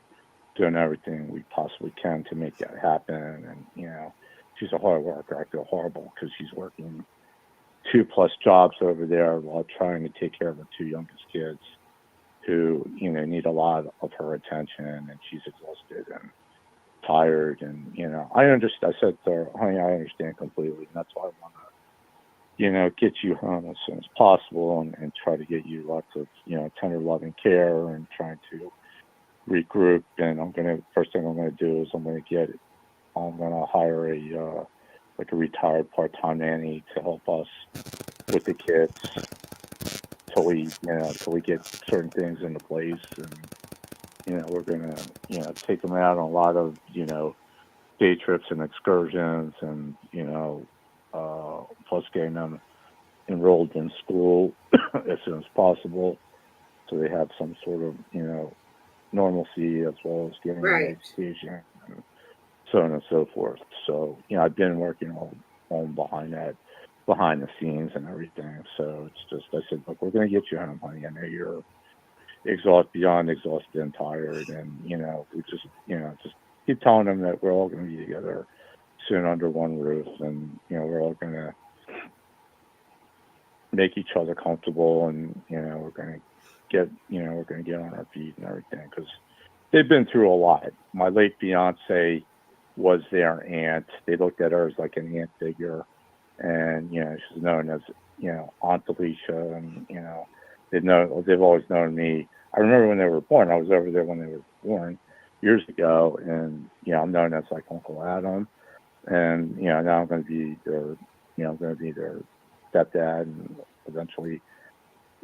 doing everything we possibly can to make that happen. And she's a hard worker. I feel horrible because she's working 2+ jobs over there while trying to take care of her 2 youngest kids who need a lot of her attention, and she's exhausted and tired. And I understand. I said to her, honey, I understand completely, and that's why I want to get you home as soon as possible and try to get you lots of tender loving care and trying to regroup. And first thing I'm gonna do is I'm gonna hire a retired part-time nanny to help us with the kids till we get certain things into place. And we're gonna take them out on a lot of day trips and excursions, and plus getting them enrolled in school as soon as possible, so they have some sort of normalcy, as well as getting an education, and so on and so forth. So I've been working on behind the scenes and everything. So it's just, I said, look, we're going to get you home, honey. I know you're beyond exhausted and tired, and we just keep telling them that we're all going to be together soon under one roof, and we're all going to make each other comfortable, and we're going to get on our feet and everything, because they've been through a lot. My late fiance was their aunt. They looked at her as like an aunt figure, and she's known as Aunt Alicia, and they've always known me. I remember when they were born. I was over there when they were born years ago, and I'm known as like Uncle Adam, and now I'm going to be their stepdad, and eventually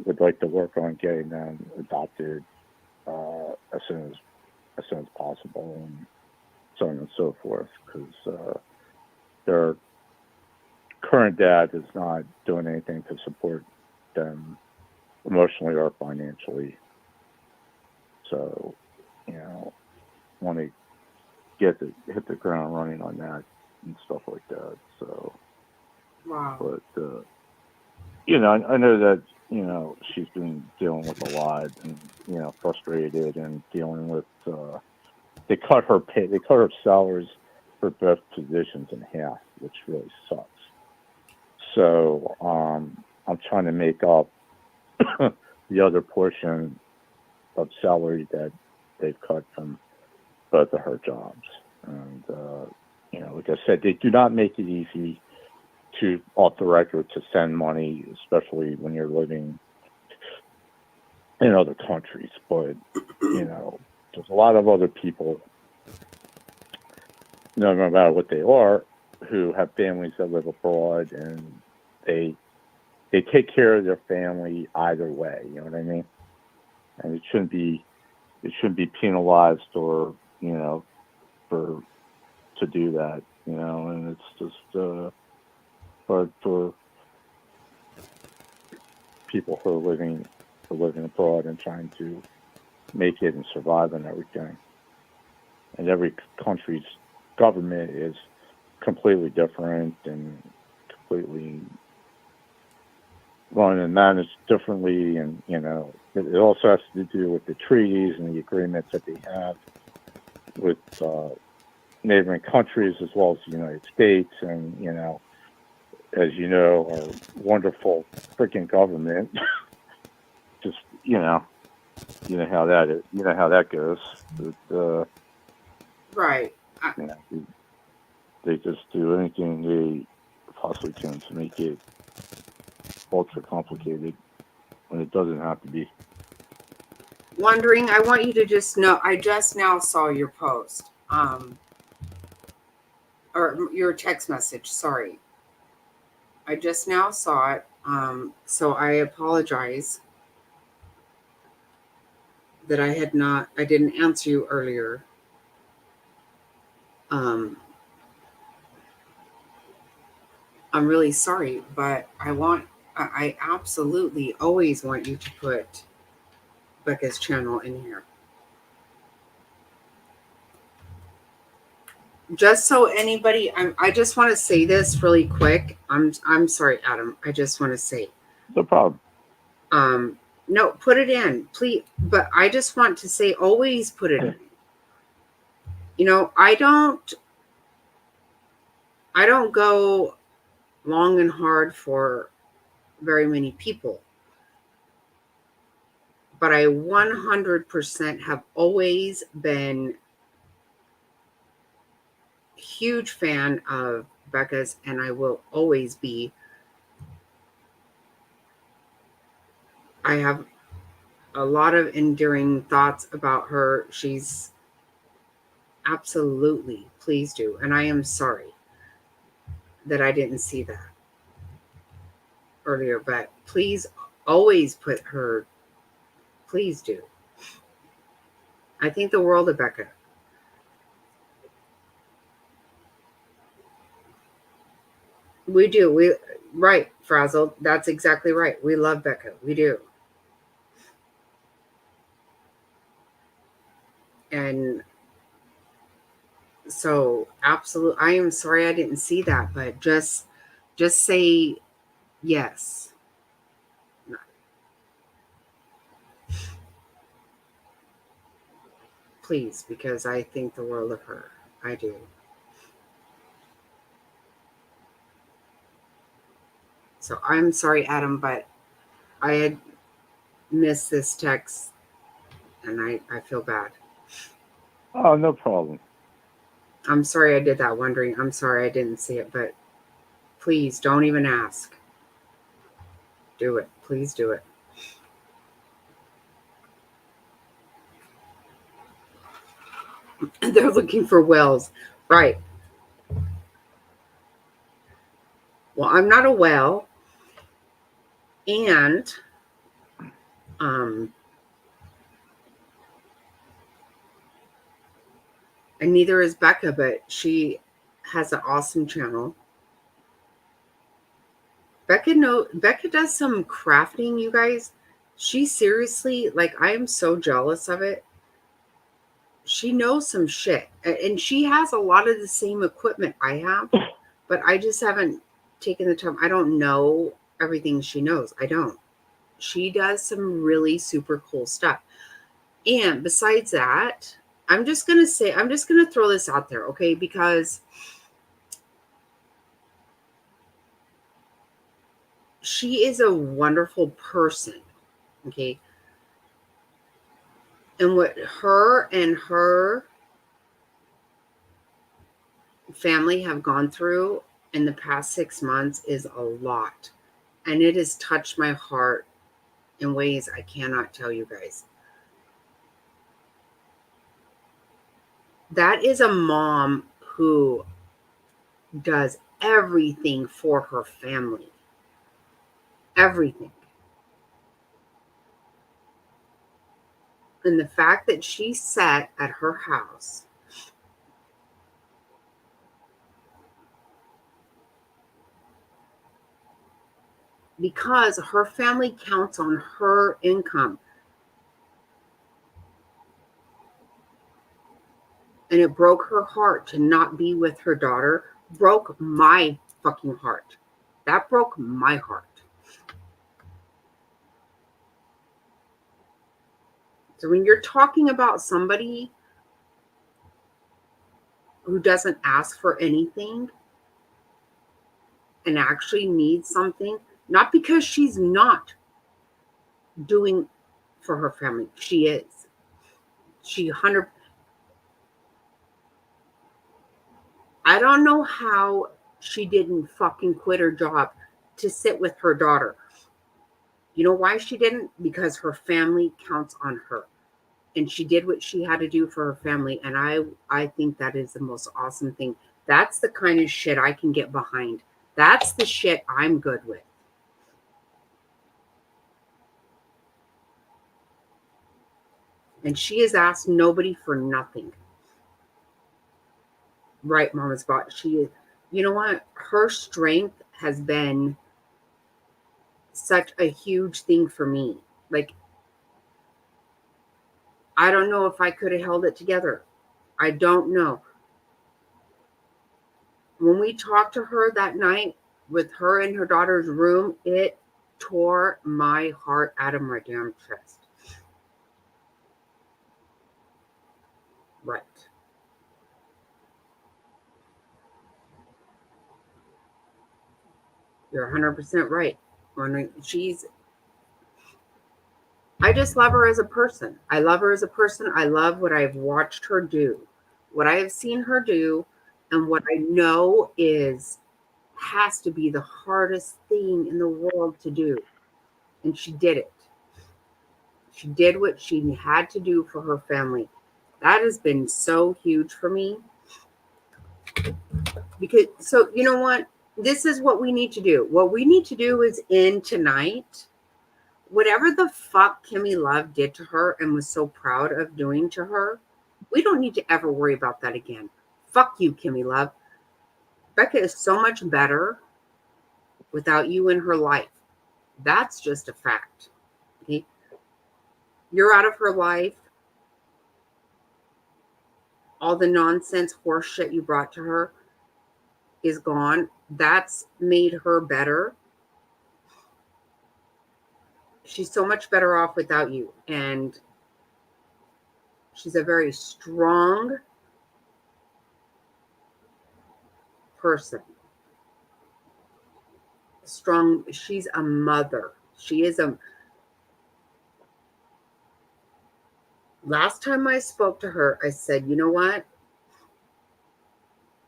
would like to work on getting them adopted as soon as possible, and so on and so forth, because their current dad is not doing anything to support them emotionally or financially. So, want to hit the ground running on that and stuff like that. So, wow. But I know that she's been dealing with a lot, and frustrated, and dealing with they cut her salaries for both positions in half, which really sucks. So I'm trying to make up the other portion of salary that they've cut from both of her jobs. And, like I said, they do not make it easy to, off the record, to send money, especially when you're living in other countries. But, there's a lot of other people, no matter what they are, who have families that live abroad, and they take care of their family either way. You know what I mean? And it shouldn't be penalized or to do that. And it's just hard for people who are living abroad and trying to make it and survive and everything. And every country's government is completely different and completely run and managed differently, and it also has to do with the treaties and the agreements that they have with neighboring countries as well as the United States, and as you know, our wonderful freaking government. Just how that is, how that goes. But, Right. They just do anything they possibly can to make it ultra complicated when it doesn't have to be. Wondering, I want you to just know, I just now saw your post, or your text message, sorry. I just now saw it, so I apologize that I didn't answer you earlier. I'm really sorry, but I absolutely always want you to put Becca's channel in here. Just so anybody, I just want to say this really quick. I'm sorry, Adam. I just want to say. No problem. No, put it in, please. But I just want to say, always put it in. I don't go long and hard for very many people. But I 100% have always been a huge fan of Becca's, and I will always be. I have a lot of endearing thoughts about her. She's absolutely, please do. And I am sorry that I didn't see that earlier, but please always put her, please do. I think the world of Becca. We do. Right, Frazzle. That's exactly right. We love Becca. We do. And so, absolutely, I am sorry I didn't see that, but just say yes. Please, because I think the world of her. I do. So I'm sorry, Adam, but I had missed this text, and I feel bad. Oh, no problem. I'm sorry I did that, wondering. I'm sorry I didn't see it, but please don't even ask. Do it. Please do it. They're looking for whales. Right. Well, I'm not a whale. And neither is Becca, but she has an awesome channel. Becca does some crafting, you guys. She seriously, I am so jealous of it. She knows some shit, and she has a lot of the same equipment I have, but I just haven't taken the time. I don't know everything she knows. I don't. She does some really super cool stuff. And besides that, I'm just going to throw this out there, okay? Because she is a wonderful person. Okay. And what her and her family have gone through in the past 6 months is a lot. And it has touched my heart in ways I cannot tell you guys. That is a mom who does everything for her family. Everything. And the fact that she sat at her house because her family counts on her income. And it broke her heart to not be with her daughter. Broke my fucking heart. That broke my heart. So when you're talking about somebody who doesn't ask for anything and actually needs something, not because she's not doing for her family, she is. She 100. I don't know how she didn't fucking quit her job to sit with her daughter. You know why she didn't? Because her family counts on her. And she did what she had to do for her family. And I think that is the most awesome thing. That's the kind of shit I can get behind. That's the shit I'm good with. And she has asked nobody for nothing. Right, Mama Spot. She is, you know what? Her strength has been such a huge thing for me. Like, I don't know if I could have held it together. I don't know. When we talked to her that night with her in her daughter's room, it tore my heart out of my damn chest. Right. You're 100% right. When I just love her as a person. I love her as a person. I love what I've watched her do, what I have seen her do, and what I know has to be the hardest thing in the world to do. And she did it. She did what she had to do for her family. That has been so huge for me. Because, so you know what? This is what we need to do. What we need to do is end tonight. Whatever the fuck Kimmy Love did to her and was so proud of doing to her, we don't need to ever worry about that again. Fuck you, Kimmy Love. Becca is so much better without you in her life. That's just a fact. Okay? You're out of her life. All the nonsense horse shit you brought to her is gone. That's made her better. She's so much better off without you. And she's a very strong person. Strong. She's a mother. She is a. Last time I spoke to her, I said, you know what?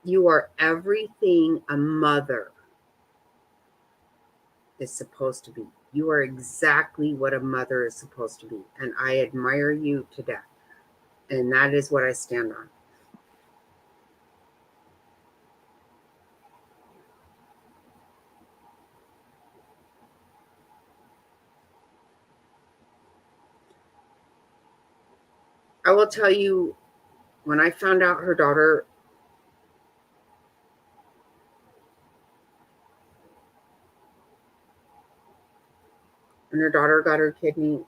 You are everything a mother is supposed to be. You are exactly what a mother is supposed to be. And I admire you to death. And that is what I stand on. I will tell you, when I found out her daughter got her kidney,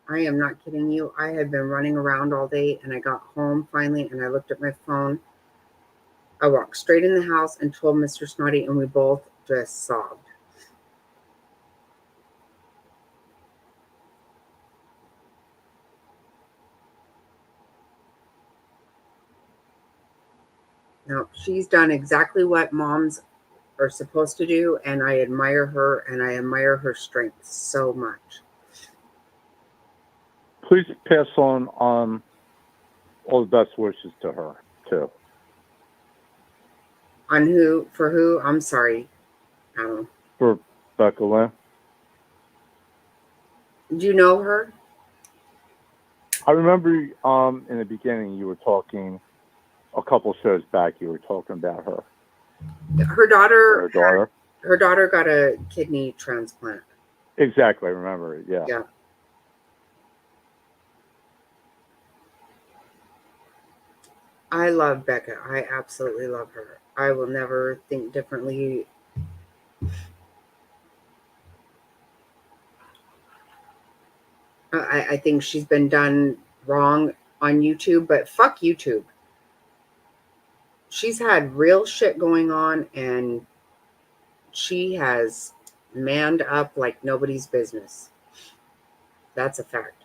I am not kidding you. I had been running around all day and I got home finally and I looked at my phone. I walked straight in the house and told Mr. Snotty, and we both just sobbed. Now, she's done exactly what moms are supposed to do, and I admire her, and I admire her strength so much. Please pass on all the best wishes to her too. On who? For who? I'm sorry. For Becca Lynn. Do you know her? I remember in the beginning you were talking a couple shows back. You were talking about her. Her daughter. Her daughter. Her daughter got a kidney transplant. Exactly, I remember it. Yeah. Yeah. I love Becca. I absolutely love her. I will never think differently. I think she's been done wrong on YouTube, but fuck YouTube. She's had real shit going on, and she has manned up like nobody's business. That's a fact.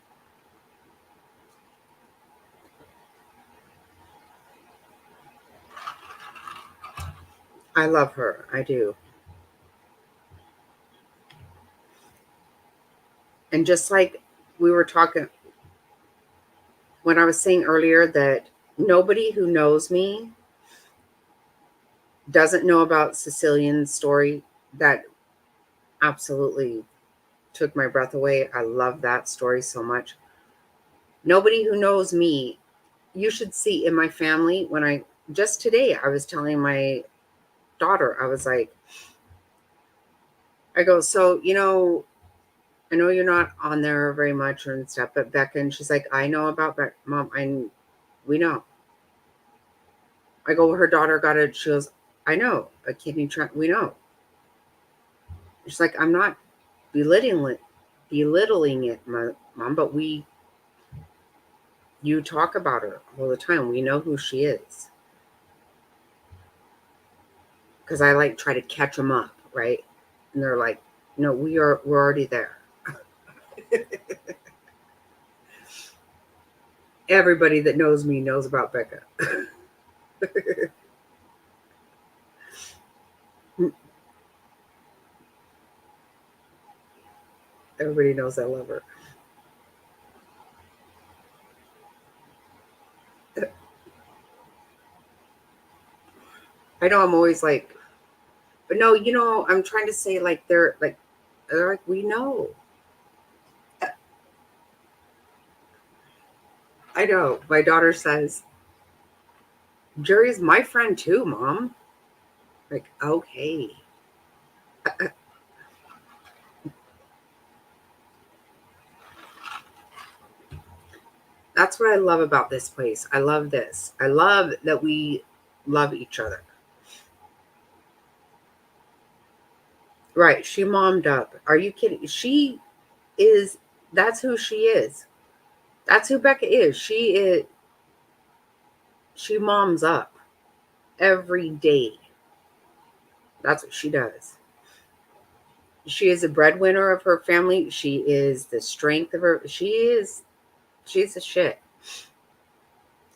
I love her. I do. And just like we were talking, when I was saying earlier that nobody who knows me doesn't know about Cecilian's story, that absolutely took my breath away. I love that story so much. Nobody who knows me, you should see in my family, just today, I was telling my daughter, I was like, I go, so, I know you're not on there very much and stuff, but Becca, and she's like, I know about Becca, Mom, we know. I go, her daughter got it. She goes, I know, a kidney we know. She's like, I'm not belittling it, Mom, but you talk about her all the time. We know who she is. Because I like try to catch them up, right? And they're like, no, we're already there. Everybody that knows me knows about Becca. Everybody knows I love her. I know I'm always like, but no, I'm trying to say like they're like, we know. I know. My daughter says, Jerry's my friend too, Mom. Like, okay. That's what I love about this place. I love this. I love that we love each other. Right. She mommed up. Are you kidding? That's who she is. That's who Becca is. She moms up every day. That's what she does. She is a breadwinner of her family. She is the strength of her. She's a shit.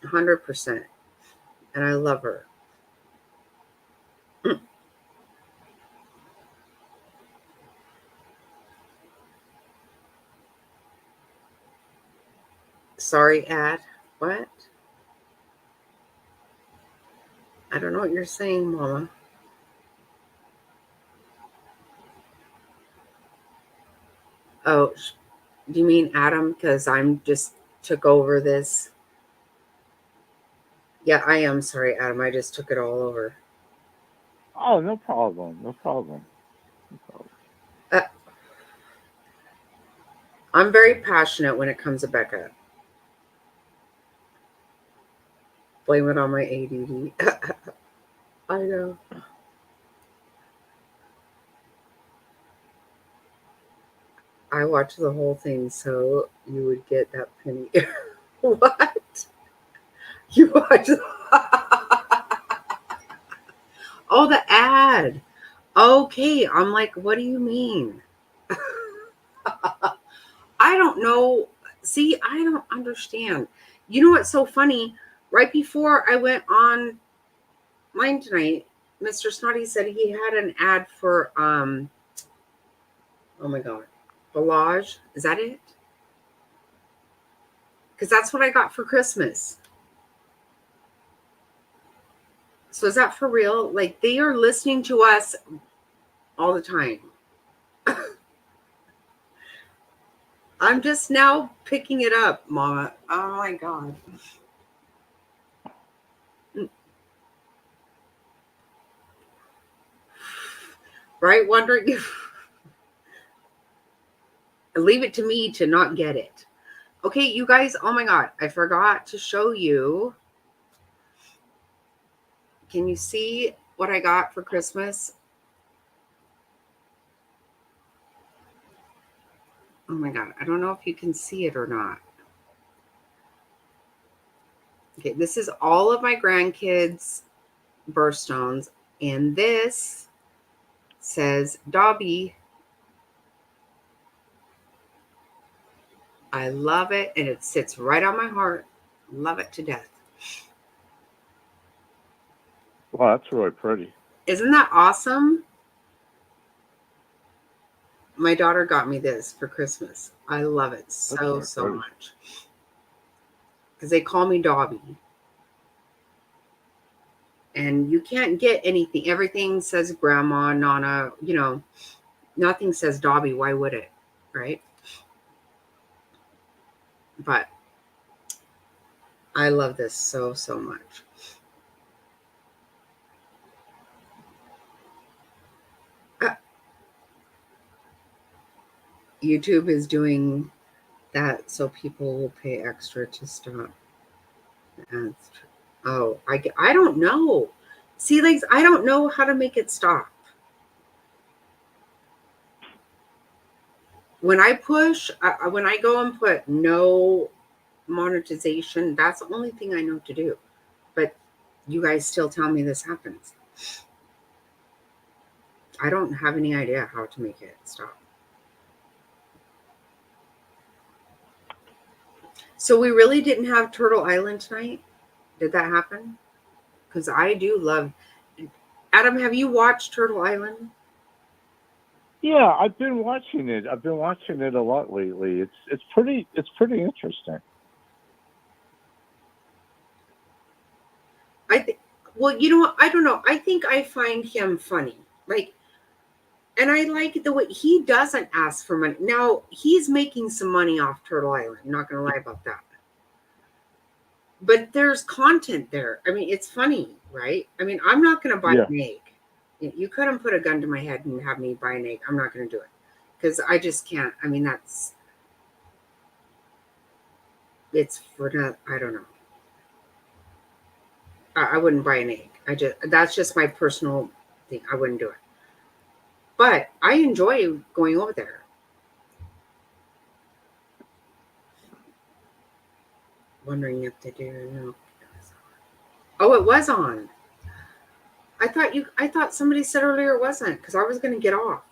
100%. And I love her. Sorry, Ad. What? I don't know what you're saying, Mama. Oh, do you mean Adam? Because I'm just took over this. Yeah, I am sorry, Adam. I just took it all over. Oh, no problem. No problem. I'm very passionate when it comes to Becca. Blame it on my ADD. I know. I watched the whole thing so you would get that penny. What? You watched? Oh, the ad. Okay, I'm like, what do you mean? I don't know. See, I don't understand. You know what's so funny? Right before I went on mine tonight, Mr. Snotty said he had an ad for oh my god, Balage. Is that it? Because that's what I got for Christmas. So is that for real? Like, they are listening to us all the time. I'm just now picking it up, Mama. Oh my god. Right? Wondering if leave it to me to not get it. Okay, you guys, oh my god, I forgot to show you. Can you see what I got for Christmas? Oh my god, I don't know if you can see it or not. Okay, this is all of my grandkids' birthstones, and this says Dobby. I love it, and it sits right on my heart. Love it to death. Wow, that's really pretty. Isn't that awesome? My daughter got me this for Christmas. I love it so pretty. much. Because they call me Dobby. And you can't get anything. Everything says Grandma, Nana, nothing says Dobby. Why would it? Right? But I love this so much. YouTube is doing that so people will pay extra to stop ads. Oh, I don't know. See, like, I don't know how to make it stop. When I push, when I go and put no monetization, that's the only thing I know to do. But you guys still tell me this happens. I don't have any idea how to make it stop. So we really didn't have Turtle Island tonight? Did that happen? Because I do love... Adam, have you watched Turtle Island? Yeah, I've been watching it. I've been watching it a lot lately. It's pretty interesting. Well, you know what? I don't know. I think I find him funny. Like, and I like the way he doesn't ask for money. Now, he's making some money off Turtle Island. I'm not going to lie about that. But there's content there. I mean, it's funny, right? I mean, I'm not going to buy an egg. You couldn't put a gun to my head and have me buy an egg. I'm not going to do it. Because I just can't. I mean, it's for not, I don't know. I wouldn't buy an egg. That's just my personal thing. I wouldn't do it. But I enjoy going over there. Wondering if they do. No. Oh, it was on. I thought somebody said earlier it wasn't, because I was going to get off.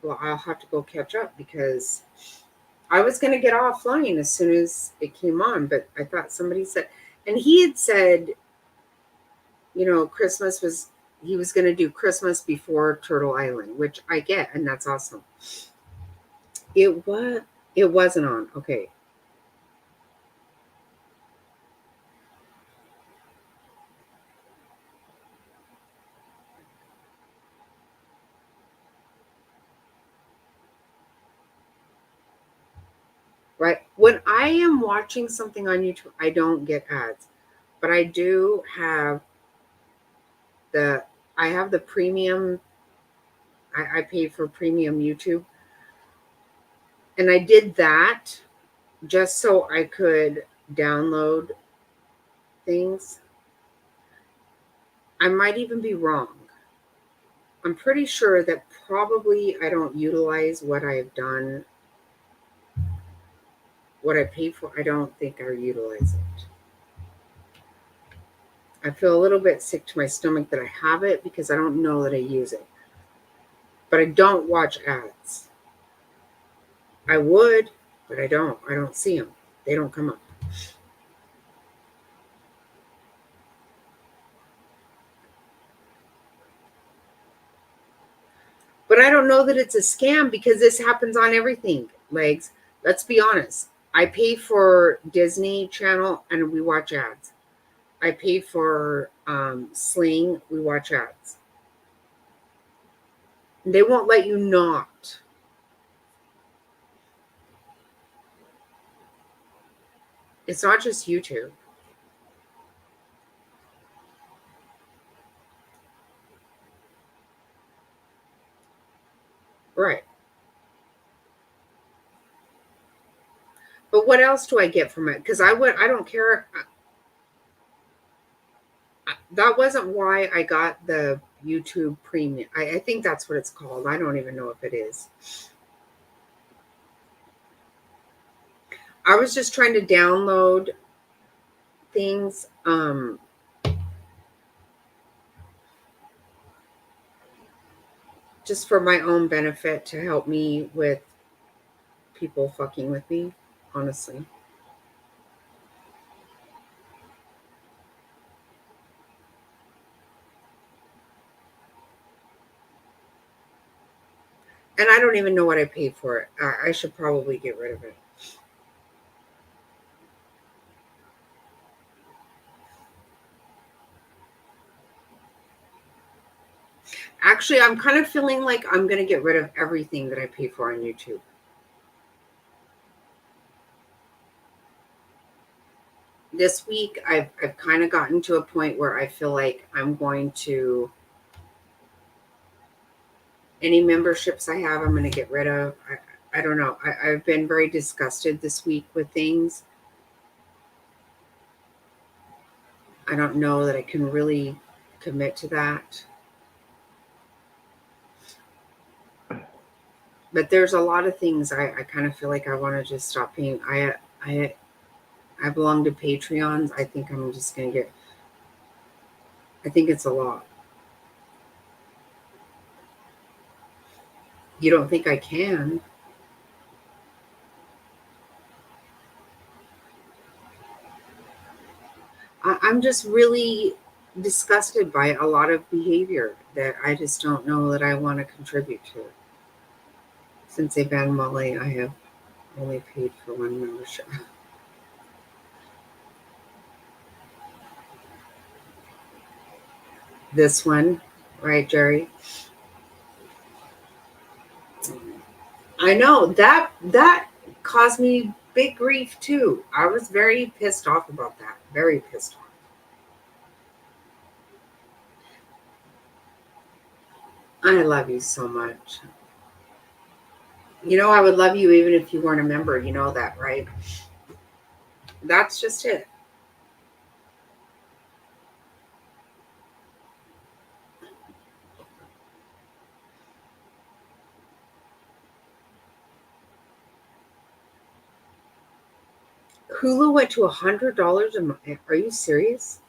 Well, I'll have to go catch up, because I was going to get offline as soon as it came on, but I thought somebody said, and he had said, Christmas was, he was going to do Christmas before Turtle Island, which I get, and that's awesome. It wasn't on. Okay. Right. When I am watching something on YouTube, I don't get ads, but I do have the premium. I paid for premium YouTube, and I did that just so I could download things. I might even be wrong. I'm pretty sure that probably I don't utilize what I've done. What I paid for, I don't think I utilize it. I feel a little bit sick to my stomach that I have it, because I don't know that I use it. But I don't watch ads. I would, but I don't. I don't see them. They don't come up. But I don't know that it's a scam because this happens on everything. Legs. Let's be honest. I pay for Disney Channel and we watch ads. I pay for Sling. We watch ads. They won't let you not. It's not just YouTube. Right. But what else do I get from it? Because I don't care. That wasn't why I got the YouTube Premium. I think that's what it's called. I don't even know if it is. I was just trying to download things. Just for my own benefit to help me with people fucking with me, honestly. And I don't even know what I paid for it. I should probably get rid of it. Actually, I'm kind of feeling like I'm going to get rid of everything that I pay for on YouTube. This week, I've kind of gotten to a point where I feel like I'm going to, any memberships I have, I'm going to get rid of. I don't know. I've been very disgusted this week with things. I don't know that I can really commit to that. But there's a lot of things I kind of feel like I want to just stop paying. I belong to Patreons. I think I'm just going to get, I think it's a lot. You don't think I can? I'm just really disgusted by a lot of behavior that I just don't know that I want to contribute to. Since they banned Molly, I have only paid for one membership. This one, right, Jerry? I know that caused me big grief too. I was very pissed off about that. Very pissed off. I love you so much. You know, I would love you even if you weren't a member. You know that, right? That's just it. Hulu went to $100 a month. Are you serious?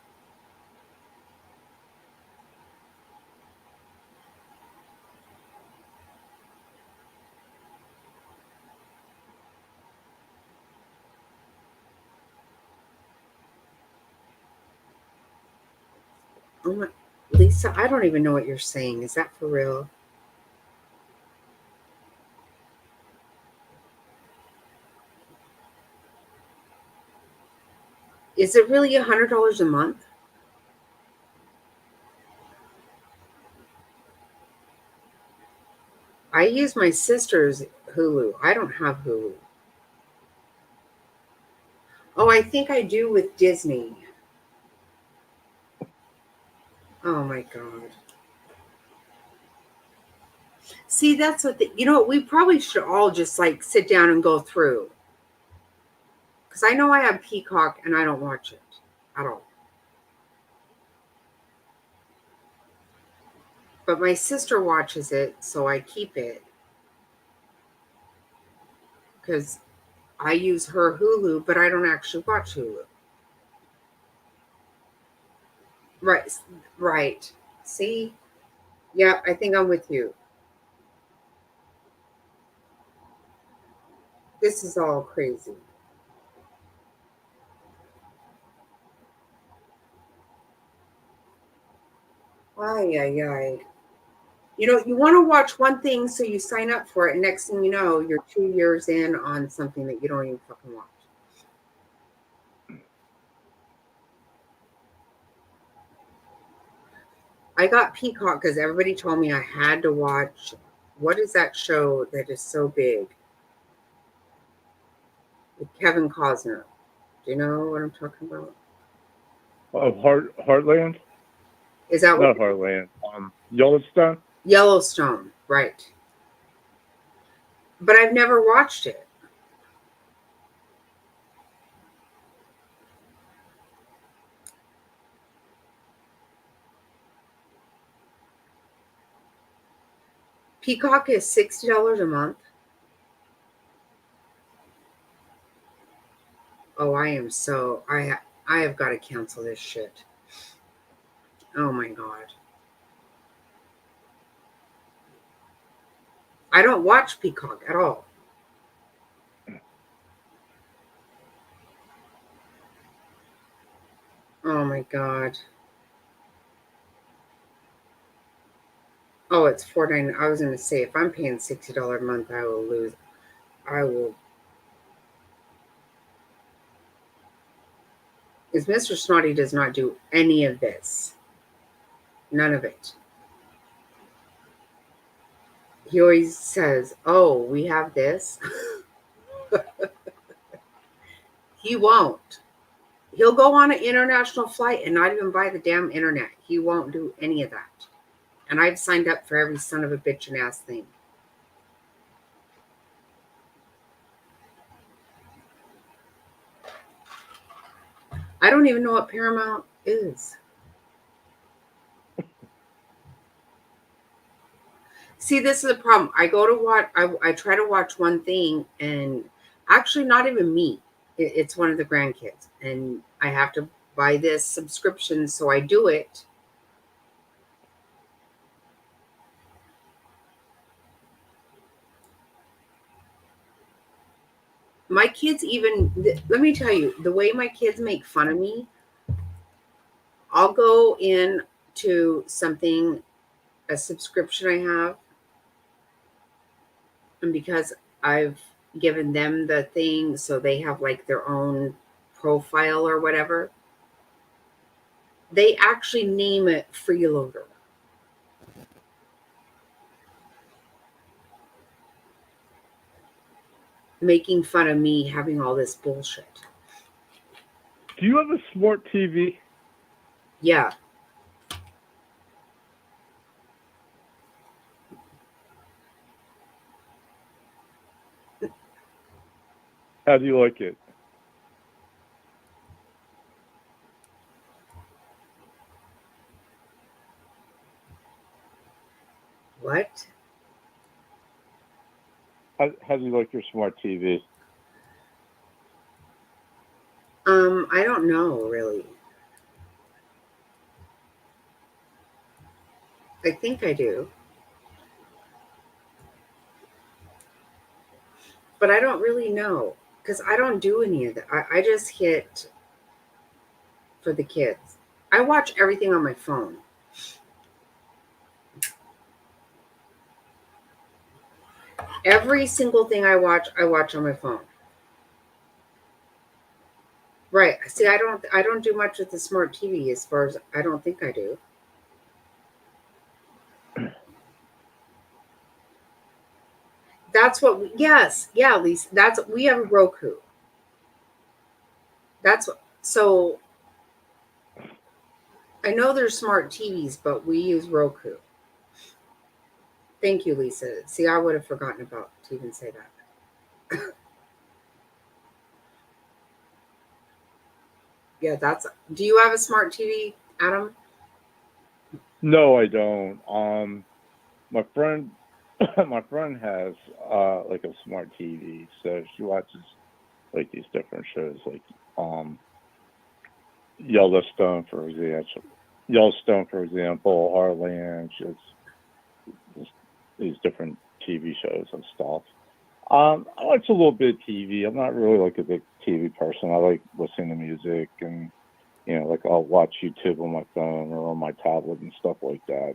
Oh my, Lisa, I don't even know what you're saying. Is that for real? Is it really $100 a month? I use my sister's Hulu. I don't have Hulu. Oh, I think I do with Disney. Oh my God. See, that's what you know, we probably should all just like sit down and go through. Because I know I have Peacock and I don't watch it at all. But my sister watches it, so I keep it. Because I use her Hulu, but I don't actually watch Hulu. Right, right. See? Yeah, I think I'm with you. This is all crazy. Ay, ay, ay. You know, you want to watch one thing, so you sign up for it. And next thing you know, you're 2 years in on something that you don't even fucking watch. I got Peacock because everybody told me I had to watch. What is that show that is so big? With Kevin Costner. Do you know what I'm talking about? Of Heartland? Is that Not what? Heartland. Yellowstone? Yellowstone, right. But I've never watched it. Peacock is $60 a month. Oh, I have got to cancel this shit. Oh my god. I don't watch Peacock at all. Oh my god. Oh, it's $4.99. I was gonna say if I'm paying $60 a month, I will lose. I will. Because Mr. Snotty does not do any of this. None of it. He always says, "Oh, we have this." He won't. He'll go on an international flight and not even buy the damn internet. He won't do any of that. And I've signed up for every son of a bitch and ass thing. I don't even know what Paramount is. See, this is the problem. I go to watch, I try to watch one thing, and actually, not even me. It's one of the grandkids. And I have to buy this subscription, so I do it. My kids even, let me tell you, the way my kids make fun of me, I'll go in to something, a subscription I have, and because I've given them the thing, so they have like their own profile or whatever, they actually name it freeloader. Making fun of me having all this bullshit. Do you have a smart TV? Yeah. How do you like it? What? How do you like your smart TV? I don't know really. I think I do. But I don't really know. Because I don't do any of that. I just hit for the kids. I watch everything on my phone. Every single thing I watch on my phone. Right. See, I don't do much with the smart TV as far as I don't think I do. That's what yes. Yeah, Lisa. We have a Roku. So I know there's smart TVs, but we use Roku. Thank you, Lisa. See, I would have forgotten about to even say that. Yeah, do you have a smart TV, Adam? No, I don't. My friend has like a smart TV, so she watches like these different shows, like Yellowstone, for example, Heartland, just these different TV shows and stuff. I watch a little bit of TV. I'm not really like a big TV person. I like listening to music and, like I'll watch YouTube on my phone or on my tablet and stuff like that.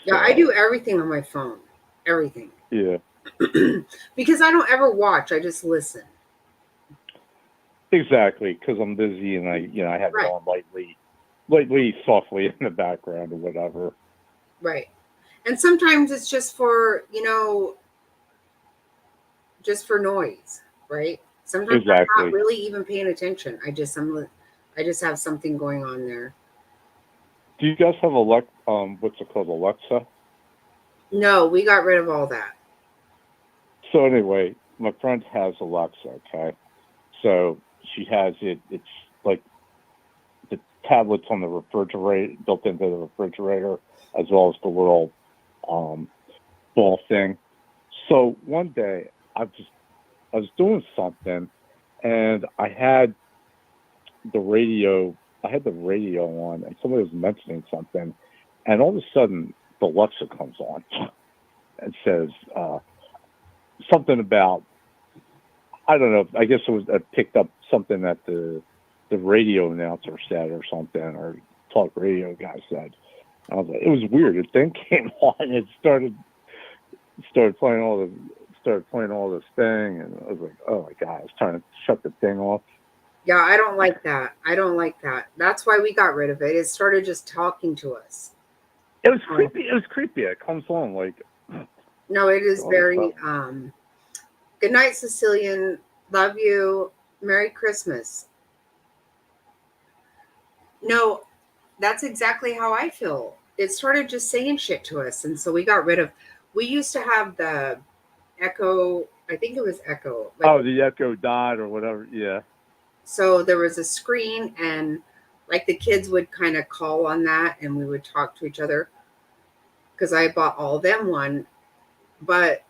Yeah, I do everything on my phone. Everything. Yeah, Because I don't ever watch, I just listen. exactly. Because I'm busy and I have Right. it on lightly, softly in the background or whatever. Right. And sometimes it's just for, just for noise, right? Sometimes I'm Exactly. not really even paying attention. I just have something going on there. Do you guys have what's it called, Alexa? No, we got rid of all that. So anyway, my friend has Alexa, okay? So she has it, it's like the tablets on the refrigerator, built into the refrigerator, as well as the little ball thing. So one day, I was doing something, and I had the radio on, and somebody was mentioning something, and all of a sudden, the Alexa comes on and says something about, I don't know, I guess I picked up something that the radio announcer said or something, or talk radio guy said. I was like, it was weird. The thing came on and it started playing all this thing, and I was like, oh my God, I was trying to shut the thing off. Yeah, I don't like that. That's why we got rid of it. It started just talking to us. It was creepy. It comes on like. No, it is all very the time. good night, Sicilian. Love you. Merry Christmas. No, that's exactly how I feel. It started just saying shit to us, and so we got rid of. We used to have the Echo. I think it was Echo. The Echo Dot or whatever. Yeah. So there was a screen, and like the kids would kind of call on that, and we would talk to each other. Because I bought all them one, but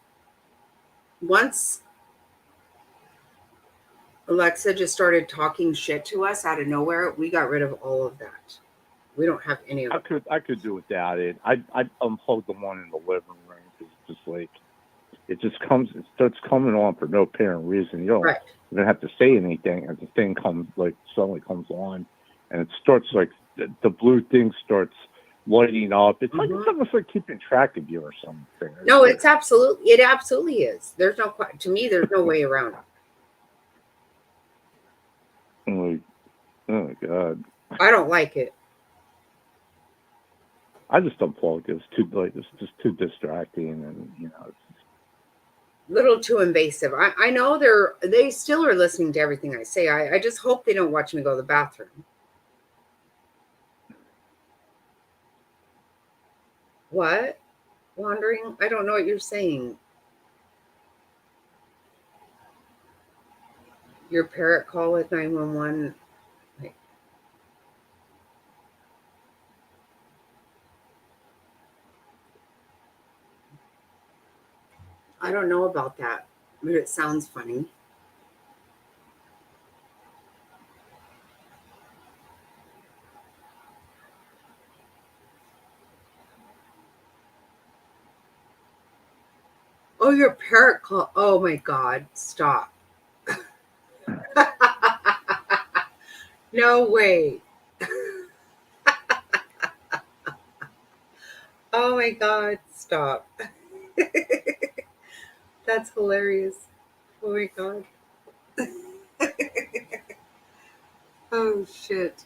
once Alexa just started talking shit to us out of nowhere, we got rid of all of that. We don't have any of it. I could do without it. I unplugged the one in the living room because it's just like it starts coming on for no apparent reason. You don't even have to say anything, and the thing suddenly comes on, and it starts like the blue thing starts lighting up. It's like it's almost like keeping track of you or something. No, it absolutely is. There's no way around it. Like, oh my God. I don't like it. I just unplugged. It was just too distracting, and it's Little too invasive. I know they still are listening to everything I say. I just hope they don't watch me go to the bathroom. What? Wandering? I don't know what you're saying. Your parrot call with 911. I don't know about that, but it sounds funny. Oh, your parrot call. Oh my God, stop. No way. Oh my God, stop. That's hilarious. Oh my God. Oh shit.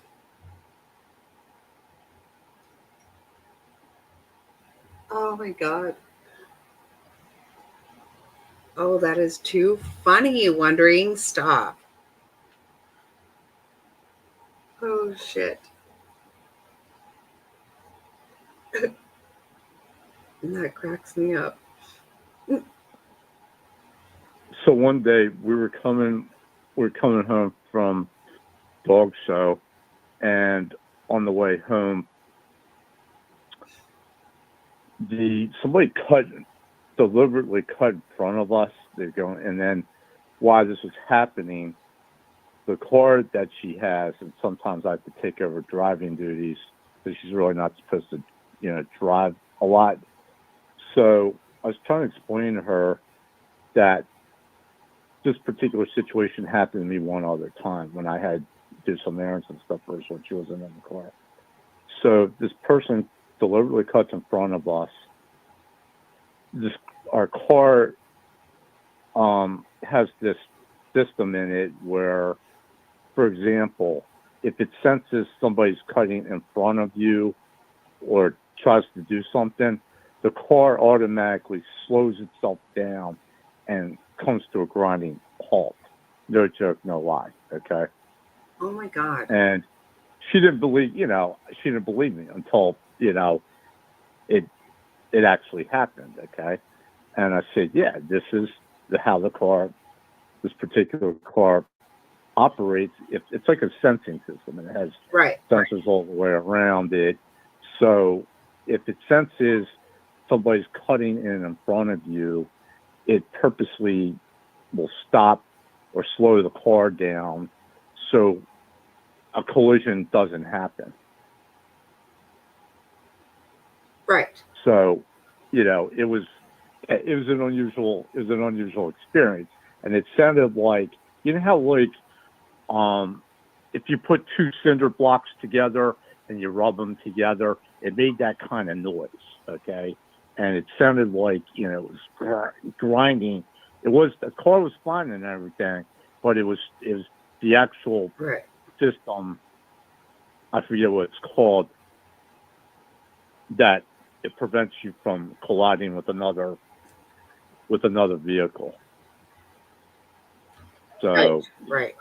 Oh my God. Oh, that is too funny. Wondering, stop. Oh shit. And that cracks me up. So one day we were coming home from dog show, and on the way home, somebody deliberately cut in front of us. They're going, and then while this was happening, the car that she has, and sometimes I have to take over driving duties because she's really not supposed to, drive a lot. So I was trying to explain to her that this particular situation happened to me one other time when I had did some errands and stuff for her when she wasn't in the car. So this person deliberately cuts in front of us. Our car has this system in it where, for example, if it senses somebody's cutting in front of you or tries to do something, the car automatically slows itself down and comes to a grinding halt. No joke, no lie. Okay. Oh my God. And she didn't believe me until, it actually happened. Okay. And I said, yeah, this is how this particular car operates. It's like a sensing system, and it has sensors all the way around it. So if it senses somebody's cutting in front of you, it purposely will stop or slow the car down so a collision doesn't happen. Right. So, it was an unusual experience, and it sounded like, how if you put two cinder blocks together and you rub them together, it made that kind of noise. Okay. And it sounded like, it was grinding. The car was fine and everything, but it was the actual system. I forget what it's called, that it prevents you from colliding with another vehicle. So right.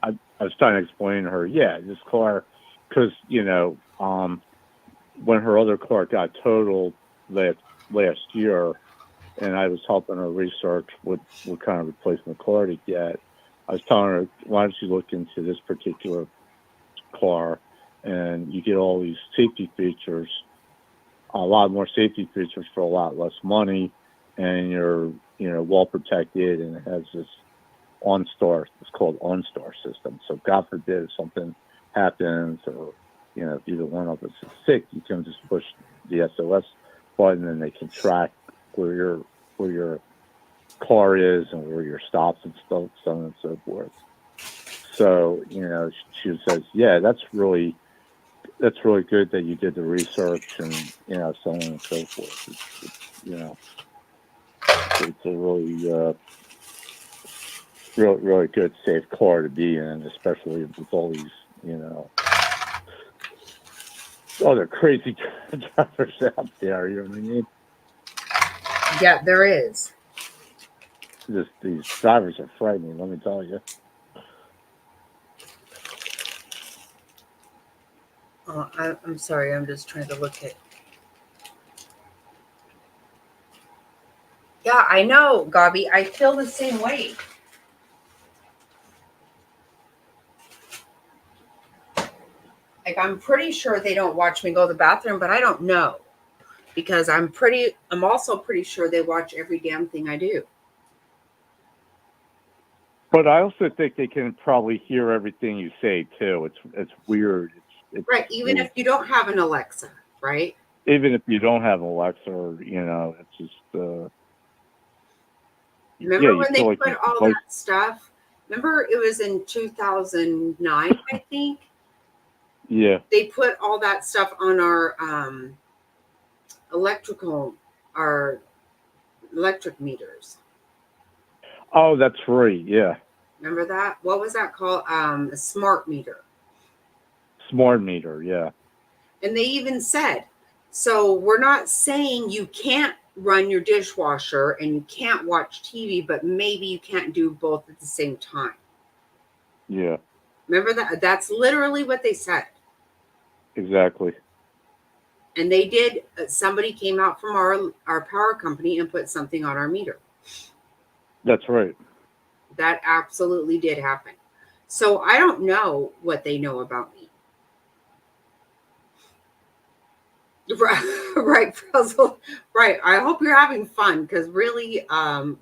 I was trying to explain to her, this car, because, when her other car got totaled last year, and I was helping her research what kind of replacement car to get, I was telling her, why don't you look into this particular car, and you get all these safety features, a lot more safety features for a lot less money, and you're, well protected, and it has this OnStar, it's called OnStar system. So God forbid if something happens, or, if either one of us is sick, you can just push the SOS button and they can track where your car is and where your stops and stuff, so on and so forth. So, she says, yeah, that's really good that you did the research, and, so on and so forth. It's a really good, safe car to be in, especially with all these, other crazy drivers out there. You know what I mean? Yeah, there is. These drivers are frightening, let me tell you. I'm sorry. I'm just trying to look at. Yeah, I know, Gabi. I feel the same way. Like, I'm pretty sure they don't watch me go to the bathroom, but I don't know, because I'm also pretty sure they watch every damn thing I do. But I also think they can probably hear everything you say too. It's weird. It's right. Even if you don't have an Alexa, right? Even if you don't have an Alexa, it's just. Remember when they put all that stuff? Remember it was in 2009, I think. Yeah. They put all that stuff on our our electric meters. Oh, that's right. Yeah. Remember that? What was that called? A smart meter. Smart meter, yeah. And they even said, so we're not saying you can't run your dishwasher and you can't watch TV, but maybe you can't do both at the same time. Yeah. Remember that? That's literally what they said. Exactly. And they did. Somebody came out from our power company and put something on our meter. That's right. That absolutely did happen. So I don't know what they know about me. Right, Puzzle. Right. I hope you're having fun, because really, I'm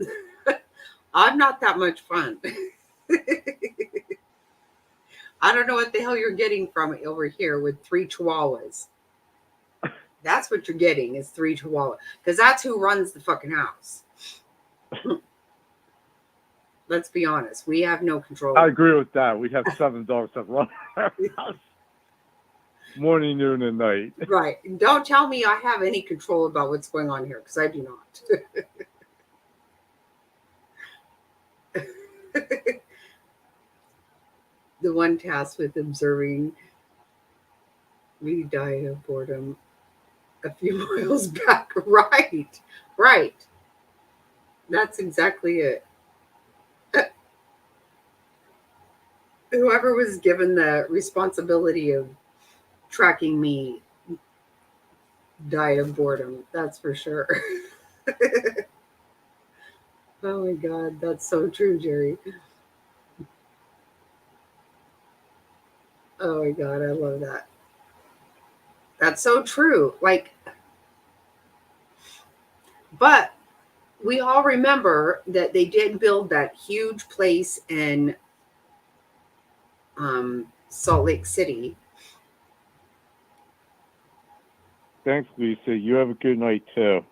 not that much fun. I don't know what the hell you're getting from it over here with 3 chihuahuas. That's what you're getting, is 3 chihuahuas, because that's who runs the fucking house. Let's be honest. We have no control. I agree with that. We have 7 dogs that run our house morning, noon, and night. Right. Don't tell me I have any control about what's going on here, because I do not. The one tasked with observing me die of boredom a few miles back. Right. Right. That's exactly it. Whoever was given the responsibility of tracking me died of boredom. That's for sure. Oh my God. That's so true, Jerry. Oh my God. I love that. That's so true. Like, but we all remember that they did build that huge place in Salt Lake City. Thanks, Lisa. You have a good night, too.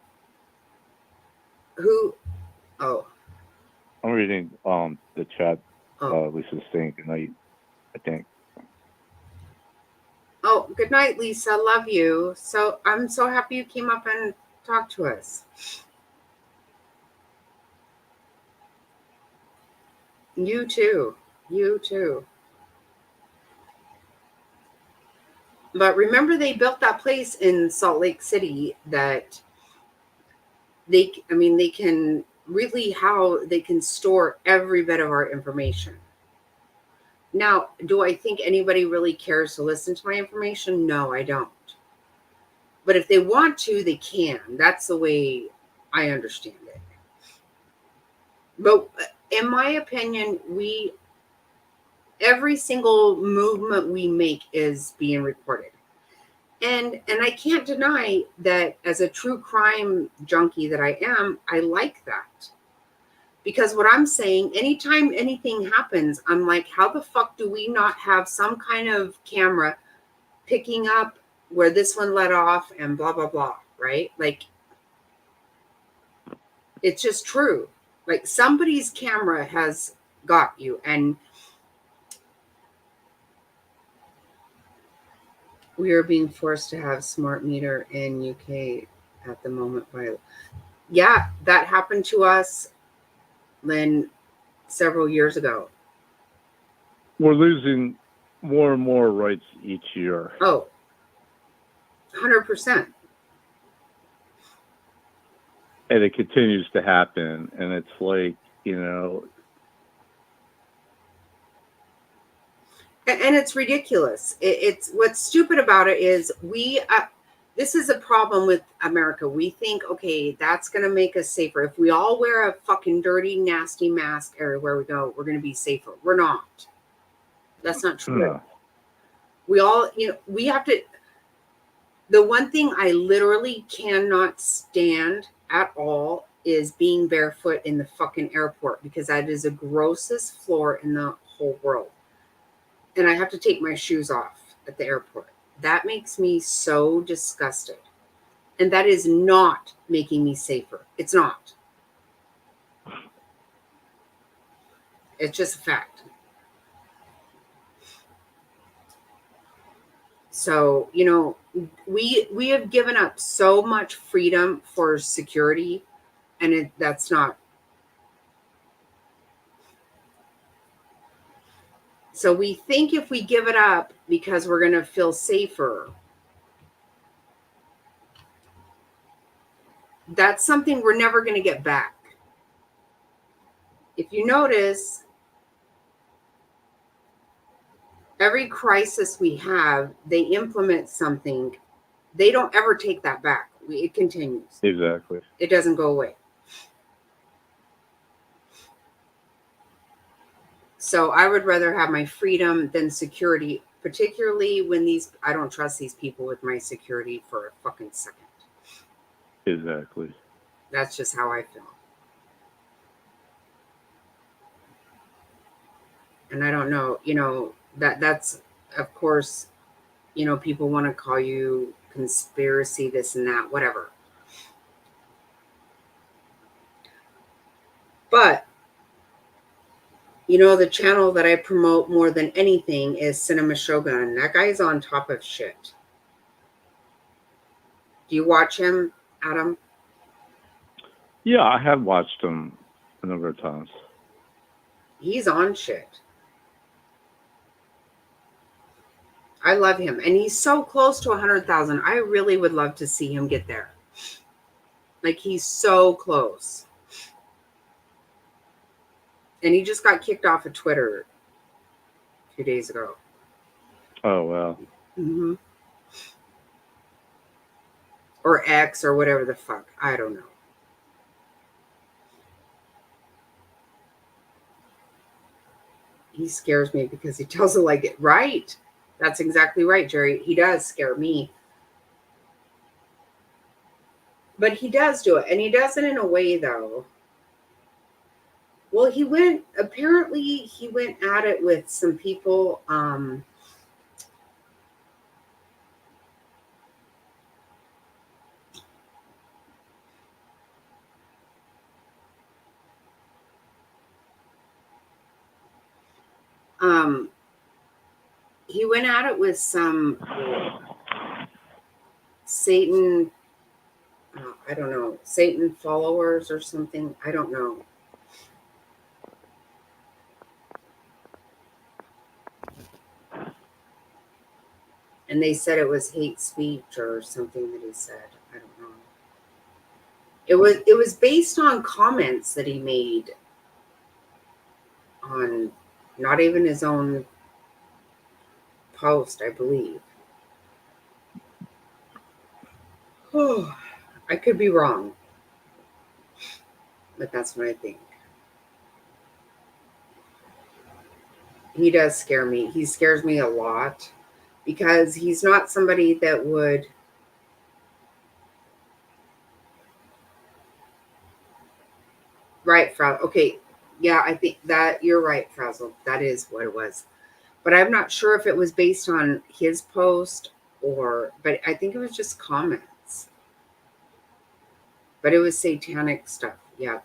Who? Oh. I'm reading the chat. Oh. Lisa's saying good night, I think. Oh, good night, Lisa. Love you. So I'm so happy you came up and talked to us. You too. You too. But remember, they built that place in Salt Lake City that they can really how they can store every bit of our information. Now, do I think anybody really cares to listen to my information? No, I don't. But if they want to, they can. That's the way I understand it. But in my opinion, every single movement we make is being recorded. And I can't deny that as a true crime junkie that I am, I like that. Because what I'm saying, anytime anything happens, I'm like, how the fuck do we not have some kind of camera picking up where this one let off and blah, blah, blah, right? Like, it's just true. Like, somebody's camera has got you. And we are being forced to have smart meter in UK at the moment. Yeah, that happened to us, Lynn, several years ago. We're losing more and more rights each year. Oh, 100%. And it continues to happen. And it's like, you know. And it's ridiculous. It's what's stupid about it is this is a problem with America. We think, okay, that's going to make us safer. If we all wear a fucking dirty, nasty mask everywhere we go, we're going to be safer. We're not. That's not true. No. We all, we have to. The one thing I literally cannot stand at all is being barefoot in the fucking airport, because that is the grossest floor in the whole world. And I have to take my shoes off at the airport. That makes me so disgusted. And that is not making me safer. It's not. It's just a fact. So, we have given up so much freedom for security, and that's not. So we think if we give it up because we're going to feel safer, that's something we're never going to get back. If you notice, every crisis we have, they implement something. They don't ever take that back. It continues. Exactly. It doesn't go away. So I would rather have my freedom than security, particularly when I don't trust these people with my security for a fucking second. Exactly. That's just how I feel. And I don't know, that's, of course, people want to call you conspiracy, this and that, whatever. But You know, the channel that I promote more than anything is Cinema Shogun. That guy's on top of shit. Do you watch him, Adam? Yeah, I have watched him a number of times. He's on shit. I love him. And he's so close to 100,000. I really would love to see him get there. Like, he's so close. And he just got kicked off of Twitter a few days ago. Oh, well. Mm-hmm. Or X or whatever the fuck. I don't know. He scares me because he tells it like it. Right. That's exactly right, Jerry. He does scare me. But he does do it. And he does it in a way, though. Well, apparently he went at it with some people. He went at it with some Satan, I don't know, Satan followers or something. I don't know. And they said it was hate speech or something that he said. I don't know. It was based on comments that he made on not even his own post, I believe. Oh, I could be wrong, but that's what I think. He does scare me. He scares me a lot because he's not somebody that would. Right, Frazzle. Okay, yeah, I think that you're right, Frazzle. That is what it was. But I'm not sure if it was based on his post but I think it was just comments. But it was satanic stuff. Yeah.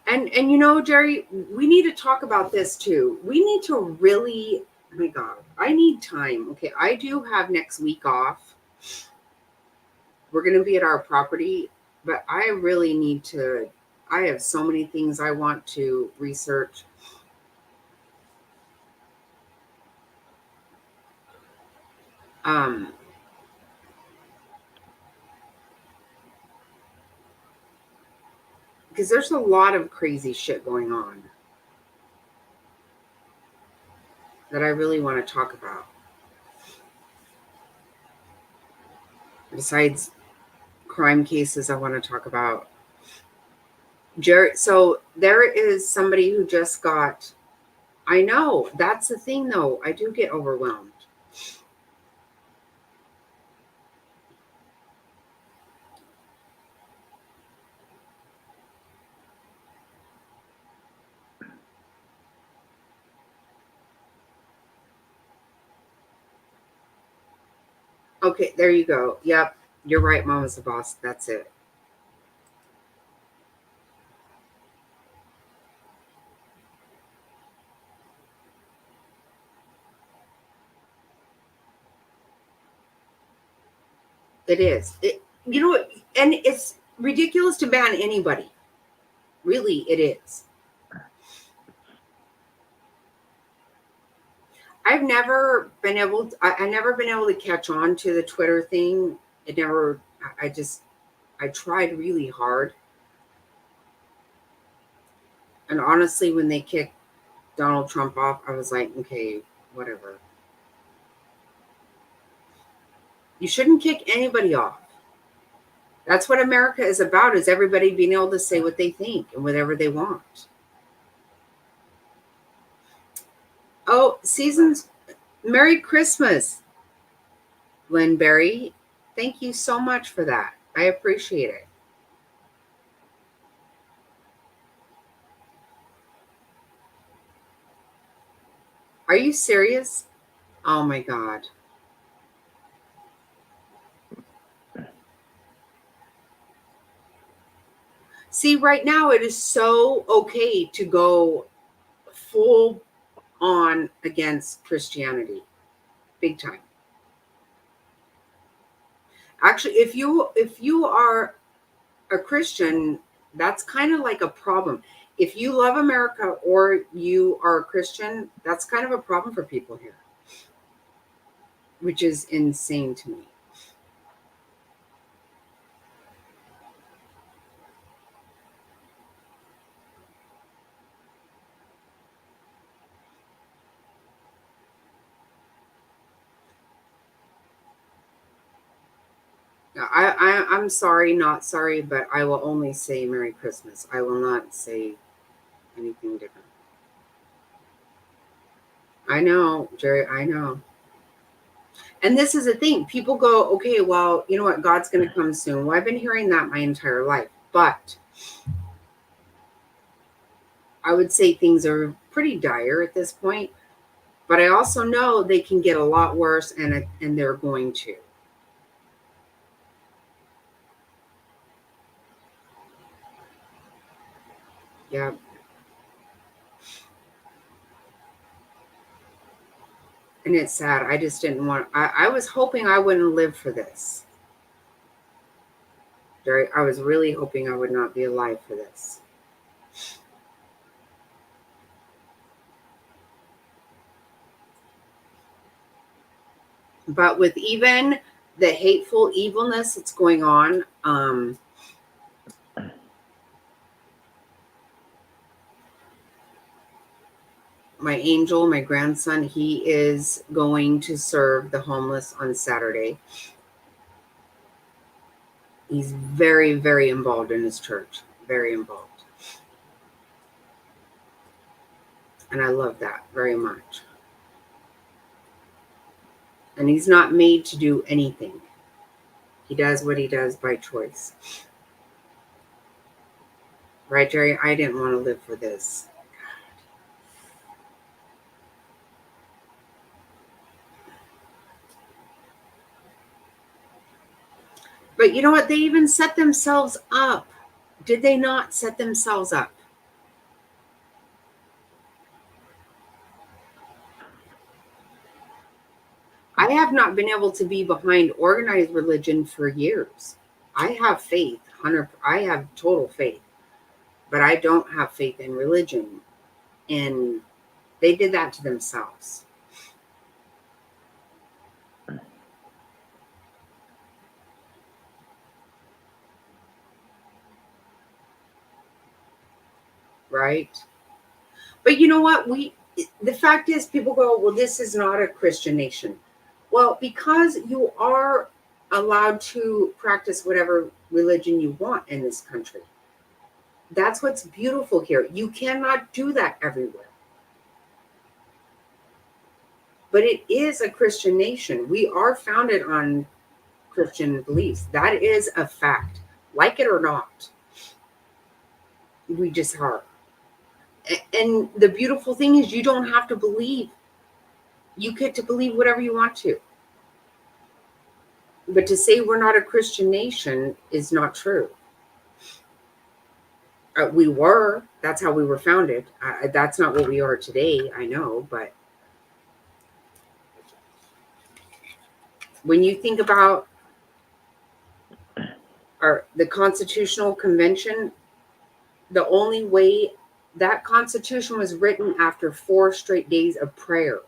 And you know, Jerry, we need to talk about this too. We need to really, oh my God, I need time. Okay, I do have next week off. We're going to be at our property, but I really need to, I have so many things I want to research. Because there's a lot of crazy shit going on that I really want to talk about. Besides crime cases, I want to talk about. Jerry, so there is somebody who just got, I know, that's the thing though. I do get overwhelmed. Okay, there you go. Yep, you're right, Mama's the boss. That's it. It is. You know what? And it's ridiculous to ban anybody. Really, it is. I've never been able to, I never been able to catch on to the Twitter thing. It never, I tried really hard. And honestly, when they kicked Donald Trump off, I was like, okay, whatever. You shouldn't kick anybody off. That's what America is about, is everybody being able to say what they think and whatever they want. Oh, seasons. Merry Christmas, Lynn Berry. Thank you so much for that. I appreciate it. Are you serious? Oh my God. See, right now it is so okay to go full on against Christianity, big time. Actually, if you are a Christian, that's kind of like a problem. If you love America or you are a Christian, that's kind of a problem for people here, which is insane to me. I'm sorry, not sorry, but I will only say Merry Christmas. I will not say anything different. I know, Jerry, I know. And this is the thing. People go, okay, well, you know what? God's going to come soon. Well, I've been hearing that my entire life. But I would say things are pretty dire at this point. But I also know they can get a lot worse, and they're going to. Yeah. And it's sad. I just didn't want. I was hoping I wouldn't live for this. I was really hoping I would not be alive for this. But with even the hateful evilness that's going on, my angel, my grandson, he is going to serve the homeless on Saturday. He's very, very involved in his church. Very involved. And I love that very much. And he's not made to do anything. He does what he does by choice. Right, Jerry? I didn't want to live for this. But you know what? They even set themselves up. Did they not set themselves up? I have not been able to be behind organized religion for years. I have faith, I have total faith, but I don't have faith in religion. And they did that to themselves. Right? But you know what? The fact is, people go, well, this is not a Christian nation. Well, because you are allowed to practice whatever religion you want in this country. That's what's beautiful here. You cannot do that everywhere. But it is a Christian nation. We are founded on Christian beliefs. That is a fact. Like it or not. We just are. And the beautiful thing is you don't have to believe. You get to believe whatever you want to. But to say we're not a Christian nation is not true. We were. That's how we were founded. That's not what we are today, I know. But when you think about the Constitutional Convention, the only way that Constitution was written after 4 straight days of prayer.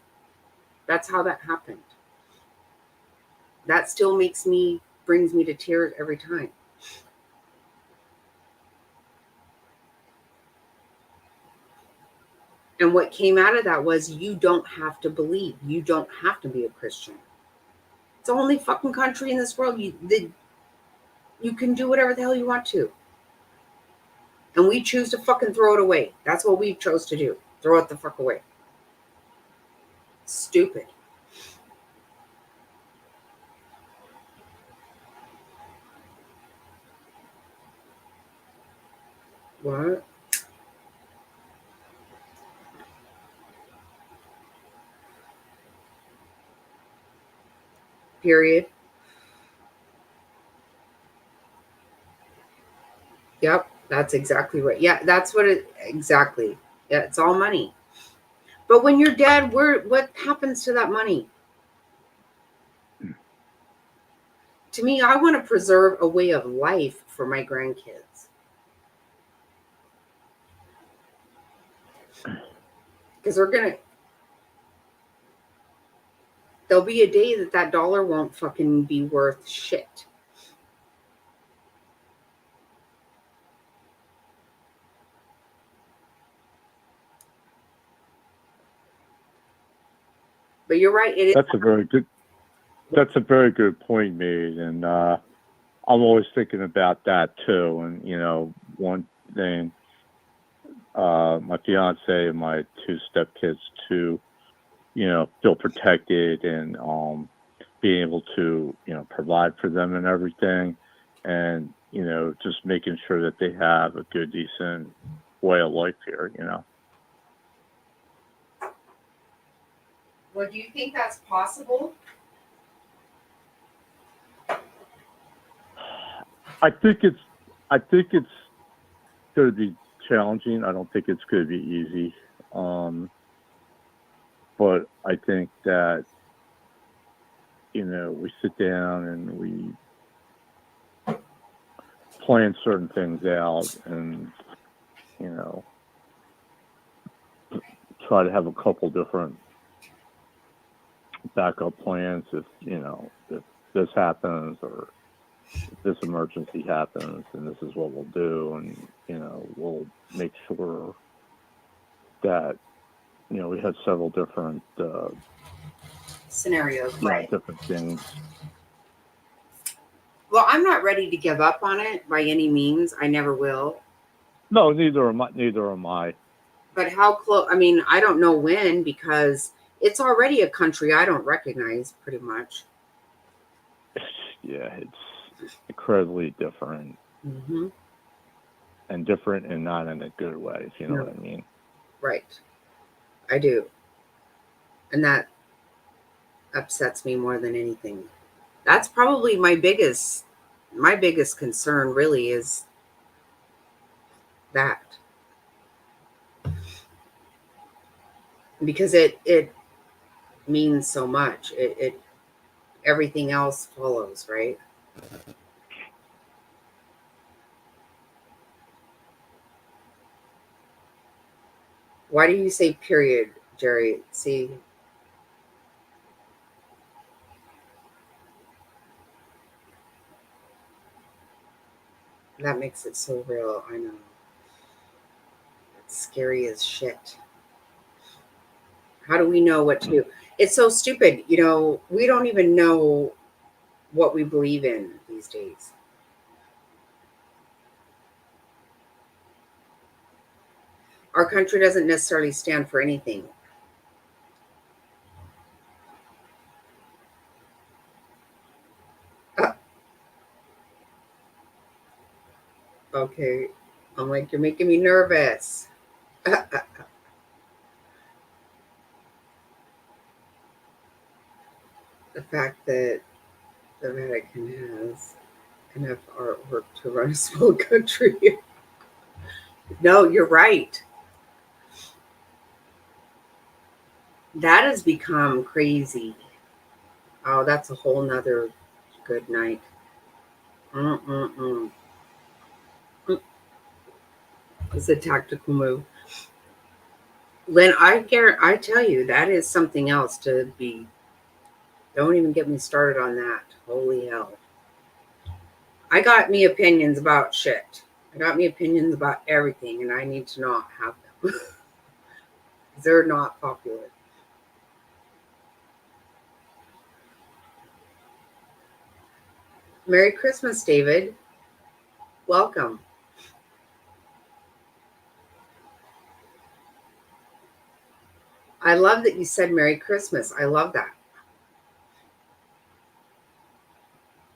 That's how that happened. That still brings me to tears every time. And what came out of that was you don't have to believe. You don't have to be a Christian. It's the only fucking country in this world you can do whatever the hell you want to. And we choose to fucking throw it away. That's what we chose to do. Throw it the fuck away. Stupid. What? Period. Yep. That's exactly what. Yeah, that's what it exactly. Yeah, it's all money. But when you're dead, what happens to that money? To me, I want to preserve a way of life for my grandkids. Because there'll be a day that dollar won't fucking be worth shit. But you're right. It is. That's a very good point made, and I'm always thinking about that too. And one thing, my fiance and my two stepkids too, feel protected and being able to provide for them and everything, and just making sure that they have a good, decent way of life here. Well, do you think that's possible? I think it's going to be challenging. I don't think it's going to be easy. But I think that we sit down and we plan certain things out, and try to have a couple different backup plans if this happens, or if this emergency happens, and this is what we'll do, and we'll make sure that we have several different Scenarios, right? different things. Well, I'm not ready to give up on it by any means. I never will. No, neither am I. But how close? I mean, I don't know when, because it's already a country I don't recognize, pretty much. Yeah, it's incredibly different. Mm-hmm. And different, and not in a good way, if you know what I mean. Right. I do. And that upsets me more than anything. That's probably my biggest concern, really, is that. Because it means so much. It everything else follows, right? Why do you say period, Jerry? See, that makes it so real. I know. It's scary as shit. How do we know what to do? It's so stupid. We don't even know what we believe in these days. Our country doesn't necessarily stand for anything. Okay. I'm like, you're making me nervous. The fact that the Vatican has enough artwork to run a small country. No, you're right. That has become crazy. Oh, that's a whole nother good night. Mm-mm-mm. It's a tactical move. Lynn, I tell you, that is something else to be. Don't even get me started on that. Holy hell. I got me opinions about shit. I got me opinions about everything, and I need to not have them. They're not popular. Merry Christmas, David. Welcome. I love that you said Merry Christmas. I love that.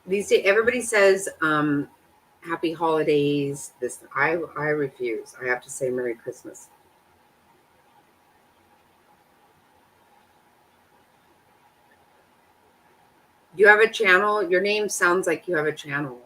These days, everybody says Happy Holidays. I refuse. I have to say Merry Christmas. You have a channel? Your name sounds like you have a channel.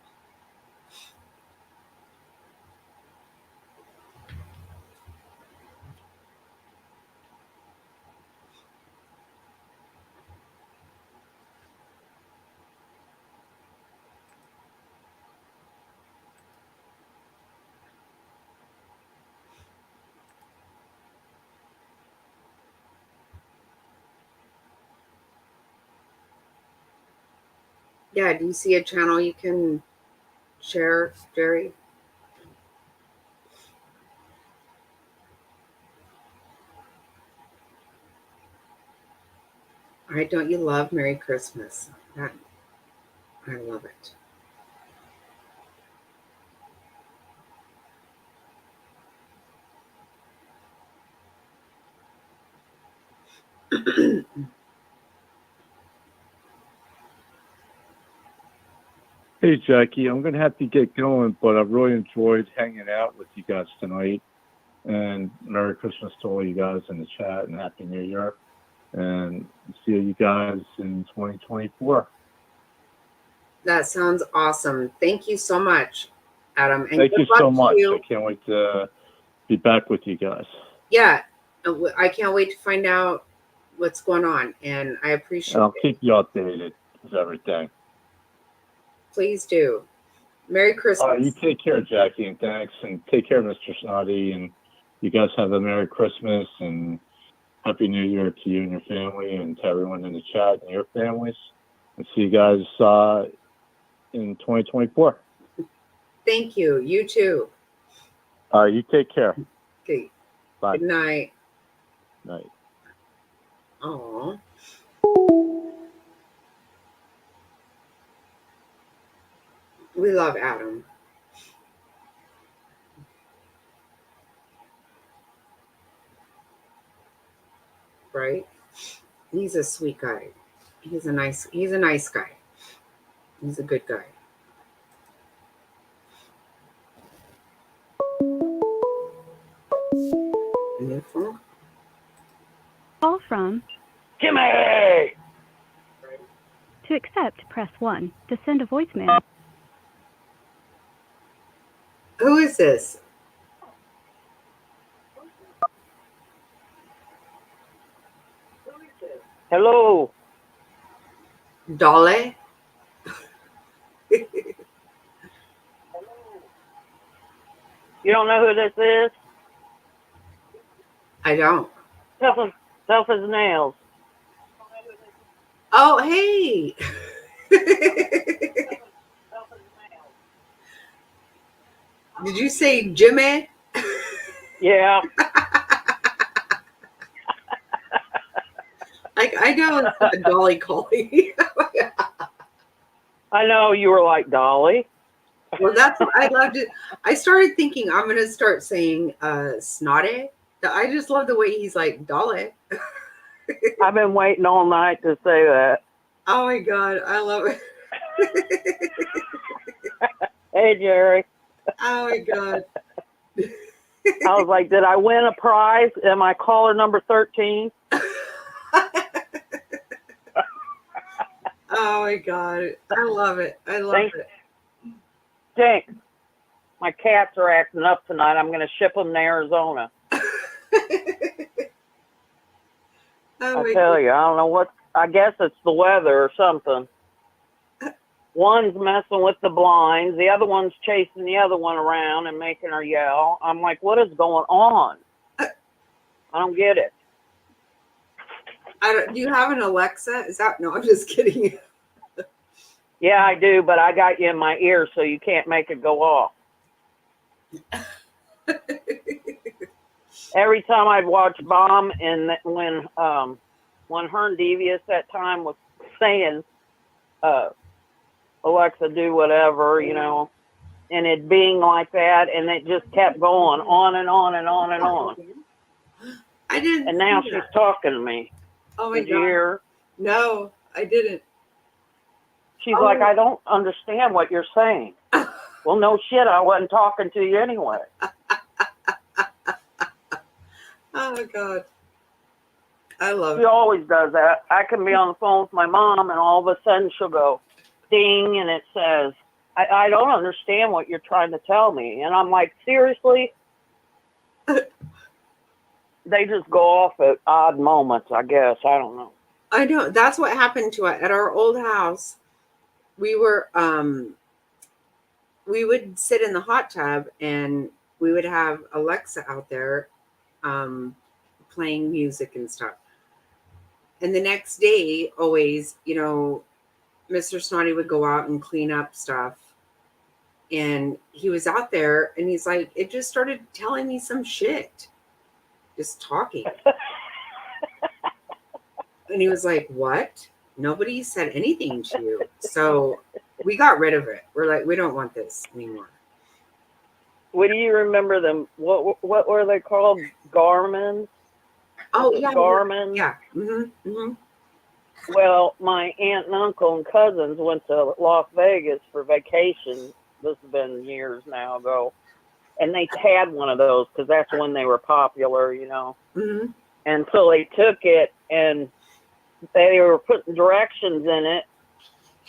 Yeah, do you see a channel you can share, Jerry? All right, don't you love Merry Christmas? That, I love it. Hey, Jackie, I'm going to have to get going, but I really enjoyed hanging out with you guys tonight. And Merry Christmas to all you guys in the chat and Happy New Year. And see you guys in 2024. That sounds awesome. Thank you so much, Adam. And Thank good you luck so to much. you. I can't wait to be back with you guys. Yeah, I can't wait to find out what's going on, and I appreciate And I'll it. keep you updated with everything. Please do. Merry Christmas. You take care, Jackie, and thanks. And take care, Mr. Snotty. And you guys have a Merry Christmas and Happy New Year to you and your family and to everyone in the chat and your families. And see you guys in 2024. Thank you. You too. You take care. Okay. Bye. Good night. Night. Aw. We love Adam. Right? He's a sweet guy. He's a nice guy. He's a good guy. New phone? Call from. Jimmy! To accept, press 1. To send a voicemail. Who is this? Hello. Dolly? You don't know who this is? I don't. Tough as nails. Oh, hey. Did you say Jimmy? Yeah. I know it's a Dolly calling. I know you were like Dolly. Well, that's what I loved it. I started thinking I'm gonna start saying snotty. I just love the way he's like Dolly. I've been waiting all night to say that. Oh my god, I love it. Hey, Jerry. Oh my god. I was like, did I win a prize? Am I caller number 13? Oh my god. I love it. I love Thanks. it. Stink. My cats are acting up tonight. I'm going to ship them to Arizona. Oh I tell you, I don't know what. I guess it's the weather or something. One's messing with the blinds. The other one's chasing the other one around and making her yell. I'm like, what is going on? I don't get it. Do you have an Alexa? Is that no? I'm just kidding. Yeah, I do, but I got you in my ear, so you can't make it go off. Every time I'd watch Bomb, and when Hearn Devious that time was saying, Alexa, do whatever, you know, and it being like that, and it just kept going on and on and on and on. I didn't. And now she's talking to me. Oh my Did you god. hear her? No, I didn't. She's like, I don't understand what you're saying. Well, no shit, I wasn't talking to you anyway. Oh my god. I love She it. always does that. I can be on the phone with my mom, and all of a sudden she'll go, ding, and it says, I don't understand what you're trying to tell me. And I'm like, seriously? They just go off at odd moments, I guess. I don't know. I know. That's what happened to us at our old house. We were we would sit in the hot tub and we would have Alexa out there playing music and stuff. And the next day, always, you know, Mr. Snotty would go out and clean up stuff. And he was out there and he's like, it just started telling me some shit. Just talking. And he was like, what? Nobody said anything to you. So we got rid of it. We're like, we don't want this anymore. What do you remember them? What were they called? Garmins? Oh, yeah. Garmin? Yeah. Well, my aunt and uncle and cousins went to Las Vegas for vacation. This has been years now ago. And they had one of those because that's when they were popular, you know. Mm-hmm. And so they took it and they were putting directions in it.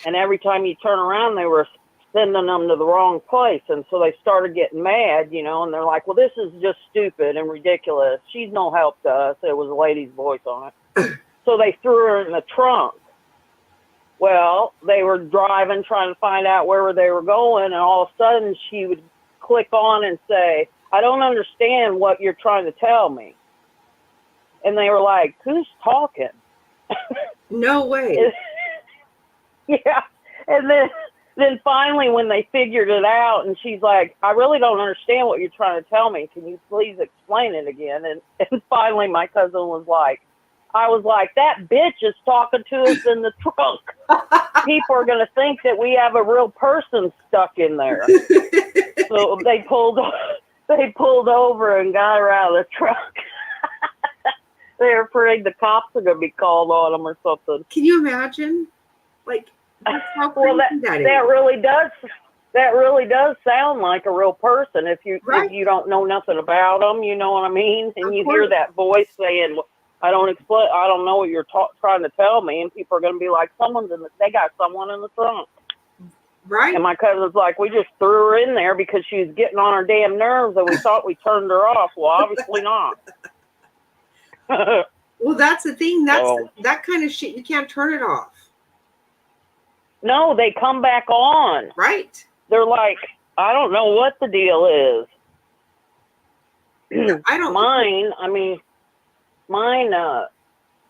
And every time you turn around, they were sending them to the wrong place. And so they started getting mad, you know, and they're like, well, this is just stupid and ridiculous. She's no help to us. It was a lady's voice on it. So they threw her in the trunk. Well, they were driving, trying to find out where they were going, and all of a sudden she would click on and say, I don't understand what you're trying to tell me. And they were like, who's talking? No way. Yeah. And then finally when they figured it out and she's like, I really don't understand what you're trying to tell me. Can you please explain it again? And finally my cousin was like, I was like, that bitch is talking to us in the trunk. People are going to think that we have a real person stuck in there. So they pulled over and got her out of the truck. They're afraid the cops are going to be called on them or something. Can you imagine? Like, that's how crazy that is. That really does sound like a real person if you don't know nothing about them. You know what I mean? And you hear that voice saying, I don't know what you're trying to tell me, and people are going to be like, they got someone in the trunk. Right. And my cousin's like, we just threw her in there because she was getting on our damn nerves, and we thought we turned her off. Well, obviously not. Well, that's the thing. That kind of shit, you can't turn it off. No, they come back on. Right. They're like, I don't know what the deal is. Mine,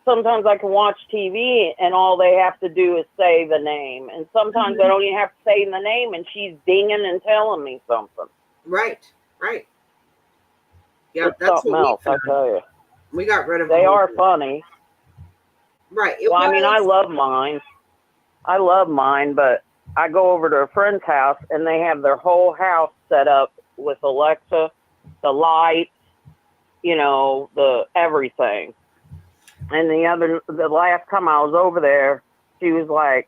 sometimes I can watch TV and all they have to do is say the name. And sometimes I don't even have to say the name and she's dinging and telling me something. Right. Yeah, it's that's something else, I tell you. We got rid of They are funny. Right. I love mine, but I go over to a friend's house and they have their whole house set up with Alexa, the lights, you know, the everything. And the last time I was over there, she was like,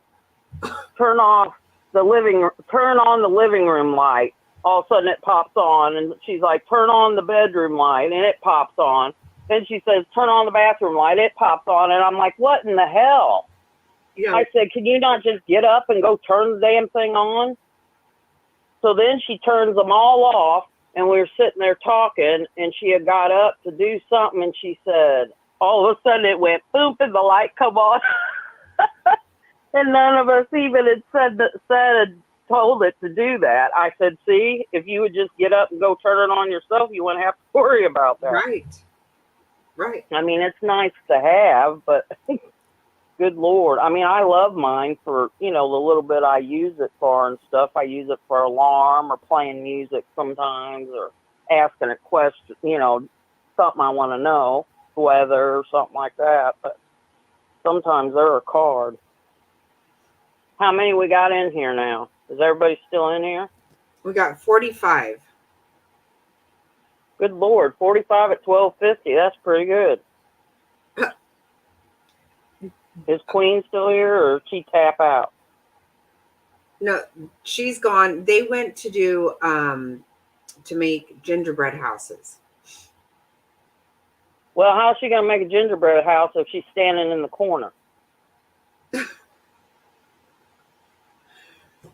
turn on the living room light. All of a sudden it pops on, and she's like, turn on the bedroom light, and it pops on. Then she says, turn on the bathroom light, it pops on, and I'm like, what in the hell? Yeah. I said, can you not just get up and go turn the damn thing on? So then she turns them all off, and we were sitting there talking, and she had got up to do something, and she said, all of a sudden it went boom, and the light come on. And none of us even had told it to do that. I said, see, if you would just get up and go turn it on yourself, you wouldn't have to worry about that. Right. I mean, it's nice to have, but good Lord. I mean, I love mine for, you know, the little bit I use it for and stuff. I use it for alarm or playing music sometimes or asking a question, you know, something I want to know, weather or something like that. But sometimes they're a card. How many we got in here now? Is everybody still in here? We got 45. Good Lord, 45 at 1250. That's pretty good. Is Queen still here, or did she tap out? No, she's gone. They went to do to make gingerbread houses. Well, how's she gonna make a gingerbread house if she's standing in the corner?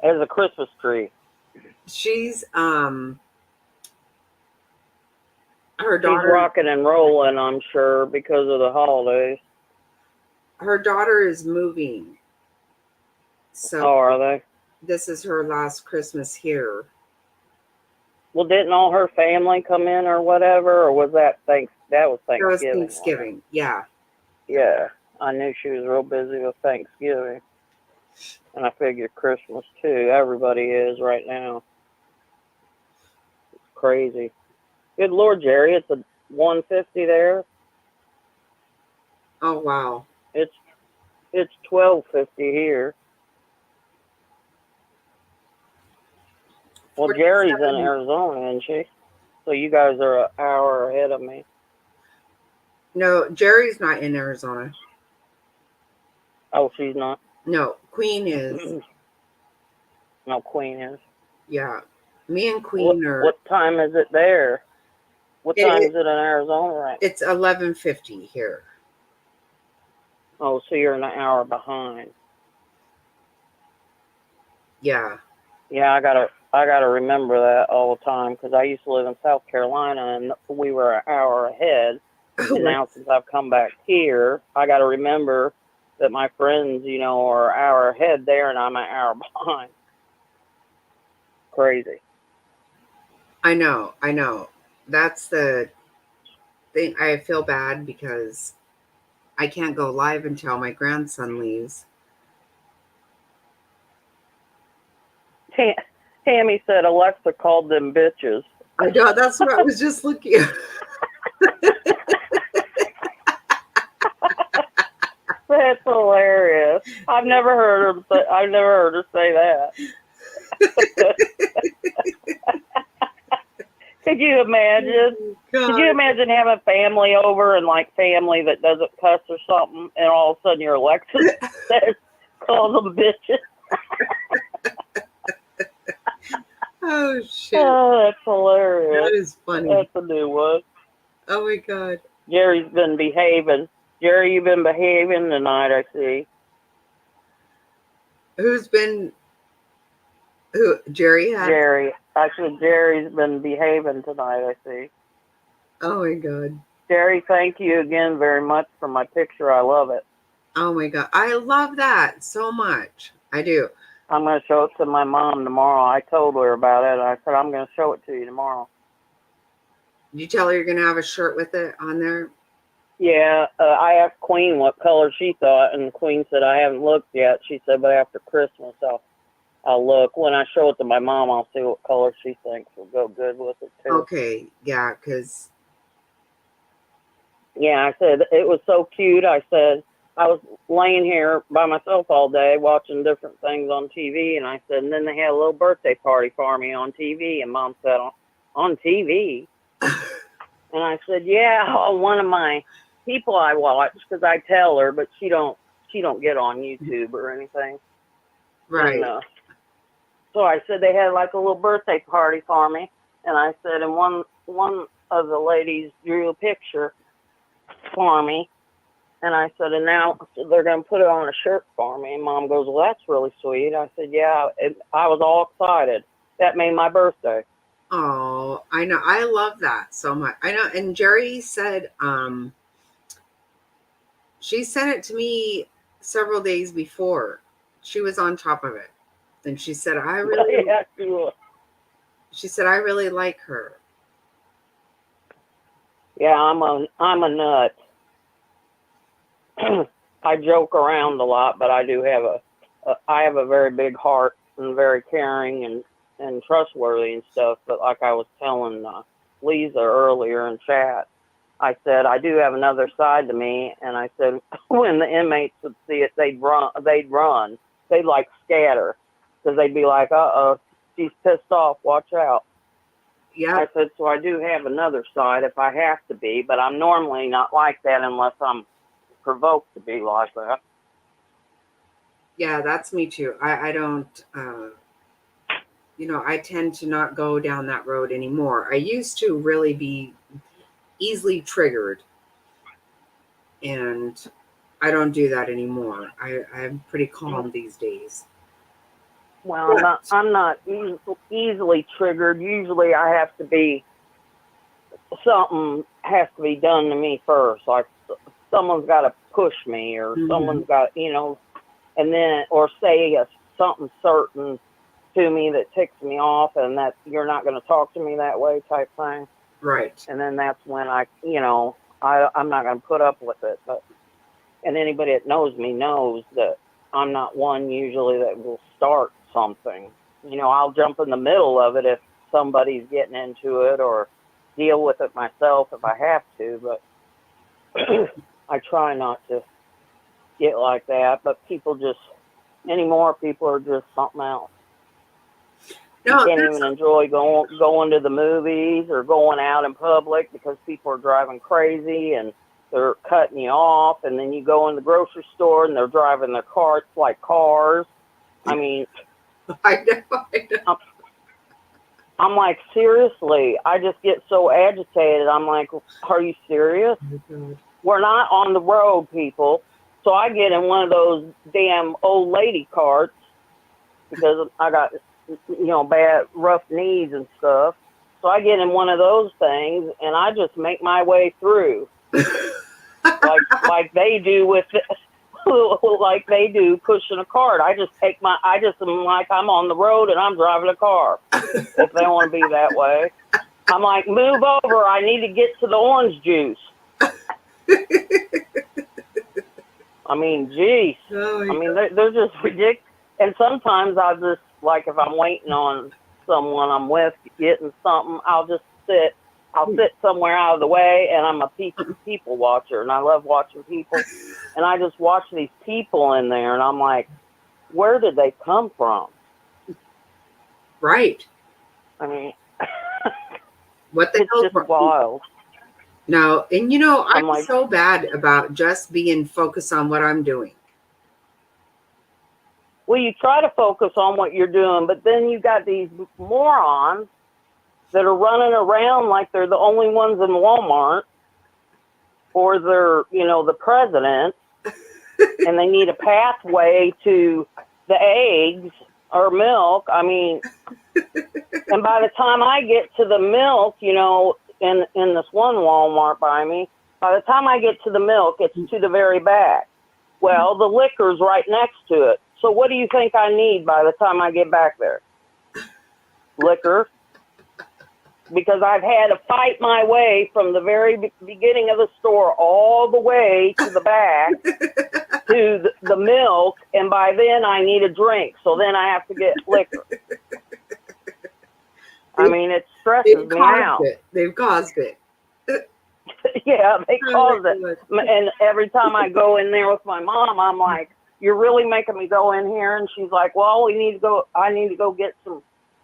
As a Christmas tree. She's her daughter. She's rocking and rolling, I'm sure, because of the holidays. Her daughter is moving. So are they? This is her last Christmas here. Well, didn't all her family come in or whatever, or was that Thanksgiving? That was Thanksgiving. Thanksgiving, yeah. Yeah, I knew she was real busy with Thanksgiving. And I figure Christmas too. Everybody is right now. It's crazy. Good Lord, Jerry, it's a 150 there. Oh wow. It's 1250 here. Well, Jerry's in 47. Arizona, isn't she? So you guys are an hour ahead of me. No, Jerry's not in Arizona. Oh, she's not? No, Queen is. No, Queen is. Yeah. Me and Queen are. What time is it there? What time is it in Arizona right now? It's 11:50 here. Oh, so you're an hour behind. Yeah. Yeah, I gotta remember that all the time because I used to live in South Carolina and we were an hour ahead. And now since I've come back here, I gotta remember that my friends, are an hour ahead there and I'm an hour behind. Crazy. I know. That's the thing. I feel bad because I can't go live until my grandson leaves. Tammy said Alexa called them bitches. I know. That's what I was just looking at. That's hilarious. I've never heard her say that. Could you imagine? Could you imagine having family over and like family that doesn't cuss or something, and all of a sudden your Alexa says, "Call them bitches." Oh shit! Oh, that's hilarious. That is funny. That's a new one. Oh my god. Jerry's been behaving. Jerry, you've been behaving tonight, I see. Who's been? Who? Jerry has? Jerry. Actually, Jerry's been behaving tonight, I see. Oh my god. Jerry, thank you again very much for my picture. I love it. Oh my god. I love that so much. I do. I'm going to show it to my mom tomorrow. I told her about it. I said, I'm going to show it to you tomorrow. Did you tell her you're going to have a shirt with it on there? Yeah, I asked Queen what color she thought, and Queen said, I haven't looked yet. She said, but after Christmas, I'll look. When I show it to my mom, I'll see what color she thinks will go good with it, too. Okay, yeah, because... Yeah, I said, it was so cute. I said, I was laying here by myself all day watching different things on TV, and I said, and then they had a little birthday party for me on TV, and Mom said, on TV? And I said, yeah, one of my people I watch, because I tell her, but she don't get on YouTube or anything. Right. And, so I said they had like a little birthday party for me, and I said, and one of the ladies drew a picture for me, and I said, and now they're going to put it on a shirt for me. And Mom goes, well, that's really sweet. I said, yeah, I was all excited. That made my birthday. Oh, I know. I love that so much. I know. And Jerry said, she sent it to me several days before. She was on top of it. And she said, I really, Yeah, sure. She said, I really like her. Yeah, I'm a nut. I joke around a lot, but I do have I have a very big heart and very caring and trustworthy and stuff. But like I was telling Lisa earlier in chat, I said I do have another side to me, and I said when the inmates would see it, they'd run, they'd like scatter, because they'd be like, uh-oh, she's pissed off, watch out. Yeah. I said, so I do have another side if I have to be, but I'm normally not like that unless I'm provoked to be like that. Yeah, that's me too. I don't, I tend to not go down that road anymore. I used to really be easily triggered, and I don't do that anymore. I'm pretty calm these days. Well, I'm not easily triggered. Usually I have to be, something has to be done to me first. Like someone's got to push me, or someone's got, and then, or say something certain to me that ticks me off, and that you're not going to talk to me that way type thing. Right. And then that's when I'm not going to put up with it. And anybody that knows me knows that I'm not one usually that will start something. You know, I'll jump in the middle of it if somebody's getting into it, or deal with it myself if I have to, but I try not to get like that. But people just, anymore, people are just something else. You No, can't there's even enjoy going to the movies or going out in public because people are driving crazy and they're cutting you off. And then you go in the grocery store and they're driving their carts like cars. I mean, I know. I'm like, seriously, I just get so agitated. I'm like, are you serious? We're not on the road, people. So I get in one of those damn old lady carts because I got, you know, bad, rough knees and stuff. So I get in one of those things and I just make my way through like they do with like they do pushing a cart. I just am like I'm on the road and I'm driving a car. If they want to be that way, I'm like, move over. I need to get to the orange juice. I mean, geez. Oh, I mean, they're just ridiculous. And sometimes I'll just, like, if I'm waiting on someone I'm with getting something, I'll just sit. I'll sit somewhere out of the way, and I'm a people watcher, and I love watching people. And I just watch these people in there, and I'm like, where did they come from? right. I mean, What the it's hell? just wild. No, and you know, I'm like, so bad about just being focused on what I'm doing. Well, you try to focus on what you're doing, but then you got these morons that are running around like they're the only ones in Walmart, or they're, you know, the president, and they need a pathway to the eggs or milk. I mean, and by the time I get to the milk, you know, in this one Walmart by me, by the time I get to the milk, it's to the very back. Well, the liquor's right next to it. So what do you think I need by the time I get back there? Liquor. Because I've had to fight my way from the very beginning of the store all the way to the back to the milk, and by then I need a drink. So then I have to get liquor. I mean, it stresses me out. They've caused it. Yeah, they caused it. And every time I go in there with my mom, I'm like, you're really making me go in here? And she's like, well, I need to go get some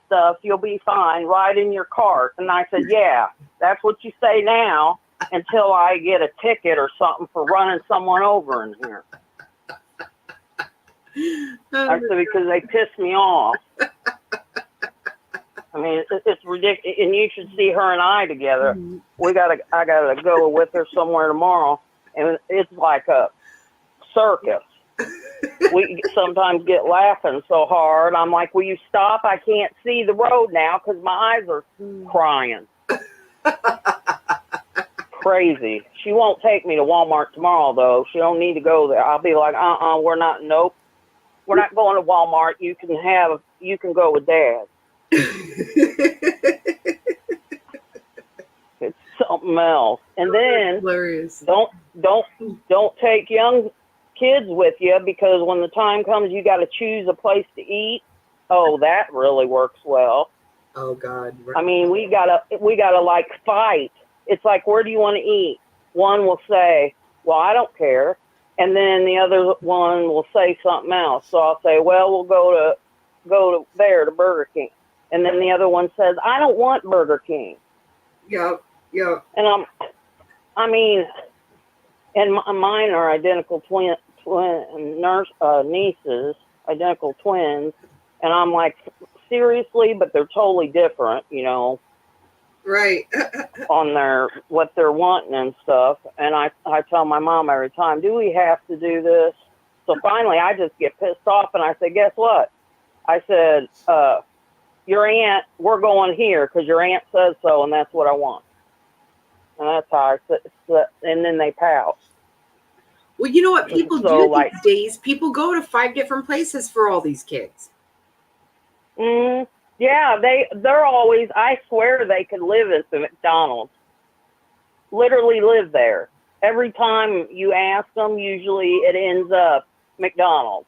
stuff. You'll be fine. Ride in your cart. And I said, yeah, that's what you say now until I get a ticket or something for running someone over in here. I said, because they piss me off. I mean, it's ridiculous. And you should see her and I together. I gotta go with her somewhere tomorrow, and it's like a circus. We sometimes get laughing so hard. I'm like, will you stop? I can't see the road now because my eyes are crying. Crazy. She won't take me to Walmart tomorrow, though. She don't need to go there. I'll be like, we're not. Nope, we're not going to Walmart. You can go with Dad. It's something else. And then hilarious. Don't take young kids with you, because when the time comes you got to choose a place to eat. Oh, that really works well. Oh God. I mean, we gotta like fight. It's like, where do you want to eat? One will say, well, I don't care, and then the other one will say something else. So I'll say, well, we'll go to Burger King. And then the other one says, I don't want Burger King. Yep. And I mean, and mine are identical twin nieces, identical twins. And I'm like, seriously? But they're totally different, you know. Right. On what they're wanting and stuff. And I tell my mom every time, do we have to do this? So finally I just get pissed off and I say, guess what? I said, your aunt, we're going here because your aunt says so, and that's what I want. And that's how and then they pout. Well, you know what people So, do these days? People go to 5 different places for all these kids. Yeah, they're always, I swear they could live at the McDonald's. Literally live there. Every time you ask them, usually it ends up McDonald's.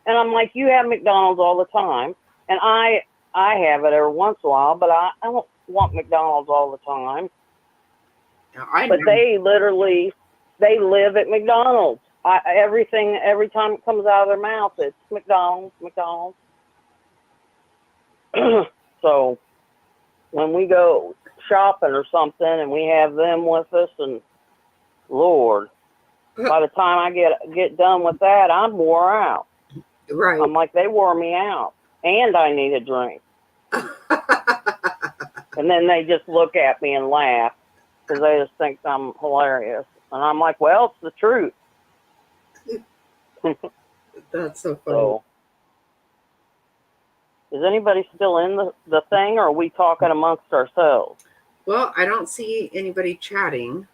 And I'm like, you have McDonald's all the time, and I have it every once in a while, but I don't want McDonald's all the time. Now, I But know. they live at McDonald's. Every time it comes out of their mouth, it's McDonald's, McDonald's. So when we go shopping or something and we have them with us, and Lord, by the time I get done with that, I'm wore out. Right. I'm like, they wore me out, and I need a drink. And then they just look at me and laugh because they just think I'm hilarious. And I'm like, well, it's the truth. That's so funny. So, is anybody still in the thing, or are we talking amongst ourselves? Well, I don't see anybody chatting.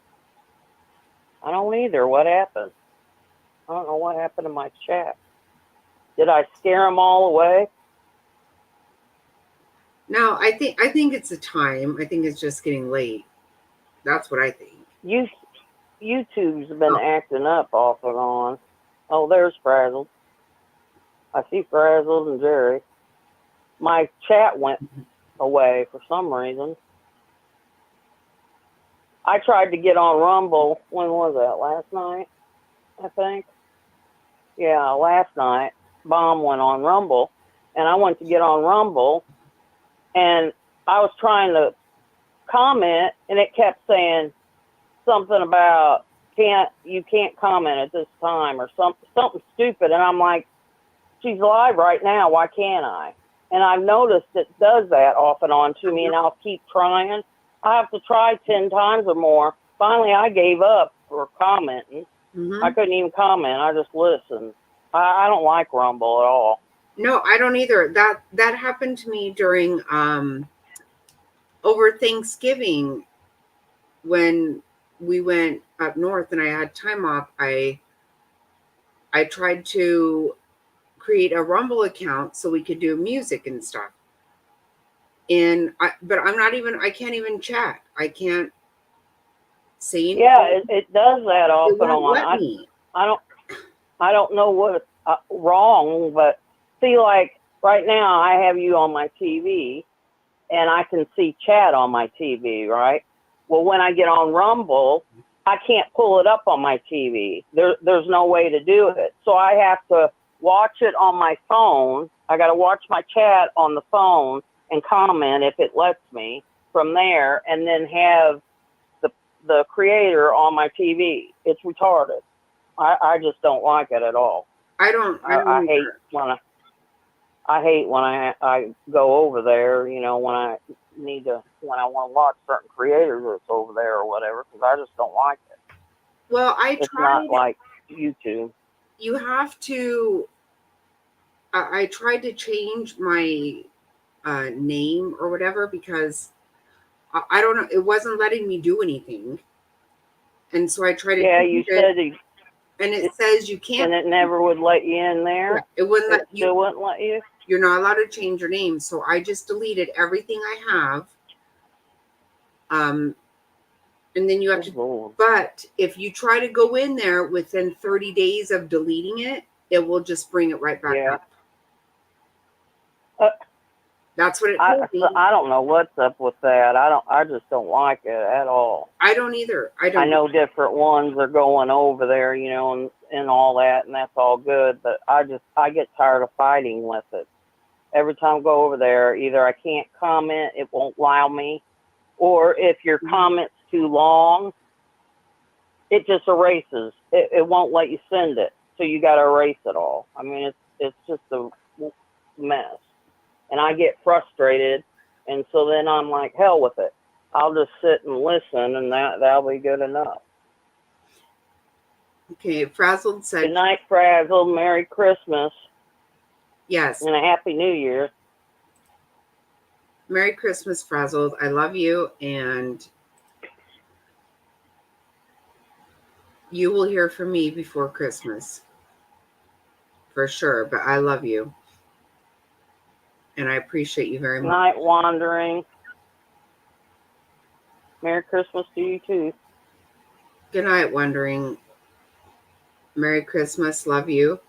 I don't either. What happened? I don't know what happened to my chat. Did I scare them all away? No, I think it's the time. I think it's just getting late. That's what I think. YouTube's been acting up off and on. Oh, there's Frazzled. I see Frazzled and Jerry. My chat went away for some reason. I tried to get on Rumble. When was that? Last night, I think. Yeah, last night. Bomb went on Rumble, and I went to get on Rumble, and I was trying to comment, and it kept saying something about you can't comment at this time, or something stupid. And I'm like, she's live right now. Why can't I? And I've noticed it does that off and on to me, and I'll keep trying. I have to try 10 times or more. Finally, I gave up for commenting. Mm-hmm. I couldn't even comment. I just listened. I don't like Rumble at all. No, I don't either. That happened to me during over Thanksgiving when we went up north and I had time off. I tried to create a Rumble account so we could do music and stuff. But I can't even chat. I can't say anything. Yeah, it does that off It and won't on. let me. I don't know what's wrong, but see, like right now, I have you on my TV, and I can see chat on my TV, right? Well, when I get on Rumble, I can't pull it up on my TV. There's no way to do it. So I have to watch it on my phone. I got to watch my chat on the phone and comment if it lets me from there, and then have the creator on my TV. It's retarded. I just don't like it at all. I hate when I go over there, you know, when I want to watch certain creators that's over there or whatever, because I just don't like it. Well, It's not like YouTube. You have to. I tried to change my name or whatever because I don't know. It wasn't letting me do anything, and so I tried to. Yeah, you said and it says you can't. And it never would let you in there. Yeah, it wouldn't let you. Still wouldn't let you. You're not allowed to change your name, so I just deleted everything I have. And then you have to. But if you try to go in there within 30 days of deleting it, it will just bring it right back up. That's what it told me. I don't know what's up with that. I just don't like it at all. I don't either. I know different ones are going over there, you know, and all that, and that's all good. But I get tired of fighting with it. Every time I go over there, either I can't comment, it won't allow me, or if your comment's too long, it just erases. It won't let you send it, so you got to erase it all. I mean, it's just a mess. And I get frustrated, and so then I'm like, hell with it. I'll just sit and listen, and that'll be good enough. Okay, Frazzled said... Good night, Frazzled. Merry Christmas. Yes. And a Happy New Year. Merry Christmas, Frazzled. I love you, and you will hear from me before Christmas. For sure, but I love you. And I appreciate you very much. Night Wandering. Merry Christmas to you too. Good night, Wandering. Merry Christmas. Love you.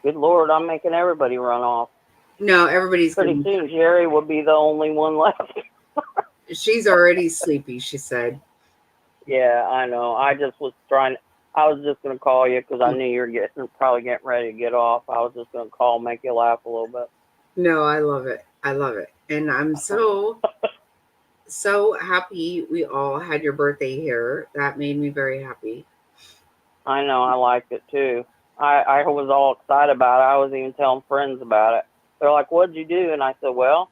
Good Lord, I'm making everybody run off. No, everybody's Pretty good. soon, Jerry will be the only one left. She's already sleepy, she said. Yeah, I know. I just was trying. I was just gonna call you because I knew you were probably getting ready to get off. I was just gonna call, make you laugh a little bit. No, I love it. I love it. And I'm so happy we all had your birthday here. That made me very happy. I know. I liked it too. I was all excited about it. I was even telling friends about it. They're like, "What'd you do?" And I said, "Well,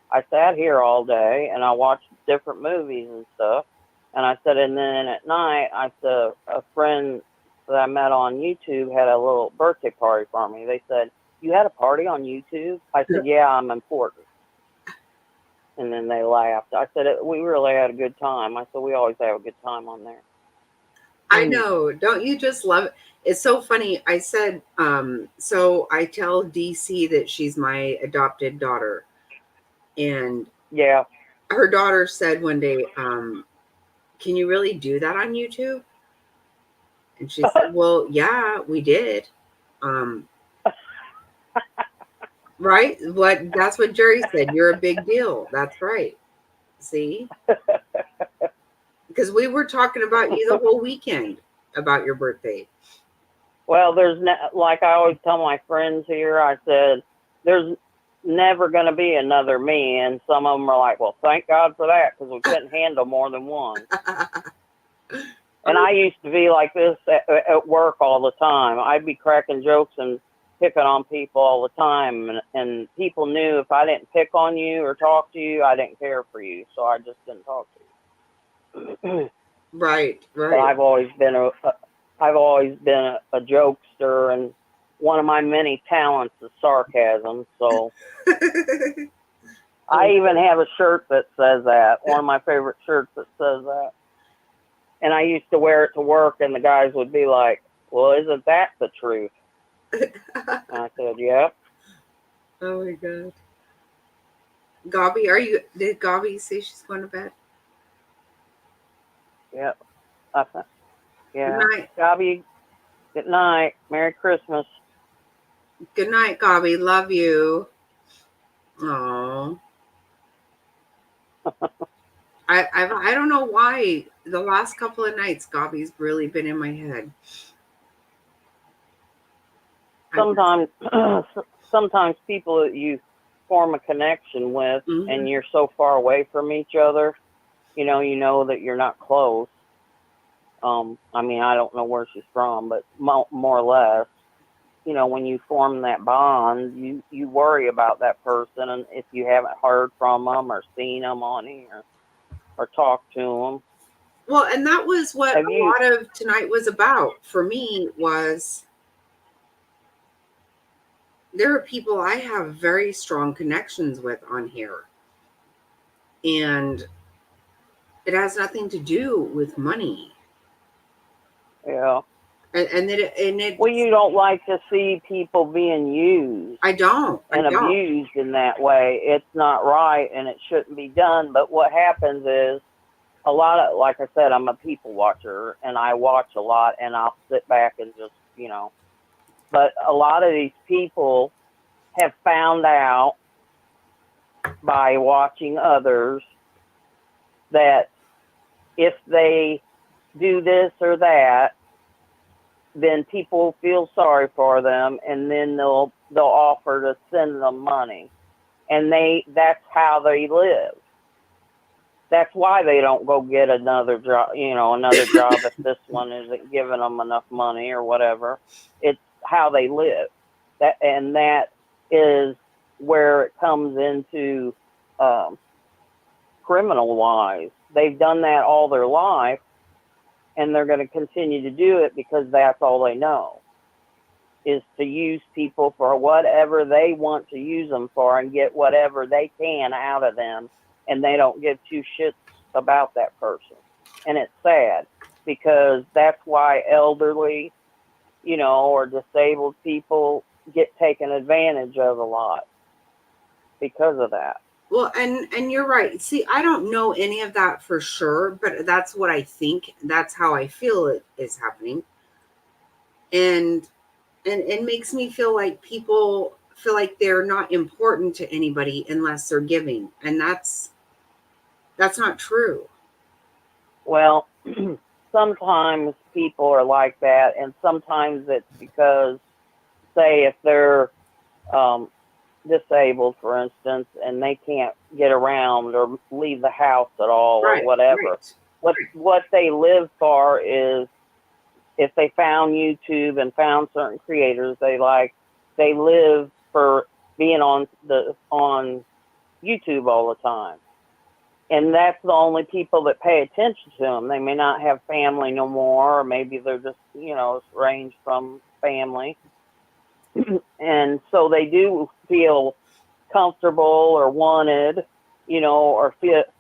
I sat here all day and I watched different movies and stuff." And I said, and then at night, I said, a friend that I met on YouTube had a little birthday party for me. They said, "You had a party on YouTube?" I said, "Yeah, I'm important." And then they laughed. I said, "We really had a good time." I said, "We always have a good time on there." I know. Don't you just love it? It's so funny. I said, so I tell DC that she's my adopted daughter. And Yeah. her daughter said one day, can you really do that on YouTube? And she said, well, yeah, we did. Right? That's what Jerry said. You're a big deal. That's right. See? Because we were talking about you the whole weekend about your birthday. Well, like I always tell my friends here, I said, there's never going to be another me. And some of them are like, well, thank God for that, because we couldn't handle more than one. And I used to be like this at work all the time. I'd be cracking jokes and picking on people all the time. And people knew if I didn't pick on you or talk to you, I didn't care for you. So I just didn't talk to you. Right. But I've always been a jokester, and one of my many talents is sarcasm. So I even have a shirt that says that. One of my favorite shirts that says that. And I used to wear it to work, and the guys would be like, "Well, isn't that the truth?" And I said, "Yeah." Oh my God. Gobby, did Gobby say she's going to bed? Yep. Yeah. Good night. Gabby, good night. Merry Christmas. Good night, Gobby. Love you. Oh. I don't know why the last couple of nights Gobby's really been in my head. Sometimes people that you form a connection with, and you're so far away from each other, you know that you're not close. I mean, I don't know where she's from, but more or less, when you form that bond, you worry about that person, and if you haven't heard from them or seen them on here or talked to them. Well, and that was what lot of tonight was about for me. Was there are people I have very strong connections with on here, and it has nothing to do with money. Yeah. And it. Well, you don't like to see people being used. I don't. And abused in that way. It's not right, and it shouldn't be done. But what happens is, a lot of, like I said, I'm a people watcher, and I watch a lot, and I'll sit back and just, But a lot of these people have found out by watching others that if they do this or that, then people feel sorry for them, and then they'll offer to send them money, and that's how they live. That's why they don't go get another job, if this one isn't giving them enough money or whatever. It's how they live. That is where it comes into criminal wise. They've done that all their life, and they're going to continue to do it because that's all they know, is to use people for whatever they want to use them for and get whatever they can out of them, and they don't give two shits about that person. And it's sad, because that's why elderly, or disabled people get taken advantage of a lot because of that. Well, and you're right. See, I don't know any of that for sure, but that's what I think. That's how I feel it is happening. And And it makes me feel like people feel like they're not important to anybody unless they're giving. And that's not true. Well, sometimes people are like that, and sometimes it's because, say, if they're disabled, for instance, and they can't get around or leave the house at all or Right, whatever. right. What they live for is, if they found YouTube and found certain creators they like, they live for being on YouTube all the time. And that's the only people that pay attention to them. They may not have family no more, or maybe they're just, estranged from family. And so they do feel comfortable or wanted, or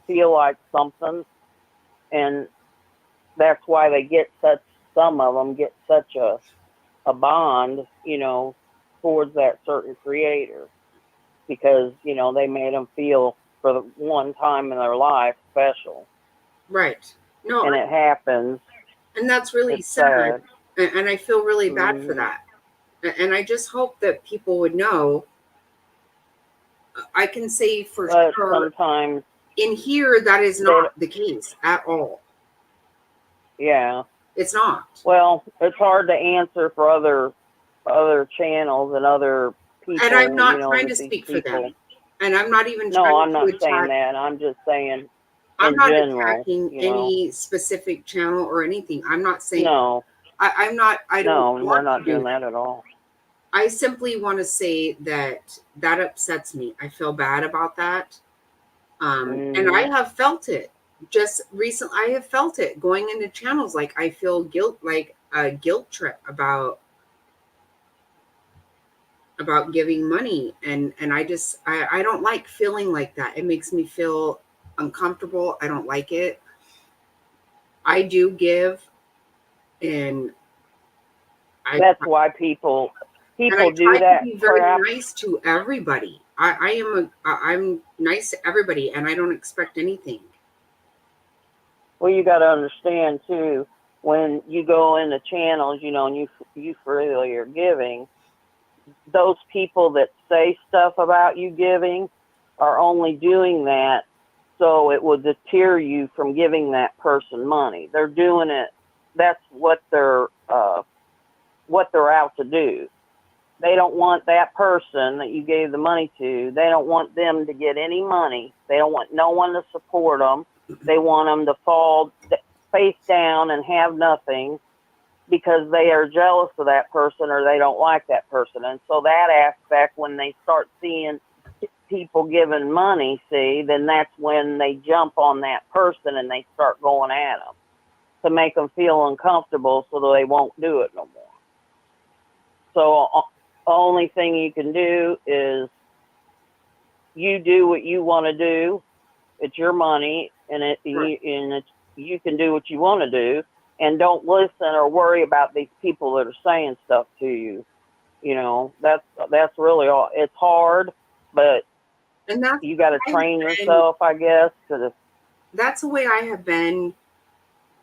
feel like something. And that's why some of them get such a bond, towards that certain creator, because, they made them feel for the one time in their life special. Right. No, And it happens. and that's really It's sad. sad. And I feel really bad for that. And I just hope that people would know. I can say for But sure sometimes, in here that is not the case at all. yeah. It's not. Well, it's hard to answer for other channels and other people. And I'm not trying that to these speak for people. them. And I'm not even No, trying I'm to not attack. saying that. I'm just saying I'm in not general, attacking any specific channel or anything. I'm not saying No, I'm not. I don't no, we're want not to do doing that at all. I simply want to say that upsets me. I feel bad about that. And I have felt it just recently. I have felt it going into channels. Like I feel guilt, like a guilt trip about giving money. And I don't like feeling like that. It makes me feel uncomfortable. I don't like it. I do give, and That's why people and I do try that to be very crap. nice to everybody. I'm nice to everybody, and I don't expect anything. Well, you got to understand too, when you go into channels, and you freely are giving, those people that say stuff about you giving are only doing that so it will deter you from giving that person money. They're doing it. That's what they're out to do. They don't want that person that you gave the money to. They don't want them to get any money. They don't want no one to support them. They want them to fall face down and have nothing, because they are jealous of that person or they don't like that person. And so that aspect, when they start seeing people giving money, then that's when they jump on that person and they start going at them to make them feel uncomfortable so that they won't do it no more. So the only thing you can do is you do what you want to do. It's your money, and you can do what you want to do, and don't listen or worry about these people that are saying stuff to you. That's really all. It's hard, but you got to train yourself, I guess. That's the way I have been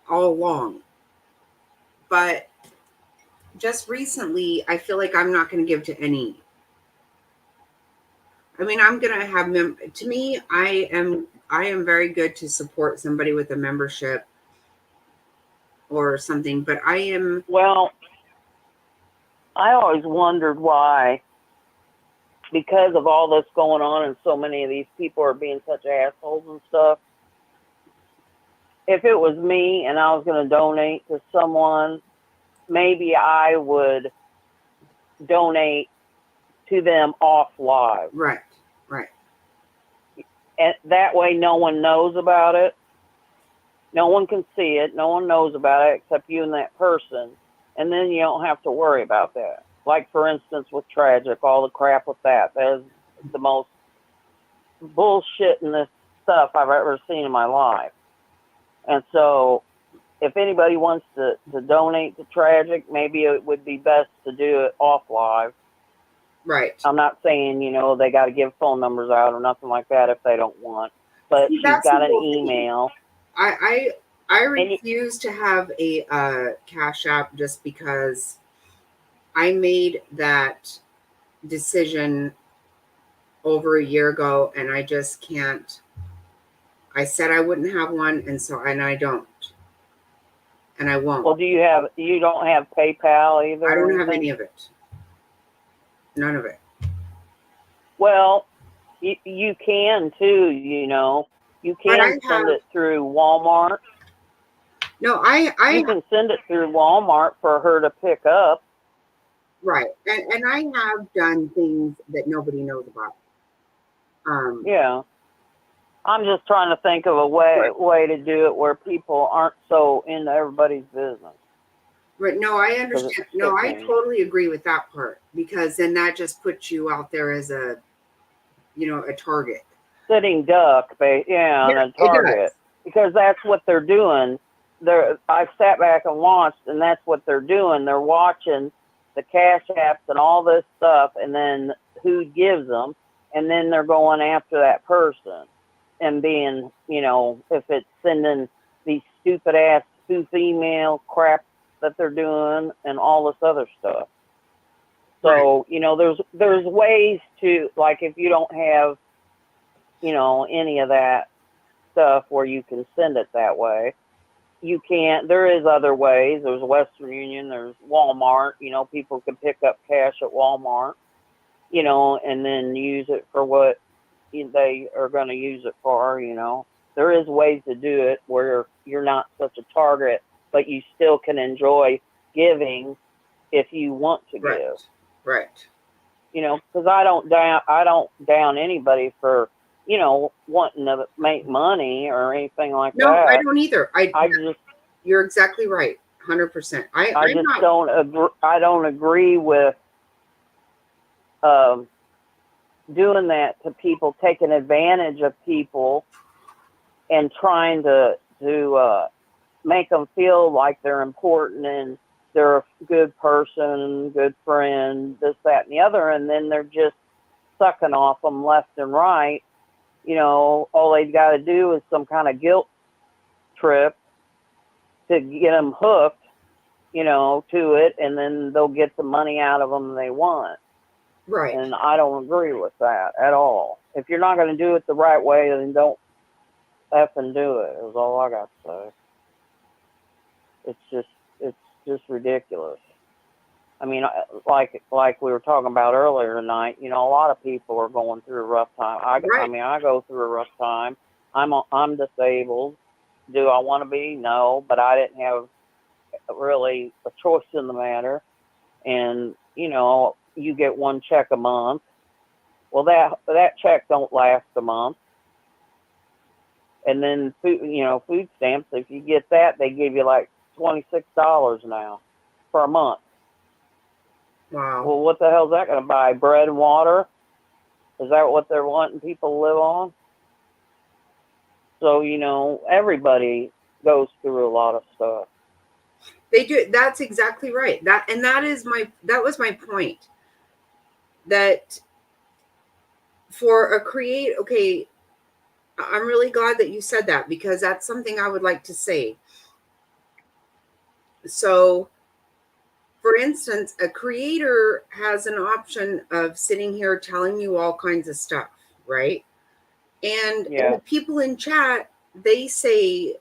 all along. But just recently, I feel like I'm not going to give to any. I mean, I'm going to have to me, I am very good to support somebody with a membership or something, but Well, I always wondered why, because of all this going on and so many of these people are being such assholes and stuff. If it was me and I was going to donate to someone, maybe I would donate to them off live. Right. And that way no one knows about it. No one can see it. No one knows about it except you and that person. And then you don't have to worry about that. Like, for instance, with Tragic, all the crap with that. That is the most bullshittingest stuff I've ever seen in my life. And so if anybody wants to donate to Tragic, maybe it would be best to do it off live. Right. I'm not saying, they got to give phone numbers out or nothing like that if they don't want. But she's got an email. I refuse to have a Cash App just because I made that decision over a year ago, and I just can't. I said I wouldn't have one, and I don't, and I won't. Well, you don't have PayPal either? I or don't have anything? any of it. None of it. Well, you can too, you know. You But I can have send it through Walmart. no. You can send it through Walmart for her to pick up. Right, and I have done things that nobody knows about. Yeah. I'm just trying to think of a way to do it where people aren't so into everybody's business. Right. No, I 'Cause it's understand. No, I sickening. totally agree with that part, because then that just puts you out there as a target. Sitting duck, and Yeah, a it target, does. because that's what they're doing. I've sat back and watched, and that's what they're doing. They're watching the cash apps and all this stuff, and then who gives them, and then they're going after that person and being, if it's sending these stupid ass spoof email crap that they're doing and all this other stuff. So, there's ways to, like, if you don't have, any of that stuff where you can send it that way, you can't. There is other ways. There's Western Union, there's Walmart. People can pick up cash at Walmart, and then use it for what they are going to use it for. There is ways to do it where you're not such a target, but you still can enjoy giving if you want to give. Right. Because I don't down anybody for wanting to make money or anything like No, that. I don't either. I just You're exactly right. 100%. I just don't agree. I don't agree with doing that to people, taking advantage of people, and trying to make them feel like they're important and they're a good person, good friend, this, that, and the other, and then they're just sucking off them left and right. All they've got to do is some kind of guilt trip to get them hooked, to it, and then they'll get the money out of them they want. Right. And I don't agree with that at all. If you're not going to do it the right way, then don't effing do it, is all I got to say. It's just ridiculous. I mean, like we were talking about earlier tonight, a lot of people are going through a rough time. I go through a rough time. I'm disabled. Do I want to be? No, but I didn't have really a choice in the matter. And, you get one check a month. Well, that check don't last a month. And then food stamps, if you get that, they give you like $26 now for a month. Wow. Well, what the hell is that going to buy? Bread and water? Is that what they're wanting people to live on? So, everybody goes through a lot of stuff. They do. That's exactly right. That was my point. That for a okay, I'm really glad that you said that, because that's something I would like to say. So, for instance, a creator has an option of sitting here telling you all kinds of stuff, right? And the people in chat, they say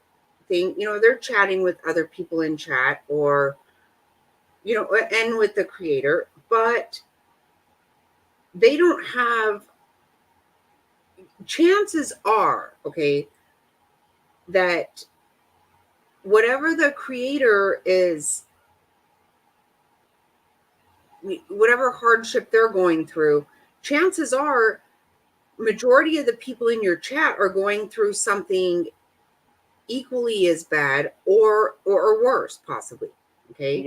they're chatting with other people in chat, or, and with the creator, but they don't have, chances are, okay, that whatever the creator is, whatever hardship they're going through, chances are majority of the people in your chat are going through something equally as bad or worse, possibly. Okay.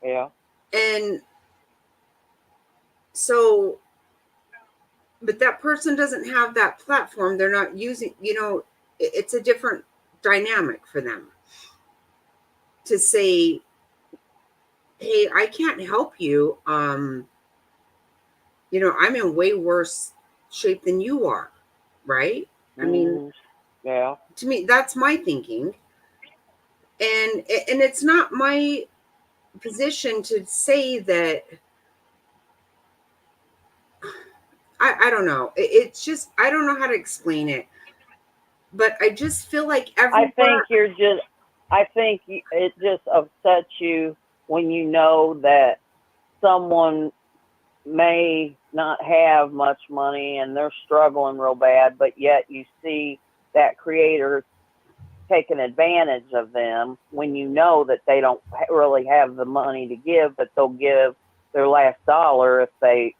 Yeah. And so, but that person doesn't have that platform. They're not using, it's a different dynamic for them to say, hey, I can't help you. I'm in way worse shape than you are. Right. I mean, to me, that's my thinking. And it's not my position to say that. I don't know. It's just, I don't know how to explain it, but I just feel like I think everywhere. it just upsets you when you know that someone may not have much money and they're struggling real bad, but yet you see that creator taking advantage of them when you know that they don't really have the money to give, but they'll give their last dollar if they,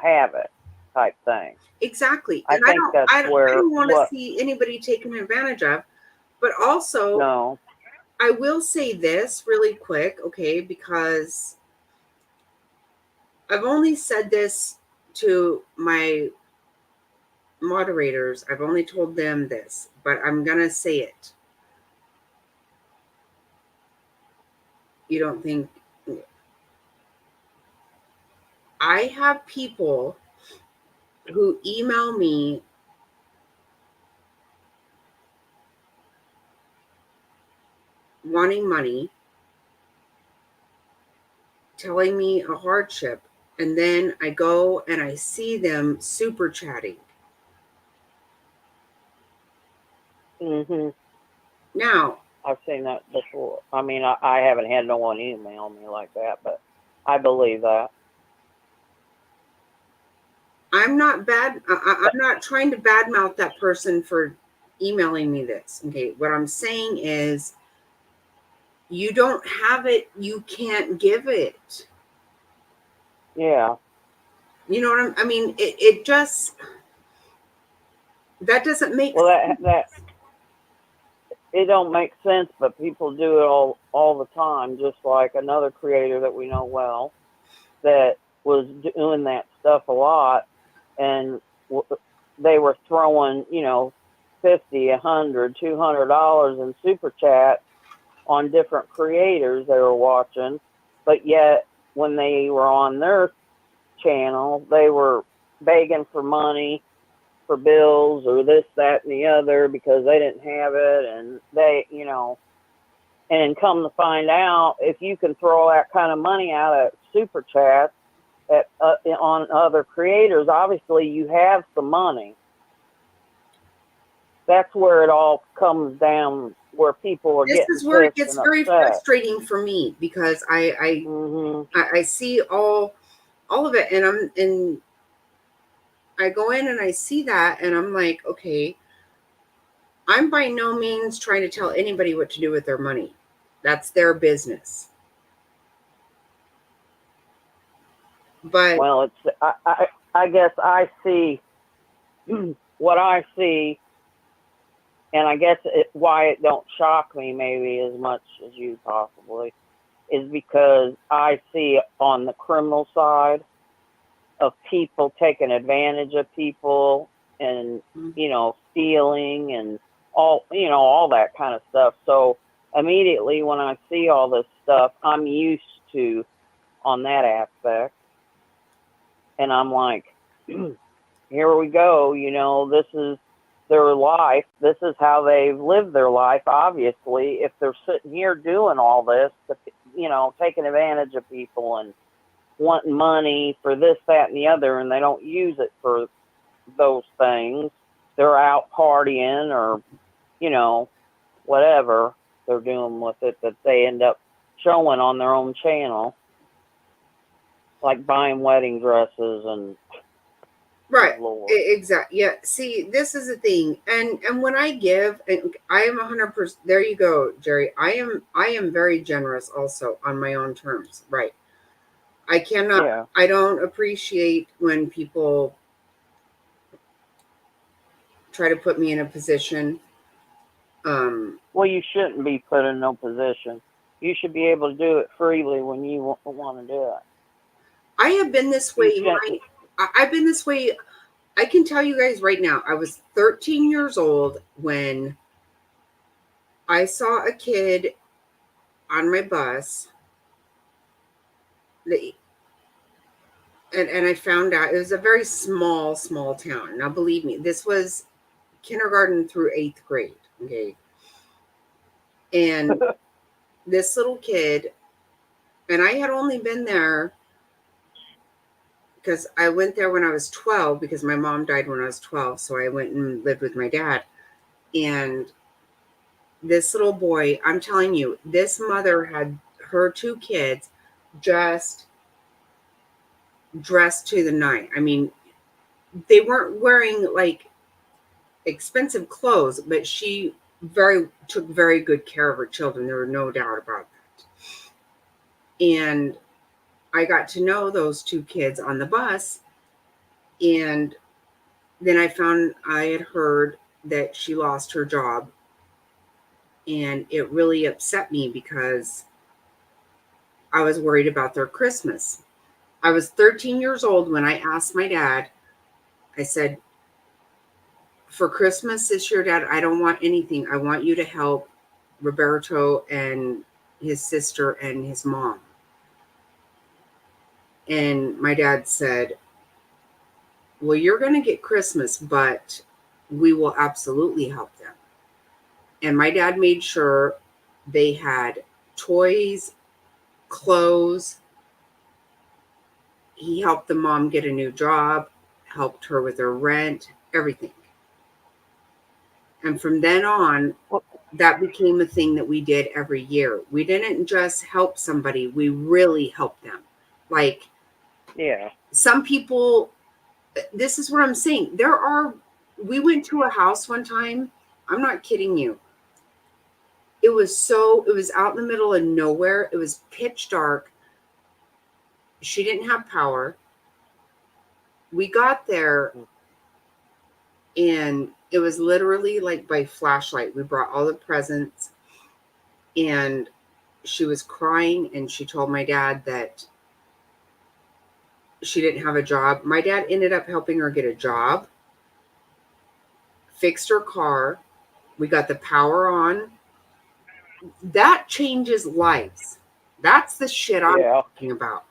have it, type thing. Exactly. I And I think don't that's I, don't- I where don't want to what see anybody taken advantage of. But also, no. I will say this really quick, okay, because I've only said this to my moderators. I've only told them this, but I'm going to say it. You don't think I have people who email me wanting money, telling me a hardship, and then I go and I see them super chatting. Mhm. Now, I've seen that before. I mean, I haven't had no one email me like that, but I believe that. I'm not bad. I'm not trying to badmouth that person for emailing me this. Okay. What I'm saying is, you don't have it, you can't give it. Yeah. You know what I mean? It just, that doesn't make Well, sense. that it don't make sense, but people do it all the time. Just like another creator that we know well that was doing that stuff a lot, and they were throwing, $50, $100, $200 in super chat on different creators they were watching, but yet when they were on their channel, they were begging for money for bills or this, that, and the other because they didn't have it, and and come to find out, if you can throw that kind of money out at super chats on other creators, obviously you have some money. That's where it all comes down, where people are This getting is where it pissed gets and very upset. frustrating for me, because Mhm. I see all of it, and I go in and I see that, and I'm like, okay, I'm by no means trying to tell anybody what to do with their money. That's their business. But Well, it's I guess I see what I see, and I guess why it don't shock me maybe as much as you possibly is because I see on the criminal side of people taking advantage of people and stealing and all that kind of stuff. So immediately when I see all this stuff, I'm used to on that aspect, and I'm like, here we go. This is their life. This is how they've lived their life. Obviously, if they're sitting here doing all this, taking advantage of people and wanting money for this, that, and the other, and they don't use it for those things, they're out partying or, whatever they're doing with it that they end up showing on their own channel, like buying wedding dresses and right, good Lord. exactly. Yeah. See, this is the thing, and when I give, and I am 100%. There you go, Jerry. I am very generous, also on my own terms. Right. I cannot. Yeah. I don't appreciate when people try to put me in a position. Well, you shouldn't be put in no position. You should be able to do it freely when you want to do it. I have been this You way. shouldn't. I've been this way. I can tell you guys right now. I was 13 years old when I saw a kid on my bus. That, and I found out it was a very small town. Now, believe me, this was kindergarten through 8th grade. Okay. And this little kid, And I had only been there because I went there when I was 12 because my mom died when I was 12. So I went and lived with my dad. And this little boy, I'm telling you, this mother had her 2 kids just dressed to the nine. I mean, they weren't wearing like expensive clothes, but she took very good care of her children. There were no doubt about that. And I got to know those 2 kids on the bus, and then I had heard that she lost her job, and it really upset me because I was worried about their Christmas. I was 13 years old when I asked my dad, I said, for Christmas this year, Dad, I don't want anything. I want you to help Roberto and his sister and his mom. And my dad said, well, you're going to get Christmas, but we will absolutely help them. And my dad made sure they had toys, clothes. He helped the mom get a new job, helped her with her rent, everything. And from then on, that became a thing that we did every year. We didn't just help somebody, we really helped them. Like, Yeah. some people, this is what I'm saying. We went to a house one time. I'm not kidding you. It was out in the middle of nowhere. It was pitch dark. She didn't have power. We got there and it was literally like by flashlight. We brought all the presents, and she was crying, and she told my dad that she didn't have a job. My dad ended up helping her get a job, fixed her car. We got the power on. That changes lives. That's the shit I'm talking about.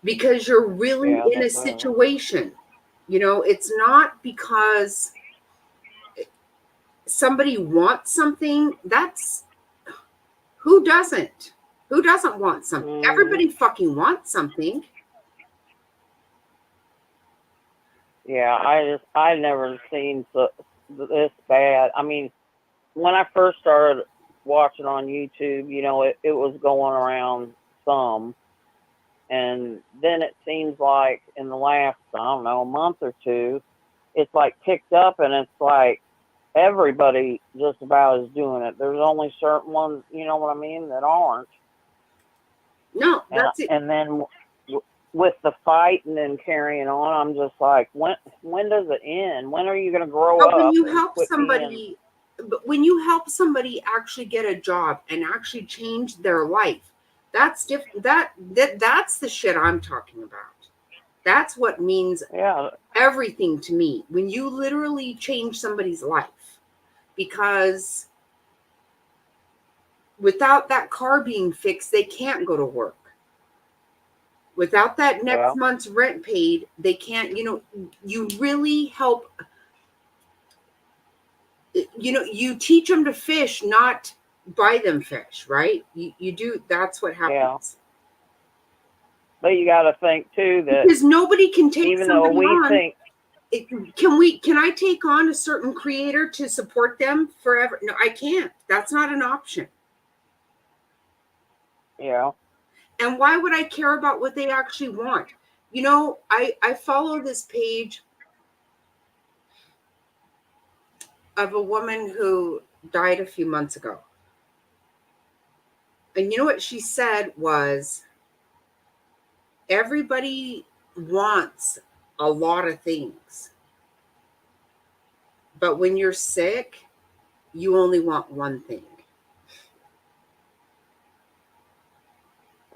Because you're really in a situation. You know, it's not because somebody wants something. Who doesn't? Who doesn't want something? Everybody fucking wants something. Yeah, I never seen this bad. I mean, when I first started watching on YouTube, you know, it was going around some, and then it seems like in the last, I don't know, a month or two, it's like picked up, and it's like everybody just about is doing it. There's only certain ones, you know what I mean, that aren't. No, that's it. And then with the fight and then carrying on, I'm just like, when does it end? When are you going to grow up? When you help somebody, but when you help somebody actually get a job and actually change their life, that's different. That's the shit I'm talking about. That's what means everything to me. When you literally change somebody's life, because without that car being fixed, they can't go to work. Without that next month's rent paid, they can't, you know, you really help. You know, you teach them to fish, not buy them fish, right? You do. That's what happens. Yeah. But you got to think too that because nobody can take even somebody though we on. Think, can I take on a certain creator to support them forever? No, I can't. That's not an option. Yeah. And why would I care about what they actually want? You know, I follow this page of a woman who died a few months ago. And you know what she said was, everybody wants a lot of things. But when you're sick, you only want one thing.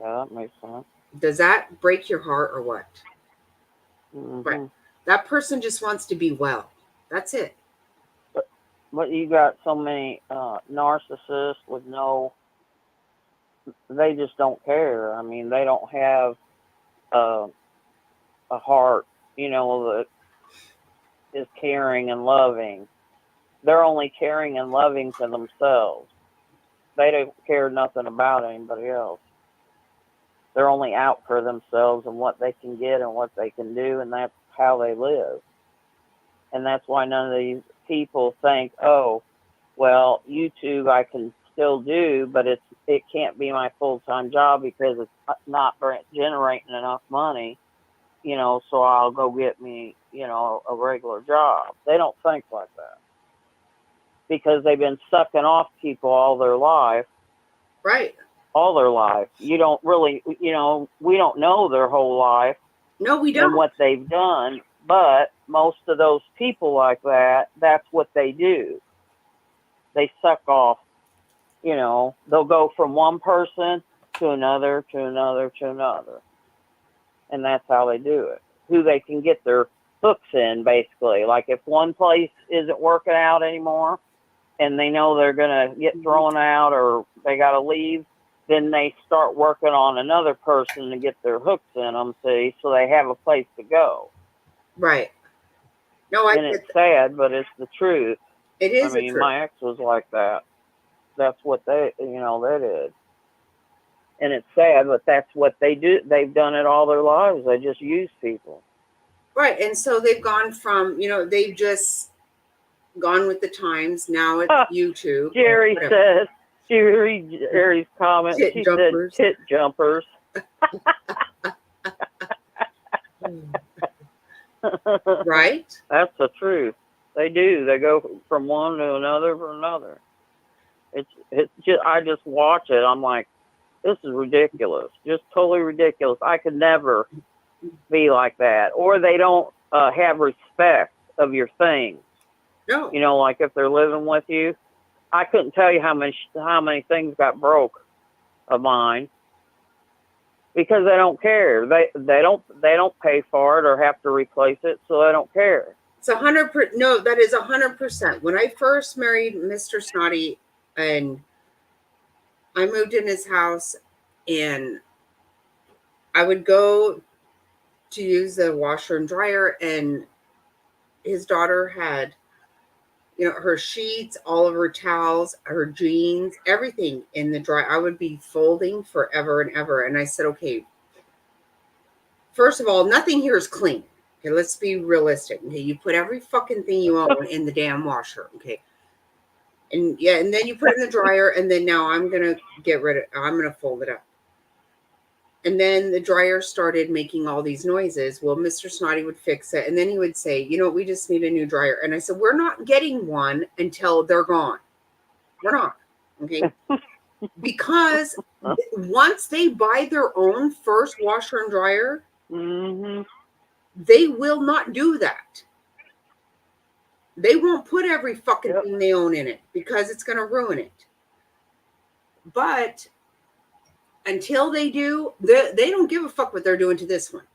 Yeah, that makes sense. Does that break your heart or what? Mm-hmm. Right. That person just wants to be well. That's it. But you got so many narcissists with they just don't care. I mean, they don't have a heart, you know, that is caring and loving. They're only caring and loving to themselves. They don't care nothing about anybody else. They're only out for themselves and what they can get and what they can do, and that's how they live. And that's why none of these people think, oh, well, YouTube I can still do, but it can't be my full-time job because it's not generating enough money, so I'll go get me, a regular job. They don't think like that because they've been sucking off people all their life. Right. All their life. You don't really, we don't know their whole life. No, we don't. And what they've done, but most of those people like that, that's what they do. They suck off, they'll go from one person to another, to another, to another. And that's how they do it. Who they can get their hooks in, basically. Like if one place isn't working out anymore and they know they're going to get thrown out or they got to leave, then they start working on another person to get their hooks in them, see, so they have a place to go. Right. No, I and it's sad, but it's the truth. It is. I mean, the truth. my ex was like that. That's what they did. And it's sad, but that's what they do. They've done it all their lives. They just use people. Right. And so they've gone from, they've just gone with the times. Now it's YouTube. Jerry says, Jerry's comment, she jumpers. said tit jumpers. Right? That's the truth. They do. They go from one to another to another. It's just, I just watch it. I'm like, this is ridiculous. Just totally ridiculous. I could never be like that. Or they don't have respect of your things. No. Like if they're living with you, I couldn't tell you how many things got broke of mine because they don't care. They don't pay for it or have to replace it, so they don't care. It's 100%. No, that is 100%. When I first married Mr. Snotty, and I moved in his house, and I would go to use the washer and dryer, and his daughter had, her sheets, all of her towels, her jeans, everything in the dryer. I would be folding forever and ever. And I said, okay, first of all, nothing here is clean. Okay, let's be realistic. Okay, you put every fucking thing you own in the damn washer. Okay. And and then you put it in the dryer, and then now I'm gonna fold it up. And then the dryer started making all these noises. Well, Mr. Snotty would fix it, and then he would say, we just need a new dryer. And I said, we're not getting one until they're gone. We're not. Okay. Because once they buy their own first washer and dryer, they will not do that. They won't put every fucking thing they own in it because it's going to ruin it. But until they do, they don't give a fuck what they're doing to this one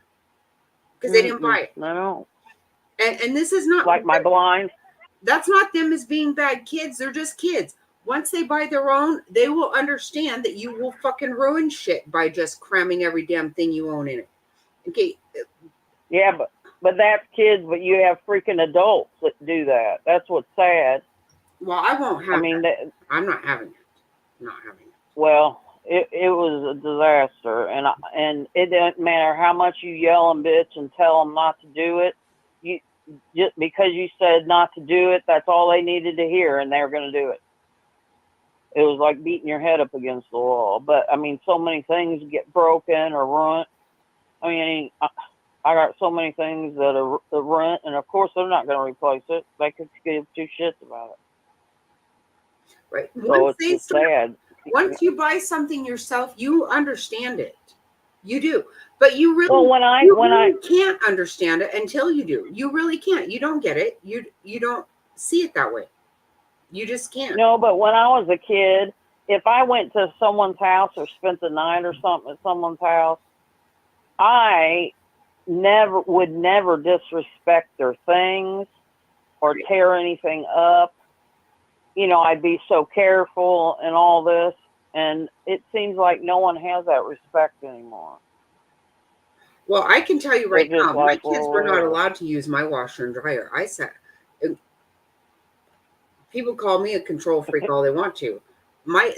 because they didn't buy it. I don't. And this is not like my blinds. That's not them as being bad kids. They're just kids. Once they buy their own, they will understand that you will fucking ruin shit by just cramming every damn thing you own in it. Okay. Yeah, but that's kids, but you have freaking adults that do that. That's what's sad. Well, I won't have that. I'm not having it. I'm not having it. Well, it was a disaster. And it doesn't matter how much you yell and bitch and tell them not to do it. You just because you said not to do it, that's all they needed to hear, and they were going to do it. It was like beating your head up against the wall. But, I mean, so many things get broken or ruined. I mean, I got so many things that are rent, and of course they're not going to replace it. They could give two shits about it. Right. So it's just sad. Once you buy something yourself, you understand it. You do. But you really, I can't understand it until you do. You really can't. You don't get it. You don't see it that way. You just can't. No, but when I was a kid, if I went to someone's house or spent the night or something at someone's house, I would never disrespect their things or tear anything up. I'd be so careful and all this, and it seems like no one has that respect anymore. Well, I can tell you right now, my like, kids were not allowed to use my washer and dryer. People call me a control freak all they want to.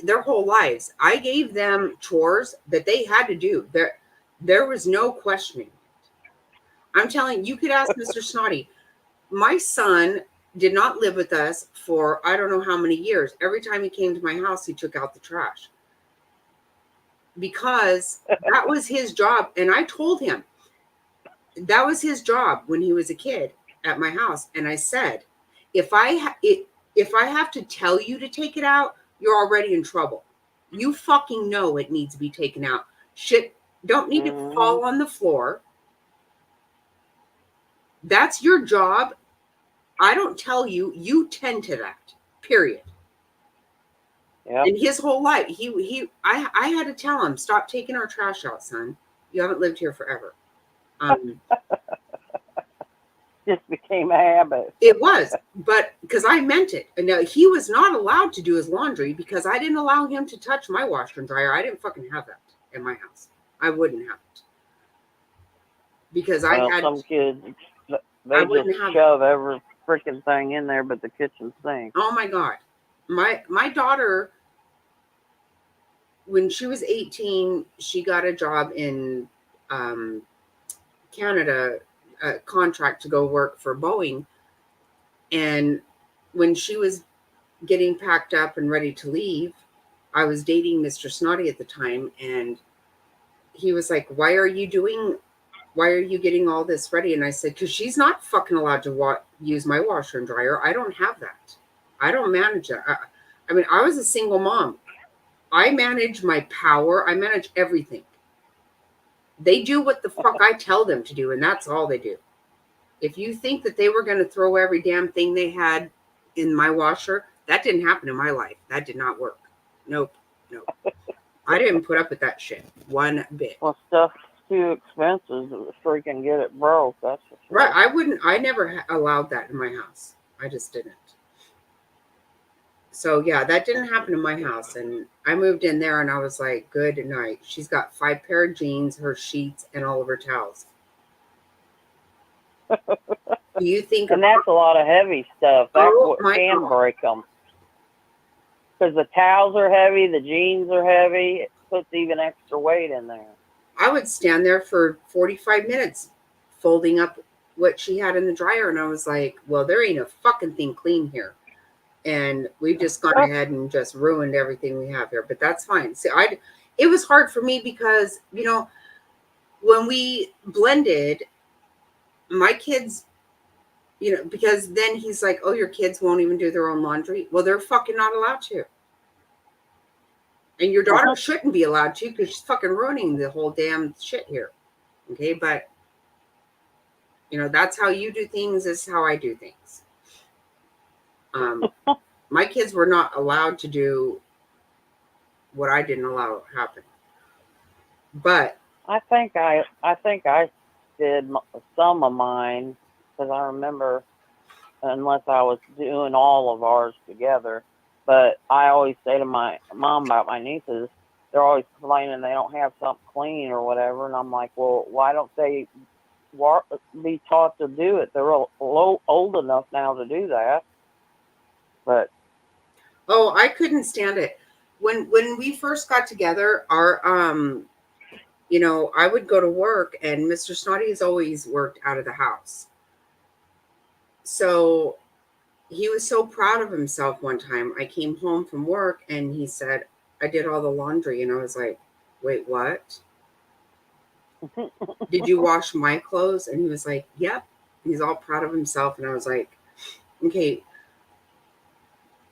their whole lives. I gave them chores that they had to do. There was no questioning. I'm telling you, you could ask Mr. Snotty. My son did not live with us for I don't know how many years. Every time he came to my house, he took out the trash because that was his job. And I told him that was his job when he was a kid at my house. And I said, if I have to tell you to take it out, you're already in trouble. You fucking know it needs to be taken out. Shit don't need to fall on the floor. That's your job. I don't tell you, you tend to that, period. Yep. And his whole life, I had to tell him, stop taking our trash out, son. You haven't lived here forever. Just became a habit. It was, but because I meant it. And now he was not allowed to do his laundry because I didn't allow him to touch my washer and dryer. I didn't fucking have that in my house. I wouldn't have it. Because I had some kids, I they wouldn't just have shove every freaking thing in there but the kitchen sink. Oh my God. My daughter, when she was 18, she got a job in Canada, a contract to go work for Boeing. And when she was getting packed up and ready to leave, I was dating Mr. Snotty at the time. And he was like, why are you getting all this ready? And I said, because she's not fucking allowed to use my washer and dryer. I don't have that. I don't manage that. I mean, I was a single mom. I manage my power. I manage everything. They do what the fuck I tell them to do, and that's all they do. If you think that they were going to throw every damn thing they had in my washer, that didn't happen in my life. That did not work. Nope. I didn't put up with that shit one bit. Well, stuff's too expensive to freaking get it broke. That's for sure. Right. I never allowed that in my house. I just didn't. So yeah, that didn't happen in my house. And I moved in there and I was like, good night. She's got 5 pair of jeans, her sheets, and all of her towels. Do you think? And that's a lot of heavy stuff. That's what can break them. Because the towels are heavy, the jeans are heavy. It puts even extra weight in there. I would stand there for 45 minutes folding up what she had in the dryer. And I was like, well, there ain't a fucking thing clean here. And we've just gone ahead and just ruined everything we have here. But that's fine. See, it was hard for me because, you know, when we blended, my kids, you know, because then he's like, oh, your kids won't even do their own laundry. Well, they're fucking not allowed to. And your daughter shouldn't be allowed to because she's fucking ruining the whole damn shit here. Okay, but, you know, that's how you do things. This is how I do things. My kids were not allowed to do what I didn't allow happen. But I think I did some of mine because I remember, unless I was doing all of ours together. But I always say to my mom about my nieces, they're always complaining they don't have something clean or whatever, and I'm like, well, why don't they be taught to do it? They're old enough now to do that. But I couldn't stand it. When we first got together, our you know, I would go to work and Mr. Snotty has always worked out of the house. So he was so proud of himself one time. I came home from work and he said, I did all the laundry. And I was like, wait, what? Did you wash my clothes? And he was like, yep. He's all proud of himself. And I was like, okay,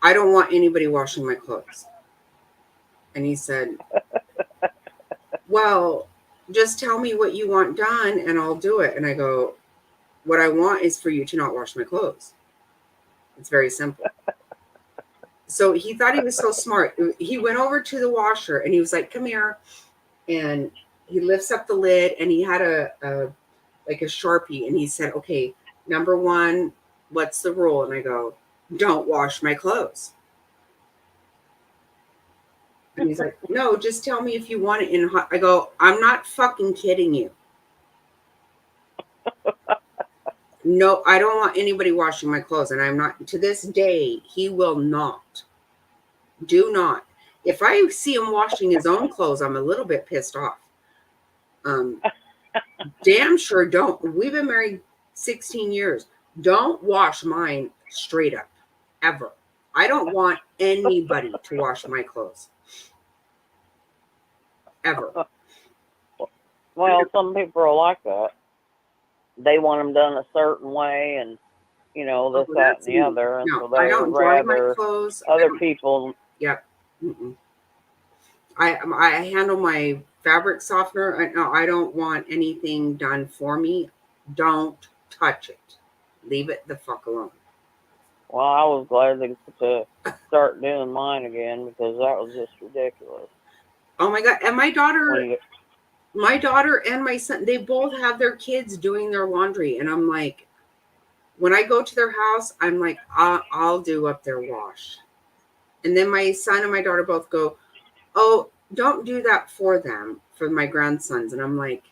I don't want anybody washing my clothes. And he said, well, just tell me what you want done and I'll do it. And I go, what I want is for you to not wash my clothes. It's very simple. So he thought he was so smart. He went over to the washer and he was like, come here. And he lifts up the lid and he had a Sharpie. And he said, okay, number 1, what's the rule? And I go, don't wash my clothes. And he's like, no, just tell me if you want it in hot. I go, I'm not fucking kidding you. No, I don't want anybody washing my clothes. And I'm not, to this day, he will not. Do not. If I see him washing his own clothes, I'm a little bit pissed off. Damn sure don't. We've been married 16 years. Don't wash mine straight up, ever. I don't want anybody to wash my clothes, ever. Well, some people are like that. They want them done a certain way, and this, that, and That's the me. other, and No, so I they would don't dry my rather clothes. other people. Yep. Mm-mm. I handle my fabric softener. No, I don't want anything done for me. Don't touch it. Leave it the fuck alone. Well, I was glad to start doing mine again because that was just ridiculous. Oh my God. And my daughter When you, and my son, they both have their kids doing their laundry. And I'm like, when I go to their house, I'm like, I'll do up their wash. And then my son and my daughter both go, oh, don't do that for them, for my grandsons. And I'm like,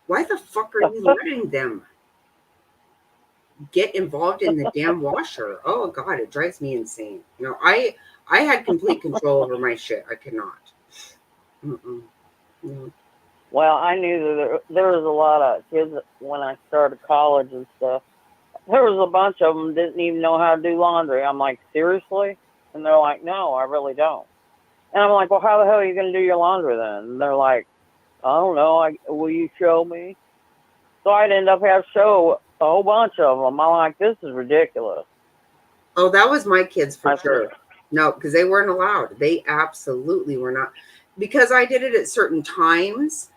why the fuck are you letting them get involved in the damn washer? Oh God, it drives me insane. I had complete control over my shit. I could not. Mm-mm. Mm. well, I knew that there was a lot of kids when I started college and stuff. There was a bunch of them didn't even know how to do laundry. I'm like, seriously? And they're like, no, I really don't. And I'm like, well, how the hell are you going to do your laundry then? And they're like, I don't know. Will you show me? So I'd end up having to show a whole bunch of them. I'm like, this is ridiculous. Oh, that was my kids for sure. Said, No, because they weren't allowed. They absolutely were not. Because I did it at certain times.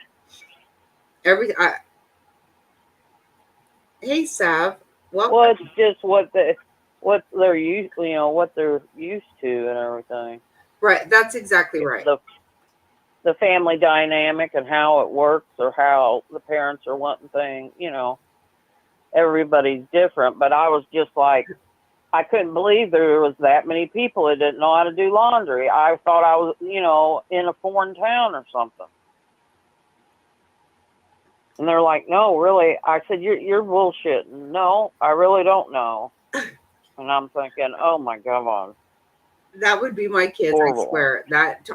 Hey, Sav. Welcome. well, it's just what they're used, what they're used to and everything. Right. That's exactly right. The family dynamic and how it works, or how the parents are wanting things. Everybody's different. But I was just like, I couldn't believe there was that many people that didn't know how to do laundry. I thought I was, in a foreign town or something. And they're like, no, really. I said, you're bullshitting. No, I really don't know. And I'm thinking, oh my God. That would be my kids. Horrible.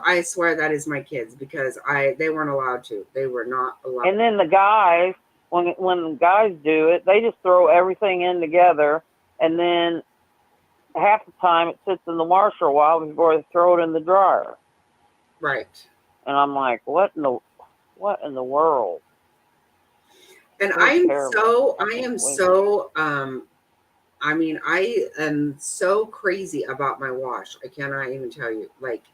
I swear that is my kids, because they weren't allowed to. They were not allowed. And then the guys, when the guys do it, they just throw everything in together, and then half the time it sits in the washer a while before they throw it in the dryer. Right. And I'm like, what in the world? And I am so crazy about my wash. I cannot even tell you. Like,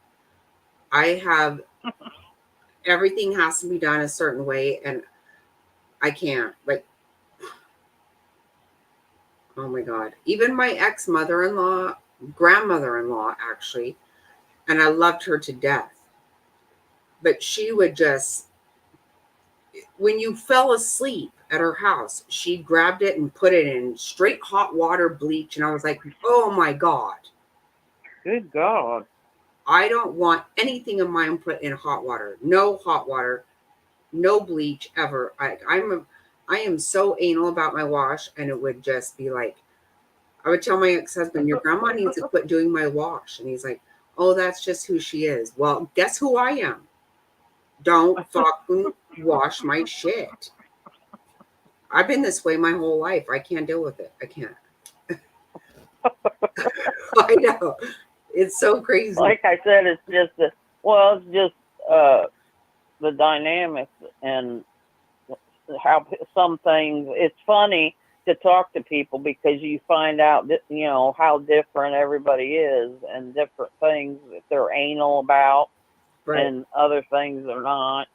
I have everything has to be done a certain way, and I can't. Like, oh my God. Even my grandmother-in-law, actually, and I loved her to death. But she would just, when you fell asleep at her house, she grabbed it and put it in straight hot water, bleach. And I was like, oh my God. Good God. I don't want anything of mine put in hot water. No hot water, no bleach ever. I am so anal about my wash, and it would just be like, I would tell my ex-husband, your grandma needs to quit doing my wash. And he's like, oh, that's just who she is. Well, guess who I am? Don't fucking wash my shit. I've been this way my whole life. I can't deal with it. I can't. I know. It's so crazy. Like I said, it's just the dynamics and how some things. It's funny to talk to people because you find out that, how different everybody is, and different things that they're anal about, right. And other things they're not.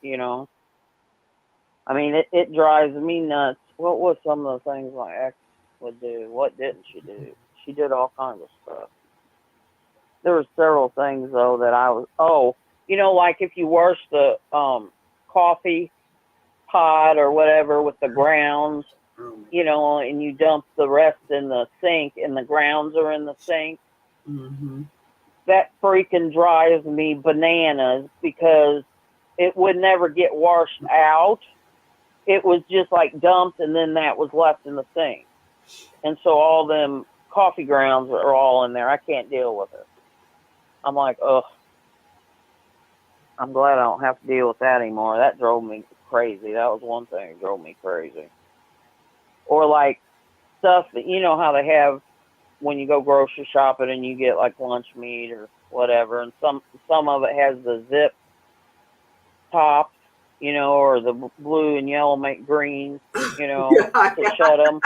I mean, it drives me nuts. What was some of the things my ex would do? What didn't she do? She did all kinds of stuff. There were several things, though, that I was, like if you wash the coffee pot or whatever with the grounds, and you dump the rest in the sink and the grounds are in the sink, that freaking drives me bananas because it would never get washed out. It was just like dumped, and then that was left in the sink. And so all them coffee grounds are all in there. I can't deal with it. I'm like, ugh. I'm glad I don't have to deal with that anymore. That drove me crazy. That was one thing that drove me crazy. Or like stuff that, you know how they have when you go grocery shopping and you get like lunch meat or whatever, and some of it has the zip top, you know, or the blue and yellow make green, you know, Yeah, to shut them.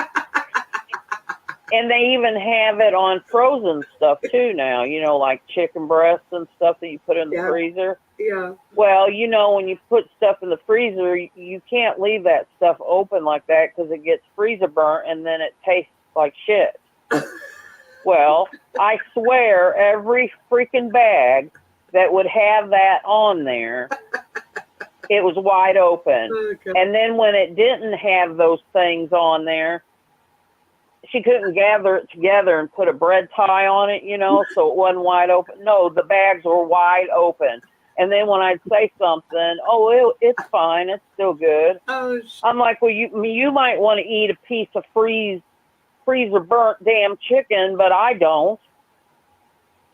And they even have it on frozen stuff too now, you know, like chicken breasts and stuff that you put in the yeah, freezer. yeah. Well, you know, when you put stuff in the freezer, you can't leave that stuff open like that because it gets freezer burnt and then it tastes like shit. Well, I swear every freaking bag that would have that on there, it was wide open. Oh, God. And then when it didn't have those things on there, she couldn't gather it together and put a bread tie on it, you know, so it wasn't wide open. No, the bags were wide open. And then when I'd say something, oh, it's fine, it's still good. Oh, I'm like, well, you might want to eat a piece of freezer burnt damn chicken, but I don't.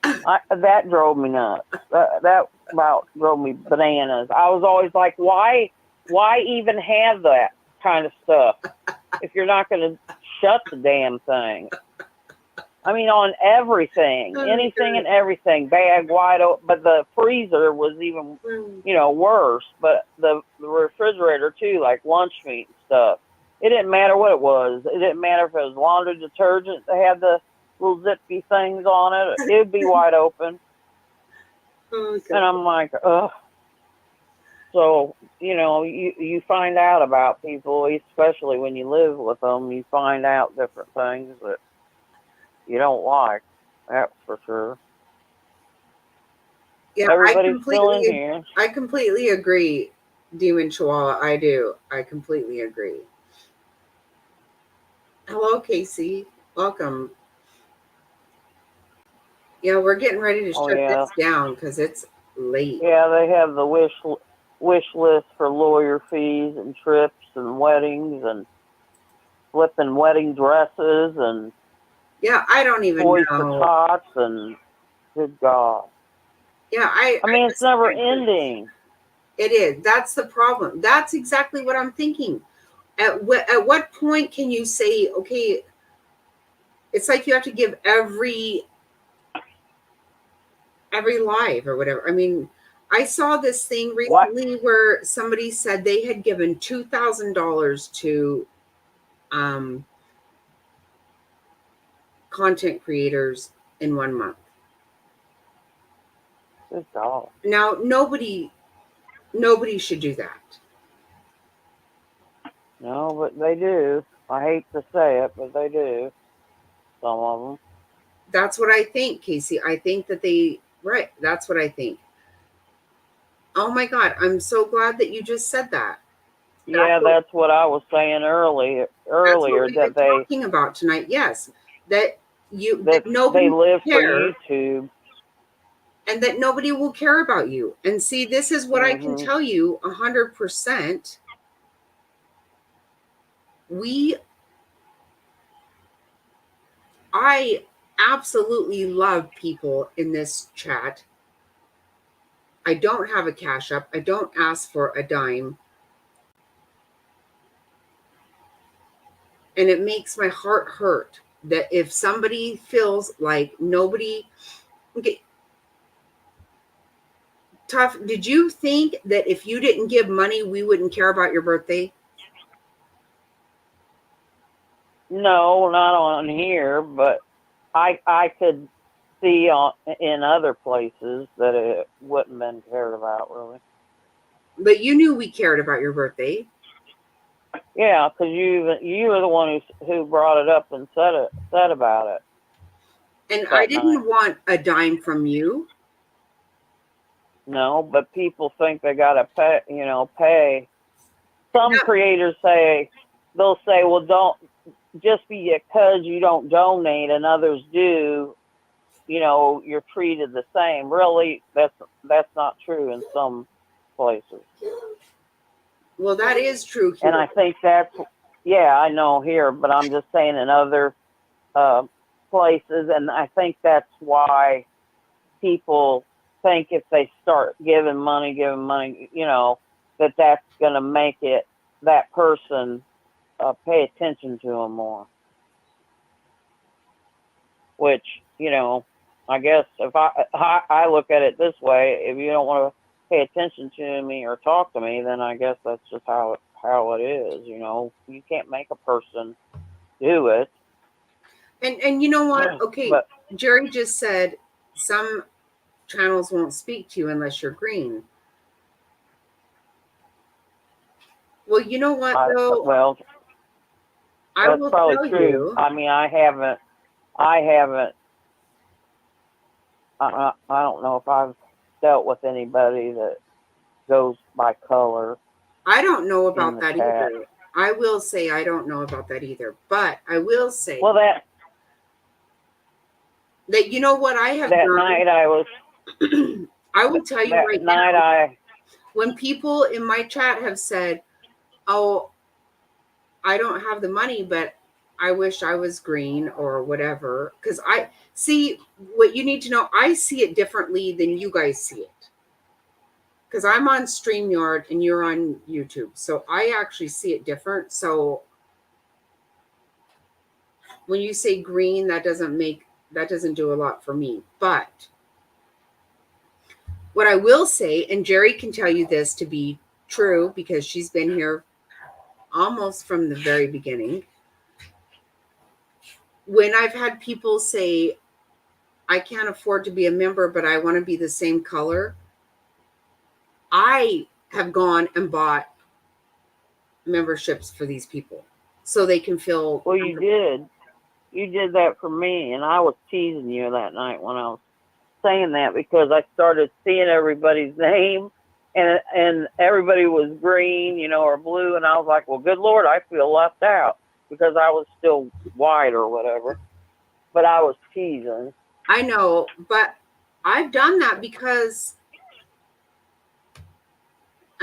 That drove me nuts. That about drove me bananas. I was always like, why even have that kind of stuff if you're not going to shut the damn thing? I mean, on everything, anything and everything, bag wide open. But the freezer was even, you know, worse. But the refrigerator too, like lunch meat and stuff. It didn't matter what it was. It didn't matter if it was laundry detergent that had the little zippy things on it. It would be wide open. Oh, God. And I'm like, ugh. So, you know, you find out about people, especially when you live with them. You find out different things that you don't like. That's for sure. Yeah, Everybody's still in here. I completely agree, Demon Chihuahua. I do. I completely agree. Hello, Casey. Welcome. Yeah, we're getting ready to shut this down because it's late. Yeah, they have the wish list for lawyer fees and trips and weddings and flipping wedding dresses and yeah, I don't even toys know. for tots and good God. Yeah, I mean, it's never ending. It is. That's the problem. That's exactly what I'm thinking. At what point can you say, okay, it's like you have to give every live or whatever. I mean, I saw this thing recently where somebody said they had given $2,000 to content creators in 1 month. Good God. Now, nobody should do that. No, but they do. I hate to say it, but they do. Some of them. That's what I think, Casey. I think that right. That's what I think. Oh my God. I'm so glad that you just said that. That's what I was saying earlier. That's what we've been talking about tonight. Yes. That nobody they live care, for YouTube. and that nobody will care about you. And see, this is what I can tell you 100%. I absolutely love people in this chat. I don't have a Cash App. I don't ask for a dime. And it makes my heart hurt that if somebody feels like nobody... Okay. Tough, did you think that if you didn't give money, we wouldn't care about your birthday? No, not on here, but I could see in other places that it wouldn't been cared about, really. But you knew we cared about your birthday. Yeah, because you were the one who brought it up and said about it. And I didn't want a dime from you. No, but people think they gotta pay. Some creators they'll say, well, don't just because you don't donate and others do, you're treated the same. Really, that's not true in some places. Well, that is true here. And I think I know here, but I'm just saying in other places, and I think that's why people think if they start giving money, you know, that's going to make it that person pay attention to them more. Which, you know, I guess if I look at it this way, if you don't want to pay attention to me or talk to me, then I guess that's just how it is. You know, you can't make a person do it. And you know what? Okay, But Jerry just said some channels won't speak to you unless you're green. Well, you know what though? well, I that's will probably tell true. you. I mean, I haven't. I don't know if I've dealt with anybody that goes by color. I don't know in about the that chat. either. I will say I don't know about that either. But I will say Well, that you know what I have that done. night I was. I will tell you that right night now. When people in my chat have said, "Oh, I don't have the money, but I wish I was green or whatever," because I see what you need to know. I see it differently than you guys see it. Because I'm on StreamYard and you're on YouTube. So I actually see it different. So when you say green, that doesn't do a lot for me. But what I will say, and Jerry can tell you this to be true because she's been here almost from the very beginning. When I've had people say, I can't afford to be a member, but I want to be the same color, I have gone and bought memberships for these people so they can feel. Well, you did that for me, and I was teasing you that night when I was saying that because I started seeing everybody's name, and everybody was green, you know, or blue, and I was like, well, good Lord, I feel left out because I was still white or whatever, but I was teasing. I know, but I've done that because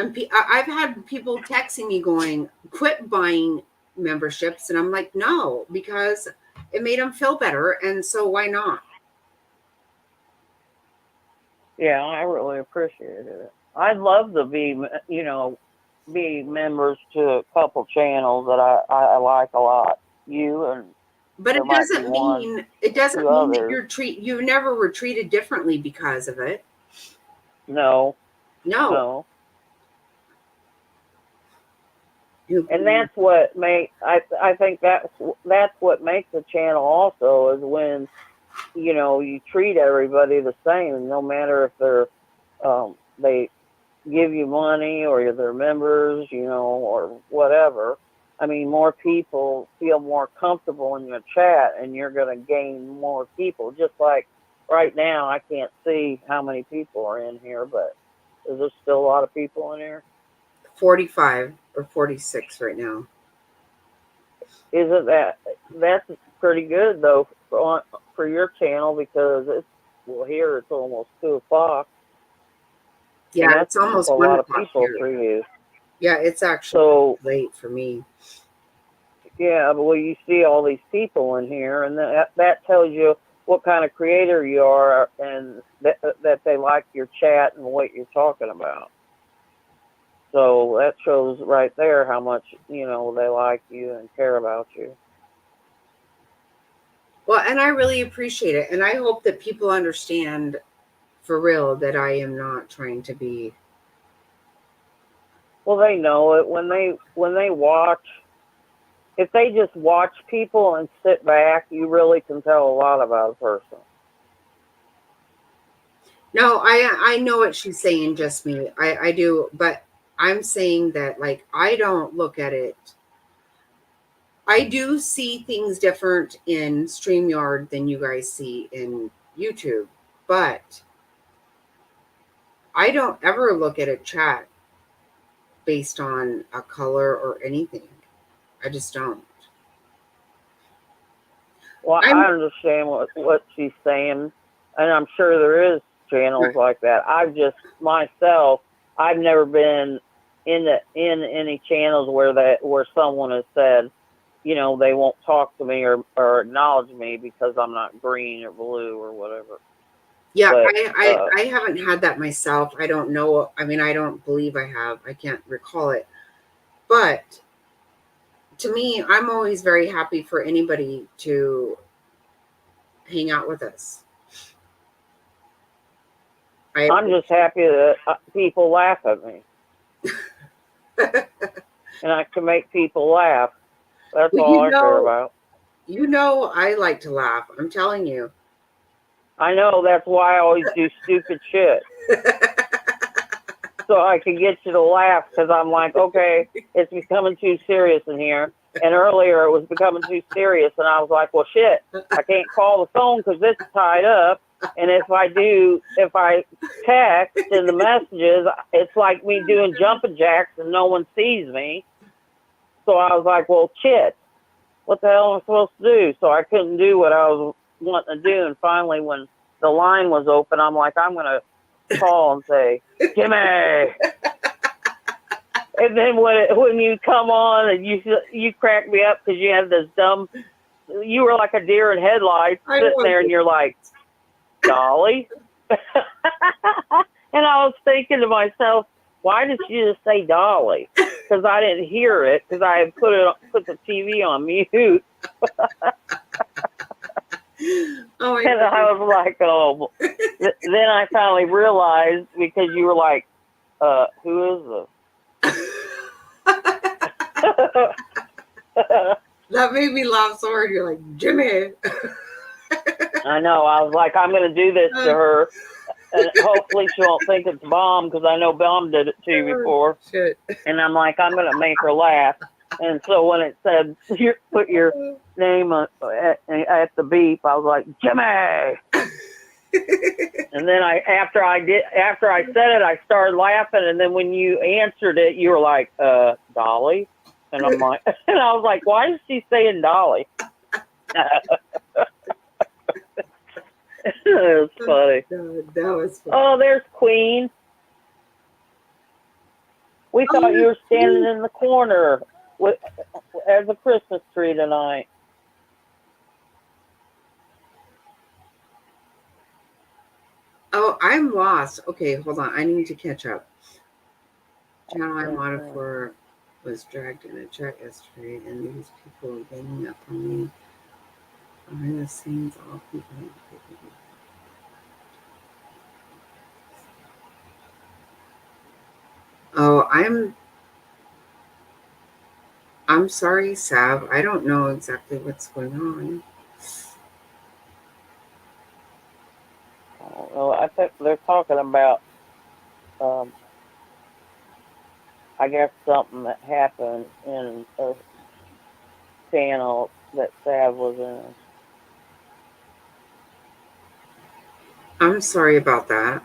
I've had people texting me going, quit buying memberships. And I'm like, no, because it made them feel better. And so why not? Yeah, I really appreciated it. I'd love to be, you know, be members to a couple channels that I like a lot. You and but it doesn't mean that you never were treated differently because of it. No. No. And that's what I think that's what makes a channel also is when, you know, you treat everybody the same, no matter if they're they give you money or they're members, you know, or whatever. I mean, more people feel more comfortable in your chat, and you're going to gain more people. Just like right now, I can't see how many people are in here, but is there still a lot of people in here? 45 or 46 right now. Isn't that's pretty good though for your channel because here it's almost 2:00. Yeah, it's almost a 1 lot of o'clock people here. for you. Yeah, it's actually late for me. Yeah, but you see all these people in here, and that tells you what kind of creator you are, and that they like your chat and what you're talking about. So that shows right there how much, you know, they like you and care about you. Well, and I really appreciate it. And I hope that people understand for real that I am not trying to be. Well, they know it when they watch. If they just watch people and sit back, you really can tell a lot about a person. No, I know what she's saying, just me. I do, but I'm saying that, like, I don't look at it. I do see things different in StreamYard than you guys see in YouTube, but I don't ever look at a chat based on a color or anything. I just don't. Well, I understand what she's saying, and I'm sure there is channels like that. I've never been in any channels where someone has said, you know, they won't talk to me or acknowledge me because I'm not green or blue or whatever. Yeah, But I haven't had that myself. I don't know. I mean, I don't believe I have. I can't recall it. But to me, I'm always very happy for anybody to hang out with us. I'm just happy that people laugh at me, and I can make people laugh. That's Well, all I care about. I like to laugh. I'm telling you. I know that's why I always do stupid shit. So I can get you to laugh because I'm like, okay, it's becoming too serious in here. And earlier it was becoming too serious, and I was like, well, shit, I can't call the phone because this is tied up. And if I text in the messages, it's like me doing jumping jacks and no one sees me. So I was like, well, shit, what the hell am I supposed to do? So I couldn't do what I was wanting to do. And finally, when the line was open, I'm like, I'm going to call and say, Jimmy. And then when you come on and you crack me up because you had this dumb, you were like a deer in headlights sitting there and you're like, Dolly? And I was thinking to myself, why did you just say Dolly? Because I didn't hear it because I had put the TV on mute. And I was like, oh. Then I finally realized because you were like, who is this? That made me laugh so hard. You're like, Jimmy. I know. I was like, I'm going to do this to her. And hopefully she won't think it's Bomb because I know Bomb did it to you before. Shit. And I'm like, I'm going to make her laugh. And so when it said, put your name at the beep, I was like, Jimmy. And then after I said it, I started laughing. And then when you answered it, you were like, Dolly. And I'm like, and I was like, why is she saying Dolly? It was funny. That was funny. Oh, there's Queen. We thought you were standing in the corner as a Christmas tree tonight. Oh, I'm lost. Okay, hold on. I need to catch up. Channel I modded for was dragged in a chat yesterday, and these people are ganging up on me. Behind the scenes, all people. Oh, I'm sorry, Sav. I don't know exactly what's going on. Well, I think they're talking about, I guess, something that happened in a channel that Sav was in. I'm sorry about that.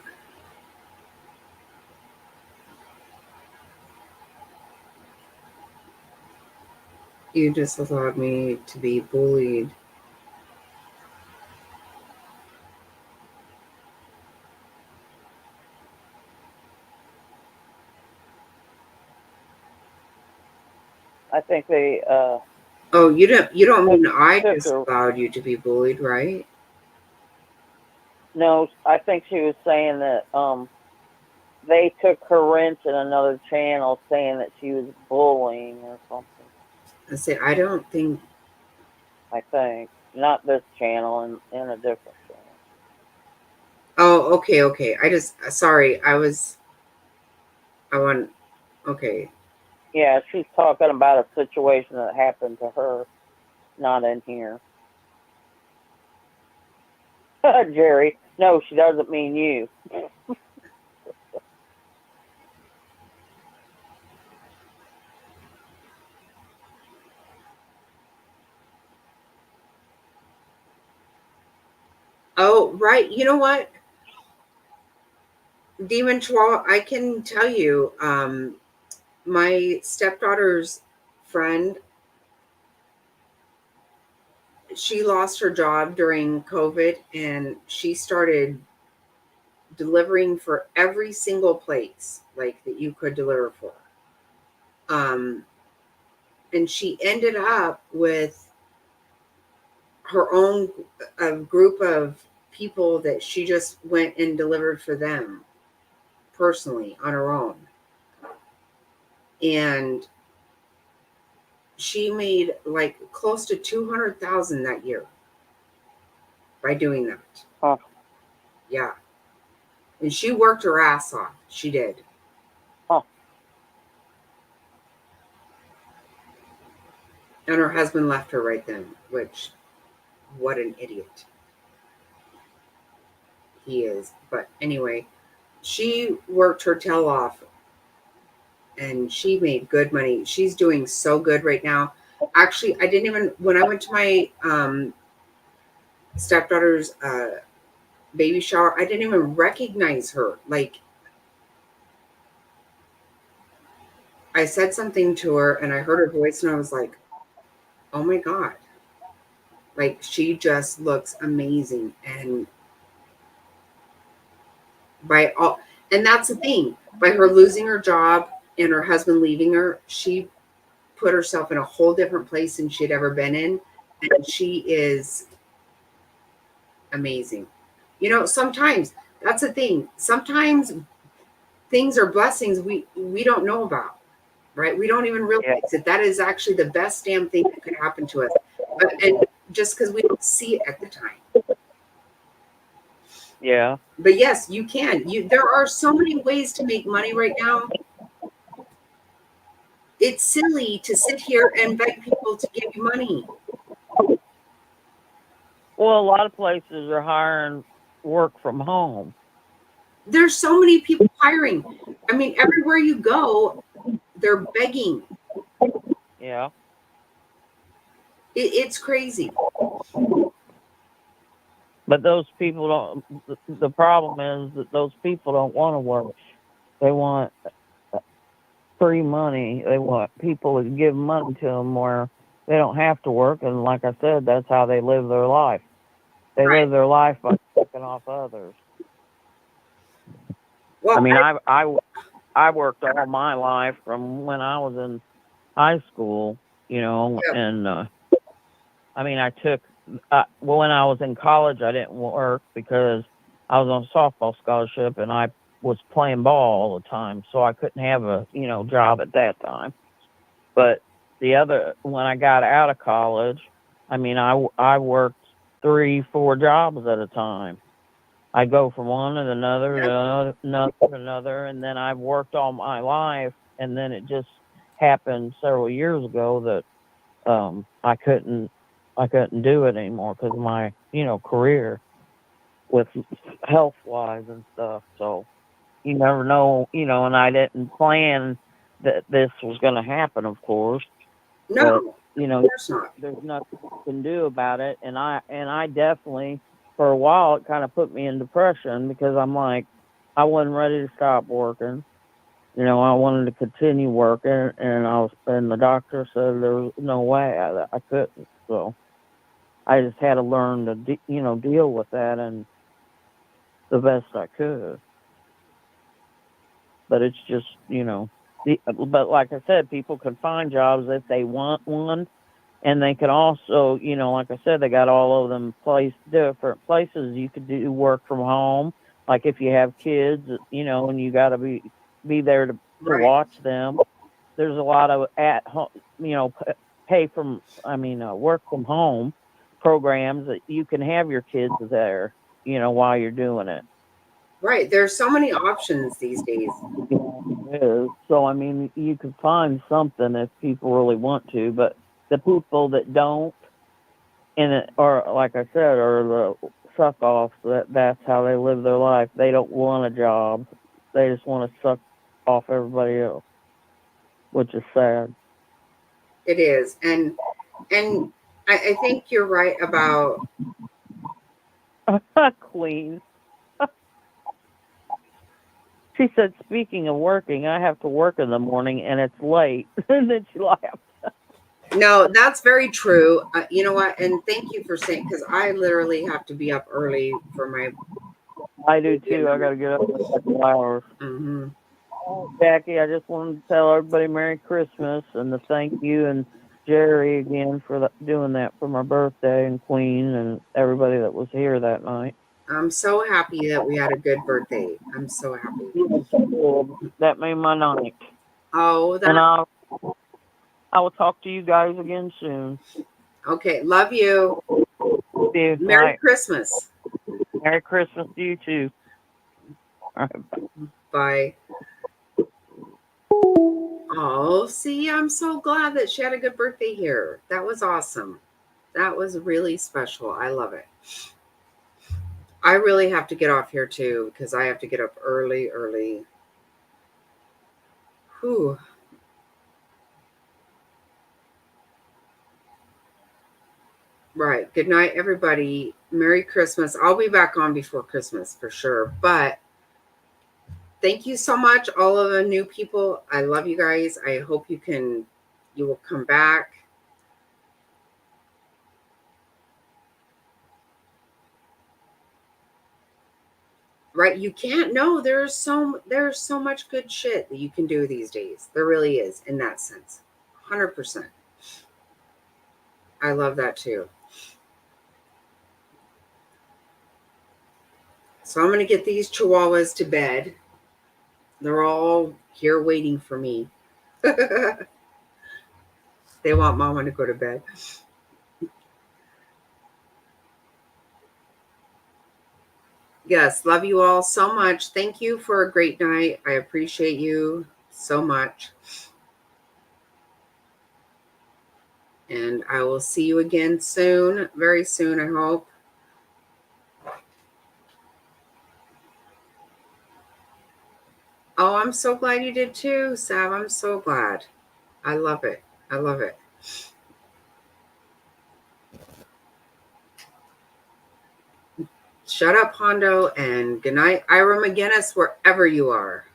You just allowed me to be bullied. I think they. Oh, you don't mean I just allowed you to be bullied, right? No, I think she was saying that they took her rent in another channel, saying that she was bullying or something. I say I don't think. I think not this channel, in a different channel. Oh, okay. Sorry. I want. Okay. Yeah, she's talking about a situation that happened to her, not in here. Jerry, no, she doesn't mean you. Oh, right. You know what? Demon Chihuahua, I can tell you, my stepdaughter's friend, she lost her job during COVID and she started delivering for every single place like that you could deliver for. And she ended up with her own group of people that she just went and delivered for them personally on her own. And she made like close to 200,000 that year by doing that. Oh. Yeah. And she worked her ass off. She did. Oh. And her husband left her right then, which, what an idiot he is. But anyway, she worked her tail off and she made good money. She's doing so good right now. Actually, I didn't even, when I went to my stepdaughter's baby shower, I didn't even recognize her. Like, I said something to her and I heard her voice and I was like, oh my God. Like, she just looks amazing. And by all, and that's the thing, by her losing her job and her husband leaving her, she put herself in a whole different place than she'd ever been in. And she is amazing. You know, sometimes that's the thing. Sometimes things are blessings we don't know about, right? We don't even realize that that is actually the best damn thing that could happen to us. And just because we don't see it at the time. Yeah. But yes, you can. There are so many ways to make money right now. It's silly to sit here and beg people to give you money. Well, a lot of places are hiring work from home. There's so many people hiring. I mean, everywhere you go, they're begging. Yeah. It's crazy. But those people don't, the problem is that those people don't want to work. They want free money. They want people to give money to them where they don't have to work. And like I said, that's how they live their life. They live their life by taking off others. Well, I mean, I worked all my life from when I was in high school, you know, and I mean, I took, when I was in college, I didn't work because I was on a softball scholarship and I was playing ball all the time. So I couldn't have a, you know, job at that time. But when I got out of college, I mean, I worked 3-4 jobs at a time. I go from one to another, to another, and then I've worked all my life. And then it just happened several years ago that I couldn't do it anymore because of my, you know, career with health wise and stuff. So you never know, you know, and I didn't plan that this was going to happen, of course. no, but, you know, of course not. There's nothing you can do about it. And I definitely, for a while, it kind of put me in depression because I'm like, I wasn't ready to stop working. You know, I wanted to continue working, and the doctor said there was no way I couldn't. So I just had to learn to, deal with that and the best I could. But it's just, but like I said, people can find jobs if they want one. And they can also, like I said, they got all of them different places you could do work from home. Like if you have kids, and you got to be there to watch them. There's a lot of work from home programs that you can have your kids there, while you're doing it. Right. There's so many options these days. So, I mean, you can find something if people really want to, but the people that don't, or like I said, are the suck offs, that's how they live their life. They don't want a job. They just want to suck off everybody else, which is sad. It is. And I think you're right about Queen. She said, speaking of working, I have to work in the morning and it's late. And then she laughed. No, that's very true. You know what? And thank you for saying, because I literally have to be up early for my. I do too. I got to get up in a couple hours. Mm-hmm. Jackie, I just wanted to tell everybody Merry Christmas and to thank you and Jerry again for doing that for my birthday and Queen and everybody that was here that night. I'm so happy that we had a good birthday. I'm so happy. That made my night. Oh, And that I will talk to you guys again soon. okay. Love you. Good Merry night. Christmas. Merry Christmas to you too. All right, Bye. Oh, see, I'm so glad that she had a good birthday here. That was awesome. That was really special. I love it. I really have to get off here too because I have to get up early. Whew. Right. Good night, everybody. Merry Christmas. I'll be back on before Christmas for sure. But thank you so much, all of the new people. I love you guys. I hope you will come back. Right. You can't know there's so much good shit that you can do these days. There really is in that sense. 100%. I love that too. So I'm going to get these chihuahuas to bed. They're all here waiting for me. They want mama to go to bed. Yes, love you all so much. Thank you for a great night. I appreciate you so much. And I will see you again soon, very soon, I hope. Oh, I'm so glad you did too, Sav. I'm so glad. I love it. I love it. Shut up, Hondo, and good night, Ira McGinnis, wherever you are.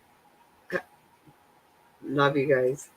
Love you guys.